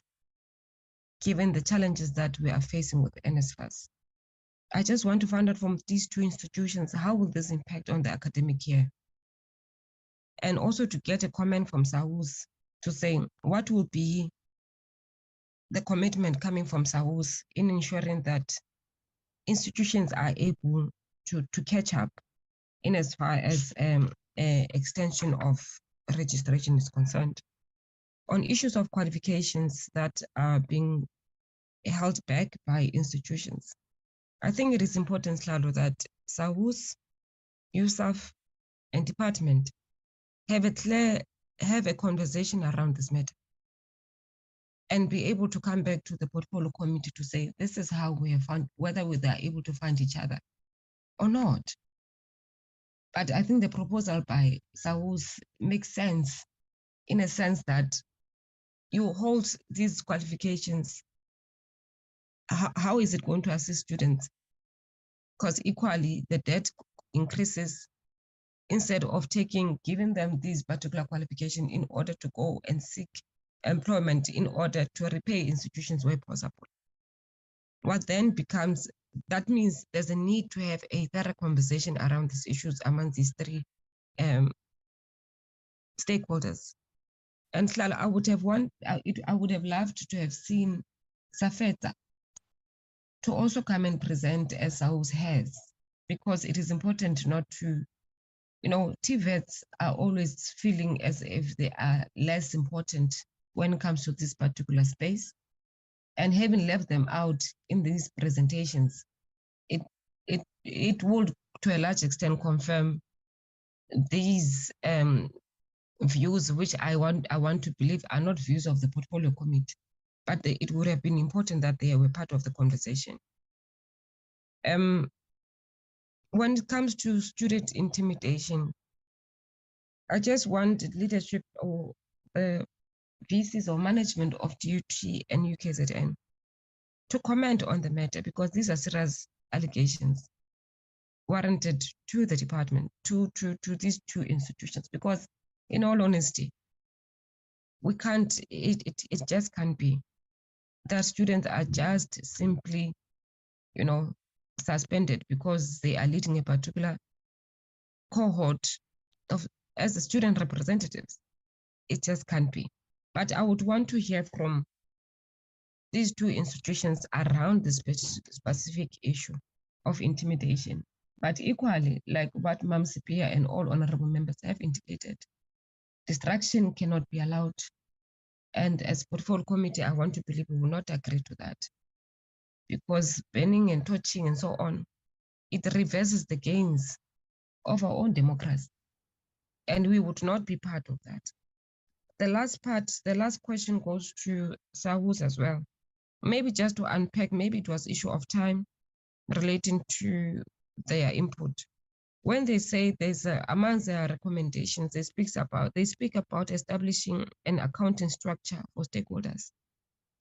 given the challenges that we are facing with NSFAS. I just want to find out from these 2 institutions, how will this impact on the academic year? And also to get a comment from SAWUS to say, what will be the commitment coming from SAWUS in ensuring that institutions are able to catch up in as far as extension of registration is concerned. On issues of qualifications that are being held back by institutions, I think it is important, Slalo, that SAWUS, USAF, and department have a conversation around this matter and be able to come back to the portfolio committee to say, this is how we have found, whether we are able to find each other or not. But I think the proposal by SAWUS makes sense in a sense that you hold these qualifications. How is it going to assist students? Because equally, the debt increases, instead of giving them these particular qualifications in order to go and seek employment in order to repay institutions where possible. What then becomes, that means there's a need to have a thorough conversation around these issues among these three stakeholders. And I would have loved to have seen Safeta to also come and present as SAWS has, because it is important not to, TVETs are always feeling as if they are less important when it comes to this particular space. And having left them out in these presentations, it would to a large extent confirm these views, which I want to believe are not views of the portfolio committee, but it would have been important that they were part of the conversation. When it comes to student intimidation, I just want leadership or VCs or management of DHET and UKZN to comment on the matter, because these are serious allegations warranted to the department, to these two institutions, because in all honesty, we can't, it just can't be that students are just simply, suspended because they are leading a particular cohort as the student representatives. It just can't be. But I would want to hear from these two institutions around the specific issue of intimidation. But equally, like what Mam Sipia and all honorable members have indicated, distraction cannot be allowed. And as portfolio committee, I want to believe we will not agree to that, because banning and torching and so on, it reverses the gains of our own democracy. And we would not be part of that. The last question goes to SAWS as well. Maybe just to unpack, maybe it was issue of time relating to their input. When they say there's among their recommendations, they speak about establishing an accounting structure for stakeholders.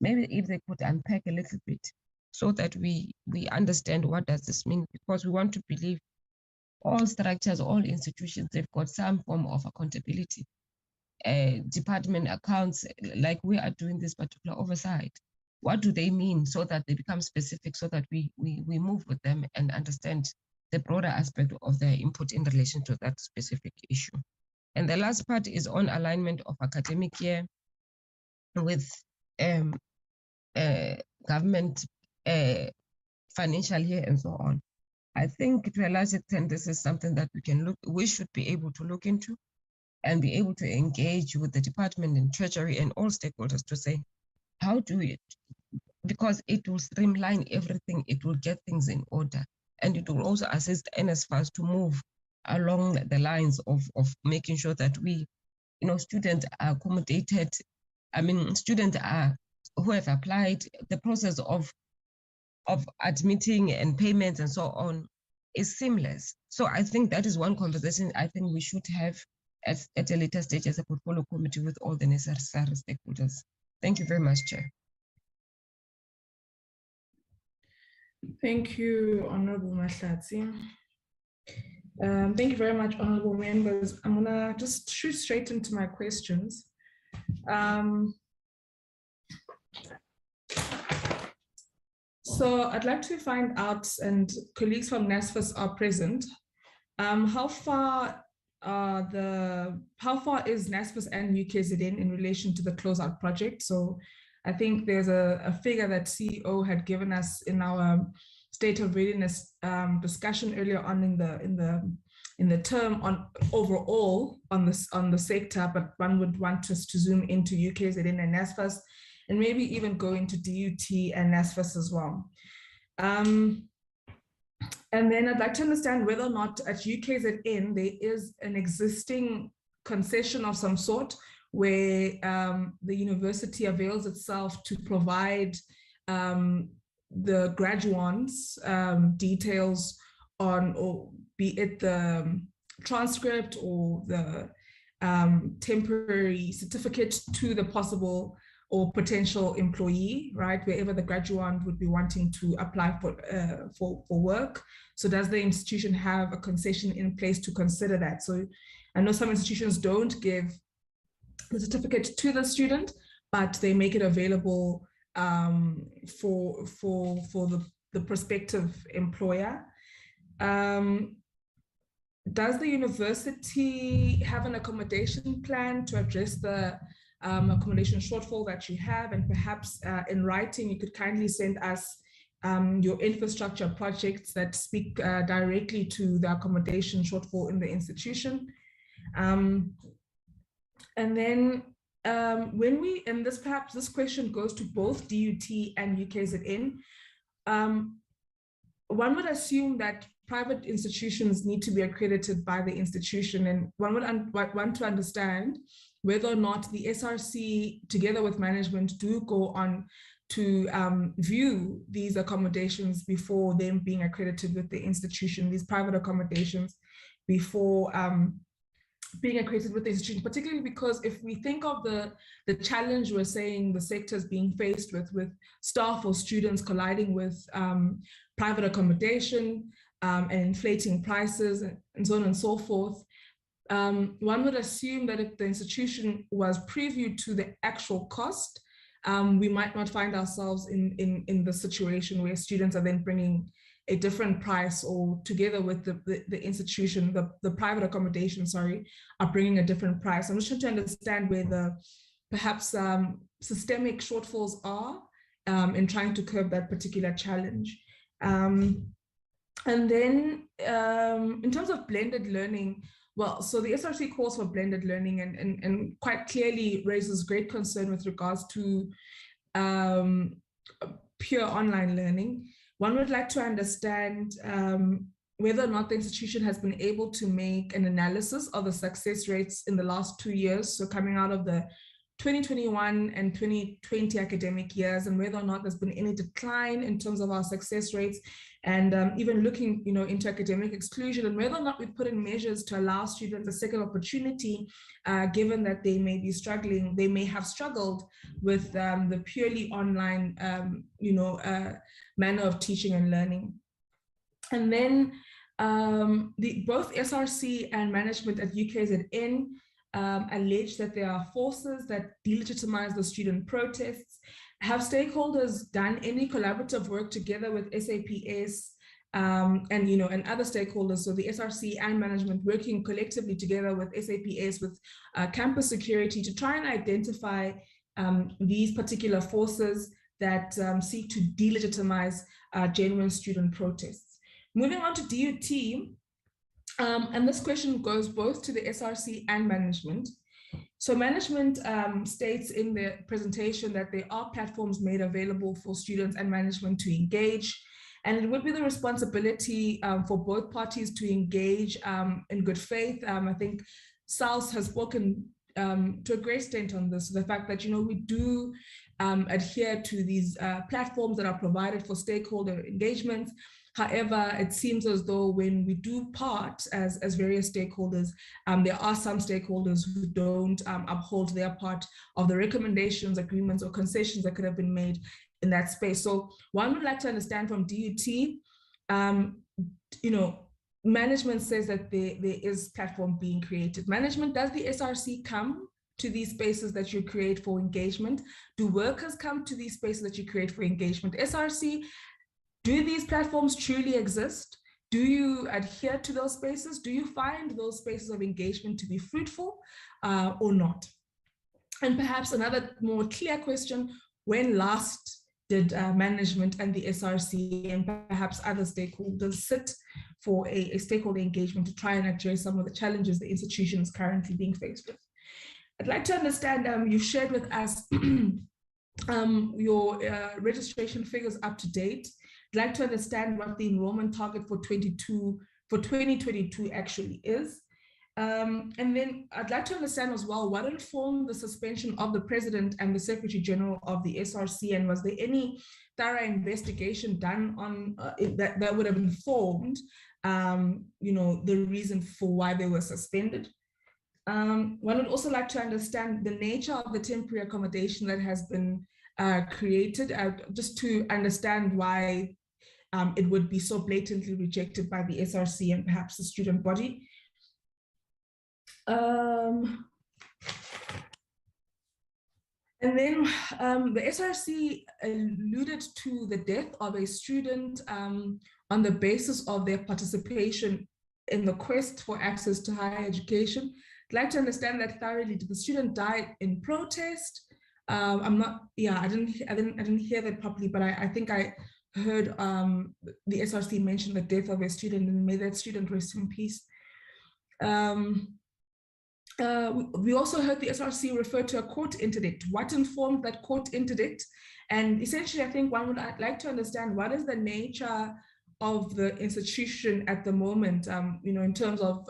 Maybe if they could unpack a little bit so that we understand what does this mean, because we want to believe all structures, all institutions, they've got some form of accountability. Department accounts, like we are doing this particular oversight, what do they mean, so that they become specific, so that we move with them and understand the broader aspect of their input in relation to that specific issue. And the last part is on alignment of academic year with government financial year and so on. I think to a large extent, this is something that we should be able to look into and be able to engage with the department and treasury and all stakeholders to say, how do it? Because it will streamline everything, it will get things in order, and it will also assist NSFAS to move along the lines of making sure that students are accommodated. I mean, students who have applied, the process of admitting and payments and so on is seamless. So I think that is one conversation I think we should have at a later stage as a portfolio committee with all the necessary stakeholders. Thank you very much, Chair. Thank you, Honorable Mahlatsi. Thank you very much, honorable members. I'm gonna just shoot straight into my questions. So I'd like to find out, and colleagues from NSFAS are present, how far is NSFAS and UKZN in relation to the closeout project? So I think there's a figure that CEO had given us in our state of readiness discussion earlier on in the term on overall on the sector, but one would want us to zoom into UKZN and NSFAS, and maybe even go into DUT and NSFAS as well. And then I'd like to understand whether or not at UKZN there is an existing concession of some sort where the university avails itself to provide the graduates details on, or be it the transcript or the temporary certificate to the possible or potential employee, right? Wherever the graduate would be wanting to apply for work. So does the institution have a concession in place to consider that? So I know some institutions don't give the certificate to the student, but they make it available for the prospective employer. Does the university have an accommodation plan to address the accommodation shortfall that you have? And perhaps in writing, you could kindly send us your infrastructure projects that speak directly to the accommodation shortfall in the institution. And then perhaps this question goes to both DUT and UKZN. One would assume that private institutions need to be accredited by the institution, and one would want to understand whether or not the SRC, together with management, do go on to view these accommodations before them being accredited with the institution, these private accommodations before being accredited with the institution, particularly because if we think of the challenge we're saying the sector is being faced with staff or students colliding with private accommodation and inflating prices and so on and so forth, one would assume that if the institution was previewed to the actual cost, we might not find ourselves in the situation where students are then bringing a different price, or together with the institution, the private accommodation, are bringing a different price. I'm just trying to understand where the perhaps systemic shortfalls are in trying to curb that particular challenge. And then in terms of blended learning, well, so the SRC calls for blended learning and quite clearly raises great concern with regards to pure online learning. One would like to understand whether or not the institution has been able to make an analysis of the success rates in the last 2 years, so coming out of the 2021 and 2020 academic years, and whether or not there's been any decline in terms of our success rates, and even looking into academic exclusion, and whether or not we put in measures to allow students a second opportunity, given that they may be struggling, they may have struggled with the purely online manner of teaching and learning. And then both SRC and management at UKZN allege that there are forces that delegitimize the student protests. Have stakeholders done any collaborative work together with SAPS and other stakeholders, so the SRC and management working collectively together with SAPS, with campus security, to try and identify these particular forces that seek to delegitimize genuine student protests? Moving on to DUT, and this question goes both to the SRC and management. So management states in the presentation that there are platforms made available for students and management to engage, and it would be the responsibility for both parties to engage in good faith. I think SALS has spoken to a great extent on this, the fact that we do adhere to these platforms that are provided for stakeholder engagement. However, it seems as though when we do part as various stakeholders, there are some stakeholders who don't uphold their part of the recommendations, agreements, or concessions that could have been made in that space. So one would like to understand from DUT, management says that there is platform being created. Management, does the SRC come to these spaces that you create for engagement? Do workers come to these spaces that you create for engagement? SRC, do these platforms truly exist? Do you adhere to those spaces? Do you find those spaces of engagement to be fruitful or not? And perhaps another more clear question, when last did management and the SRC and perhaps other stakeholders sit for a stakeholder engagement to try and address some of the challenges the institution is currently being faced with? I'd like to understand, you've shared with us your registration figures up to date. I'd like to understand what the enrollment target for 2022 actually is. And then I'd like to understand as well, what informed the suspension of the president and the secretary general of the SRC, and was there any thorough investigation done on that would have informed the reason for why they were suspended? One would also like to understand the nature of the temporary accommodation that has been created, just to understand why it would be so blatantly rejected by the SRC and perhaps the student body. And then the SRC alluded to the death of a student on the basis of their participation in the quest for access to higher education. I'd like to understand that thoroughly. Did the student die in protest? I'm not, yeah, I didn't hear that properly, but I think I heard the SRC mention the death of a student, and may that student rest in peace. We also heard the SRC refer to a court interdict. What informed that court interdict? And essentially, I think one would like to understand what is the nature of the institution at the moment, in terms of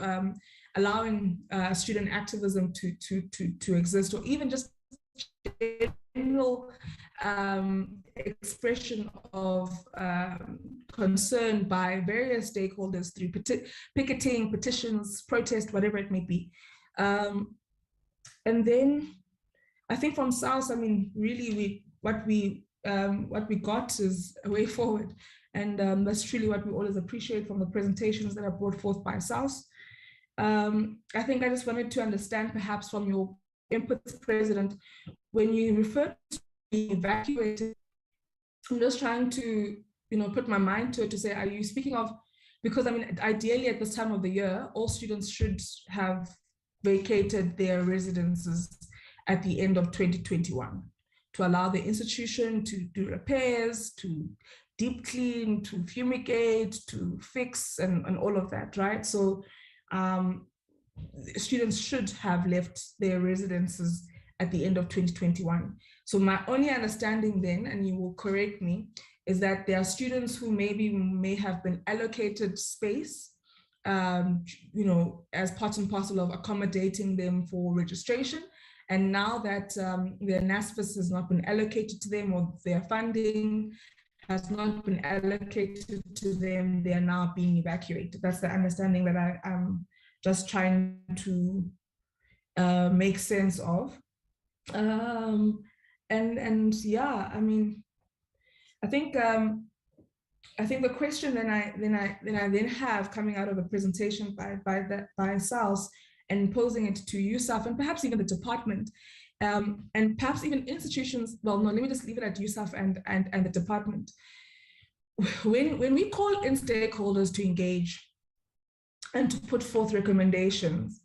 allowing student activism to exist, or even just general expression of concern by various stakeholders through picketing, petitions, protest, whatever it may be. And then I think from SALS, I mean, really what we got is a way forward. And that's truly what we always appreciate from the presentations that are brought forth by SALS. I think I just wanted to understand, perhaps from your inputs, President, when you refer to evacuated, I'm just trying to, put my mind to it to say, are you speaking of, because I mean, ideally at this time of the year, all students should have vacated their residences at the end of 2021 to allow the institution to do repairs, to deep clean, to fumigate, to fix, and all of that, right? So students should have left their residences at the end of 2021. So my only understanding then, and you will correct me, is that there are students who may have been allocated space, as part and parcel of accommodating them for registration. And now that their NASFAS has not been allocated to them, or their funding has not been allocated to them, they are now being evacuated. That's the understanding that I'm just trying to make sense of. And yeah, I mean, I think the question then I have coming out of the presentation by SALS and posing it to USAF and perhaps even the department, and perhaps even institutions. Well, no, let me just leave it at USAF and the department. When we call in stakeholders to engage and to put forth recommendations,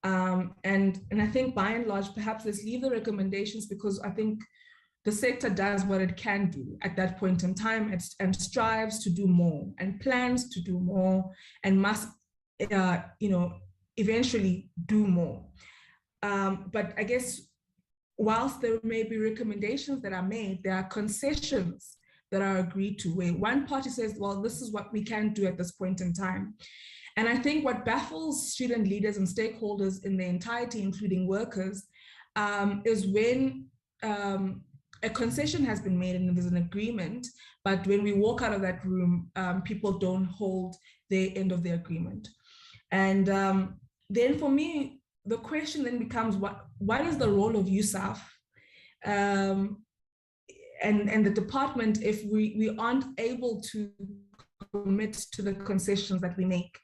and I think by and large, perhaps let's leave the recommendations, because I think the sector does what it can do at that point in time, and strives to do more and plans to do more and must, eventually do more. But I guess whilst there may be recommendations that are made, there are concessions that are agreed to, where one party says, well, this is what we can do at this point in time. And I think what baffles student leaders and stakeholders in their entirety, including workers, is when a concession has been made and there's an agreement, but when we walk out of that room, people don't hold their end of the agreement. And then for me, the question then becomes, what is the role of USAF and the department if we aren't able to commit to the concessions that we make?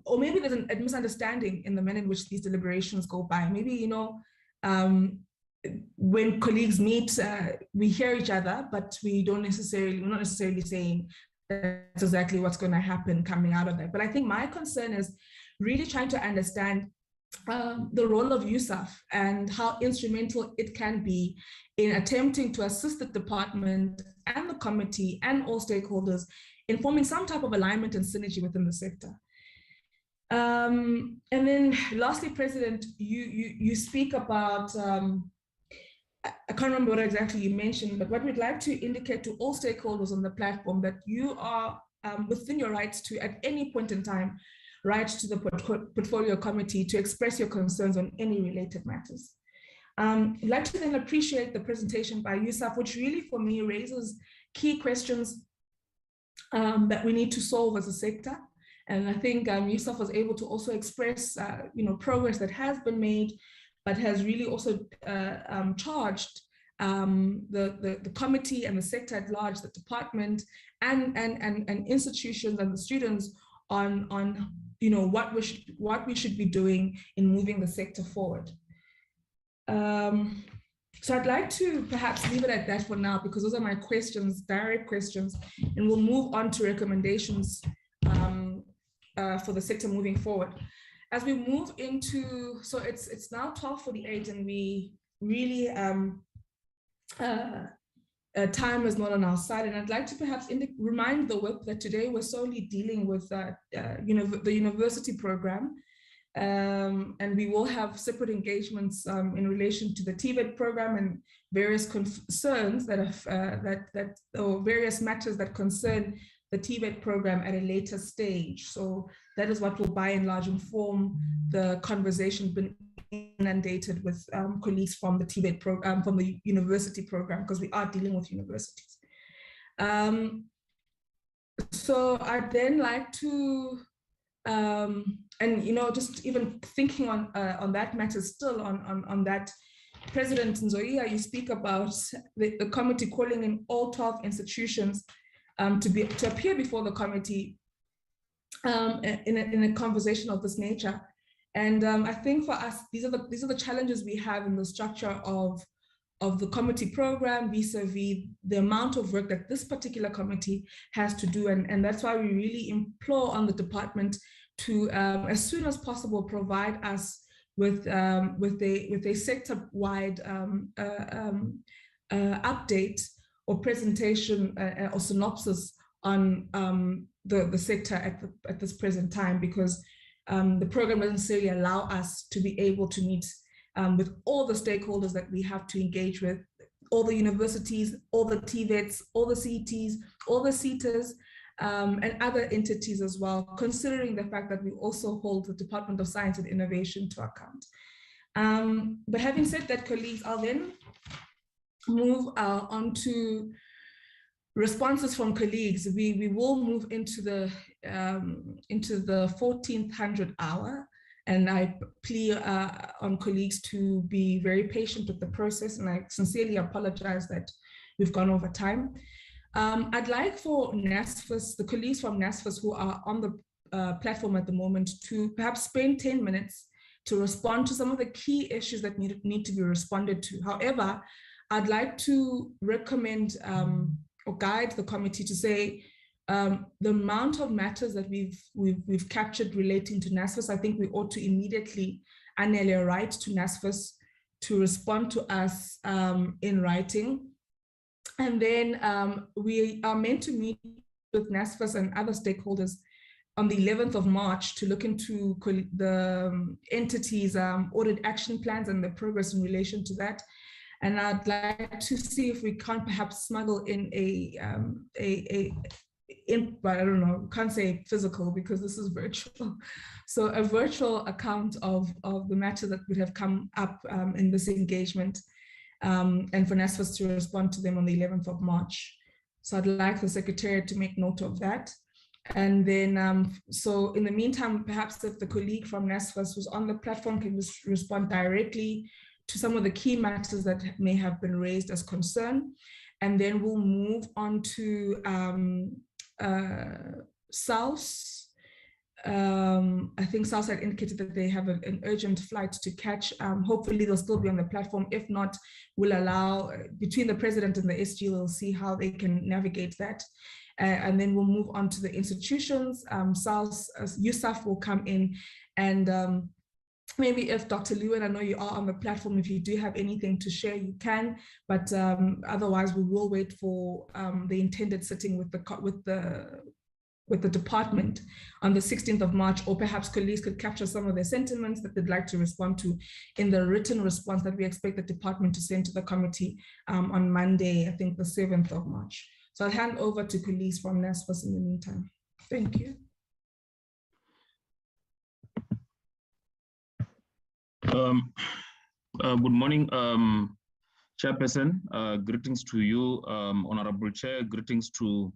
Or maybe there's a misunderstanding in the manner in which these deliberations go by. Maybe, when colleagues meet, we hear each other, but we're not necessarily saying that's exactly what's going to happen coming out of that. But I think my concern is really trying to understand the role of USAF and how instrumental it can be in attempting to assist the department and the committee and all stakeholders in forming some type of alignment and synergy within the sector. And then lastly, President, you speak about, I can't remember what exactly you mentioned, but what we'd like to indicate to all stakeholders on the platform that you are within your rights to, at any point in time, write to the portfolio committee to express your concerns on any related matters. I'd like to then appreciate the presentation by USAF, which really for me raises key questions that we need to solve as a sector And I think Yusuf was able to also express, progress that has been made, but has really also charged the committee and the sector at large, the department and institutions and the students on what we should be doing in moving the sector forward. So I'd like to perhaps leave it at that for now, because those are my questions, direct questions, and we'll move on to recommendations for the sector moving forward. As we move into, so it's now 12:48, and we really time is not on our side, and I'd like to perhaps remind the WIP that today we're solely dealing with the university program, and we will have separate engagements in relation to the TVET program and various concerns that have or various matters that concern the TVET program at a later stage. So that is what will by and large inform the conversation been inundated with colleagues from the TVET program, from the university program, because we are dealing with universities. So I'd then like to, just even thinking on that matter still, on that, President Nzoia, you speak about the committee calling in all 12 institutions to appear before the committee in a conversation of this nature. And I think for us, these are the challenges we have in the structure of the committee program vis-a-vis the amount of work that this particular committee has to do. And that's why we really implore on the department to, as soon as possible, provide us with a sector-wide update or presentation or synopsis on the sector at this present time, because the program doesn't necessarily allow us to be able to meet with all the stakeholders that we have to engage with, all the universities, all the TVETs, all the CETs, all the CETAs, and other entities as well, considering the fact that we also hold the Department of Science and Innovation to account. But having said that, colleagues, I'll then move on to responses from colleagues. We will move into the 1400 hour, and I plea on colleagues to be very patient with the process, and I sincerely apologize that we've gone over time. I'd like for NSFAS, the colleagues from NSFAS who are on the platform at the moment, to perhaps spend 10 minutes to respond to some of the key issues that need to be responded to. However, I'd like to recommend or guide the committee to say the amount of matters that we've captured relating to NSFAS, I think we ought to immediately annually write to NSFAS to respond to us in writing. And then we are meant to meet with NSFAS and other stakeholders on the 11th of March to look into the entities' audit action plans and the progress in relation to that. And I'd like to see if we can't perhaps smuggle in I don't know, can't say physical because this is virtual. So a virtual account of the matter that would have come up in this engagement, and for NSFAS to respond to them on the 11th of March. So I'd like the Secretariat to make note of that. And then, so in the meantime, perhaps if the colleague from NSFAS who's on the platform can respond directly to some of the key matters that may have been raised as concern. And then we'll move on to South. I think South had indicated that they have an urgent flight to catch. Hopefully they'll still be on the platform. If not, we'll allow, between the president and the SG, we'll see how they can navigate that. And then we'll move on to the institutions. South, Yusuf will come in, and maybe if Dr. Lewin, I know you are on the platform, if you do have anything to share, you can, but otherwise we will wait for the intended sitting with the department on the 16th of March, or perhaps colleagues could capture some of their sentiments that they'd like to respond to in the written response that we expect the department to send to the committee on Monday, I think the 7th of March. So I'll hand over to colleagues from NSFAS in the meantime. Thank you. Good morning, Chairperson. Greetings to you, Honorable Chair. Greetings to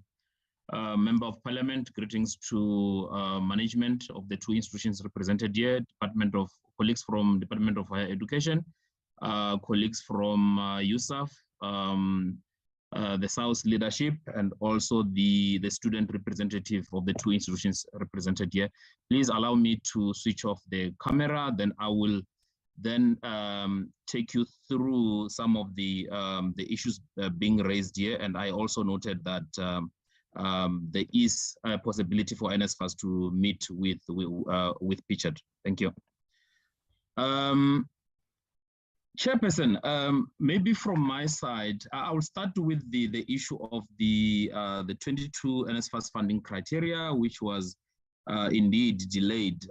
Member of Parliament, greetings to management of the two institutions represented here, colleagues from Department of Higher Education, colleagues from USAF, the South leadership, and also the student representative of the two institutions represented here. Please allow me to switch off the camera, then I will then take you through some of the issues being raised here. And I also noted that there is a possibility for NSFAS to meet with PCHET. Thank you. Chairperson, maybe from my side, I will start with the issue of the 22 NSFAS funding criteria, which was indeed delayed.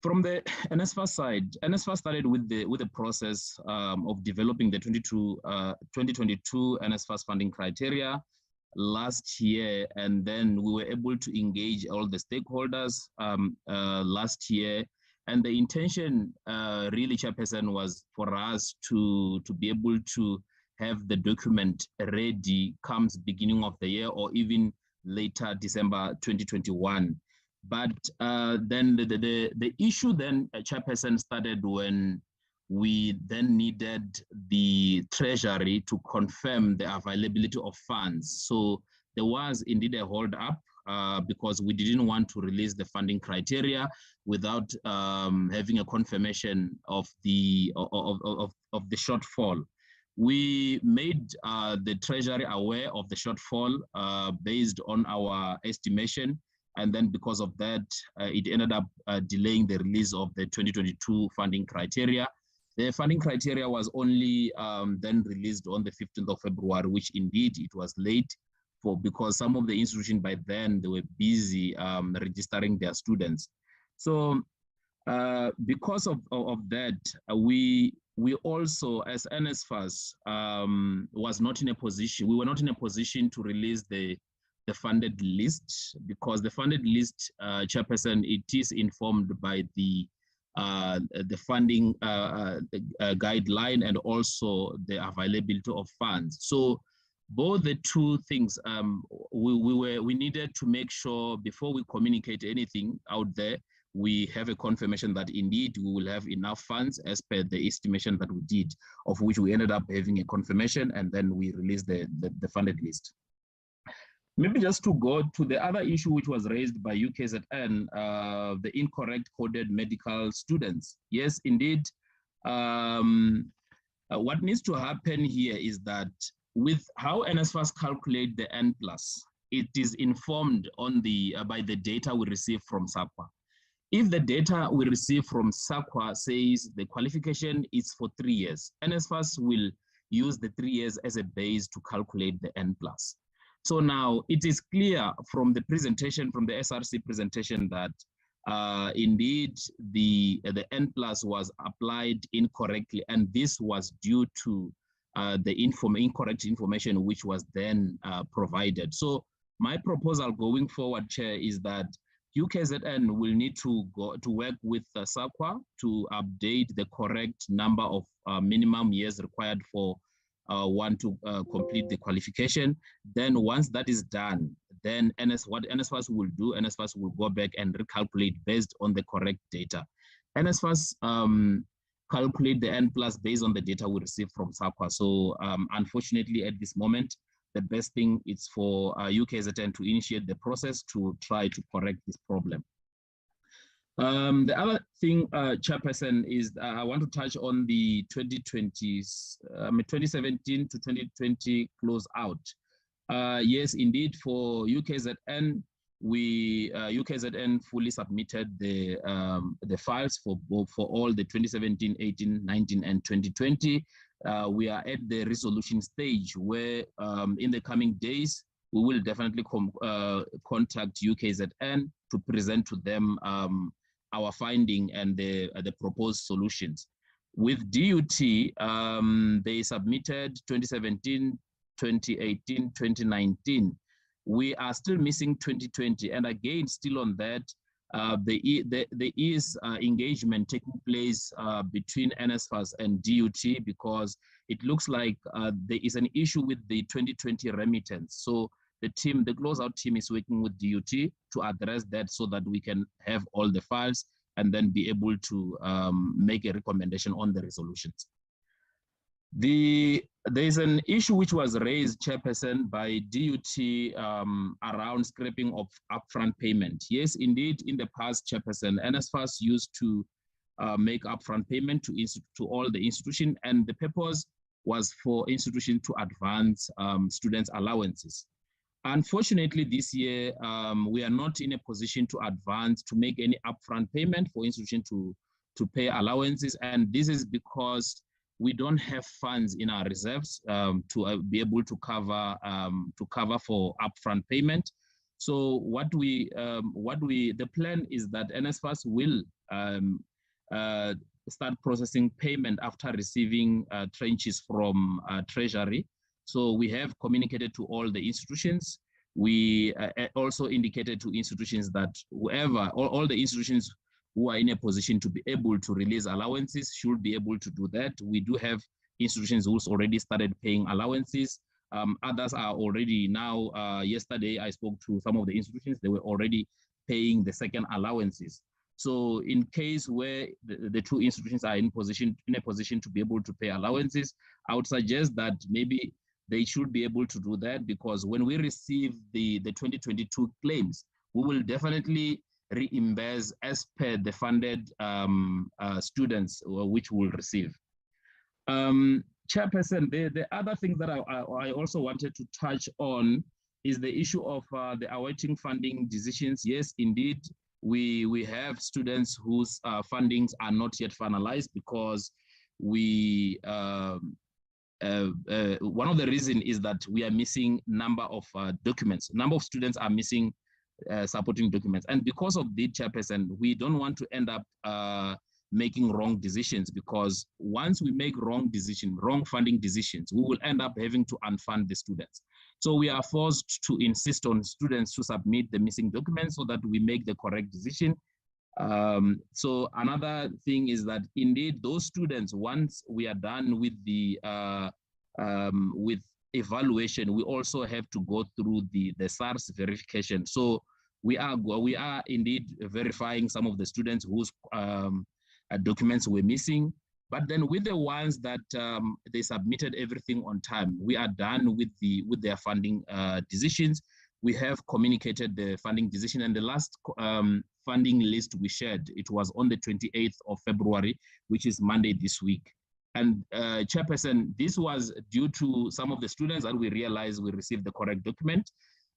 From the NSFAS side, NSFAS started with the process of developing the 2022 NSFAS funding criteria last year, and then we were able to engage all the stakeholders last year. And the intention, really, Chairperson, was for us to be able to have the document ready comes beginning of the year or even later December 2021. But then the issue then, Chairperson, started when we then needed the Treasury to confirm the availability of funds. So there was indeed a hold up because we didn't want to release the funding criteria without having a confirmation of the shortfall. We made the Treasury aware of the shortfall based on our estimation. And then because of that, it ended up delaying the release of the 2022 funding criteria. The funding criteria was only then released on the 15th of February, which indeed it was late because some of the institutions by then, they were busy registering their students. So because of that, we also, as NSFAS, we were not in a position to release the funded list, because the funded list, Chairperson, it is informed by the funding guideline and also the availability of funds. So both the two things, we needed to make sure before we communicate anything out there, we have a confirmation that indeed we will have enough funds as per the estimation that we did, of which we ended up having a confirmation, and then we released the funded list. Maybe just to go to the other issue which was raised by UKZN, the incorrect coded medical students. Yes, indeed. What needs to happen here is that with how NSFAS calculate the N+, it is informed on by the data we receive from SAQA. If the data we receive from SAQA says the qualification is for 3 years, NSFAS will use the 3 years as a base to calculate the N+. So now it is clear from the presentation, from the SRC presentation, that indeed the N+ was applied incorrectly, and this was due to the incorrect information which was then provided. So my proposal going forward, Chair, is that UKZN will need to work with SAQA to update the correct number of minimum years required for one to complete the qualification. Then once that is done, then what NSFAS will do, NSFAS will go back and recalculate based on the correct data. NSFAS calculate the N+ based on the data we receive from SAQA. So unfortunately at this moment, the best thing is for UKZN to initiate the process to try to correct this problem. The other thing, Chairperson, is I want to touch on the 2017 to 2020 close out. Yes, indeed, for UKZN, UKZN fully submitted the files for all the 2017, 18, 19, and 2020. We are at the resolution stage where in the coming days, we will definitely contact UKZN to present to them our finding and the proposed solutions. With DUT, they submitted 2017, 2018, 2019. We are still missing 2020. And again, still on that, there is engagement taking place between NSFAS and DUT, because it looks like there is an issue with the 2020 remittance. So the closeout team is working with DUT to address that so that we can have all the files and then be able to make a recommendation on the resolutions. There's an issue which was raised, Chairperson, by DUT around scrapping of upfront payment. Yes, indeed, in the past, Chairperson, NSFAS used to make upfront payment to all the institutions, and the purpose was for institutions to advance students' allowances. Unfortunately, this year, we are not in a position to make any upfront payment for institutions to pay allowances, and this is because we don't have funds in our reserves to be able to cover for upfront payment. So the plan is that NSFAS will start processing payment after receiving tranches from Treasury. So we have communicated to all the institutions. We also indicated to institutions that all the institutions who are in a position to be able to release allowances should be able to do that. We do have institutions who's already started paying allowances. Others are already now, yesterday I spoke to some of the institutions, they were already paying the second allowances. So in case where the two institutions are in a position to be able to pay allowances, I would suggest that maybe they should be able to do that, because when we receive the 2022 claims, we will definitely reimburse as per the funded students which will receive. Chairperson, the other thing that I also wanted to touch on is the issue of the awaiting funding decisions. Yes, indeed, we have students whose fundings are not yet finalized because one of the reasons is that we are missing number of documents. Number of students are missing supporting documents, and because of the Chairperson, we don't want to end up making wrong decisions, because once we make wrong funding decisions, we will end up having to unfund the students. So we are forced to insist on students to submit the missing documents so that we make the correct decision. So another thing is that indeed those students, once we are done with the with evaluation, we also have to go through the SARS verification. So we are indeed verifying some of the students whose documents were missing, but then with the ones that they submitted everything on time, we are done with their funding decisions. We have communicated the funding decision, and the last funding list we shared, it was on the 28th of February, which is Monday this week. And Chairperson, this was due to some of the students that we realized we received the correct document.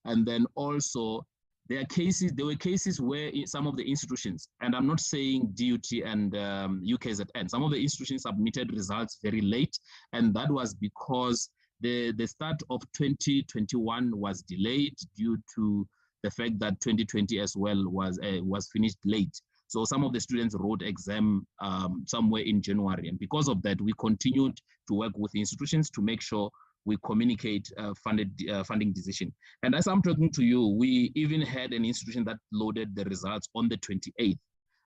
And then also there were cases where some of the institutions, and I'm not saying DUT and UKZN, some of the institutions submitted results very late, and that was because the start of 2021 was delayed due to the fact that 2020 as well was finished late. So some of the students wrote exam somewhere in January, and because of that, we continued to work with institutions to make sure we communicate funding decision. And as I'm talking to you, we even had an institution that loaded the results on the 28th.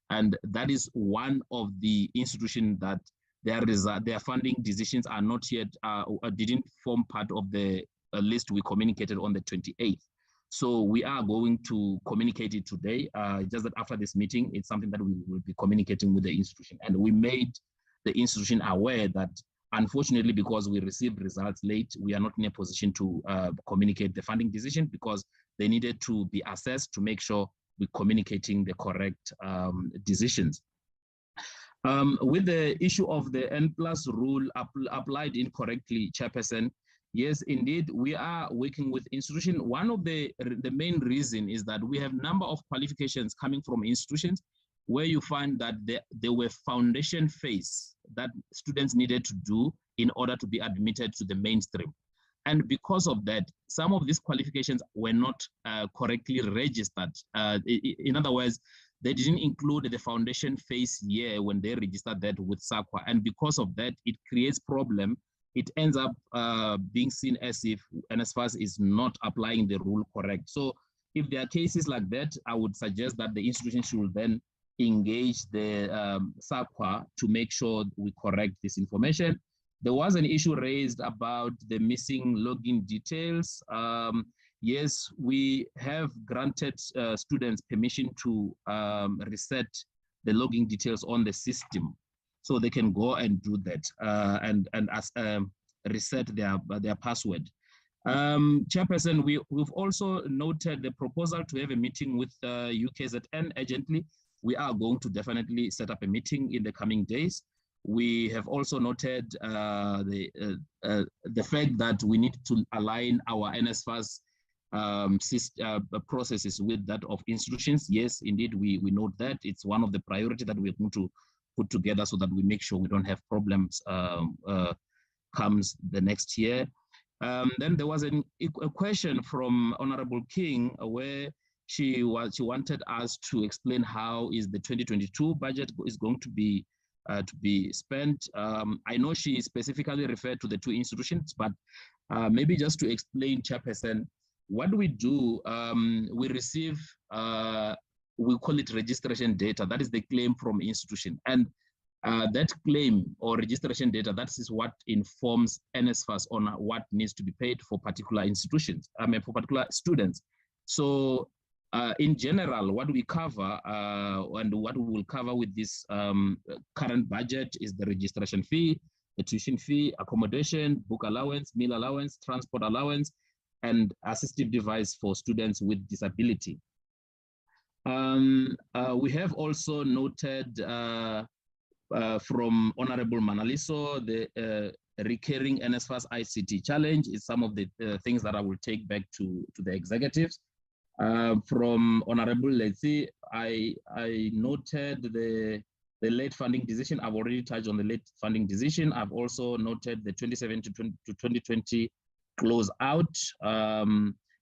And that is one of the institutions that their funding decisions are not yet, didn't form part of the list we communicated on the 28th. So we are going to communicate it today, just that after this meeting, it's something that we will be communicating with the institution. And we made the institution aware that unfortunately, because we received results late, we are not in a position to communicate the funding decision, because they needed to be assessed to make sure we're communicating the correct decisions. With the issue of the N+ rule applied incorrectly, Chairperson, yes, indeed, we are working with institutions. One of the main reason is that we have number of qualifications coming from institutions where you find that there were foundation phase that students needed to do in order to be admitted to the mainstream. And because of that, some of these qualifications were not correctly registered. In other words, they didn't include the foundation phase year when they registered that with SAQA. And because of that, it creates problem. It ends up being seen as if NSFAS is not applying the rule correct. So if there are cases like that, I would suggest that the institution should then engage the SAQA to make sure we correct this information. There was an issue raised about the missing login details. yes, we have granted students permission to reset the login details on the system, so they can go and do that and reset their password. Chairperson, we've also noted the proposal to have a meeting with UKZN urgently. We are going to definitely set up a meeting in the coming days. We have also noted the fact that we need to align our NSFAS processes with that of institutions. Yes, indeed, we note that. It's one of the priorities that we're going to put together so that we make sure we don't have problems comes the next year. Then there was a question from Honorable King where she wanted us to explain how is the 2022 budget is going to be spent. I know she specifically referred to the two institutions, but maybe just to explain, Chairperson, what we do, we receive, we call it registration data. That is the claim from institution. And that claim or registration data, that is what informs NSFAS on what needs to be paid for particular institutions, for particular students. So in general, what we cover and what we will cover with this current budget is the registration fee, the tuition fee, accommodation, book allowance, meal allowance, transport allowance, and assistive device for students with disability. We have also noted from Honorable Manaliso, the recurring NSFAS ICT challenge is some of the things that I will take back to the executives. From Honorable Letsi, I noted the late funding decision. I've already touched on the late funding decision. I've also noted the 2017 to 2020 close out.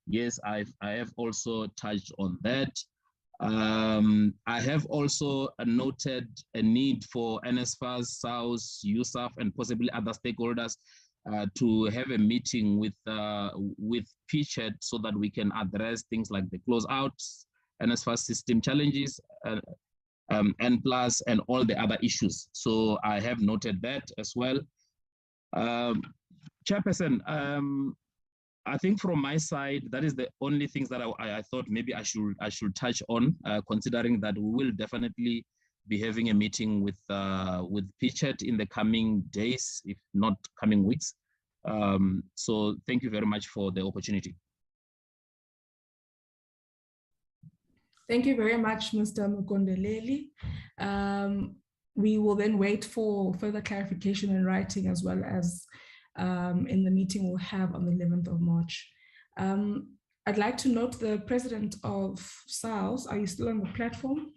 Yes, I have also touched on that. I have also noted a need for NSFAS, SAUS, USAF, and possibly other stakeholders to have a meeting with DHET so that we can address things like the closeouts, NSFAS system challenges, N+, and all the other issues. So I have noted that as well. Chairperson, I think from my side, that is the only things that I thought maybe I should touch on, considering that we will definitely be having a meeting with DHET in the coming days, if not coming weeks. So thank you very much for the opportunity. Thank you very much, Mr. Mukondeleli. We will then wait for further clarification in writing, as well as in the meeting we'll have on the 11th of March. I'd like to note the president of SAUS. Are you still on the platform?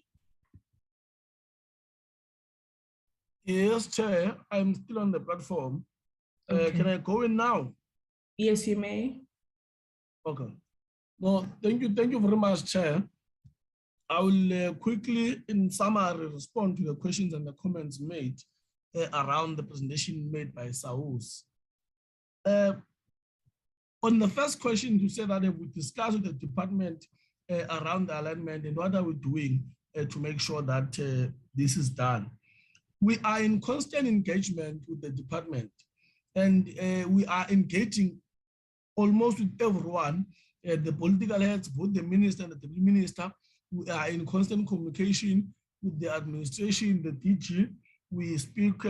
Yes, Chair, I'm still on the platform. Okay. Can I go in now? Yes, you may. Okay. No, thank you very much, Chair. I will quickly, in summary, respond to the questions and the comments made around the presentation made by SAUS. On the first question, to say that we discussed with the department around the alignment and what are we doing to make sure that this is done. We are in constant engagement with the department, and we are engaging almost with everyone, the political heads, both the minister and the deputy minister. We are in constant communication with the administration, the DG. We speak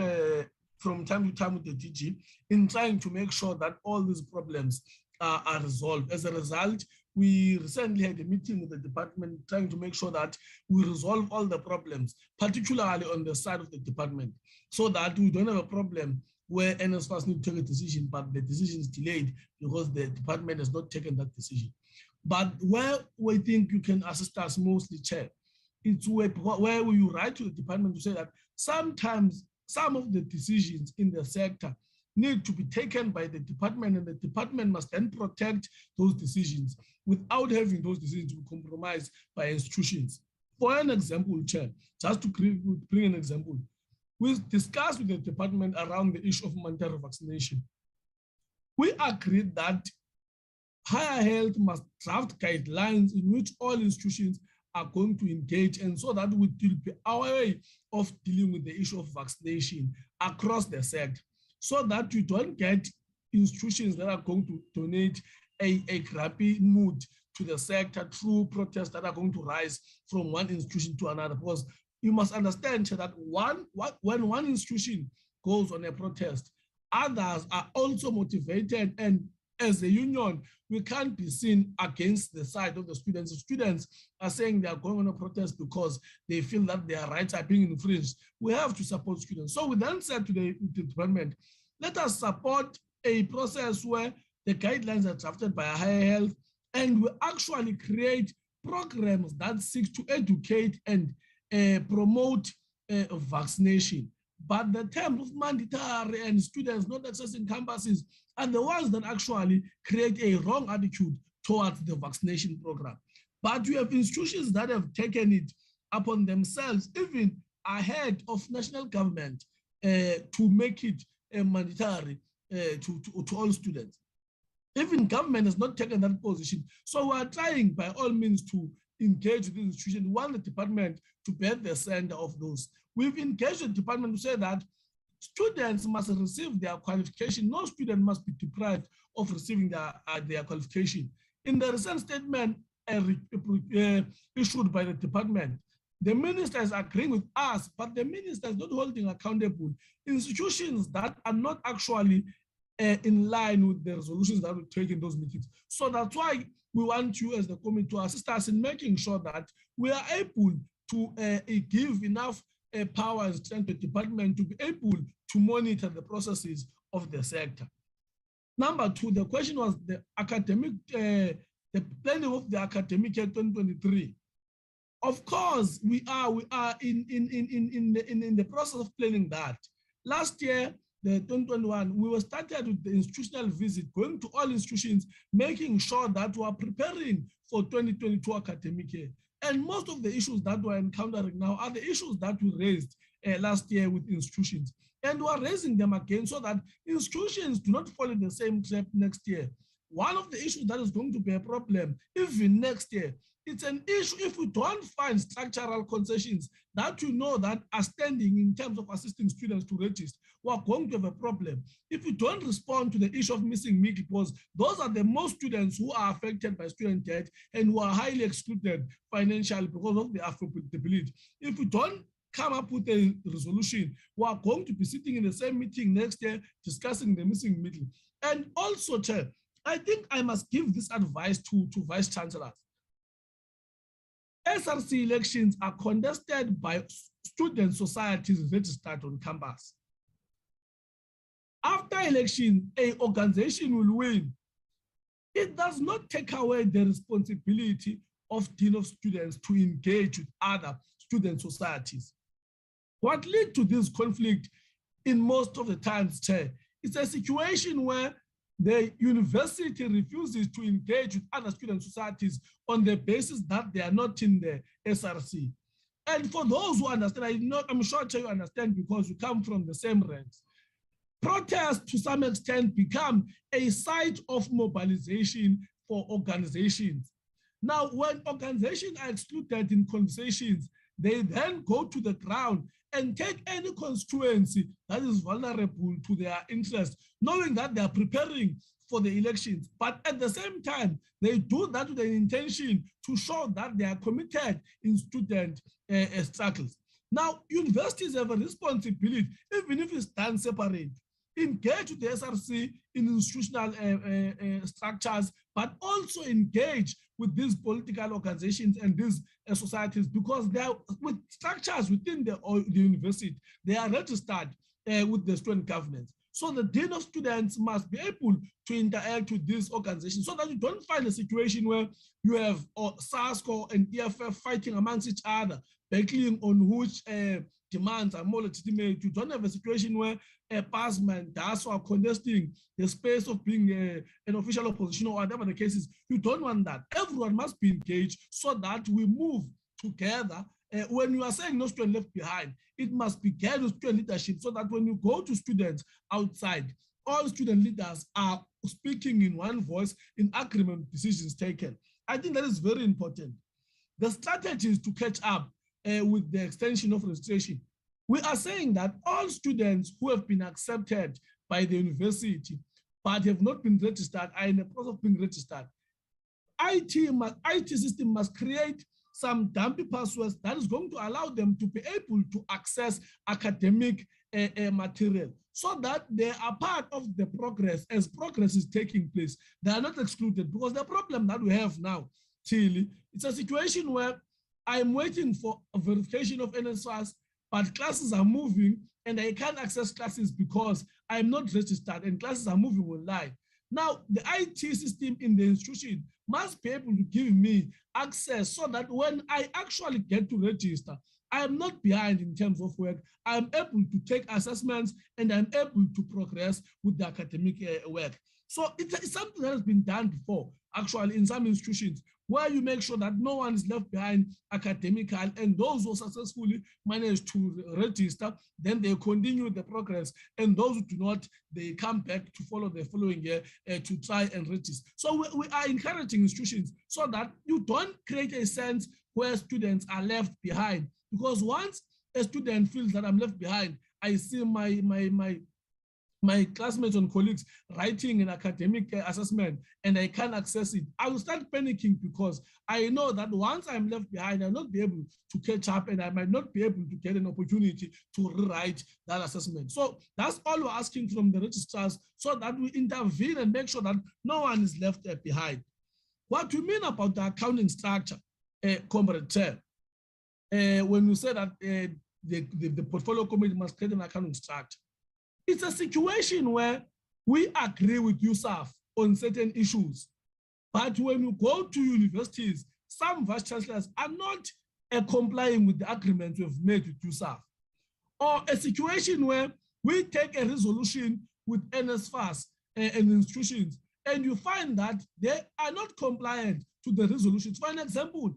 from time to time with the DG in trying to make sure that all these problems are resolved. As a result, we recently had a meeting with the department trying to make sure that we resolve all the problems, particularly on the side of the department, so that we don't have a problem where NSFAS need to take a decision, but the decision is delayed because the department has not taken that decision. But where we think you can assist us mostly, Chair, it's where you write to the department to say that sometimes some of the decisions in the sector need to be taken by the department, and the department must then protect those decisions without having those decisions be compromised by institutions. For an example, Chair, just to bring an example, we discussed with the department around the issue of mandatory vaccination. We agreed that higher health must draft guidelines in which all institutions are going to engage, and so that we will be our way of dealing with the issue of vaccination across the sector, so that you don't get institutions that are going to donate a grumpy mood to the sector through protests that are going to rise from one institution to another. Because you must understand that when one institution goes on a protest, others are also motivated, and as a union, we can't be seen against the side of the students. The students are saying they are going on a protest because they feel that their rights are being infringed. We have to support students. So we then said to the department, let us support a process where the guidelines are drafted by Higher Health, and we actually create programs that seek to educate and promote vaccination. But the term of mandatory and students not accessing campuses are the ones that actually create a wrong attitude towards the vaccination program. But you have institutions that have taken it upon themselves, even ahead of national government, to make it mandatory to all students. Even government has not taken that position. So we are trying by all means to engage with the institution. We want the department to be at the center of those. We've engaged the department to say that students must receive their qualification. No student must be deprived of receiving their qualification. In the recent statement issued by the department, the minister is agreeing with us, but the minister is not holding accountable institutions that are not actually in line with the resolutions that we take in those meetings. So that's why we want you as the committee to assist us in making sure that we are able to give enough power and strength to the department to be able to monitor the processes of the sector. Number two, the question was the academic, the planning of the academic year 2023. Of course, we are in the process of planning that. Last year, the 2021, we were started with the institutional visit, going to all institutions, making sure that we are preparing for 2022 academic year. And most of the issues that we're encountering now are the issues that we raised last year with institutions. And we're raising them again so that institutions do not fall in the same trap next year. One of the issues that is going to be a problem even next year, it's an issue if we don't find structural concessions that we know that are standing in terms of assisting students to register, we're going to have a problem. If we don't respond to the issue of missing middle, because those are the most students who are affected by student debt and who are highly excluded financially because of the affordability. If we don't come up with a resolution, we are going to be sitting in the same meeting next year discussing the missing middle. And also, Chair, I think I must give this advice to Vice Chancellors. SRC elections are contested by student societies registered on campus. After election, an organization will win. It does not take away the responsibility of Dean of Students to engage with other student societies. What leads to this conflict in most of the times, Chair, is a situation where the university refuses to engage with other student societies on the basis that they are not in the SRC. And for those who understand, I'm sure you understand because you come from the same ranks. Protests to some extent become a site of mobilization for organizations. Now, when organizations are excluded in conversations, they then go to the ground and take any constituency that is vulnerable to their interests, knowing that they are preparing for the elections. But at the same time, they do that with an intention to show that they are committed in student struggles. Now, universities have a responsibility, even if it's done separate, engage with the SRC in institutional structures, but also engage with these political organizations and these societies, because they are with structures within the university, they are registered with the student governance. So the Dean of Students must be able to interact with these organizations so that you don't find a situation where you have SASCO and EFF fighting amongst each other, battling on which demands are more legitimate. You don't have a situation where PASMA and DASO are contesting the space of being an official opposition or whatever the case is. You don't want that. Everyone must be engaged so that we move together. When you are saying no student left behind, it must begin with student leadership so that when you go to students outside, all student leaders are speaking in one voice in agreement decisions taken. I think that is very important. The strategy is to catch up with the extension of registration. We are saying that all students who have been accepted by the university but have not been registered are in the process of being registered. IT system must create some dumpy passwords that is going to allow them to be able to access academic material, so that they are part of the progress as progress is taking place. They are not excluded, because the problem that we have now, Tilly, it's a situation where I'm waiting for a verification of NSFAS, but classes are moving and I can't access classes because I'm not registered and classes are moving online. Now, the IT system in the institution must be able to give me access so that when I actually get to register, I am not behind in terms of work. I'm able to take assessments and I'm able to progress with the academic work. So it's something that has been done before, actually, in some institutions, where you make sure that no one is left behind academically, and those who successfully manage to register, then they continue the progress, and those who do not, they come back to follow the following year to try and register. So we are encouraging institutions so that you don't create a sense where students are left behind, because once a student feels that I'm left behind, I see my classmates and colleagues writing an academic assessment and I can't access it, I will start panicking, because I know that once I'm left behind, I'll not be able to catch up and I might not be able to get an opportunity to rewrite that assessment. So that's all we're asking from the registrars, so that we intervene and make sure that no one is left behind. What we mean about the accounting structure, Comrade Chair, when you say that the portfolio committee must create an accounting structure, it's a situation where we agree with USAF on certain issues, but when you go to universities, some vice chancellors are not complying with the agreements we've made with USAF. Or a situation where we take a resolution with NSFAS and institutions, and you find that they are not compliant to the resolutions. For an example,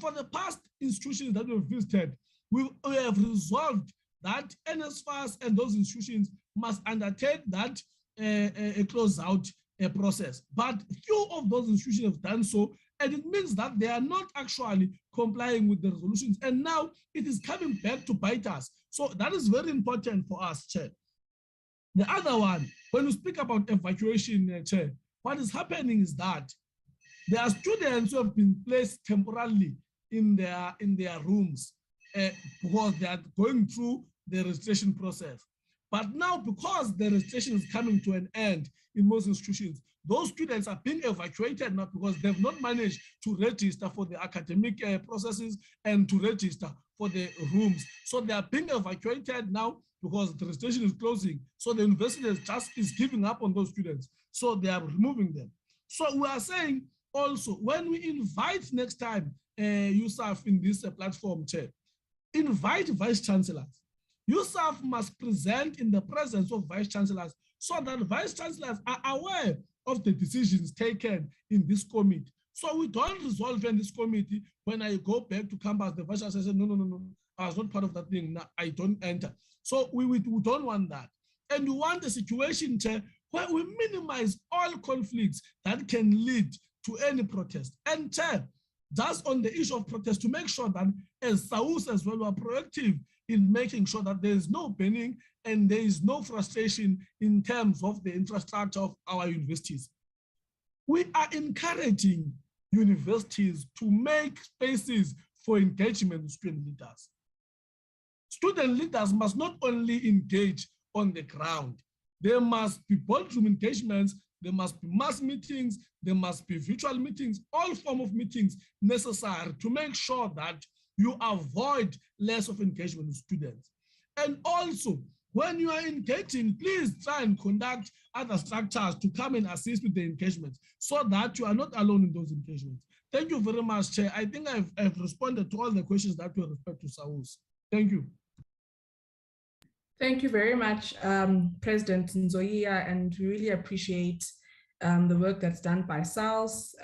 for the past institutions that we've visited, we have resolved that NSFAS and those institutions must undertake that a close-out process. But few of those institutions have done so, and it means that they are not actually complying with the resolutions. And now it is coming back to bite us. So that is very important for us, Chair. The other one, when you speak about evacuation, Chair, what is happening is that there are students who have been placed temporarily in their rooms because they are going through the registration process. But now, because the registration is coming to an end in most institutions, those students are being evacuated now because they've not managed to register for the academic processes and to register for the rooms. So they are being evacuated now because the registration is closing. So the university is giving up on those students. So they are removing them. So we are saying also, when we invite next time USAF in this platform, Chair, invite vice chancellors. USAF must present in the presence of vice chancellors so that vice chancellors are aware of the decisions taken in this committee. So we don't resolve in this committee. When I go back to campus, the vice chancellor says, no, I was not part of that thing. No, I don't enter. So we don't want that. And we want a situation, Chair, where we minimize all conflicts that can lead to any protest. And Chair, just on the issue of protest, to make sure that as SAUS as well, we are proactive in making sure that there is no burning and there is no frustration in terms of the infrastructure of our universities. We are encouraging universities to make spaces for engagement with student leaders. Student leaders must not only engage on the ground, there must be boardroom engagements, there must be mass meetings, there must be virtual meetings, all forms of meetings necessary to make sure that you avoid less of engagement with students. And also, when you are engaging, please try and conduct other structures to come and assist with the engagement so that you are not alone in those engagements. Thank you very much, Chair. I think I've responded to all the questions that were respect to SAUS. Thank you. Thank you very much, President Nzoia, and we really appreciate the work that's done by SAUS,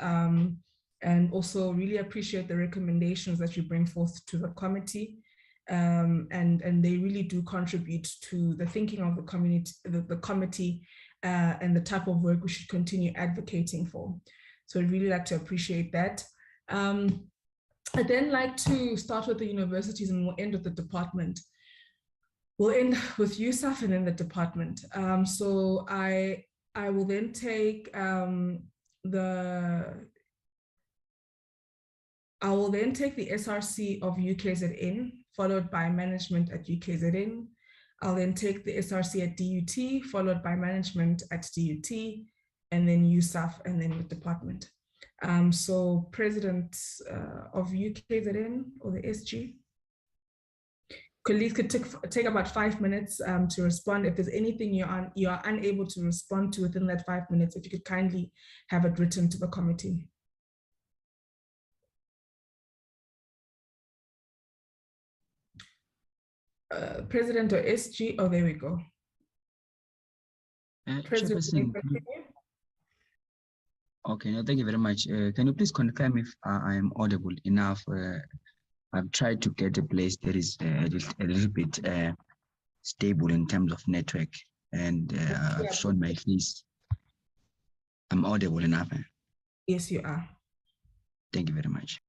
and also really appreciate the recommendations that you bring forth to the committee. And they really do contribute to the thinking of the committee and the type of work we should continue advocating for. So I'd really like to appreciate that. I'd then like to start with the universities and we'll end with the department. We'll end with USAF and then the department. So I I will then take the SRC of UKZN, followed by management at UKZN. I'll then take the SRC at DUT, followed by management at DUT, and then USAF, and then the department. So President of UKZN or the SG. Colleagues could take about 5 minutes to respond. If there's anything you are unable to respond to within that 5 minutes, if you could kindly have it written to the committee. President or SG, oh, there we go. President, okay, no, thank you very much. Can you please confirm if I am audible enough? I've tried to get a place that is a little bit stable in terms of network, and I've shown my face. I'm audible enough. Yes, you are. Thank you very much.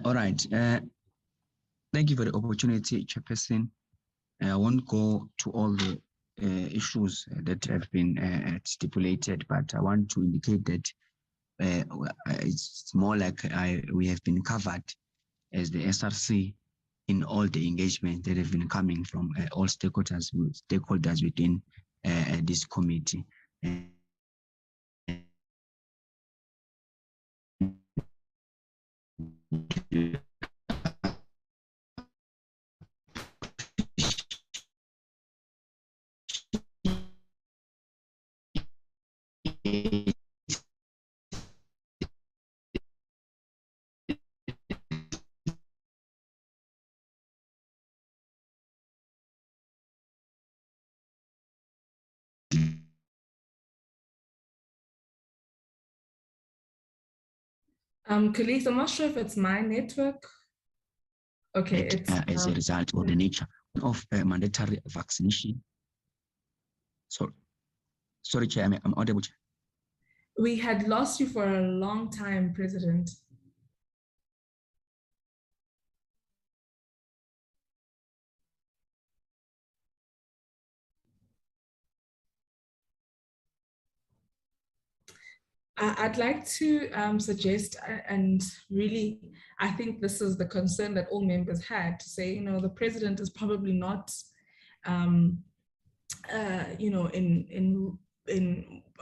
All right. Thank you for the opportunity, Chairperson. I won't go to all the issues that have been stipulated, but I want to indicate that it's more like we have been covered as the SRC in all the engagement that have been coming from all stakeholders within this committee. Colleagues, I'm not sure if it's my network. Okay, it's as a result of the nature of mandatory vaccination. So, sorry, Chair, I'm audible. We had lost you for a long time, President. I'd like to suggest, and really, I think this is the concern that all members had, to say, the president is probably not, in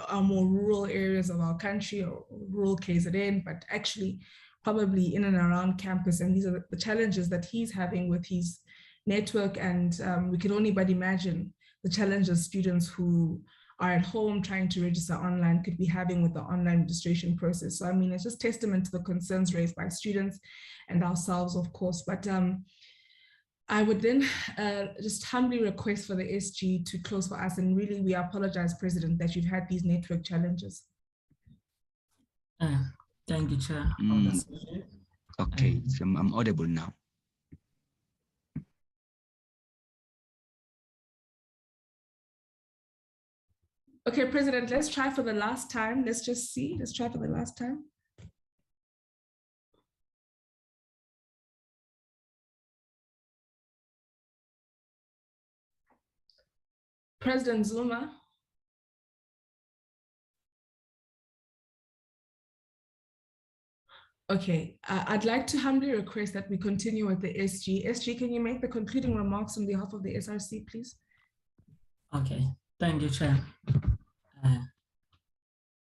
our more rural areas of our country or rural KZN, but actually probably in and around campus. And these are the challenges that he's having with his network. And we can only but imagine the challenges students who are at home trying to register online could be having with the online registration process. So, I mean, it's just testament to the concerns raised by students and ourselves, of course. But I would then just humbly request for the SG to close for us. And really, we apologize, President, that you've had these network challenges. Thank you, Chair. Okay, so I'm audible now. Okay, President, let's try for the last time. Let's just see. Let's try for the last time. President Zuma. Okay, I'd like to humbly request that we continue with the SG. SG, can you make the concluding remarks on behalf of the SRC, please? Okay, thank you, Chair.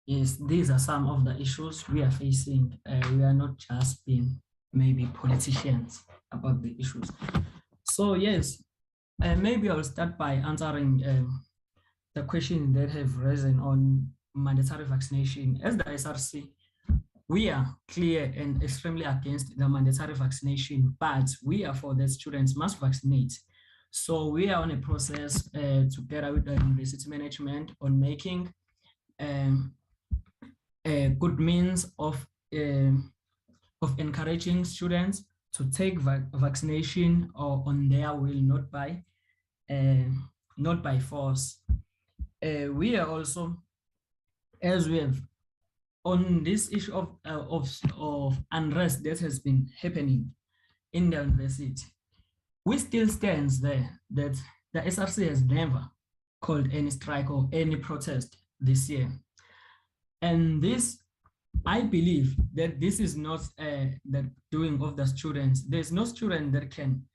Yes, these are some of the issues we are facing. We are not just being maybe politicians about the issues. So yes, maybe I'll start by answering the question that have risen on mandatory vaccination. As the SRC, we are clear and extremely against the mandatory vaccination, but we are for that students must vaccinate. So we are on a process together with the university management on making a good means of encouraging students to take vaccination or on their will, not by force. We are also, as we have on this issue of unrest that has been happening in the university, we still stands there that the SRC has never called any strike or any protest this year. And this, I believe that this is not the doing of the students. There's no student that can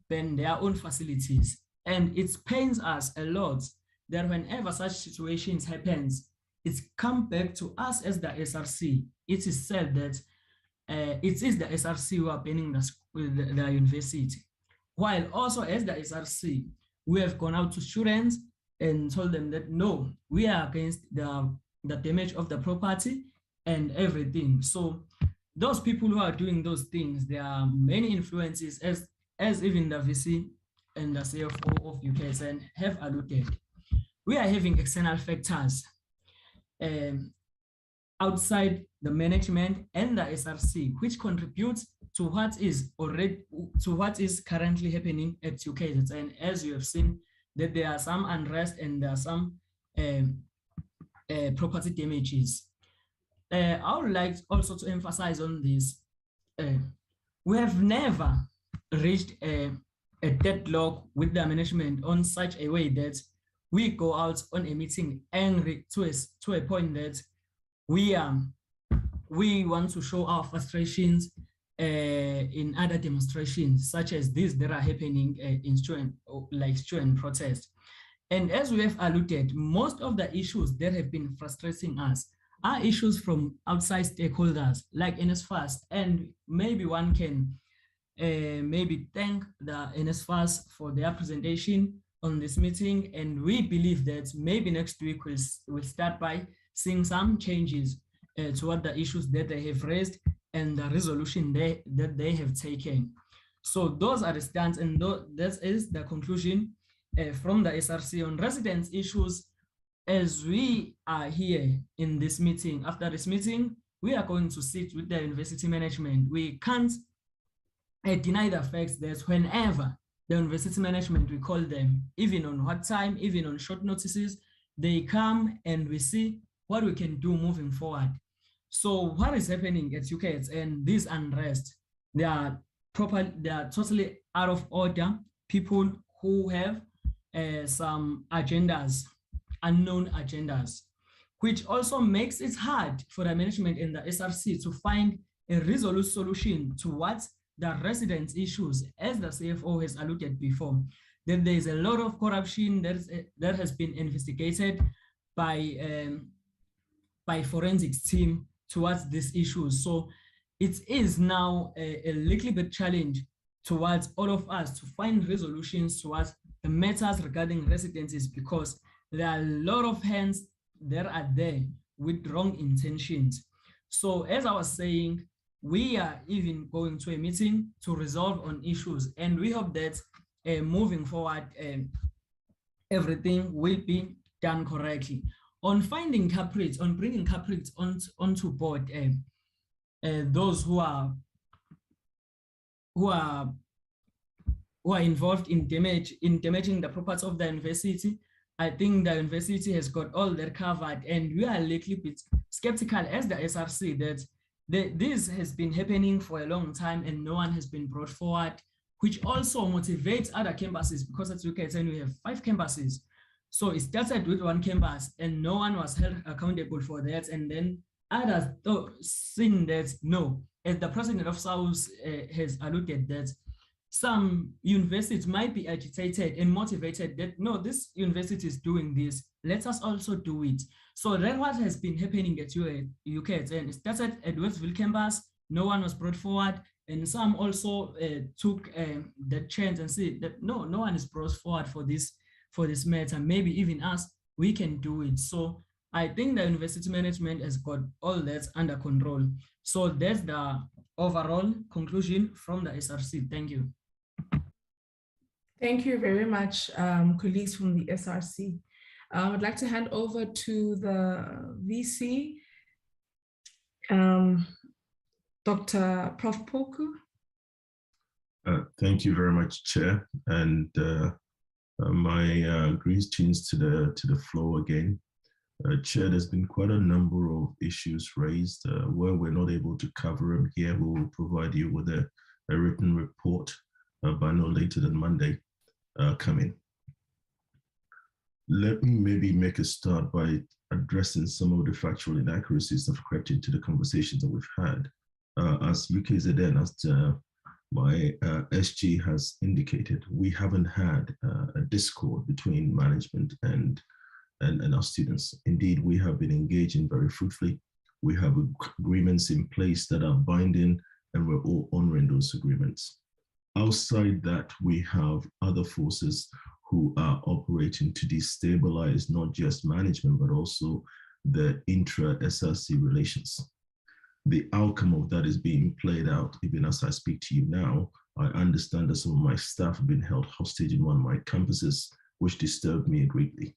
ban their own facilities. And it pains us a lot that whenever such situations happens, it's come back to us as the SRC. It is said that it is the SRC who are banning the university. While also as the SRC, we have gone out to students and told them that no, we are against the damage of the property and everything. So those people who are doing those things, there are many influences as even the VC and the CFO of UKZN have alluded. We are having external factors outside the management and the SRC, which contributes to what is currently happening at UKZN. As you have seen, that there are some unrest and there are some property damages. I would like also to emphasize on this. We have never reached a deadlock with the management on such a way that we go out on a meeting angry to a point that we want to show our frustrations in other demonstrations, such as these that are happening in student protest. And as we have alluded, most of the issues that have been frustrating us are issues from outside stakeholders like NSFAS, and maybe one can maybe thank the NSFAS for their presentation on this meeting. And we believe that maybe next week we'll start by seeing some changes toward the issues that they have raised and the resolution that they have taken. So those are the stance, and that is the conclusion from the SRC on residents' issues. As we are here in this meeting, after this meeting, we are going to sit with the university management. We can't deny the fact that whenever the university management, we call them, even on hot time, even on short notices, they come and we see what we can do moving forward. So what is happening at UKZN, this unrest, they are totally out of order. People who have some agendas, unknown agendas, which also makes it hard for the management in the SRC to find a resolute solution to what the residents' issues, as the CFO has alluded before, that there is a lot of corruption that has been investigated by forensics team towards these issues. So it is now a little bit challenge towards all of us to find resolutions towards the matters regarding residencies, because there are a lot of hands that are there with wrong intentions. So as I was saying, we are even going to a meeting to resolve on issues, and we hope that moving forward, everything will be done correctly. On finding culprits, on bringing culprits onto board, those who are involved in damaging the property of the university, I think the university has got all that covered, and we are a little bit skeptical as the SRC that this has been happening for a long time and no one has been brought forward, which also motivates other campuses, because at UKZN we have 5 campuses. So it started with one campus and no one was held accountable for that. And then others seen that no, as the president of SAUS has alluded that some universities might be agitated and motivated that no, this university is doing this, let us also do it. So that's what has been happening at UKZN. It started at Westville campus, no one was brought forward, and some also took the chance and said that no one is brought forward for this matter. Maybe even us, we can do it. So I think the university management has got all that under control. So that's the overall conclusion from the SRC. Thank you. Thank you very much, colleagues from the SRC. I would like to hand over to the VC, Dr. Prof. Poku. Thank you very much, Chair, and my greetings to the floor again. Chair, there's been quite a number of issues raised. Where we're not able to cover them here, we will provide you with a written report by no later than Monday coming. Let me maybe make a start by addressing some of the factual inaccuracies that have crept into the conversations that we've had. As UKZN, as my SG has indicated, we haven't had a discord between management and our students. Indeed, we have been engaging very fruitfully. We have agreements in place that are binding, and we're all honoring those agreements. Outside that, we have other forces who are operating to destabilize not just management, but also the intra-SRC relations. The outcome of that is being played out. Even as I speak to you now, I understand that some of my staff have been held hostage in one of my campuses, which disturbed me greatly.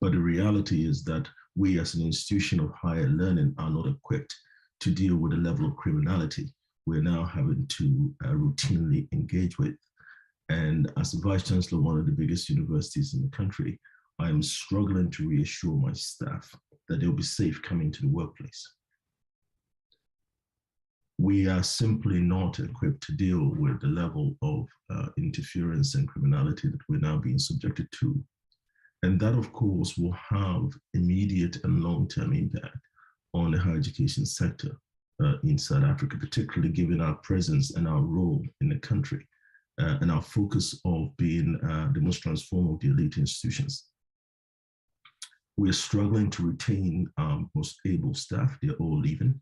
But the reality is that we as an institution of higher learning are not equipped to deal with the level of criminality we're now having to routinely engage with. And as a Vice Chancellor of one of the biggest universities in the country, I am struggling to reassure my staff that they'll be safe coming to the workplace. We are simply not equipped to deal with the level of interference and criminality that we're now being subjected to. And that, of course, will have immediate and long-term impact on the higher education sector in South Africa, particularly given our presence and our role in the country and our focus of being the most transformed of the elite institutions. We are struggling to retain our most able staff. They're all leaving.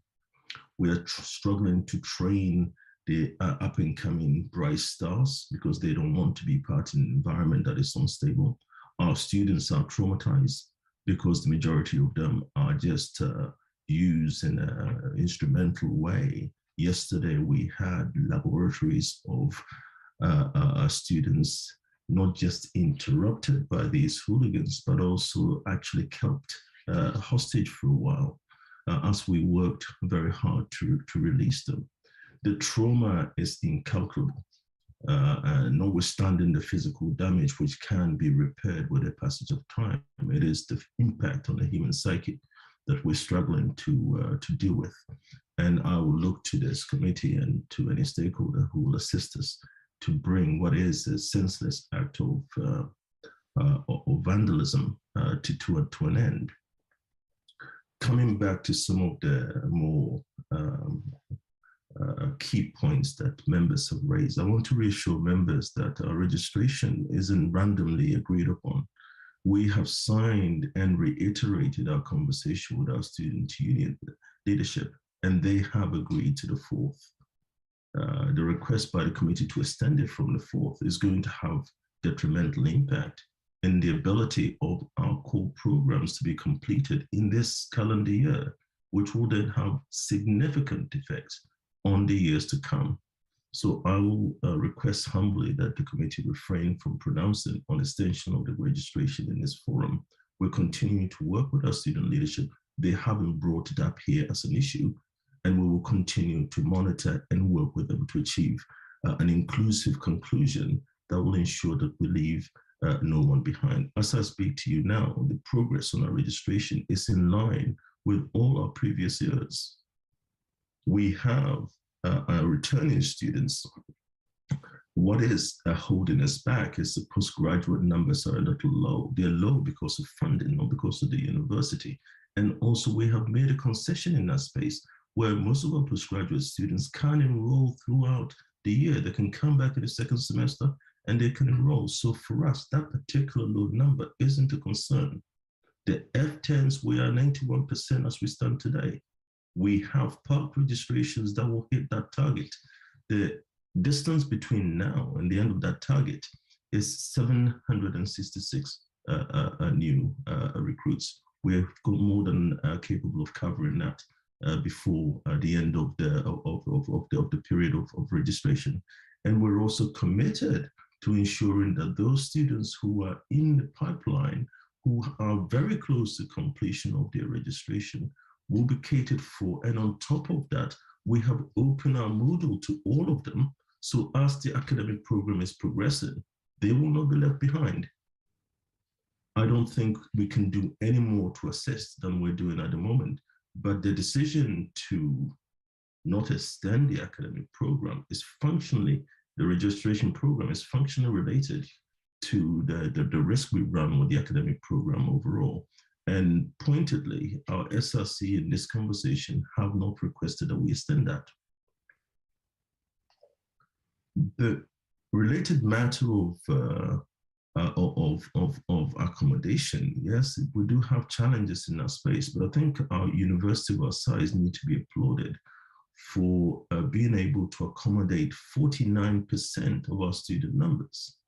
We are struggling to train the up-and-coming bright stars because they don't want to be part in an environment that is unstable. Our students are traumatized because the majority of them are just used in an instrumental way. Yesterday, we had laboratories of students not just interrupted by these hooligans, but also actually kept hostage for a while as we worked very hard to release them. The trauma is incalculable. Notwithstanding the physical damage, which can be repaired with the passage of time, it is the impact on the human psyche that we're struggling to deal with. And I will look to this committee and to any stakeholder who will assist us to bring what is a senseless act of vandalism to an end. Coming back to some of the more key points that members have raised, I want to reassure members that our registration isn't randomly agreed upon. We have signed and reiterated our conversation with our student union leadership, and they have agreed to the 4th. The request by the committee to extend it from the 4th is going to have detrimental impact in the ability of our core programs to be completed in this calendar year, which will then have significant effects on the years to come. So I will request humbly that the committee refrain from pronouncing on extension of the registration in this forum. We're continuing to work with our student leadership. They haven't brought it up here as an issue, and we will continue to monitor and work with them to achieve an inclusive conclusion that will ensure that we leave no one behind. As I speak to you now, the progress on our registration is in line with all our previous years. We have our returning students. What is holding us back is the postgraduate numbers are a little low. They're low because of funding, not because of the university. And also we have made a concession in that space where most of our postgraduate students can enroll throughout the year. They can come back in the second semester and they can enroll. So for us, that particular low number isn't a concern. The F10s, we are 91% as we stand today. We have park registrations that will hit that target. The distance between now and the end of that target is 766 new recruits. We're more than capable of covering that before the end of the period of registration. And we're also committed to ensuring that those students who are in the pipeline, who are very close to completion of their registration, will be catered for. And on top of that, we have opened our Moodle to all of them. So as the academic program is progressing, they will not be left behind. I don't think we can do any more to assist than we're doing at the moment. But the decision to not extend the academic program is functionally, the registration program is functionally related to the risk we run with the academic program overall. And pointedly, our SRC in this conversation have not requested that we extend that. The related matter of accommodation, yes, we do have challenges in that space, but I think our university of our size need to be applauded for being able to accommodate 49% of our student numbers.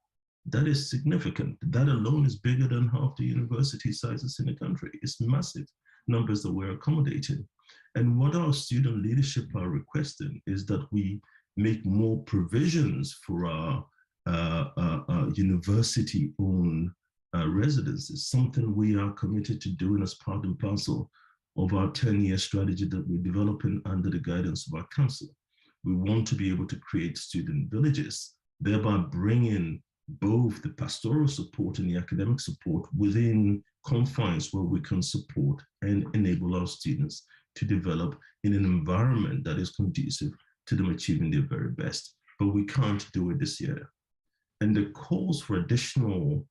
That is significant. That alone is bigger than half the university sizes in the country. It's massive numbers that we're accommodating. And what our student leadership are requesting is that we make more provisions for our university-owned residences, something we are committed to doing as part and parcel of our 10-year strategy that we're developing under the guidance of our council. We want to be able to create student villages, thereby bringing both the pastoral support and the academic support within confines where we can support and enable our students to develop in an environment that is conducive to them achieving their very best. But we can't do it this year. And the calls for additional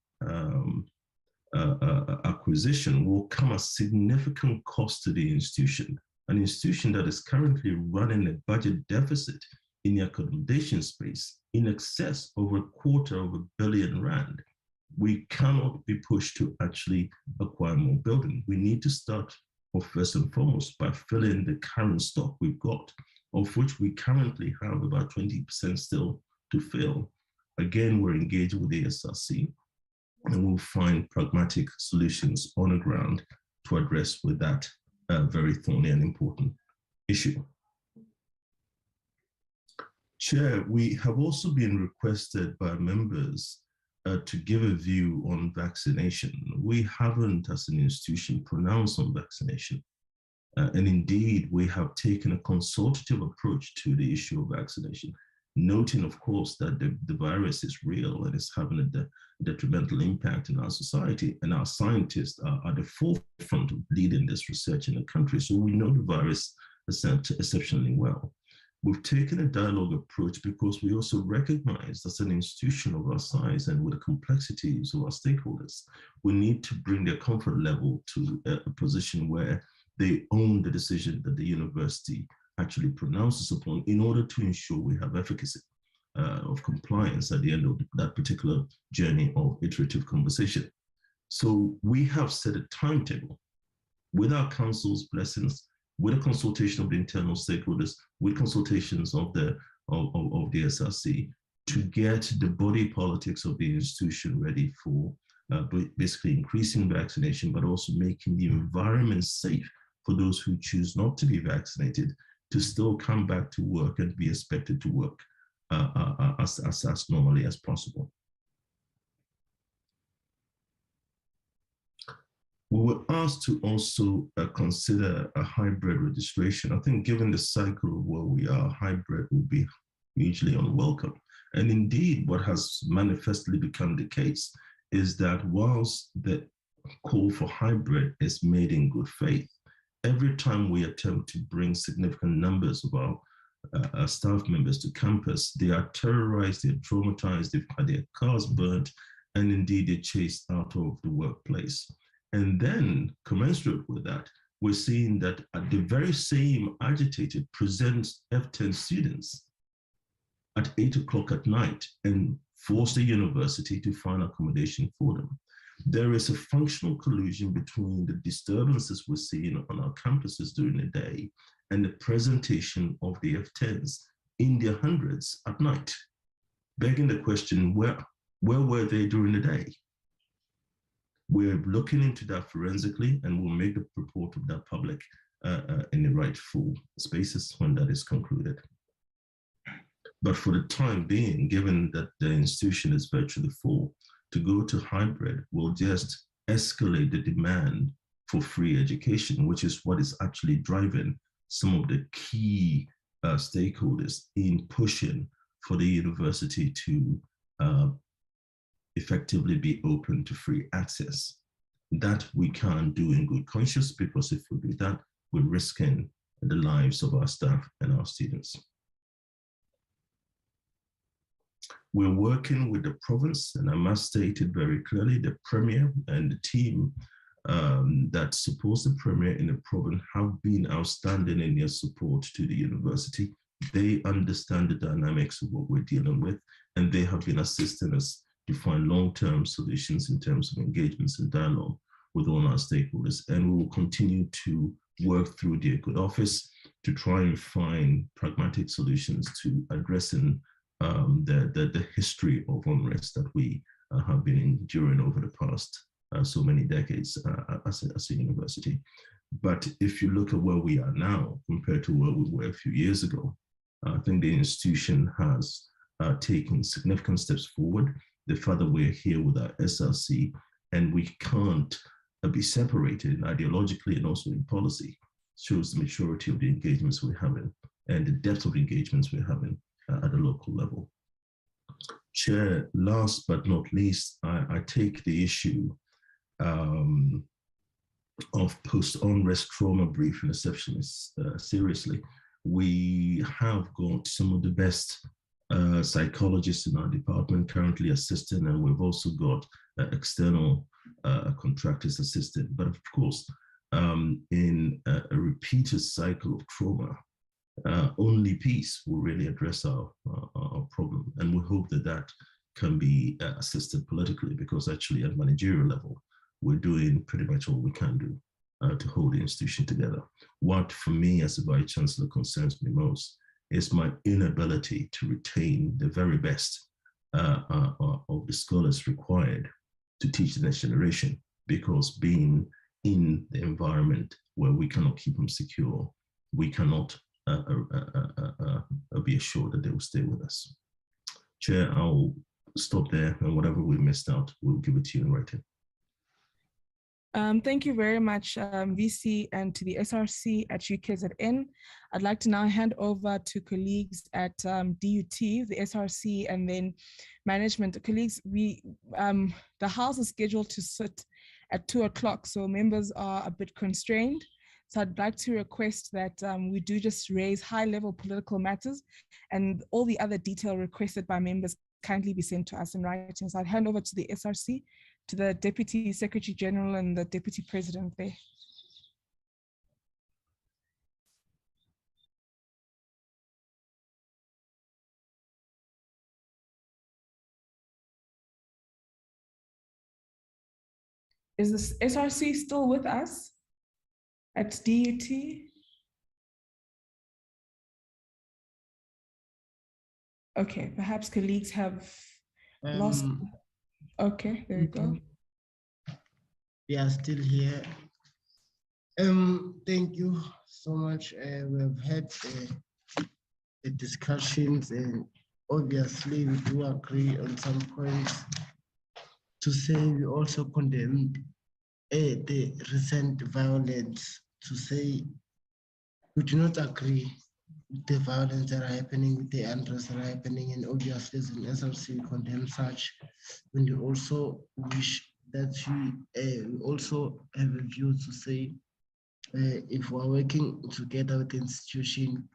acquisition will come at significant cost to the institution, an institution that is currently running a budget deficit in the accommodation space in excess of R250 million. We cannot be pushed to actually acquire more building. We need to start off first and foremost by filling the current stock we've got, of which we currently have about 20% still to fill. Again, we're engaged with the SRC, and we'll find pragmatic solutions on the ground to address with that very thorny and important issue. Chair, we have also been requested by members to give a view on vaccination. We haven't, as an institution, pronounced on vaccination. And indeed, we have taken a consultative approach to the issue of vaccination, noting, of course, that the virus is real and is having a detrimental impact in our society, and our scientists are at the forefront of leading this research in the country. So we know the virus exceptionally well. We've taken a dialogue approach because we also recognize as an institution of our size and with the complexities of our stakeholders, we need to bring their comfort level to a position where they own the decision that the university actually pronounces upon in order to ensure we have efficacy of compliance at the end of that particular journey of iterative conversation. So we have set a timetable with our council's blessings, with a consultation of the internal stakeholders, with consultations of the SRC, to get the body politics of the institution ready for basically increasing vaccination, but also making the environment safe for those who choose not to be vaccinated to still come back to work and be expected to work as normally as possible. We were asked to also consider a hybrid registration. I think given the cycle of where we are, hybrid will be hugely unwelcome. And indeed, what has manifestly become the case is that whilst the call for hybrid is made in good faith, every time we attempt to bring significant numbers of our staff members to campus, they are terrorized, they're traumatized, they've had their cars burnt, and indeed they're chased out of the workplace. And then, commensurate with that, we're seeing that at the very same agitated presents F10 students at 8 o'clock at night and force the university to find accommodation for them. There is a functional collusion between the disturbances we're seeing on our campuses during the day and the presentation of the F10s in their hundreds at night, begging the question, where were they during the day? We're looking into that forensically, and we'll make the report of that public in the rightful spaces when that is concluded. But for the time being, given that the institution is virtually full, to go to hybrid will just escalate the demand for free education, which is what is actually driving some of the key stakeholders in pushing for the university to effectively be open to free access. That we can't do in good conscience, because if we do that, we're risking the lives of our staff and our students. We're working with the province, and I must state it very clearly, the Premier and the team that supports the Premier in the province have been outstanding in their support to the university. They understand the dynamics of what we're dealing with, and they have been assisting us to find long-term solutions in terms of engagements and dialogue with all our stakeholders. And we will continue to work through the good office to try and find pragmatic solutions to addressing the history of unrest that we have been enduring over the past so many decades as a university. But if you look at where we are now compared to where we were a few years ago, I think the institution has taken significant steps forward. The fact that we're here with our SRC and we can't be separated ideologically and also in policy shows the maturity of the engagements we're having and the depth of engagements we're having at the local level. Chair, last but not least, I take the issue of post-unrest trauma briefing exceptionally seriously. We have got some of the best psychologists in our department currently assisting, and we've also got external contractors assisting. But of course, in a repeated cycle of trauma, only peace will really address our problem. And we hope that that can be assisted politically, because actually at managerial level, we're doing pretty much all we can do to hold the institution together. What for me as a Vice Chancellor concerns me most is my inability to retain the very best of the scholars required to teach the next generation, because being in the environment where we cannot keep them secure, we cannot be assured that they will stay with us. Chair, I'll stop there, and whatever we missed out, we'll give it to you in writing. Thank you very much, VC, and to the SRC at UKZN. I'd like to now hand over to colleagues at DUT, the SRC, and then management. Colleagues, the House is scheduled to sit at 2 o'clock, so members are a bit constrained. So I'd like to request that we do just raise high-level political matters, and all the other detail requested by members kindly be sent to us in writing. So I'd hand over to the SRC, to the Deputy Secretary General and the Deputy President there. Is this SRC still with us at DUT? Okay, perhaps colleagues have lost. Okay, there you go. We are still here. Thank you so much. We've had the discussions, and obviously we do agree on some points. To say we also condemned the recent violence, to say we do not agree with the violence that are happening, with the unrest that are happening, and obviously as an SRC we condemn such. And we also wish that we also have a view to say if we're working together with the institution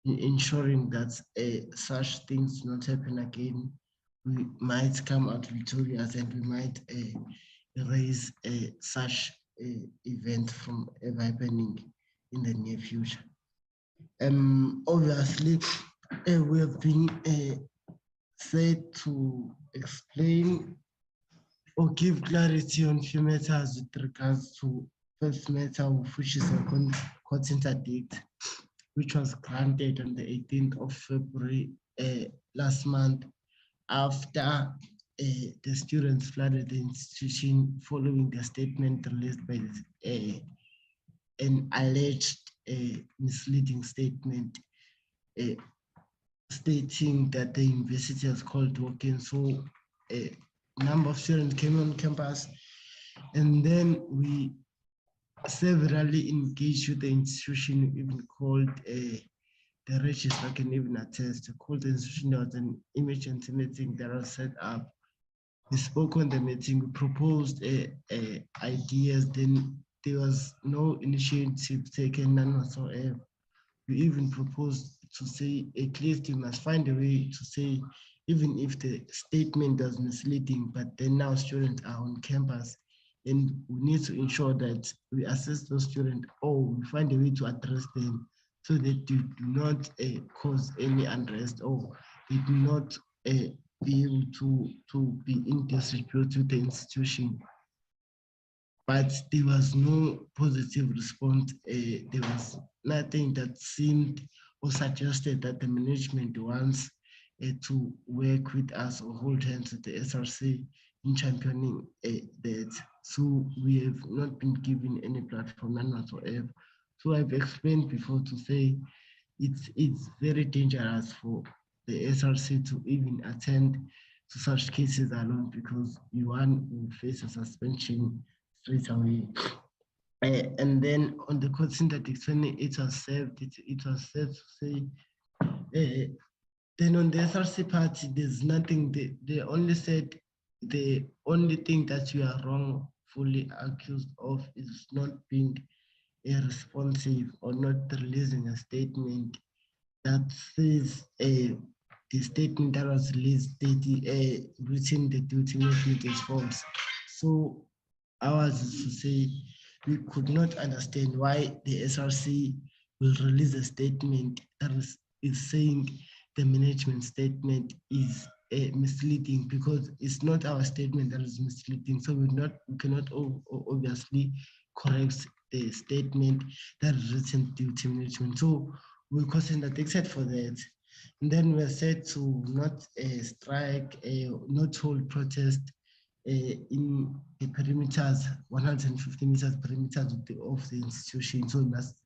in ensuring that such things do not happen again, we might come out victorious, and we might erase such event from ever happening in the near future. Obviously, we have been said to explain or give clarity on few matters with regards to first matter, which is a court interdict, which was granted on the 18th of February last month, after the students flooded the institution following the statement released by an alleged misleading statement stating that the university has called walk-in. So a number of students came on campus, and then we severally engaged with the institution, even called the registrar can even attest, called the institution. There was an emergency meeting that was set up. We spoke on the meeting, we proposed ideas, then there was no initiative taken, none whatsoever. We even proposed to say at least you must find a way to say even if the statement was misleading, but then now students are on campus, and we need to ensure that we assess those students or we find a way to address them so that they do not cause any unrest or they do not be able to be in disrepute with the institution. But there was no positive response. There was nothing that seemed or suggested that the management wants to work with us or hold hands with the SRC in championing that. So we have not been given any platform, none whatsoever. So I've explained before to say it's very dangerous for the SRC to even attend to such cases alone, because one will face a suspension straight away. And then on the code synthetic, when it was served, it was said to say, then on the SRC part, there's nothing, they only said the only thing that you are wrongfully accused of is not being responsive or not releasing a statement that says the statement that was released, written the duty method is false. So ours is to say we could not understand why the SRC will release a statement that is saying the management statement is misleading, because it's not our statement that is misleading. So we cannot obviously correct the statement that is written duty management. So we question that except for that. And then we're said to not strike, not hold protest in the perimeters, 150 meters perimeters of the institution. So we must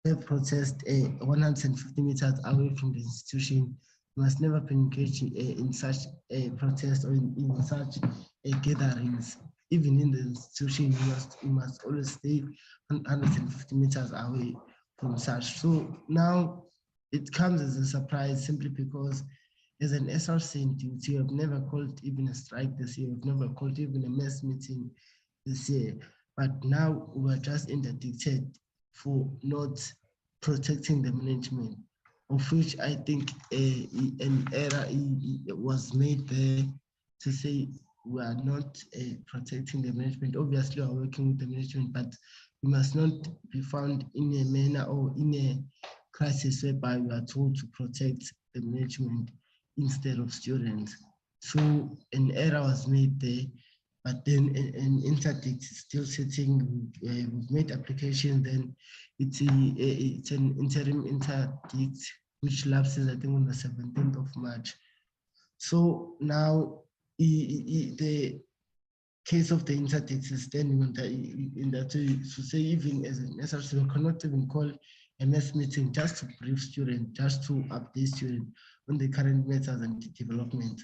have protest 150 meters away from the institution. We must never be engaged in such a protest or in such gatherings. Even in the institution, we must always stay 150 meters away from such. So now it comes as a surprise simply because as an SRC in duty, I've never called even a strike this year. I've never called even a mass meeting this year. But now we're just interdicted for not protecting the management, of which I think an error was made there to say we are not protecting the management. Obviously, we are working with the management, but we must not be found in a manner or in a crisis whereby we are told to protect the management instead of students. So an error was made there, but then an interdict is still sitting. We've made application, then it's an interim interdict which lapses, I think, on the 17th of March. So now the case of the interdict is standing in that to say even as an SRC, we cannot even call a mass meeting just to brief students, just to update students on the current matters and development.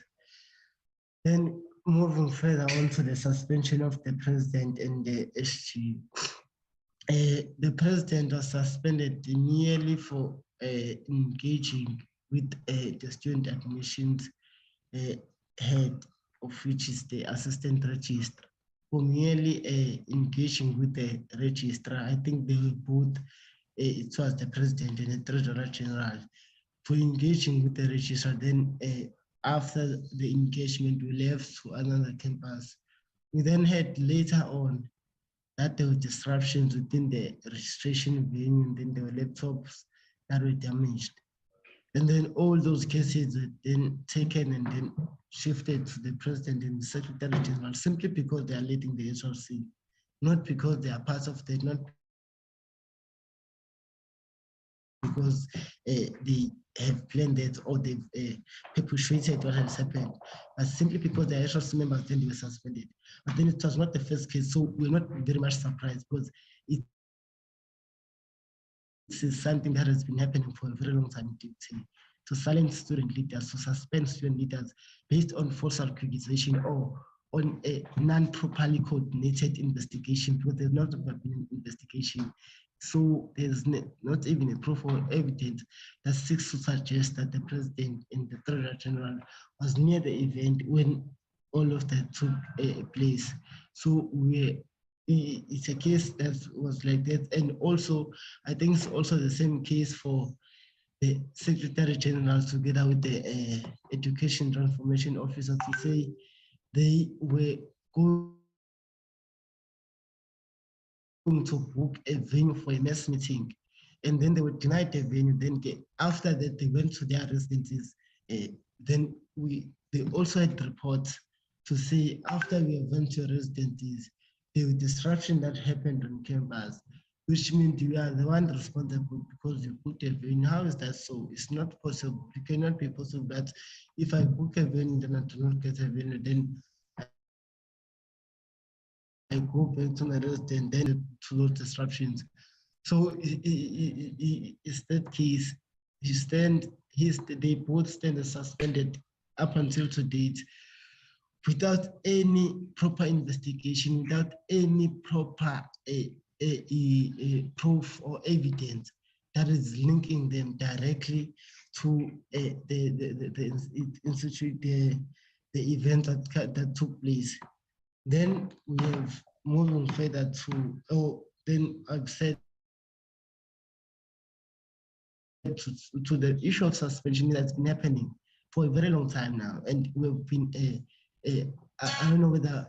Then moving further on to the suspension of the president and the SG. The president was suspended merely for engaging with the student admissions head, of which is the assistant registrar, for merely engaging with the registrar. I think they were both, it was the president and the treasurer general, for engaging with the registrar. Then after the engagement, we left to another campus. We then had later on that there were disruptions within the registration venue, and then there were laptops that were damaged. And then all those cases were then taken and then shifted to the president and the secretary general, simply because they are leading the SRC, not because they are part of the, not because they have planned it or they've perpetuated what has happened, but simply because the SRC members then they were suspended. But then it was not the first case, so we're not very much surprised, because this is something that has been happening for a very long time, to silence student leaders, to suspend student leaders based on false accusation or on a non-properly coordinated investigation, because there's not been an investigation. So there's not even a proof or evidence that seeks to suggest that the president and the treasurer general was near the event when all of that took place. So it's a case that was like that. And also, I think it's also the same case for the Secretary General together with the Education Transformation Officer to say they were going to book a venue for a mass meeting, and then they were denied the venue. Then after that, they went to their residences. Then they also had reports to say after we went to residences, there was disruption that happened on campus, which means you are the one responsible because you booked a venue. How is that so? It's not possible. It cannot be possible that if I book a venue, then I do not get a venue, then I go back to my residence, then to those disruptions. So it's that case. They both stand suspended up until to date without any proper investigation, without any proper proof or evidence that is linking them directly to the institute, the event that took place. Then we have moving further to, then I've said to the issue of suspension that's been happening for a very long time now. And we've been, I don't know whether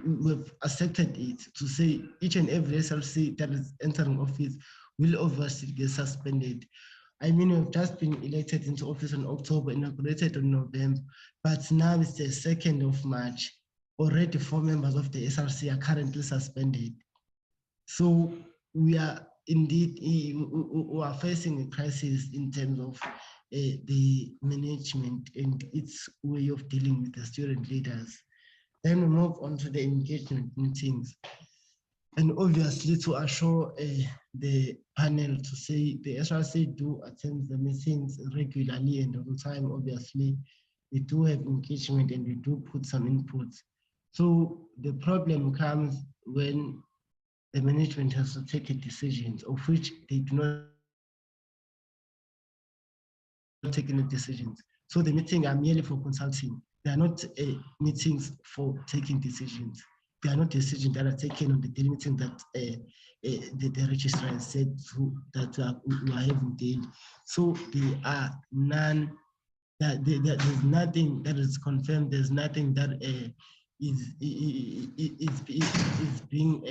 we've accepted it to say each and every SLC that is entering office will obviously get suspended. I mean, we've just been elected into office in October, inaugurated in November, but now it's the 2nd of March. Already 4 members of the SRC are currently suspended. So we are indeed, we are facing a crisis in terms of the management and its way of dealing with the student leaders. Then we move on to the engagement meetings. And obviously to assure the panel to say the SRC do attend the meetings regularly and on time. Obviously, we do have engagement and we do put some inputs. So the problem comes when the management has to take a decision of which they do not take any decisions. So the meetings are merely for consulting. They are not meetings for taking decisions. They are not decisions that are taken on the daily meeting that the registrar has said that we are having daily. So there are none, there's nothing that is confirmed, there's nothing that is being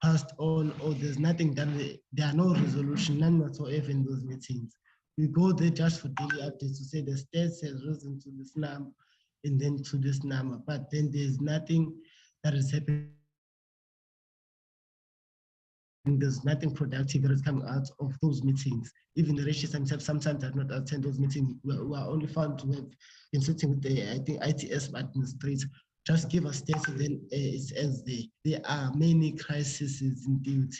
passed on, or there's nothing that there are no resolution, none whatsoever in those meetings. We go there just for daily updates to say the stats has risen to this number and then to this number, but then there's nothing that is happening. And there's nothing productive that is coming out of those meetings. Even the registrars themselves sometimes do not attend those meetings. We are only found to have been sitting with the, I think, ITS administrator. Just give us data, then it's as there are many crises in DOT.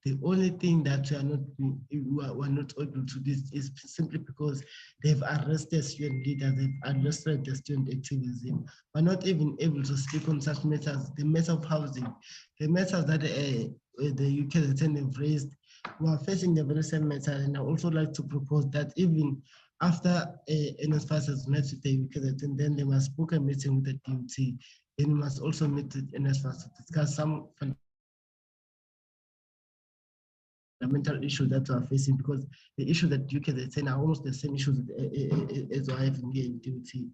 The only thing that we are not able to do is simply because they've arrested student leaders, they've arrested the student activism. We're not even able to speak on such matters, the matter of housing, the matters that the UKZN have raised. We are facing the very same matter, and I also like to propose that even after NSFAS has met with the UKZN, then they must book a meeting with the DOT, and we must also meet with NSFAS to discuss some fundamental issues that we are facing, because the issue that UKZN are almost the same issues as we are having here in DOT.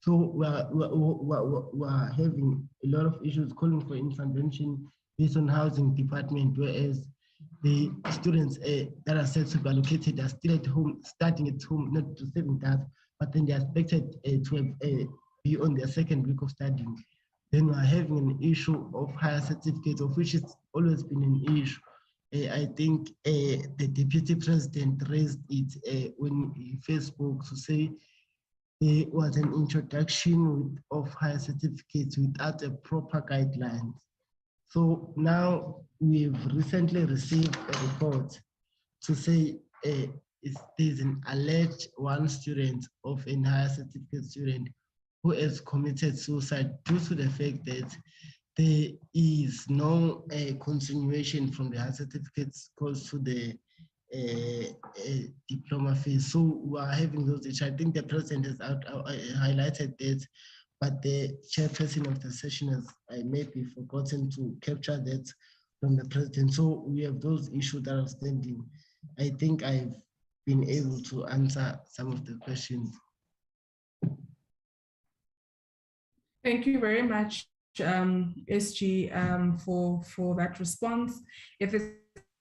So we are having a lot of issues calling for intervention based on housing department, whereas the students that are said to be allocated are still at home, starting at home, not to saving that, but then they are expected to have, be on their 2nd week of studying. Then we are having an issue of higher certificates, of which it's always been an issue. I think the Deputy President raised it when he first spoke to say there was an introduction of higher certificates without a proper guidelines. So now we've recently received a report to say there's an alleged one student of a higher certificate student who has committed suicide due to the fact that there is no continuation from the higher certificates goes to the diploma phase. So we are having those issues. I think the president has highlighted that, but the chairperson of the session has maybe forgotten to capture that from the president. So we have those issues that are standing. I think I've been able to answer some of the questions. Thank you very much, SG, for that response. If there's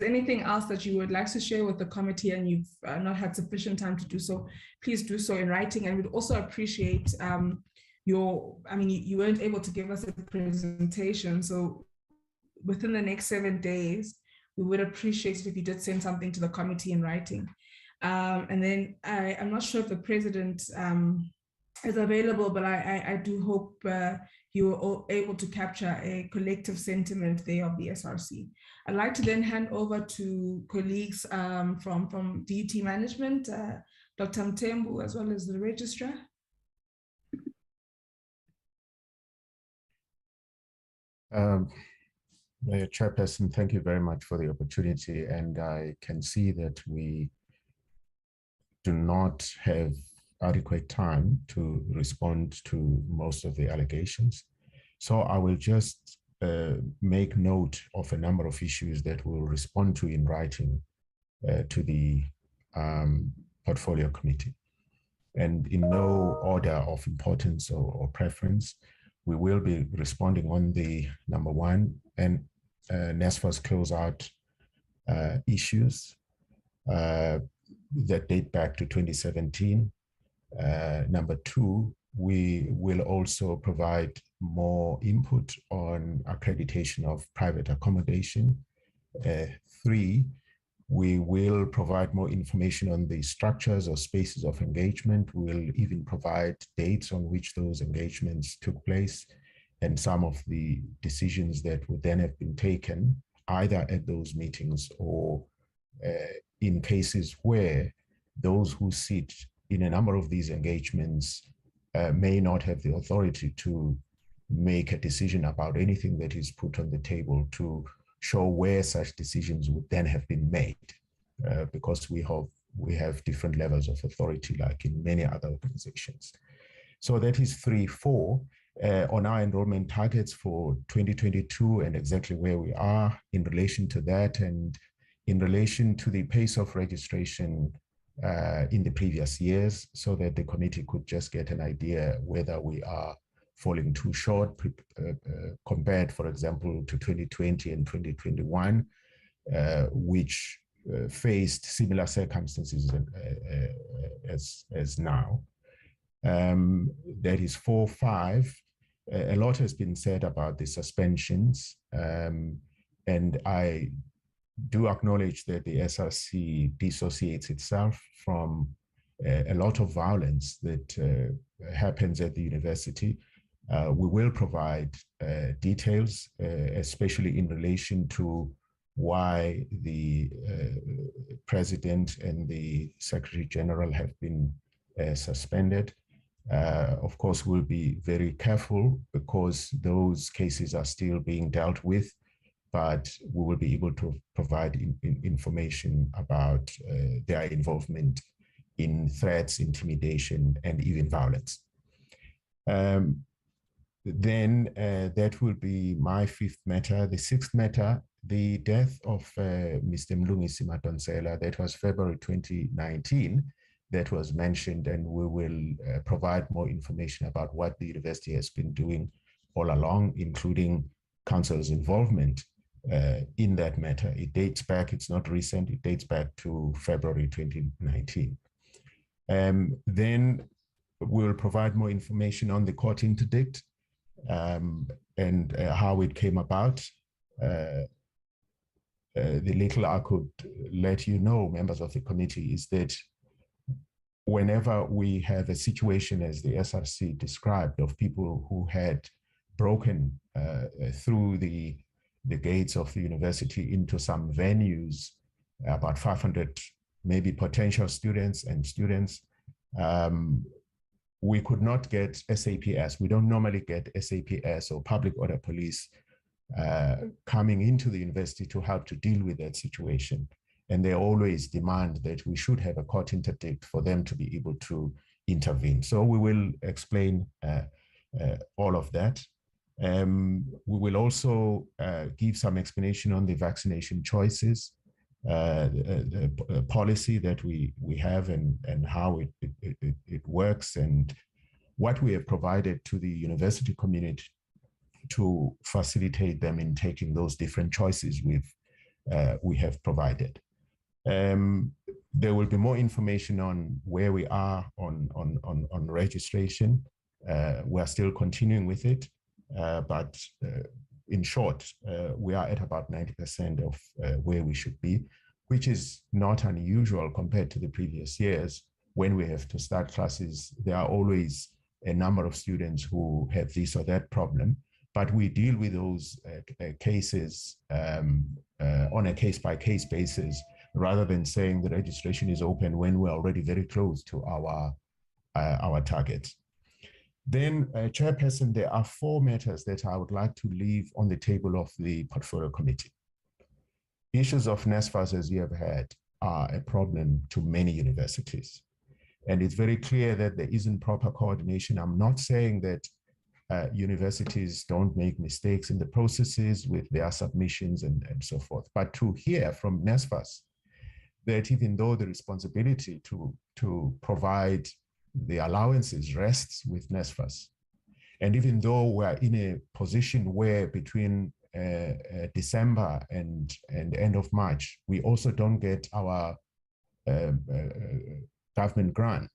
anything else that you would like to share with the committee and you've not had sufficient time to do so, please do so in writing. And we'd also appreciate you weren't able to give us a presentation. So within the next 7 days, we would appreciate it if you did send something to the committee in writing. And then I'm not sure if the president is available, but I do hope you were all able to capture a collective sentiment there of the SRC. I'd like to then hand over to colleagues from DHET management, Dr. Mtembu, as well as the registrar. Mayor Chairperson, thank you very much for the opportunity. And I can see that we do not have adequate time to respond to most of the allegations. So I will just make note of a number of issues that we'll respond to in writing to the portfolio committee. And in no order of importance or preference, we will be responding on the number one and NSFAS closeout issues that date back to 2017. Number two, we will also provide more input on accreditation of private accommodation. Three, we will provide more information on the structures or spaces of engagement. We'll even provide dates on which those engagements took place and some of the decisions that would then have been taken either at those meetings or in cases where those who sit in a number of these engagements may not have the authority to make a decision about anything that is put on the table, to show where such decisions would then have been made, because we have different levels of authority like in many other organizations. So that is 3. 4, on our enrollment targets for 2022 and exactly where we are in relation to that and in relation to the pace of registration in the previous years, so that the committee could just get an idea whether we are falling too short compared, for example, to 2020 and 2021, which faced similar circumstances as now. That is 4. 5. A lot has been said about the suspensions, and I do acknowledge that the SRC dissociates itself from a lot of violence that happens at the university. We will provide details, especially in relation to why the President and the Secretary General have been suspended. Of course, we'll be very careful because those cases are still being dealt with, but we will be able to provide information about their involvement in threats, intimidation, and even violence. Then that will be my 5th matter. The 6th matter, the death of Mr. Mlungisi Madonsela, that was February 2019, that was mentioned, and we will provide more information about what the university has been doing all along, including council's involvement in that matter. It dates back, it's not recent, it dates back to February 2019. Then we'll provide more information on the court interdict and how it came about. The little I could let you know, members of the committee, is that whenever we have a situation as the SRC described of people who had broken through the gates of the university into some venues, about 500 maybe potential students, we could not get SAPS. We don't normally get SAPS or public order police coming into the university to help to deal with that situation. And they always demand that we should have a court interdict for them to be able to intervene. So we will explain all of that. We will also give some explanation on the vaccination choices policy that we have and how it works, and what we have provided to the university community to facilitate them in taking those different choices we have provided. There will be more information on where we are on registration. We are still continuing with it, but in short, we are at about 90% of where we should be, which is not unusual compared to the previous years. When we have to start classes, there are always a number of students who have this or that problem, but we deal with those cases on a case-by-case basis, rather than saying the registration is open when we're already very close to our target. Then, Chairperson, there are 4 matters that I would like to leave on the table of the Portfolio Committee. Issues of NSFAS, as you have heard, are a problem to many universities. And it's very clear that there isn't proper coordination. I'm not saying that universities don't make mistakes in the processes with their submissions and so forth, but to hear from NSFAS that even though the responsibility to provide the allowances rests with NSFAS, and even though we're in a position where between December and end of March, we also don't get our government grant,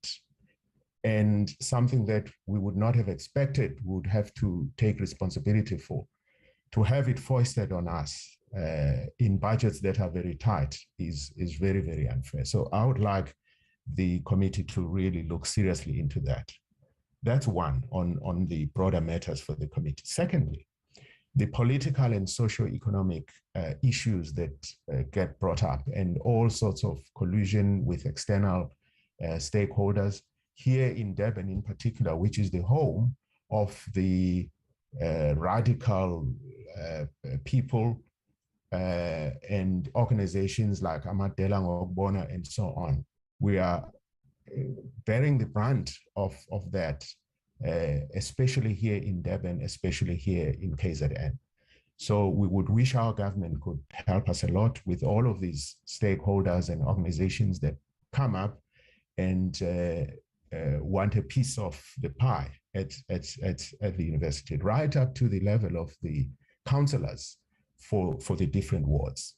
and something that we would not have expected would have to take responsibility for, to have it foisted on us in budgets that are very tight is very, very unfair. So I would like the committee to really look seriously into that. That's one on the broader matters for the committee. Secondly, the political and socio-economic issues that get brought up, and all sorts of collusion with external stakeholders here in Durban in particular, which is the home of the radical people and organizations like Amadela Ngokubona and so on. We are bearing the brunt of that, especially here in Durban, especially here in KZN. So we would wish our government could help us a lot with all of these stakeholders and organizations that come up and want a piece of the pie at the university, right up to the level of the councillors for the different wards.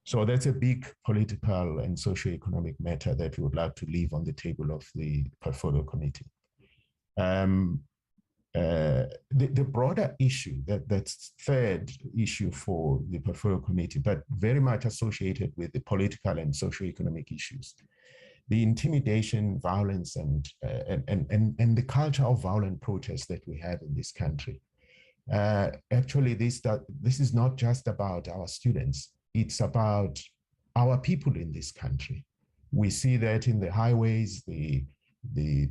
So that's a big political and socio-economic matter that we would like to leave on the table of the Portfolio Committee. The broader issue, that's third issue for the Portfolio Committee, but very much associated with the political and socio-economic issues, the intimidation, violence, and the culture of violent protest that we have in this country. Actually, this is not just about our students. It's about our people in this country. We see that in the highways, the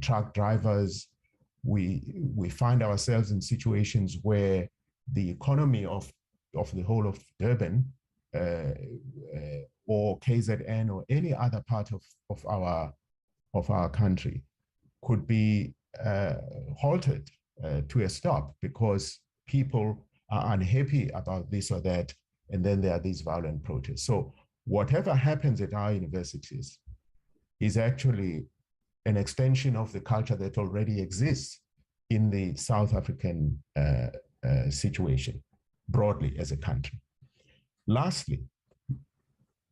truck drivers. We find ourselves in situations where the economy of the whole of Durban or KZN or any other part of our country could be halted to a stop because people are unhappy about this or that, and then there are these violent protests. So whatever happens at our universities is actually an extension of the culture that already exists in the South African situation, broadly as a country. Lastly,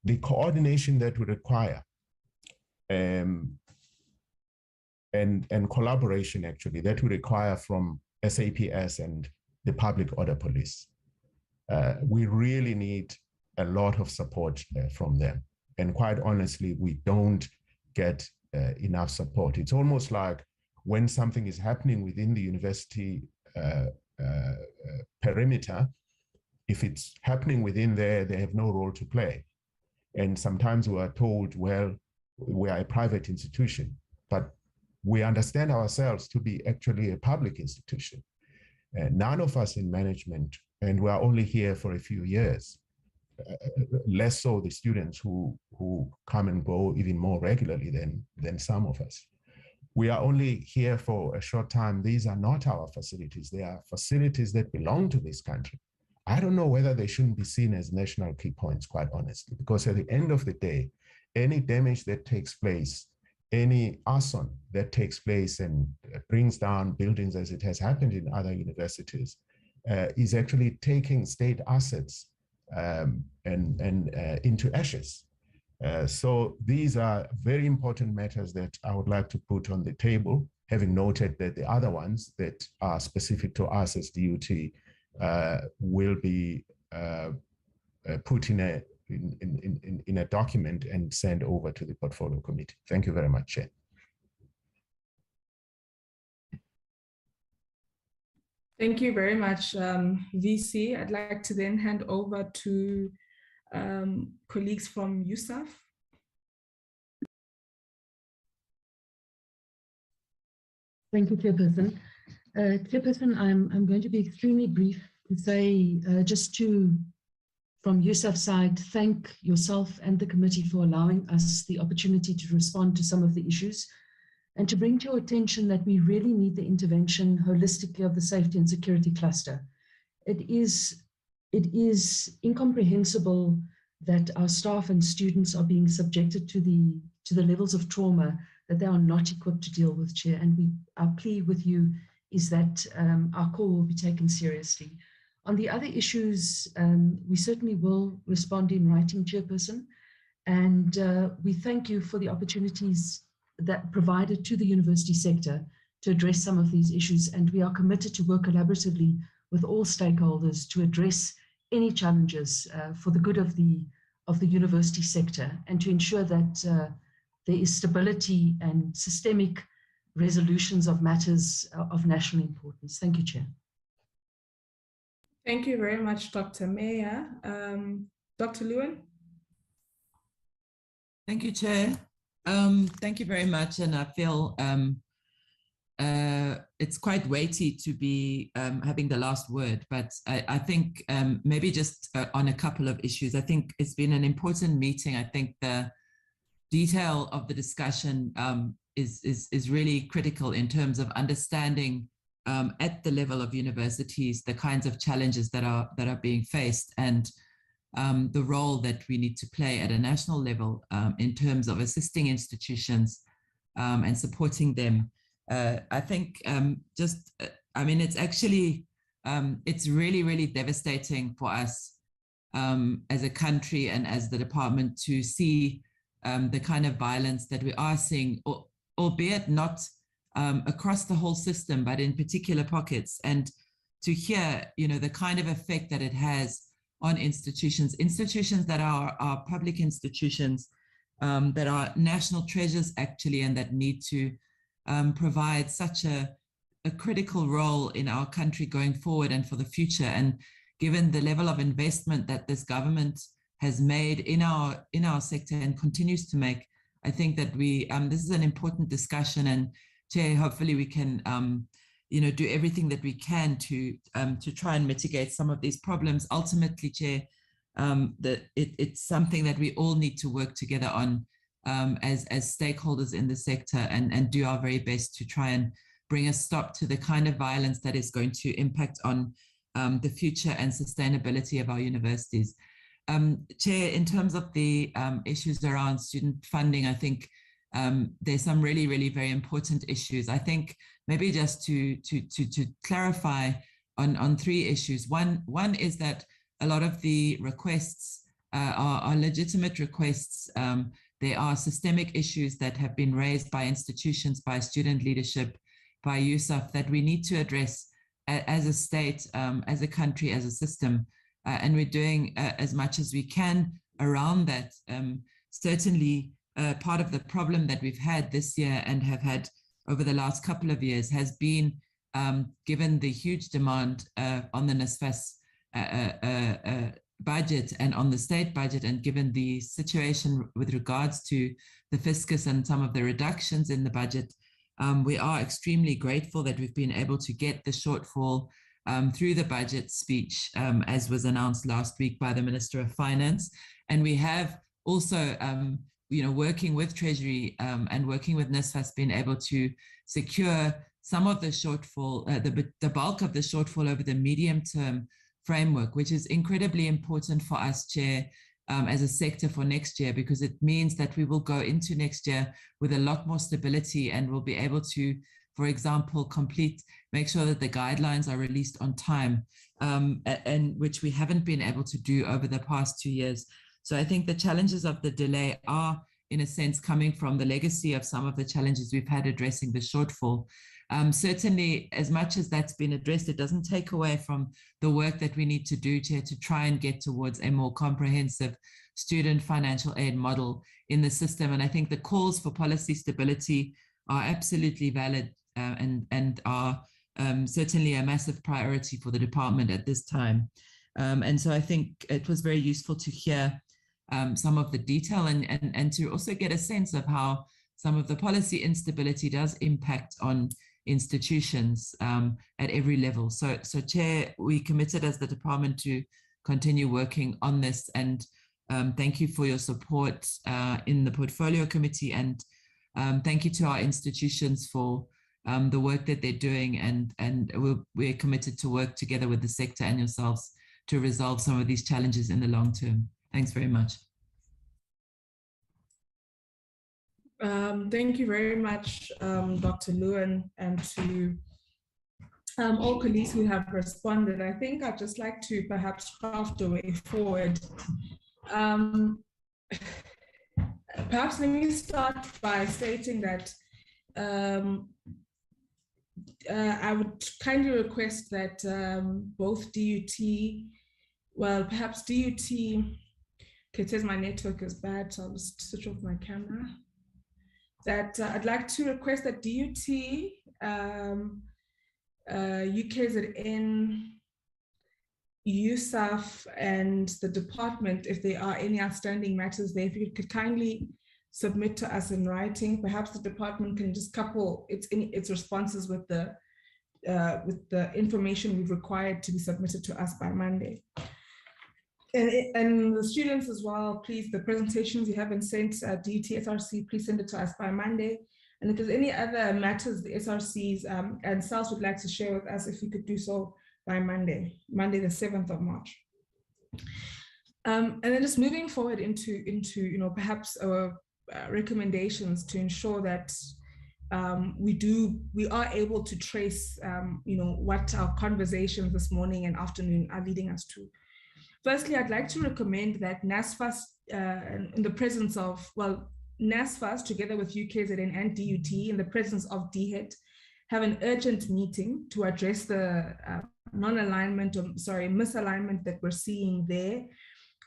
the coordination that we require and collaboration actually that we require from SAPS and the Public Order Police. We really need a lot of support from them. And quite honestly, we don't get enough support. It's almost like when something is happening within the university perimeter, if it's happening within there, they have no role to play. And sometimes we are told, well, we are a private institution, but we understand ourselves to be actually a public institution. None of us in management, and we are only here for a few years, less so the students who come and go even more regularly than some of us. We are only here for a short time. These are not our facilities. They are facilities that belong to this country. I don't know whether they shouldn't be seen as national key points, quite honestly, because at the end of the day, any damage that takes place, any arson that takes place and brings down buildings as it has happened in other universities is actually taking state assets and into ashes. So these are very important matters that I would like to put on the table, having noted that the other ones that are specific to us as DUT will be put in a document and sent over to the portfolio committee. Thank you very much, Chair. Thank you very much, VC. I'd like to then hand over to colleagues from USAF. Thank you, Chairperson. Chairperson, I'm going to be extremely brief to say from USAF's side, thank yourself and the committee for allowing us the opportunity to respond to some of the issues and to bring to your attention that we really need the intervention holistically of the safety and security cluster. It is incomprehensible that our staff and students are being subjected to the levels of trauma that they are not equipped to deal with, Chair. And our plea with you is that our call will be taken seriously. On the other issues, we certainly will respond in writing, Chairperson. And we thank you for the opportunities that provided to the university sector to address some of these issues. And we are committed to work collaboratively with all stakeholders to address any challenges for the good of the university sector and to ensure that there is stability and systemic resolutions of matters of national importance. Thank you, Chair. Thank you very much, Dr. Meyer. Dr. Lewin? Thank you, Chair. Thank you very much. And I feel it's quite weighty to be having the last word, but I think maybe just on a couple of issues. I think it's been an important meeting. I think the detail of the discussion is really critical in terms of understanding at the level of universities the kinds of challenges that are being faced and the role that we need to play at a national level in terms of assisting institutions and supporting them. I think it's actually, it's really, really devastating for us as a country and as the department to see the kind of violence that we are seeing, albeit not across the whole system, but in particular pockets, and to hear, the kind of effect that it has on institutions that are public institutions, that are national treasures actually, and that need to provide such a critical role in our country going forward and for the future. And given the level of investment that this government has made in our sector and continues to make, I think that this is an important discussion. And Chair, hopefully we can do everything that we can to try and mitigate some of these problems. Ultimately, Chair, it's something that we all need to work together on as stakeholders in the sector and do our very best to try and bring a stop to the kind of violence that is going to impact on the future and sustainability of our universities. Chair, in terms of the issues around student funding, I think there's some really, really very important issues. I think maybe just to clarify on three issues. One is that a lot of the requests are legitimate requests. There are systemic issues that have been raised by institutions, by student leadership, by USAF that we need to address as a state, as a country, as a system. And we're doing as much as we can around that. Certainly, part of the problem that we've had this year and have had over the last couple of years has been, given the huge demand on the NSFAS budget and on the state budget, and given the situation with regards to the fiscus and some of the reductions in the budget, we are extremely grateful that we've been able to get the shortfall through the budget speech, as was announced last week by the Minister of Finance. And we have also, working with Treasury and working with NSFAS, been able to secure some of the shortfall, the bulk of the shortfall over the medium term framework, which is incredibly important for us, Chair, as a sector for next year, because it means that we will go into next year with a lot more stability and we'll be able to, for example, make sure that the guidelines are released on time, and which we haven't been able to do over the past 2 years. So I think the challenges of the delay are, in a sense, coming from the legacy of some of the challenges we've had addressing the shortfall. Certainly, as much as that's been addressed, it doesn't take away from the work that we need to do to try and get towards a more comprehensive student financial aid model in the system. And I think the calls for policy stability are absolutely valid and are certainly a massive priority for the department at this time. And so I think it was very useful to hear some of the detail and to also get a sense of how some of the policy instability does impact on institutions at every level. So Chair, we committed as the department to continue working on this, and thank you for your support in the portfolio committee, and thank you to our institutions for the work that they're doing, and we're committed to work together with the sector and yourselves to resolve some of these challenges in the long term. Thanks very much. Thank you very much, Dr. Lewin, and to all colleagues who have responded. I think I'd just like to perhaps craft a way forward. Perhaps let me start by stating that I would kindly request that both DUT, well, perhaps DUT, okay, it says my network is bad, so I'll just switch off my camera. That I'd like to request that DUT, UKZN, USAF, and the department, if there are any outstanding matters there, if you could kindly submit to us in writing. Perhaps the department can just couple its responses with the information we've required to be submitted to us by Monday. And the students as well, please, the presentations you haven't sent DUT SRC, please send it to us by Monday. And if there's any other matters the SRCs and SALS would like to share with us, if you could do so by Monday the 7th of March. And then just moving forward into perhaps recommendations to ensure that we are able to trace what our conversations this morning and afternoon are leading us to. Firstly, I'd like to recommend that NSFAS, in the presence of, NSFAS together with UKZN and DUT in the presence of DHET, have an urgent meeting to address the non-alignment, or misalignment that we're seeing there.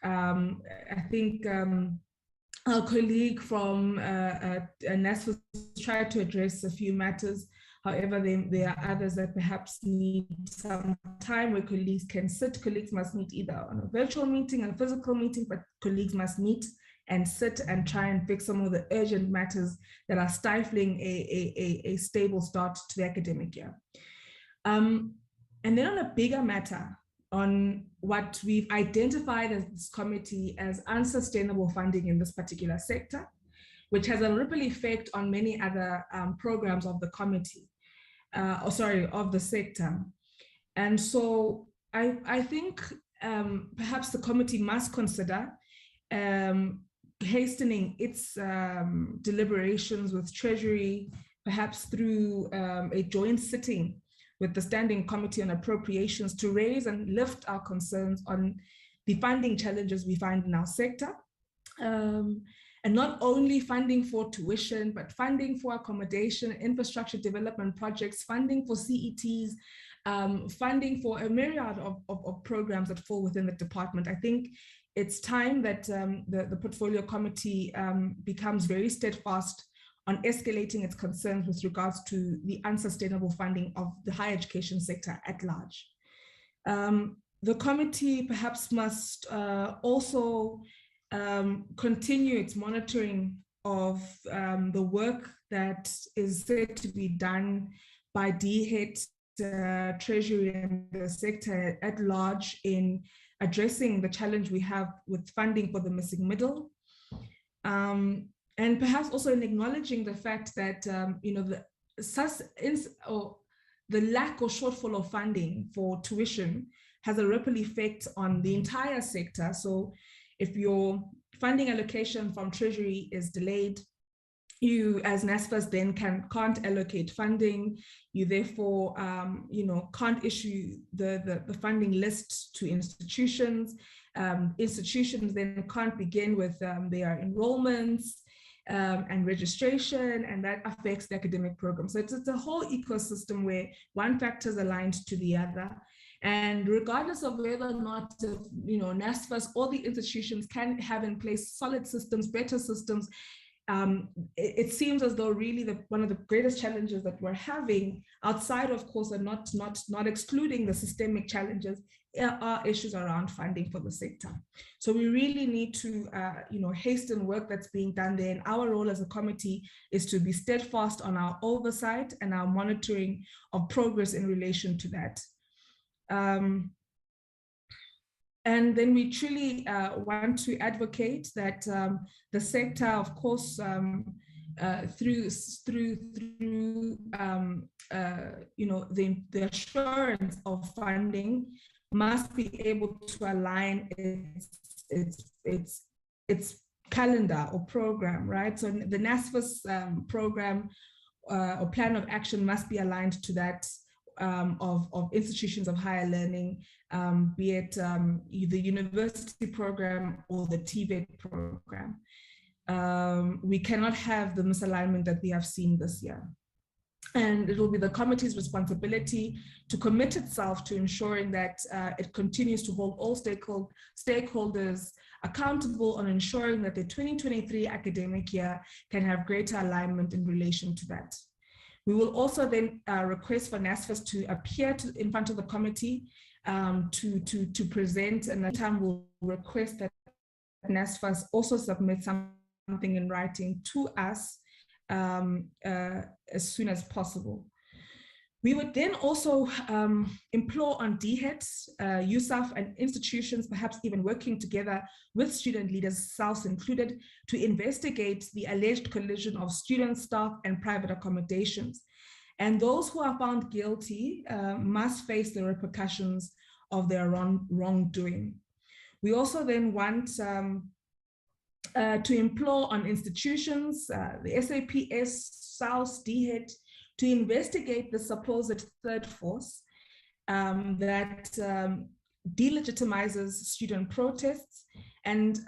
I think our colleague from NSFAS tried to address a few matters. However, there are others that perhaps need some time where colleagues can sit. Colleagues must meet either on a virtual meeting or a physical meeting, but colleagues must meet and sit and try and fix some of the urgent matters that are stifling a stable start to the academic year. And then on a bigger matter, on what we've identified as this committee as unsustainable funding in this particular sector, which has a ripple effect on many other programs of the committee, of the sector. And so I think perhaps the committee must consider hastening its deliberations with Treasury, perhaps through a joint sitting with the Standing Committee on Appropriations, to raise and lift our concerns on the funding challenges we find in our sector. And not only funding for tuition, but funding for accommodation, infrastructure development projects, funding for CETs, funding for a myriad of programs that fall within the department. I think it's time that the portfolio committee becomes very steadfast on escalating its concerns with regards to the unsustainable funding of the higher education sector at large. The committee perhaps must also continue its monitoring of the work that is said to be done by DHET, Treasury, and the sector at large in addressing the challenge we have with funding for the missing middle. And perhaps also in acknowledging the fact that the lack or shortfall of funding for tuition has a ripple effect on the entire sector. So if your funding allocation from Treasury is delayed, you as NSFAS then can't allocate funding. You therefore can't issue the funding list to institutions. Institutions then can't begin with their enrollments and registration, and that affects the academic program. So it's a whole ecosystem where one factor is aligned to the other. And regardless of whether or not, NSFAS, all the institutions can have in place solid systems, better systems, it seems as though really one of the greatest challenges that we're having outside, of course, and not excluding the systemic challenges, are issues around funding for the sector. So we really need to, hasten work that's being done there. And our role as a committee is to be steadfast on our oversight and our monitoring of progress in relation to that. And then we truly want to advocate that the sector, of course, through the assurance of funding, must be able to align its calendar or program, right? So the NSFAS program or plan of action must be aligned to that of institutions of higher learning, be it the university program or the TVET program. We cannot have the misalignment that we have seen this year. And it will be the committee's responsibility to commit itself to ensuring that it continues to hold all stakeholders accountable on ensuring that the 2023 academic year can have greater alignment in relation to that. We will also then request for NSFAS to appear in front of the committee to present, and at time we'll request that NSFAS also submit something in writing to us as soon as possible. We would then also implore on DHET, USAF and institutions, perhaps even working together with student leaders, SAUS included, to investigate the alleged collision of student, staff and private accommodations. And those who are found guilty must face the repercussions of their wrongdoing. We also then want to implore on institutions, the SAPS, SAUS, DHET, to investigate the supposed third force that delegitimizes student protests. And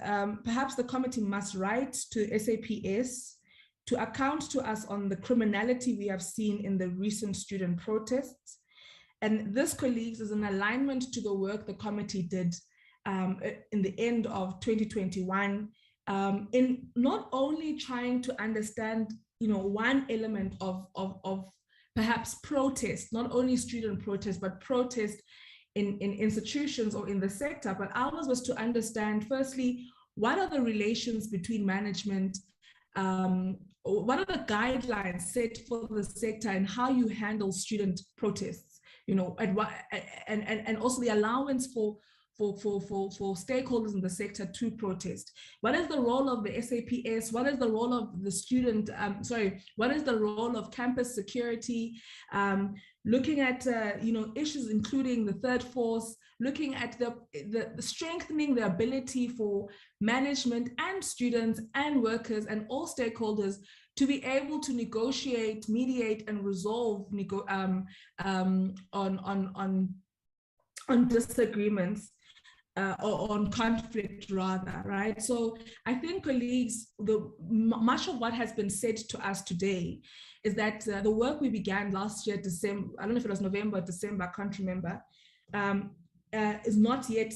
perhaps the committee must write to SAPS to account to us on the criminality we have seen in the recent student protests. And this, colleagues, is in alignment to the work the committee did in the end of 2021 in not only trying to understand one element of perhaps protest, not only student protest, but protest in institutions or in the sector, but ours was to understand, firstly, what are the relations between management, what are the guidelines set for the sector and how you handle student protests, and also the allowance for stakeholders in the sector to protest. What is the role of the SAPS? What is the role of the student, what is the role of campus security? Looking at, issues including the third force, looking at the strengthening the ability for management and students and workers and all stakeholders to be able to negotiate, mediate, and resolve on disagreements. Or on conflict rather, right? So I think, colleagues, much of what has been said to us today is that the work we began last year, December, I don't know if it was November or December, I can't remember, is not yet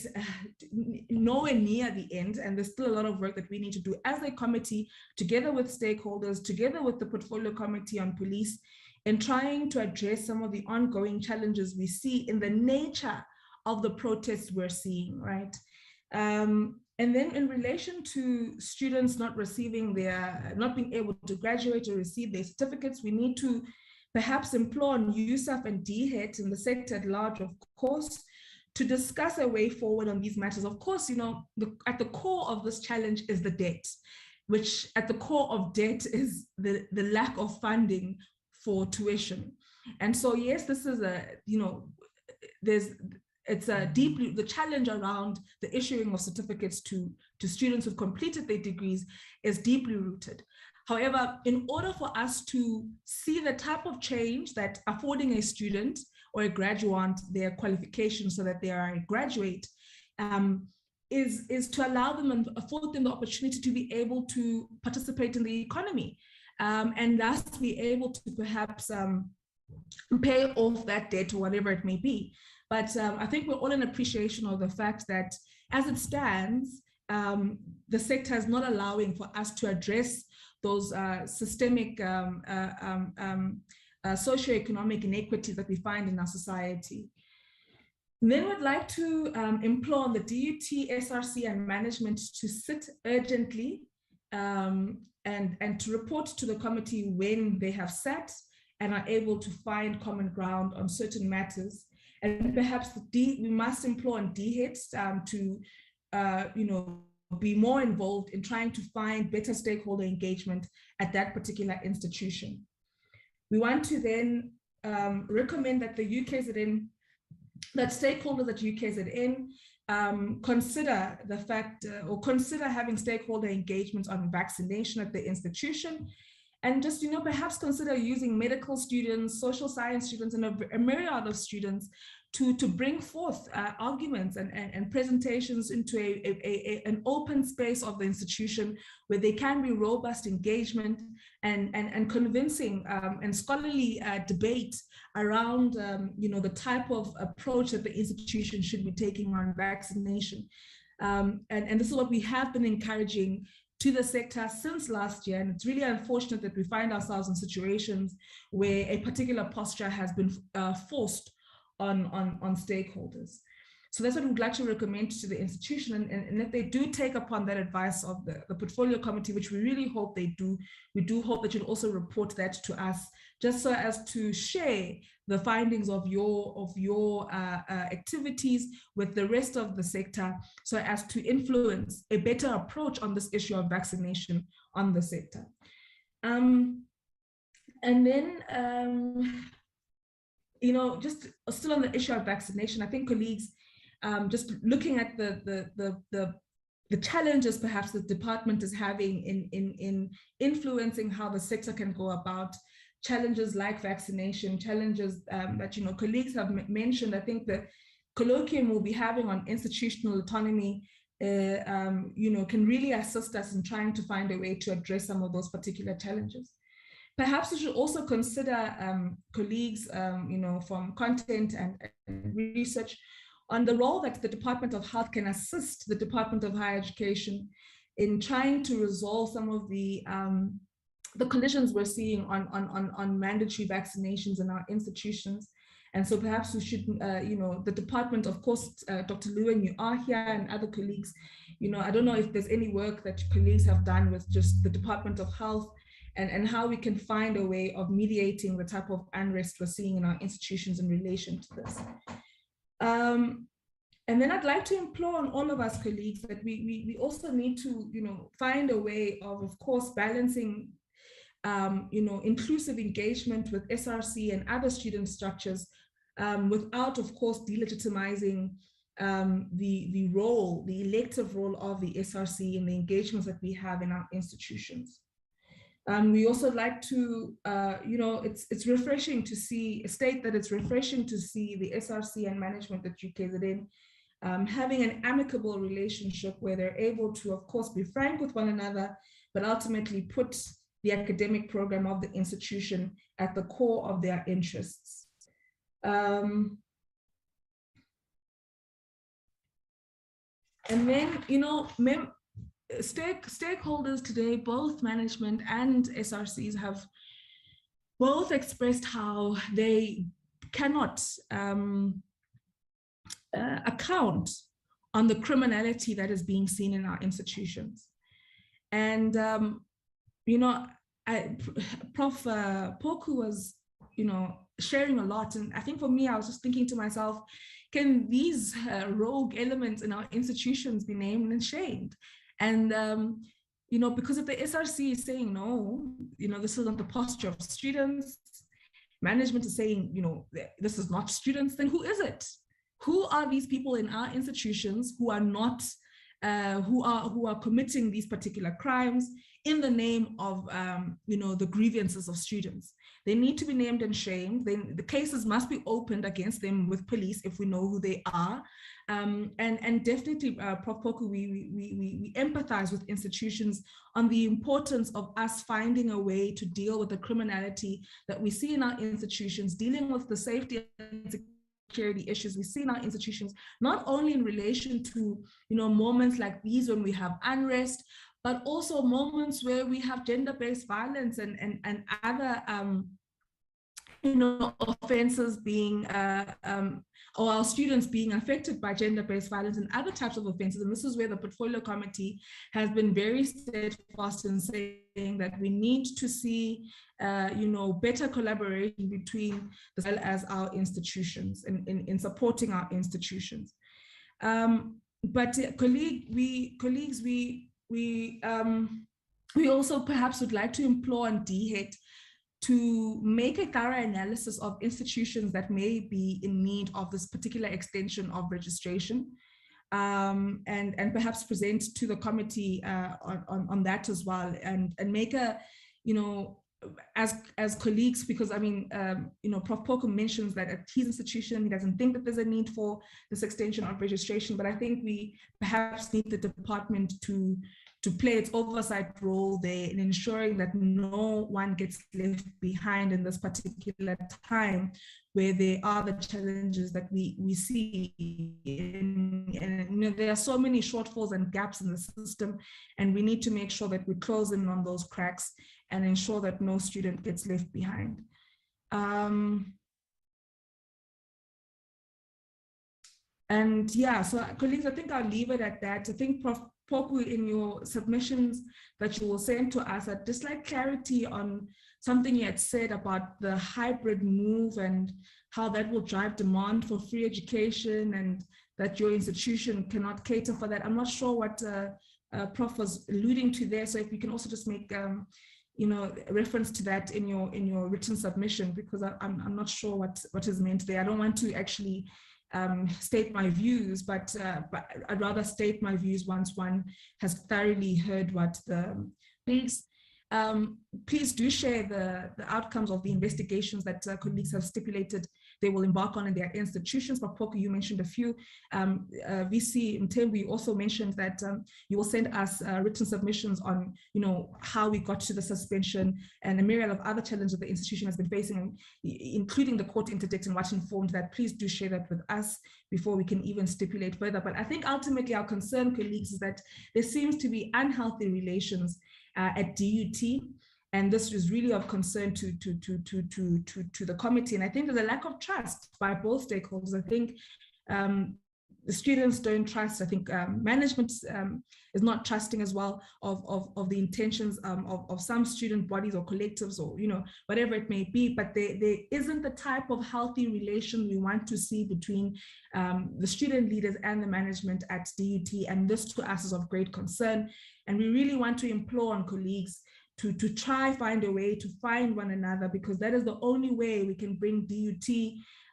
nowhere near the end, and there's still a lot of work that we need to do as a committee, together with stakeholders, together with the portfolio committee on police, in trying to address some of the ongoing challenges we see in the nature of the protests we're seeing, right? And then in relation to students not being able to graduate or receive their certificates, we need to perhaps implore on USAF and DHET in the sector at large, of course, to discuss a way forward on these matters. Of course, at the core of this challenge is the debt, which at the core of debt is the lack of funding for tuition. And so, yes, this is the challenge around the issuing of certificates to students who've completed their degrees is deeply rooted. However, in order for us to see the type of change that affording a student or a graduate their qualifications so that they are a graduate is to allow them and afford them the opportunity to be able to participate in the economy and thus be able to perhaps pay off that debt or whatever it may be. But I think we're all in appreciation of the fact that as it stands, the sector is not allowing for us to address those systemic socioeconomic inequities that we find in our society. And then we'd like to implore on the DUT, SRC, and management to sit urgently and to report to the committee when they have sat and are able to find common ground on certain matters. And perhaps we must implore on DHET to be more involved in trying to find better stakeholder engagement at that particular institution. We want to then recommend that the UKZN, that stakeholders at UKZN consider the fact or consider having stakeholder engagements on vaccination at the institution, and just, perhaps consider using medical students, social science students, and a myriad of students to bring forth arguments and presentations into an open space of the institution where there can be robust engagement and convincing and scholarly debate around the type of approach that the institution should be taking on vaccination. And this is what we have been encouraging to the sector since last year. And it's really unfortunate that we find ourselves in situations where a particular posture has been forced on stakeholders. So that's what we'd like to recommend to the institution. And if they do take upon that advice of the portfolio committee, which we really hope they do, we do hope that you'll also report that to us, just so as to share the findings of your activities with the rest of the sector, so as to influence a better approach on this issue of vaccination on the sector. And then, just still on the issue of vaccination, I think colleagues, just looking at the challenges perhaps the department is having in influencing how the sector can go about challenges like vaccination, challenges that colleagues have mentioned. I think the colloquium we'll be having on institutional autonomy can really assist us in trying to find a way to address some of those particular challenges. Perhaps we should also consider colleagues from content and research on the role that the Department of Health can assist the Department of Higher Education in trying to resolve some of the conditions we're seeing on mandatory vaccinations in our institutions. And so perhaps we should, the department, of course, Dr. Lewin, you are here, and other colleagues, I don't know if there's any work that colleagues have done with just the Department of Health and how we can find a way of mediating the type of unrest we're seeing in our institutions in relation to this. And then I'd like to implore on all of us colleagues that we also need to, find a way of course, balancing inclusive engagement with SRC and other student structures without, of course, delegitimizing the role, the elective role of the SRC in the engagements that we have in our institutions. We also like to, it's refreshing to state that it's refreshing to see the SRC and management at UKZN having an amicable relationship where they're able to, of course, be frank with one another, but ultimately put the academic program of the institution at the core of their interests. And then, stakeholders today, both management and SRCs, have both expressed how they cannot account on the criminality that is being seen in our institutions. And, Prof. Poku was, sharing a lot. And I think for me, I was just thinking to myself, can these rogue elements in our institutions be named and shamed? And, because if the SRC is saying, no, this is not the posture of students, management is saying, this is not students, then who is it? who are these people in our institutions who are not, who are committing these particular crimes in the name of, the grievances of students. They need to be named and shamed. Then the cases must be opened against them with police if we know who they are. And definitely, Prof. Poku, we empathize with institutions on the importance of us finding a way to deal with the criminality that we see in our institutions, dealing with the safety and security issues we see in our institutions, not only in relation to, moments like these when we have unrest, but also moments where we have gender-based violence and other, offenses being, or our students being affected by gender-based violence and other types of offenses. And this is where the Portfolio Committee has been very steadfast in saying that we need to see, better collaboration between as well as our institutions in supporting our institutions. But colleagues, we also perhaps would like to implore on DHET to make a thorough analysis of institutions that may be in need of this particular extension of registration, and perhaps present to the committee on that as well, and make a, as colleagues, because Prof. Poku mentions that at his institution, he doesn't think that there's a need for this extension of registration, but I think we perhaps need the department to play its oversight role there in ensuring that no one gets left behind in this particular time where there are the challenges that we see. And there are so many shortfalls and gaps in the system, and we need to make sure that we close in on those cracks and ensure that no student gets left behind. And yeah, so colleagues, I think I'll leave it at that. I think Prof. Poku, in your submissions that you will send to us, I'd just like clarity on something you had said about the hybrid move and how that will drive demand for free education and that your institution cannot cater for that. I'm not sure what Prof was alluding to there. So if you can also just make reference to that in your written submission, because I'm not sure what is meant there. I don't want to actually state my views, but I'd rather state my views once one has thoroughly heard what the colleagues. Please do share the outcomes of the investigations that colleagues have stipulated they will embark on in their institutions. But Poku, you mentioned a few. VC Mtembu, we also mentioned that you will send us written submissions on, how we got to the suspension and a myriad of other challenges the institution has been facing, including the court interdict and what informed that. Please do share that with us before we can even stipulate further. But I think ultimately our concern, colleagues, is that there seems to be unhealthy relations at DUT, and this is really of concern to the committee. And I think there's a lack of trust by both stakeholders. I think the students don't trust. I think management is not trusting as well of the intentions of some student bodies or collectives or whatever it may be. But there isn't the type of healthy relation we want to see between the student leaders and the management at DUT, and this to us is of great concern. And we really want to implore on colleagues to try find a way to find one another, because that is the only way we can bring DUT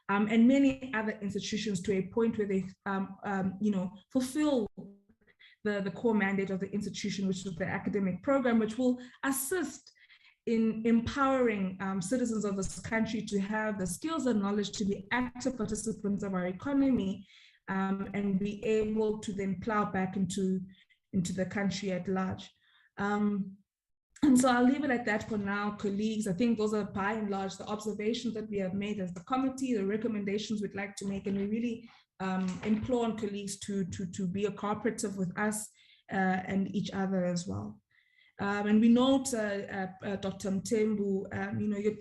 and many other institutions to a point where they fulfill the core mandate of the institution, which is the academic program, which will assist in empowering citizens of this country to have the skills and knowledge to be active participants of our economy, and be able to then plow back into the country at large. And so I'll leave it at that for now, colleagues. I think those are by and large the observations that we have made as the committee, the recommendations we'd like to make, and we really implore on colleagues to be a cooperative with us and each other as well. And we note, Dr. Mtembu,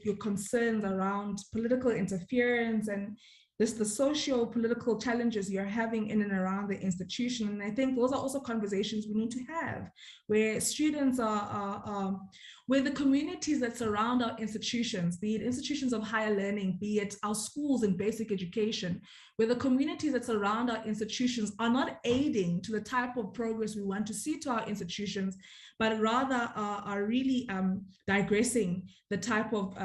your concerns around political interference and the socio-political challenges you're having in and around the institution. And I think those are also conversations we need to have, where students where the communities that surround our institutions, be it institutions of higher learning, be it our schools and basic education, where the communities that surround our institutions are not aiding to the type of progress we want to see to our institutions, but rather are really digressing the type of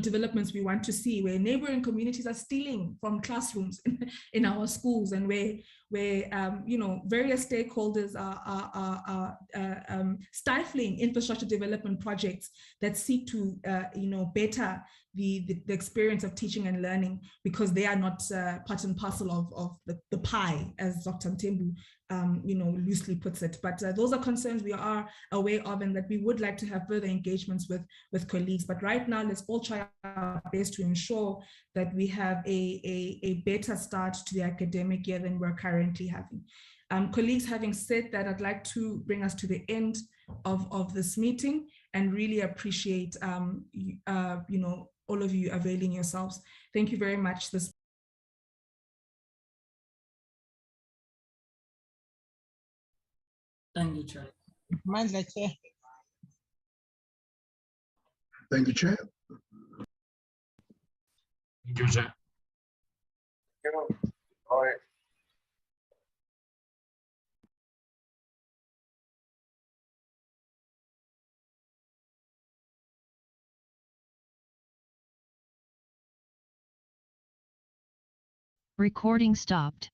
developments we want to see, where neighboring communities are stealing from classrooms in our schools, and where various stakeholders are stifling infrastructure development projects that seek to better the experience of teaching and learning, because they are not part and parcel of the pie, as Dr. Mtembu loosely puts it. But those are concerns we are aware of, and that we would like to have further engagements with colleagues. But right now, let's all try our best to ensure that we have a better start to the academic year than we're currently having. Colleagues, having said that, I'd like to bring us to the end of this meeting, and really appreciate all of you availing yourselves. Thank you very much. Thank you, Chair. Mandla, Chair. Thank you, Chair. Thank you, Chair. All right. Recording stopped.